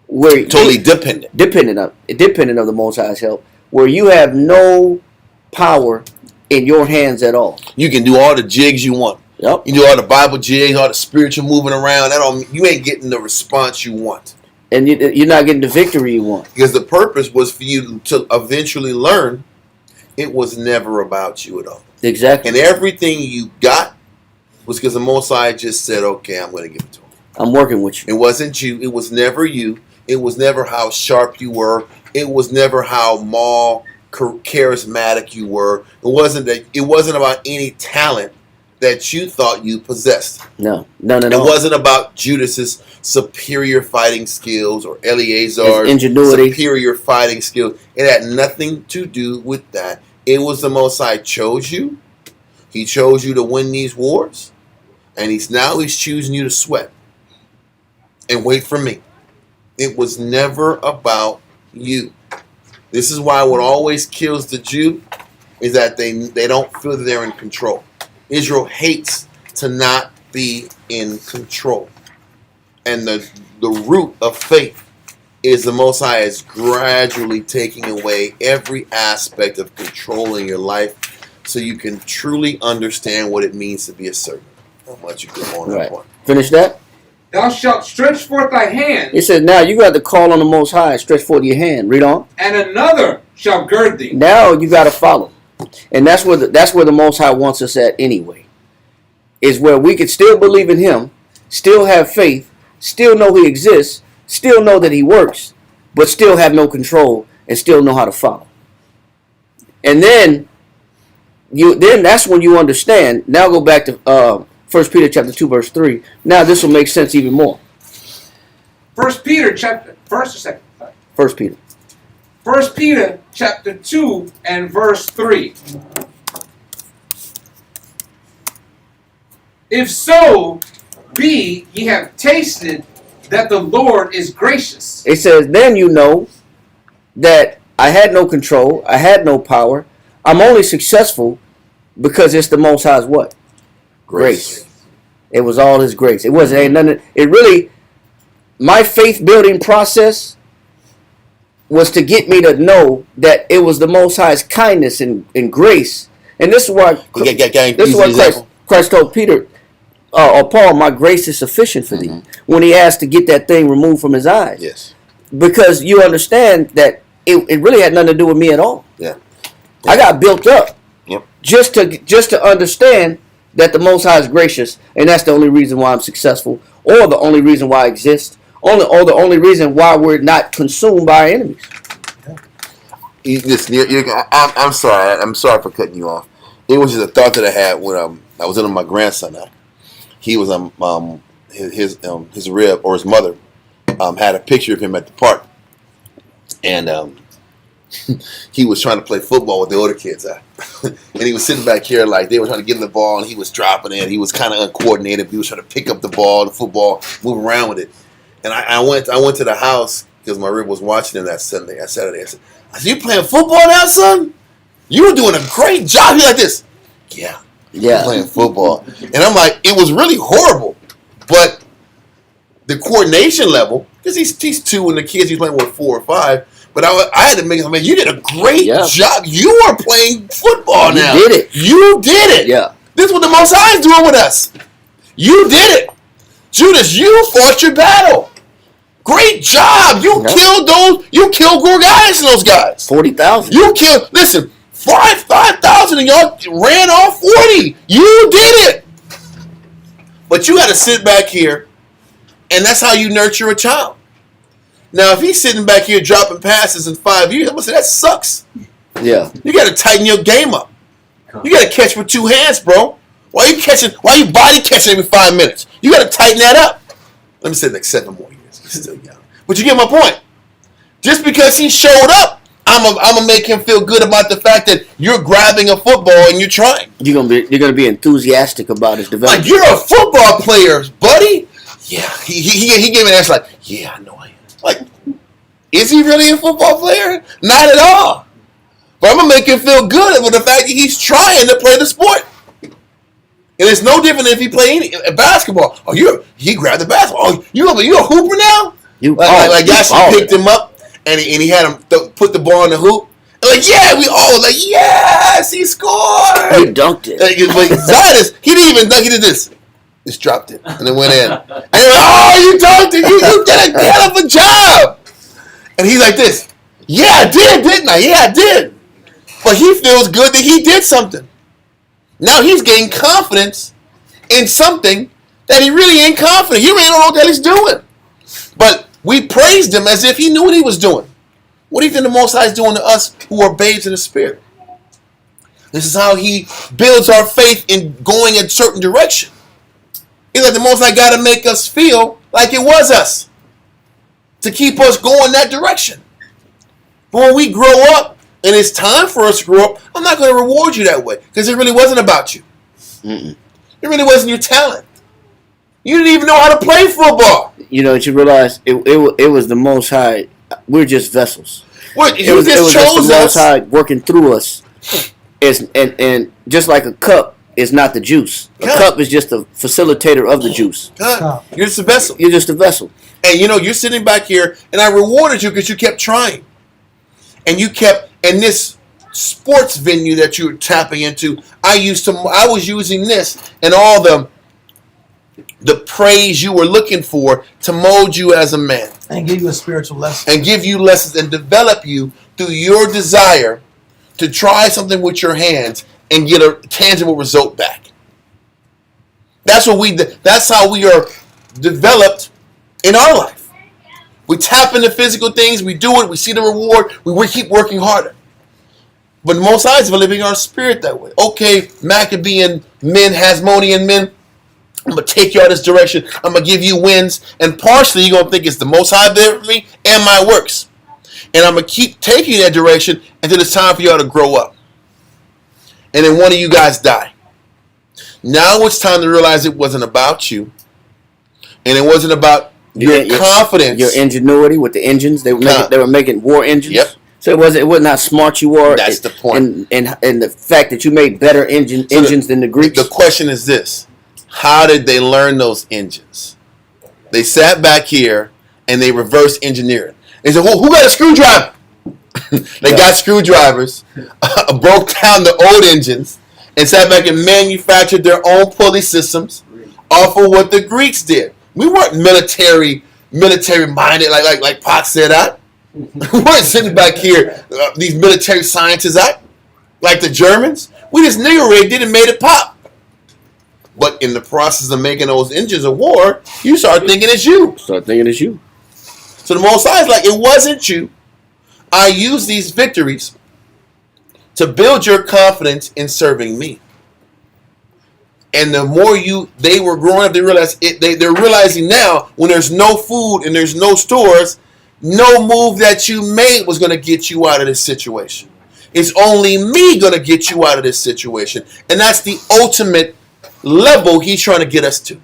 Where totally dependent of the Most High's help, where you have no power in your hands at all. You can do all the jigs you want. Yep. You do all the Bible jigs, all the spiritual moving around. You ain't getting the response you want, and you're not getting the victory you want. Because the purpose was for you to eventually learn it was never about you at all. Exactly. And everything you got was because the Most High just said, "Okay, I'm going to give it to him. I'm working with you." It wasn't you. It was never you. It was never how sharp you were. It was never how charismatic you were. It wasn't about any talent that you thought you possessed. No, none at all. It wasn't about Judas's superior fighting skills or Eleazar's ingenuity, superior fighting skills. It had nothing to do with that. It was the Most High chose you. He chose you to win these wars, and he's choosing you to sweat and wait for me. It was never about you. This is why what always kills the Jew is that they don't feel that they're in control. Israel hates to not be in control. And the root of faith is the Most High is gradually taking away every aspect of controlling your life so you can truly understand what it means to be a servant. I'll let you go on that point. Finish that. Thou shalt stretch forth thy hand. It says, now you got to call on the Most High, stretch forth your hand. Read on. And another shall gird thee. Now you got to follow. And that's where the Most High wants us at anyway. Is where we can still believe in him, still have faith, still know he exists, still know that he works, but still have no control and still know how to follow. And then that's when you understand. Now go back to 1 Peter chapter 2 verse 3. Now this will make sense even more. 1 Peter chapter 1st or 2nd? 1 Peter. 1 Peter chapter 2 and verse 3. If so be ye have tasted that the Lord is gracious. It says, then you know that I had no control, I had no power. I'm only successful because it's the Most High's what? Grace. It was all His grace. It wasn't ain't nothing. It really, my faith building process was to get me to know that it was the Most High's kindness and grace. And this is why Christ told Peter or Paul, my grace is sufficient for thee, when he asked to get that thing removed from his eyes. Yes. Because you understand that it really had nothing to do with me at all. Yeah. I got built up. Yep. Just to understand that the Most High is gracious, and that's the only reason why I'm successful, or the only reason why I exist, or the only reason why we're not consumed by our enemies. Listen, I'm sorry. I'm sorry for cutting you off. It was just a thought that I had when I was in my grandson. Now, he was his rib or his mother had a picture of him at the park, and he was trying to play football with the older kids, and he was sitting back here like they were trying to give him the ball, and he was dropping it. He was kind of uncoordinated. He was trying to pick up the ball, the football, move around with it. And I went to the house because my rib was watching him that Saturday. I said, "You playing football now, son? You were doing a great job." He's like this. Yeah. Playing football. And I'm like, it was really horrible. But the coordination level, because he's 2 and the kids he's playing with 4 or 5. But I had to make him, man, you did a great job. You are playing football now. You did it. You did it. Yeah. This is what the Most High is doing with us. You did it. Judas, you fought your battle. Great job. You killed those. You killed Gorgias and those guys. 40,000. You killed. Listen, 5,000 and y'all ran off 40. You did it. But you got to sit back here, and that's how you nurture a child. Now, if he's sitting back here dropping passes in 5 years, I'm gonna say that sucks. Yeah. You got to tighten your game up. You got to catch with 2 hands, bro. Why you body catching every 5 minutes? You got to tighten that up. Let me say like 7 more years. He's still young. But you get my point. Just because he showed up, I'm gonna make him feel good about the fact that you're grabbing a football and you're trying. You're gonna be enthusiastic about his development. Like, you're a football player, buddy. Yeah. He gave me an answer like, yeah, I know I am. Like, is he really a football player? Not at all. But I'm gonna make him feel good with the fact that he's trying to play the sport. And it's no different if he play basketball. Oh, he grabbed the basketball. Oh, you a hooper now? Like Yashin picked him up and he had him put the ball in the hoop. And like, yeah, we all like, yes, he scored. He dunked it. But Zionist, he didn't even dunk. He did this. Just dropped it and it went in. And he went, oh, you dunked it. You did a hell of a job. And he's like this. Yeah, I did, didn't I? Yeah, I did. But he feels good that he did something. Now he's gained confidence in something that he really ain't confident. He really don't know what the hell he's doing. But we praised him as if he knew what he was doing. What do you think the Most High is doing to us who are babes in the Spirit? This is how he builds our faith in going a certain direction. He's like, the Most High got to make us feel like it was us to keep us going that direction. But when we grow up, and it's time for us to grow up, I'm not going to reward you that way because it really wasn't about you. It really wasn't your talent. You didn't even know how to play football. You know, you realize it was the Most High. We're just vessels. What? It was just the Most High working through us. And just like a cup is not the juice. A cup is just a facilitator of the juice. You're just a vessel. You're just a vessel. And you know, you're sitting back here, and I rewarded you because you kept trying. And you kept, in this sports venue that you were tapping into, I was using this and all the praise you were looking for to mold you as a man. And give you a spiritual lesson. And give you lessons and develop you through your desire to try something with your hands and get a tangible result back. That's how we are developed in our life. We tap into physical things, we do it, we see the reward, we keep working harder. But the Most High is living our spirit that way. Okay, Maccabean men, Hasmonean men, I'm going to take you out this direction. I'm going to give you wins. And partially you're going to think it's the Most High there for me and my works. And I'm going to keep taking you that direction until it's time for y'all to grow up. And then one of you guys die. Now it's time to realize it wasn't about you. And it wasn't about your confidence, your ingenuity with the engines. They were making war engines. Yep. So it wasn't how smart you were. That's the point. And the fact that you made better engines than the Greeks. The question is this: how did they learn those engines? They sat back here and they reverse engineered. They said, "Who got a screwdriver?" They got screwdrivers, broke down the old engines, and sat back and manufactured their own pulley systems off of what the Greeks did. We weren't military minded like Pot said that. We weren't sitting back here, these military scientists out, like the Germans. We just nigger rigged it and made it pop. But in the process of making those engines of war, you start thinking it's you. So the Most High is like, it wasn't you. I use these victories to build your confidence in serving me. And the more they were growing up, they realized they're realizing now when there's no food and there's no stores, no move that you made was going to get you out of this situation. It's only me going to get you out of this situation. And that's the ultimate level he's trying to get us to.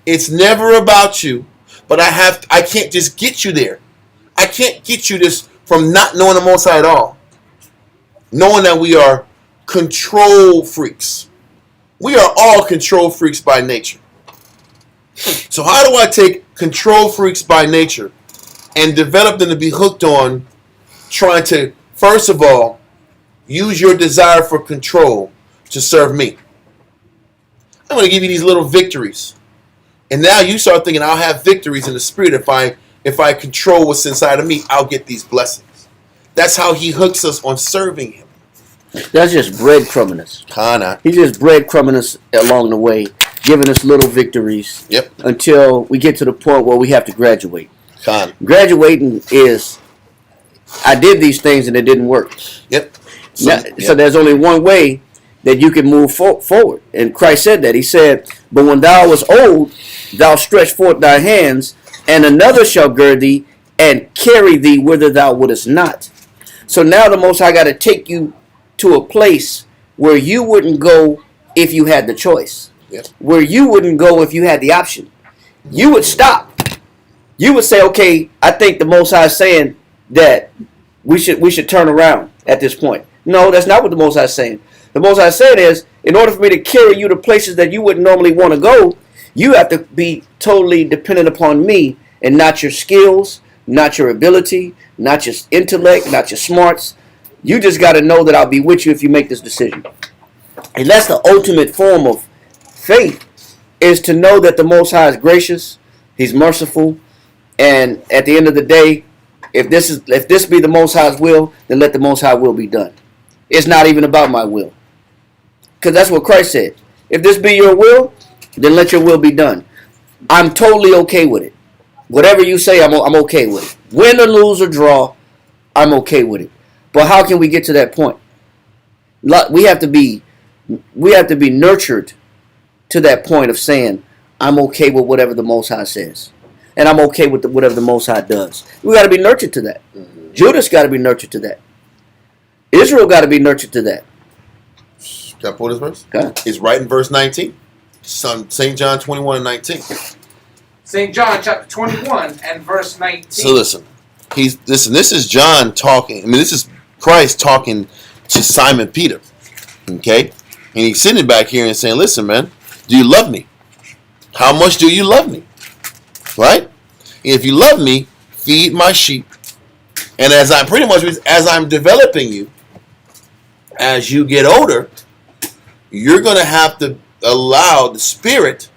It's never about you, but I can't just get you there. I can't get you this from not knowing the Most High at all. Knowing that we are control freaks. We are all control freaks by nature. So how do I take control freaks by nature and develop them to be hooked on trying to, first of all, use your desire for control to serve me? I'm going to give you these little victories. And now you start thinking, I'll have victories in the spirit if I control what's inside of me, I'll get these blessings. That's how he hooks us on serving him. That's just breadcrumbing us. Kinda. He's just breadcrumbing us along the way, giving us little victories. Yep. Until we get to the point where we have to graduate. Kinda. Graduating is, I did these things and it didn't work. Yep. So there's only one way that you can move forward. And Christ said that. He said, but when thou was old, thou stretch forth thy hands, and another shall gird thee and carry thee whither thou wouldest not. So now the Most High got to take you to a place where you wouldn't go if you had the choice. Yep. Where you wouldn't go if you had the option. You would stop. You would say, okay, I think the Most High is saying that we should turn around at this point. No, that's not what the Most High is saying. The Most High said is, in order for me to carry you to places that you wouldn't normally want to go, you have to be totally dependent upon me and not your skills, not your ability, not your intellect, not your smarts. You just got to know that I'll be with you if you make this decision. And that's the ultimate form of faith, is to know that the Most High is gracious, he's merciful, and at the end of the day, if this be the Most High's will, then let the Most High will be done. It's not even about my will. Because that's what Christ said. If this be your will, then let your will be done. I'm totally okay with it. Whatever you say, I'm okay with it. Win or lose or draw, I'm okay with it. But how can we get to that point? We have to be nurtured to that point of saying, I'm okay with whatever the Most High says. And I'm okay with whatever the Most High does. We got to be nurtured to that. Mm-hmm. Judas got to be nurtured to that. Israel got to be nurtured to that. Can I pull this verse? Okay. It's right in verse 19. St. John 21 and 19. St. John chapter 21 and verse 19. So listen. This is John talking. I mean, this is Christ talking to Simon Peter. Okay? And he's sitting back here and saying, listen, man, do you love me? How much do you love me? Right? If you love me, feed my sheep. And as I'm developing you, as you get older, you're going to have to allow the Spirit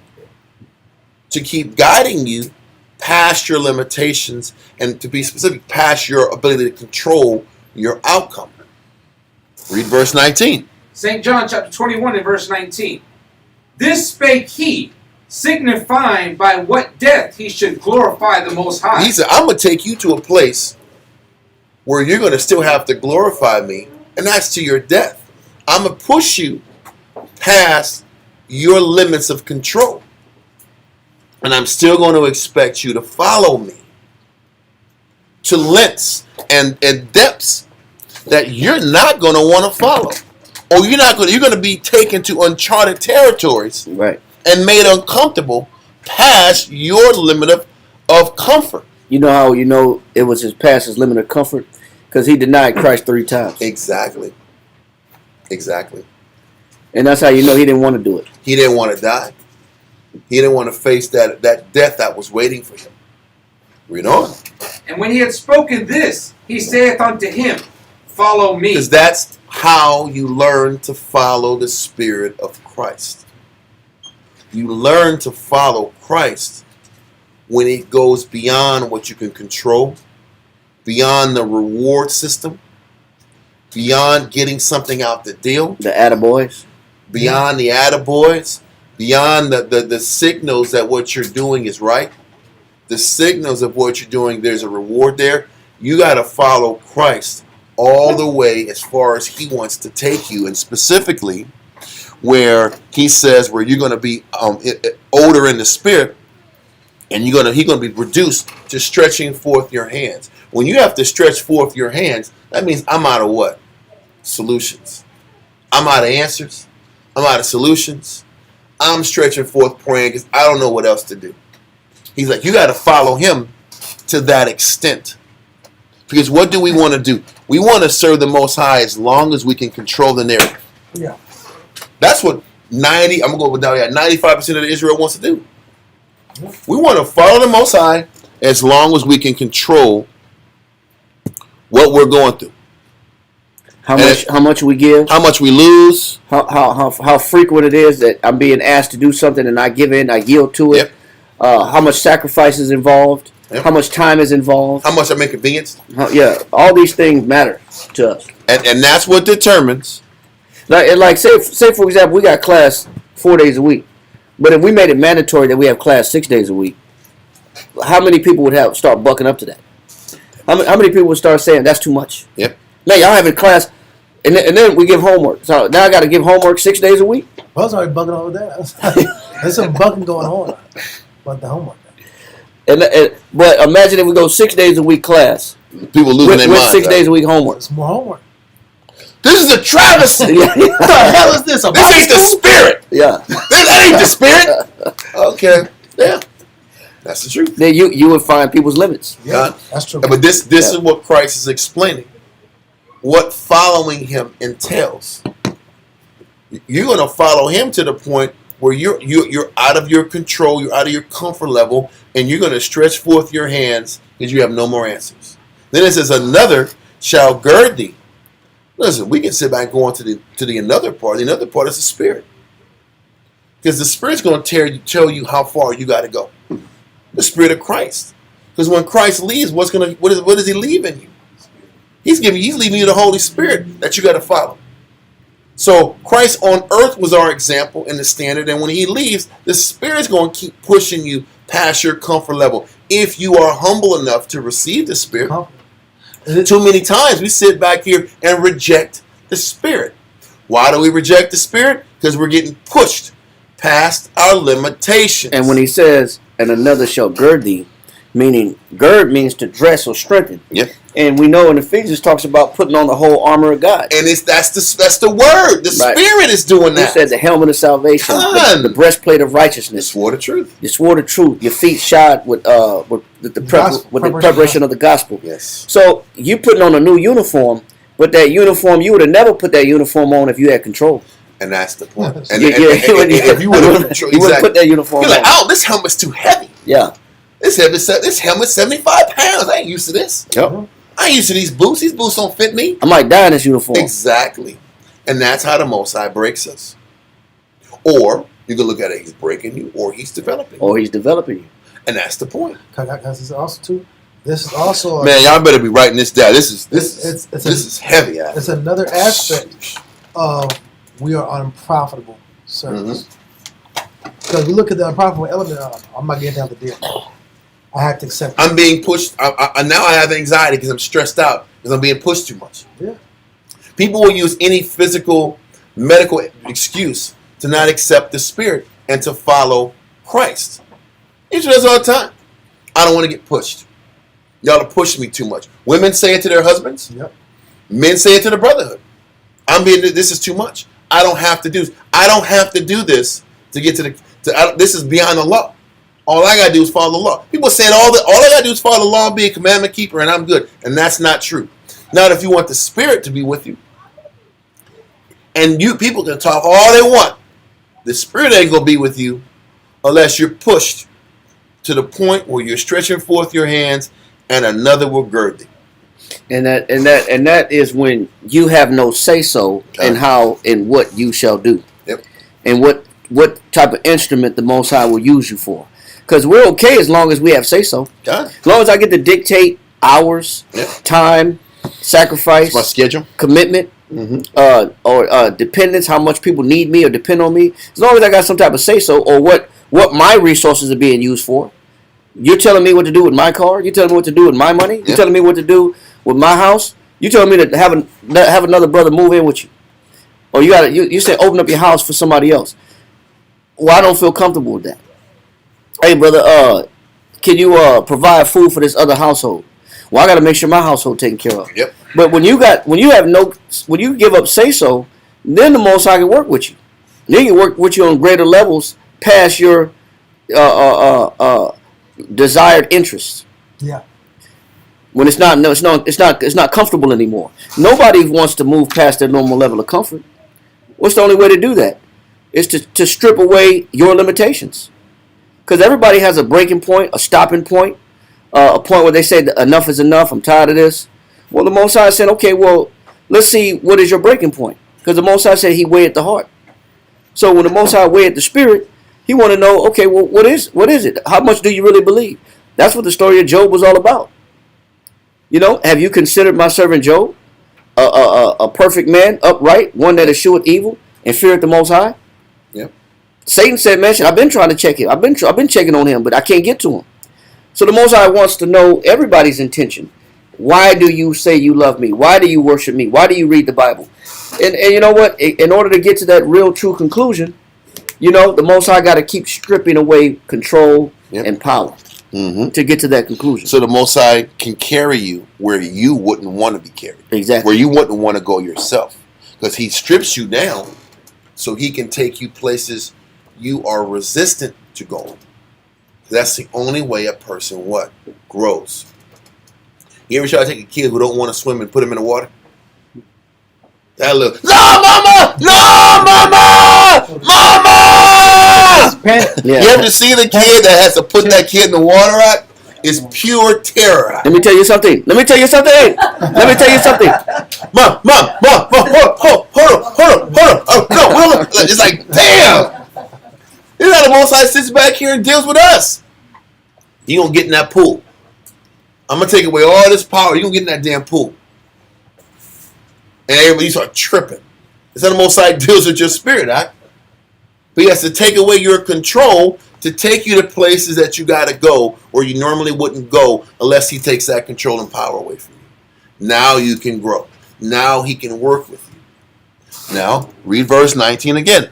to keep guiding you past your limitations and, to be specific, past your ability to control your outcome. Read verse 19. St. John chapter 21 and verse 19. This spake he, signifying by what death he should glorify the Most High. He said, I'm going to take you to a place where you're going to still have to glorify me, and that's to your death. I'm going to push you past your limits of control. And I'm still going to expect you to follow me to lengths and depths that you're not going to want to follow. Or you're going to be taken to uncharted territories, right, and made uncomfortable past your limit of comfort. You know how you know it was his past his limit of comfort? Because he denied Christ 3 times. Exactly. And that's how you know he didn't want to do it. He didn't want to die. He didn't want to face that death that was waiting for him. Read on. And when he had spoken this, he saith unto him, Follow me. Because that's how you learn to follow the Spirit of Christ. You learn to follow Christ when it goes beyond what you can control, beyond the reward system, beyond getting something out the deal. The attaboys. Beyond the attaboys, beyond the signals that what you're doing is right, the signals of what you're doing, there's a reward there. You got to follow Christ all the way as far as he wants to take you, and specifically where he says where you're going to be older in the spirit, and he's going to be reduced to stretching forth your hands. When you have to stretch forth your hands, that means I'm out of what? Solutions. I'm out of answers. I'm out of solutions. I'm stretching forth praying because I don't know what else to do. He's like, you got to follow him to that extent. Because what do we want to do? We want to serve the Most High as long as we can control the narrative. Yeah. That's what 95% of Israel wants to do. We want to follow the Most High as long as we can control what we're going through. How much we give? How much we lose? How frequent it is that I'm being asked to do something and I give in, I yield to it. Yep. How much sacrifice is involved? Yep. How much time is involved? How much I'm inconvenienced? Yeah, all these things matter to us. And that's what determines. Like say for example, we got class 4 days a week, but if we made it mandatory that we have class 6 days a week, how many people would start bucking up to that? How many people would start saying that's too much? Yep. Now y'all having class, and then we give homework. So now I got to give homework 6 days a week. I was already bugging over there. There's some bugging going on about the homework. But imagine if we go 6 days a week class. People losing their minds. 6 days a week homework. It's more homework. This is a travesty. What the hell is this? This ain't the spirit. Yeah. That ain't the spirit. Okay. Yeah. That's the truth. Then you would find people's limits. Yeah, that's true. But this is what Christ is explaining. What following him entails. You're going to follow him to the point where you're out of your control, you're out of your comfort level, and you're going to stretch forth your hands because you have no more answers. Then it says, another shall gird thee. Listen, we can sit back and go on to the another part. The another part is the spirit. Because the spirit's going to tell you how far you got to go. The spirit of Christ. Because when Christ leaves, what is he leaving you? He's leaving you the Holy Spirit that you got to follow. So Christ on earth was our example and the standard, and when he leaves, the Spirit's going to keep pushing you past your comfort level. If you are humble enough to receive the Spirit, too many times we sit back here and reject the Spirit. Why do we reject the Spirit? Because we're getting pushed past our limitations. And when he says, and another shall gird thee, meaning gird means to dress or strengthen. Yep. And we know in Ephesians talks about putting on the whole armor of God. And that's the word. The Right. Spirit is doing that. He said the helmet of salvation, the breastplate of righteousness, The sword of truth. the sword of truth, your feet shod with the preparation of the gospel. Yes. So you putting on a new uniform, but that uniform, you would have never put that uniform on if you had control. And that's the point. And If you would have put that uniform you're like, on. oh, this helmet's too heavy. Yeah. This helmet's 75 pounds. I ain't used to this. Yep. I ain't used to these boots. These boots don't fit me. I might die in this uniform. Exactly. And that's how the Most High breaks us. Or you can look at it, he's breaking you, or he's developing you. Or he's developing you. And that's the point. This is also Man, y'all better be writing this down. This is heavy. It's another aspect of we are unprofitable service. Because we look at the unprofitable element of I'm not getting down the deal. I have to accept it. I'm being pushed. Now I have anxiety because I'm stressed out because I'm being pushed too much. Yeah. People will use any physical, medical excuse to not accept the Spirit and to follow Christ. He does all the time. I don't want to get pushed. Y'all are pushing me too much. Women say it to their husbands. Yep. Men say it to the brotherhood. This is too much. I don't have to do this. I don't have to do this to get to this is beyond the law. all I gotta do is follow the law. People said all I gotta do is follow the law and be a commandment keeper, and I'm good. And that's not true. Not if you want the Spirit to be with you. And you people can talk all they want. The Spirit ain't gonna be with you unless you're pushed to the point where you're stretching forth your hands and another will gird thee. And that is when you have no say so in how and what you shall do. Yep. And what type of instrument the Most High will use you for. Because we're okay as long as we have say so. As long as I get to dictate hours, time, sacrifice, it's my schedule, commitment, or dependence, how much people need me or depend on me. As long as I got some type of say so, or what my resources are being used for. You're telling me what to do with my car. You're telling me what to do with my money. You're telling me what to do with my house. You're telling me to have another brother move in with you. Or you said open up your house for somebody else. Well, I don't feel comfortable with that. Hey, brother, can you provide food for this other household? Well, I got to make sure my household taken care of. Yep. But when you give up say so, then the Most High can work with you. Then he can work with you on greater levels past your desired interests. Yeah. When it's not comfortable anymore. Nobody wants to move past their normal level of comfort. What's the only way to do that? Is to strip away your limitations. Because everybody has a breaking point, a stopping point, a point where they say enough is enough, I'm tired of this. Well, the Most High said, okay, well, let's see what is your breaking point. Because the Most High said he weighed the heart. So when the Most High weighed the spirit, he want to know, okay, well, what is it? How much do you really believe? That's what the story of Job was all about. You know, have you considered my servant Job a perfect man, upright, one that escheweth evil and feareth the Most High? Yep. Satan said, man, I've been trying to check him. I've been checking on him, but I can't get to him. So the Most High wants to know everybody's intention. Why do you say you love me? Why do you worship me? Why do you read the Bible? And you know what? In order to get to that real true conclusion, you know, the Most High got to keep stripping away control and power to get to that conclusion. So the Most High can carry you where you wouldn't want to be carried. Exactly. Where you wouldn't want to go yourself. Because he strips you down so he can take you places you are resistant to going. That's the only way a person grows. You ever try to take a kid who don't want to swim and put him in the water? That little, no, mama! No, mama! Mama! Yeah. You ever see the kid that has to put that kid in the water out? It's pure terror. Let me tell you something. Mom. Hold on. Oh, no, it's like, damn! You know the Most High sits back here and deals with us. You gonna get in that pool. I'm gonna take away all this power. You gonna get in that damn pool. And everybody start tripping. It's how the Most High deals with your spirit, huh? But he has to take away your control to take you to places that you gotta go or you normally wouldn't go unless he takes that control and power away from you. Now you can grow. Now he can work with you. Now, read verse 19 again.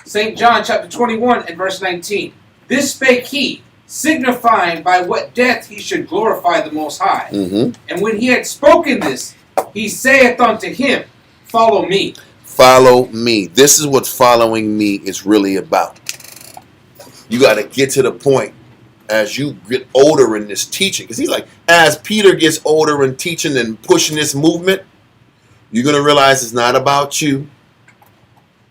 St. John chapter 21 and verse 19. This spake he, signifying by what death he should glorify the Most High. And when he had spoken this, he saith unto him, follow me. Follow me. This is what following me is really about. You got to get to the point as you get older in this teaching. Because he's like, as Peter gets older in teaching and pushing this movement, you're going to realize it's not about you.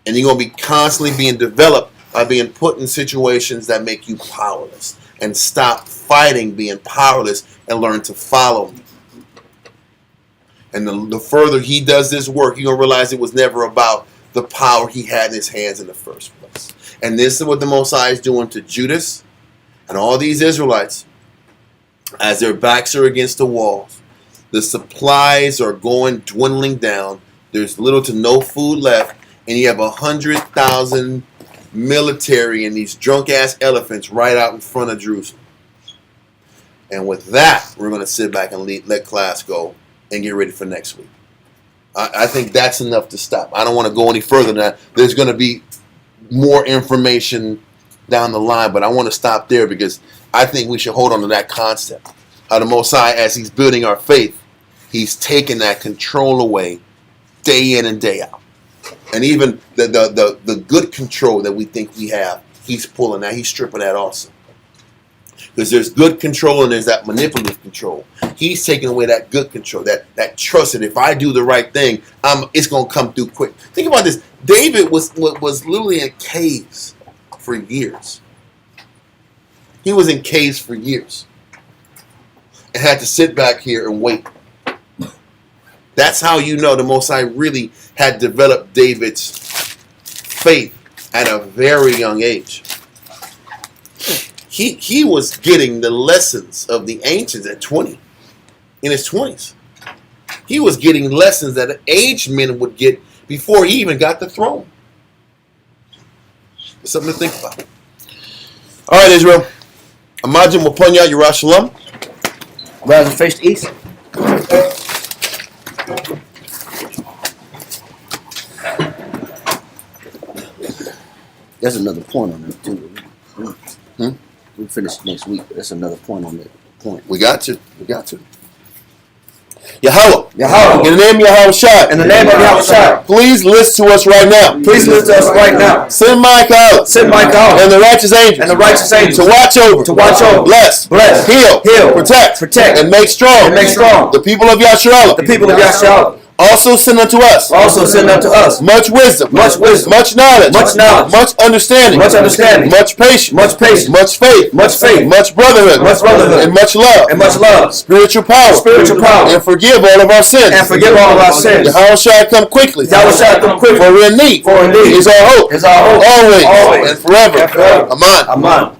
And you're going to be constantly being developed by being put in situations that make you powerless. And stop fighting being powerless and learn to follow me. And the further he does this work, you're going to realize it was never about the power he had in his hands in the first place. And this is what the Most High is doing to Judas and all these Israelites as their backs are against the walls. The supplies are dwindling down. There's little to no food left. And you have 100,000 military and these drunk-ass elephants right out in front of Jerusalem. And with that, we're going to sit back and let class go and get ready for next week. I think that's enough to stop. I don't want to go any further than that. There's going to be more information down the line, but I want to stop there because I think we should hold on to that concept. How the Most High, as he's building our faith, he's taking that control away day in and day out. And even the good control that we think we have, he's pulling that. He's stripping that also. Because there's good control and there's that manipulative control. He's taking away that good control, that trust that if I do the right thing, it's going to come through quick. Think about this. David was literally in caves for years. He was in caves for years and had to sit back here and wait. That's how you know the Most High really had developed David's faith at a very young age. He was getting the lessons of the ancients at 20, in his 20s. He was getting lessons that aged men would get before he even got the throne. It's something to think about. All right, Israel. Imagine Waponya Yerushalayim. Rise and face the east. There's another point on that too. We'll finish next week. But that's another point on that point. We got to. Yahweh. Yahweh. In the name of Yahweh Shai. In the name of Yahweh Shai. Please listen to us right now. Please listen to us right now. Send Michael. Send Michael. And the righteous angels. And the righteous angels. To watch over. To watch over. Bless. Bless. Heal. Heal. Protect. Protect. And make strong. And make strong. The people of Yasharallah. The people of Yasharallah. Also send unto us. Also send unto us. Much wisdom. Much wisdom. Much knowledge. Much knowledge. Much understanding. Much understanding. Much patience. Much patience. Much faith. Much faith. Much brotherhood. Much brotherhood. And much love. And much love. Spiritual power. Spiritual power. And forgive all of our sins. And forgive all of our sins. Yahweh Shai come quickly. Yahweh Shai come quickly. For we're in need. For indeed is our hope. Is our hope. Always. Always. And forever. And forever. Amen. Amen.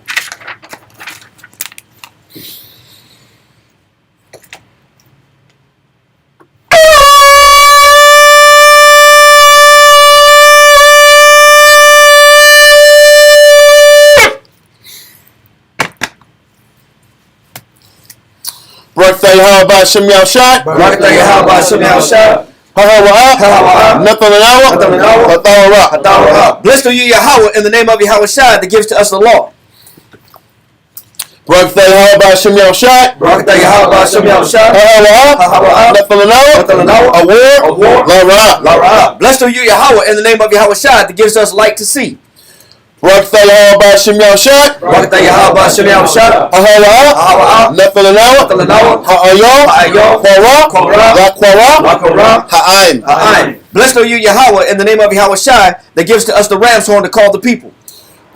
Barakatah Yahweh Hashem Yahushai. Barakatah Yahweh Hashem Yahushai. Blessed are you, Yahweh, in the name of Yahweh Shai that gives to us the law. Barakatah Yahweh Hashem Yahushai. Barakatah Yahweh Hashem Yahushai. Blessed are you, Yahweh, in the name of Yahweh Shai that gives us light to see. Barakatah Yahweh Hashem Yahushai. Barakatah Yahweh Hashem Yahushai. Blessed are you, Yahweh, in the name of Yahweh Shai that gives to us the ram's horn to call the people.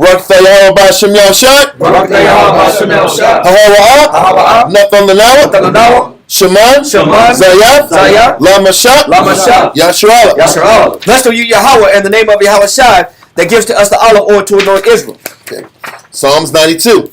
Barakatah Yahweh Hashem Yahushai. Barakatah Yahweh Hashem Yahushai. Shaman, Zayah, Lamashah, Yasharallah. Blessed are you, Yahweh, in the name of Yahweh Shai that gives to us the olive oil to anoint Israel. Okay. Psalms 92.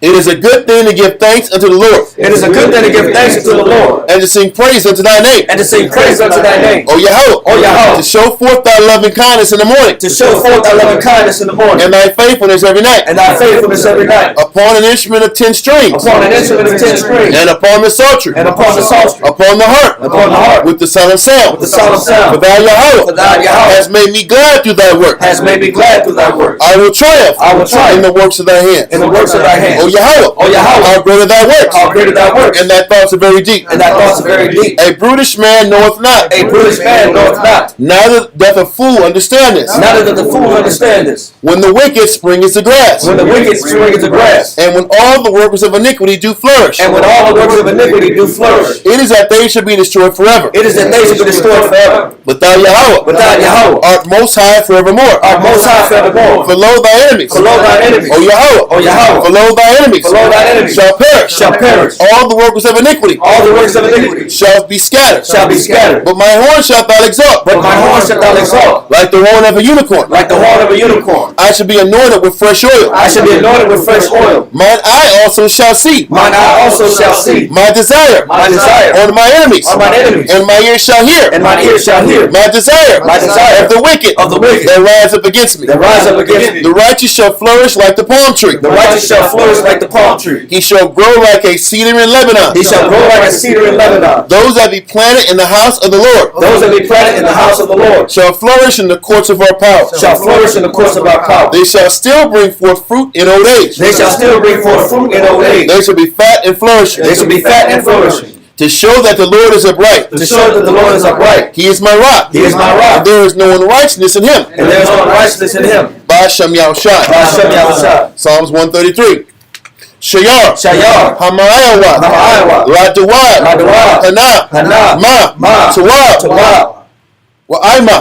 It is a good thing to give thanks unto the Lord. It is a good thing to give thanks unto the Lord. And to sing praise unto thy name. And to sing praise unto thy name. O Yahweh. O Yahweh. To show forth thy loving kindness in the morning. To show forth thy loving kindness in the morning. And thy faithfulness every night. And thy faithfulness every night. Upon an instrument of 10 strings. Upon an instrument of 10 strings. And upon the psaltery. And upon the psaltery. Upon the harp. Upon the harp. With the solemn sound. With the solemn sound. For thou Yahweh. For thou Yahweh. Has made me glad through thy work. Has made me glad through thy work. I will triumph. I will triumph. In the works of thy hands. In the works of thy hands. O Yahweh. O Yahweh. How great are thy works. How great are thy works. And thy thoughts are very deep. And thy thoughts are very deep. A brutish man knoweth not. A brutish man knoweth not. Neither doth a fool understand this. Neither doth the fool understand this. When the wicked springeth to grass. When the wicked springeth to grass. And when all the workers of iniquity do flourish. And when all the workers of iniquity do flourish. It is that they should be destroyed forever. It is that they should be destroyed forever. But thou Yahweh. But thou Yahweh. Art most high forevermore. Art most high forevermore. For lo thy enemies. For lo thy enemies. O Yahweh. O Yahweh. For lo thy enemies. For lo thy enemies. Shall perish. Shall perish. All the workers of iniquity. All the works of iniquity. Shall be scattered. Shall be scattered. But my horn shalt thou exalt. But my horn shalt thou exalt. Like the horn of a unicorn. Like the horn of a unicorn. I shall be anointed with fresh oil. I shall be anointed with fresh oil. Mine eye also shall see. Mine eye also shall see. My desire. My desire. On my enemies. On mine enemies. And my ears shall hear. And mine ears shall hear. My desire. My desire. Of the wicked. Of the wicked. That rise up against me. That rise up against me. The righteous shall flourish like the palm tree. The righteous shall flourish like the palm tree. He shall grow like a cedar in Lebanon. He shall grow like a cedar in Lebanon. Those that be planted in the house of the Lord. Those that be planted in the house of the Lord. Shall flourish in the courts of our power. Shall flourish in the courts of our power. They shall still bring forth fruit in old age. They shall still bring forth fruit in old age. They shall be fat and flourishing. They shall be fat and flourishing. To show that the Lord is upright. To show that the Lord is upright. He is my rock. He is my rock. And there is no unrighteousness in him. And there is no unrighteousness in him. By Hashem Yahushai. By Hashem Yahushai. Psalms 133. Shayar. Hamayawa. Laduwa. Hana. Ma. Tawab. Wa'aima.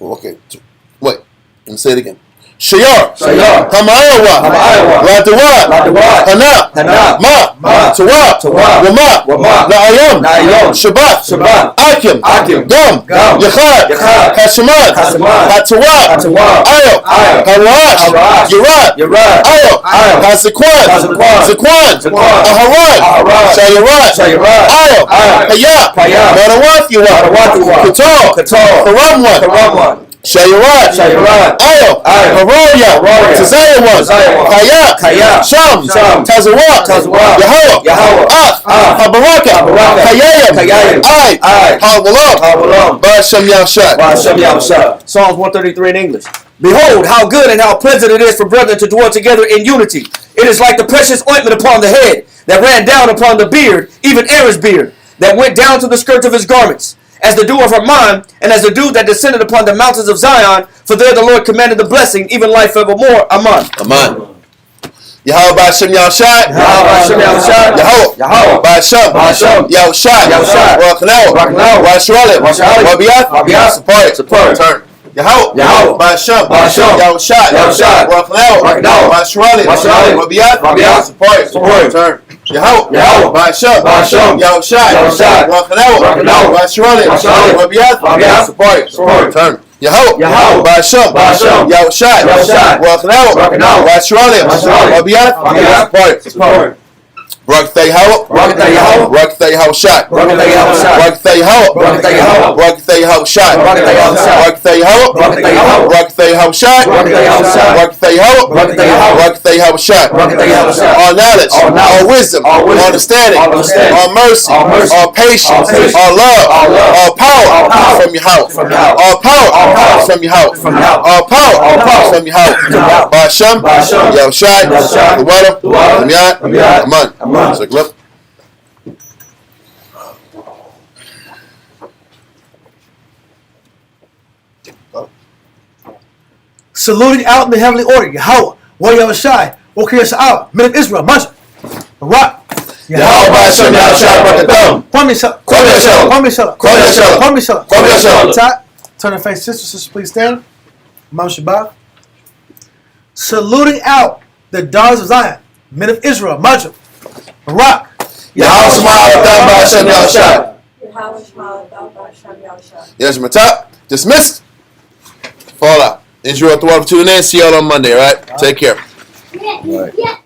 Okay. Wait. Let me say it again. Shayar. Hamayawa. Laduwa. Hana. Ma. Tawab. Wama. Na'ayam. Shabbat. Akim. Gum. Yachad. Hashemat. Hatawab. Ayo. Harash. Yerat. Ayo. Hasekwan. Zekwan. Aharad. Shayarat. Ayo. Hayat. Manawafiwa. Katal. Haramwan. Shayarat. Ayo. Haroya. Tazayawan. Kaya. Sham. Tazawat. Yahweh. Habaraka. Hayayim. Ai. Hawalam. Ba'ashem Yahshai. Psalms 133 in English. Behold, how good and how pleasant it is for brethren to dwell together in unity. It is like the precious ointment upon the head, that ran down upon the beard, even Aaron's beard, that went down to the skirts of his garments, as the dew of Hermon, and as the dew that descended upon the mountains of Zion. For there the Lord commanded the blessing, even life evermore. Amen. Yahweh Ba'ashem Yahshai. Yahweh Ba'ashem Yahshai. Rakhanel. Wabiath. Support. Turn. Yahweh Ba'ashem Yahshai. Rakhanel. Wabiath. Support. Turn. Yahweh Ba'ashem Yahshai. Rakhanel. Wabiath. Support. Turn. Yahweh Ba'ashem Yahshai. Rakhanel. Wabiath. Support. Rakathay Yahweh. Rakathay Yahshai. Rakathay Yahweh. Rakathay Yahshai. Rakathay Yahweh. Rakathay Yahshai. Rakathay Yahweh. Rakathay Yahshai. All knowledge, all wisdom, all understanding, all mercy, all patience, all love, all power from Yahweh. All power from Yahweh. All power from Yahweh. Ba'ashem Yahshai. Luwada. Amen. So, look. Saluting out in the heavenly order. Yahweh. Warrior Shai. Walker Yasha'ah. Men of Israel. Masha. Barak. Yahweh Ba'ashem Yahshai. Kwame Shalom. Turn and face sisters, please stand. Mount Shabbat. Saluting out the daughters of Zion. Men of Israel. Masha. Barak. Yahweh Shema Ba'ashem Yahshai. Yes, Matap. Dismissed. Fall out. Enjoy the water for tuning in. See y'all on Monday, all right? Take care. Yeah.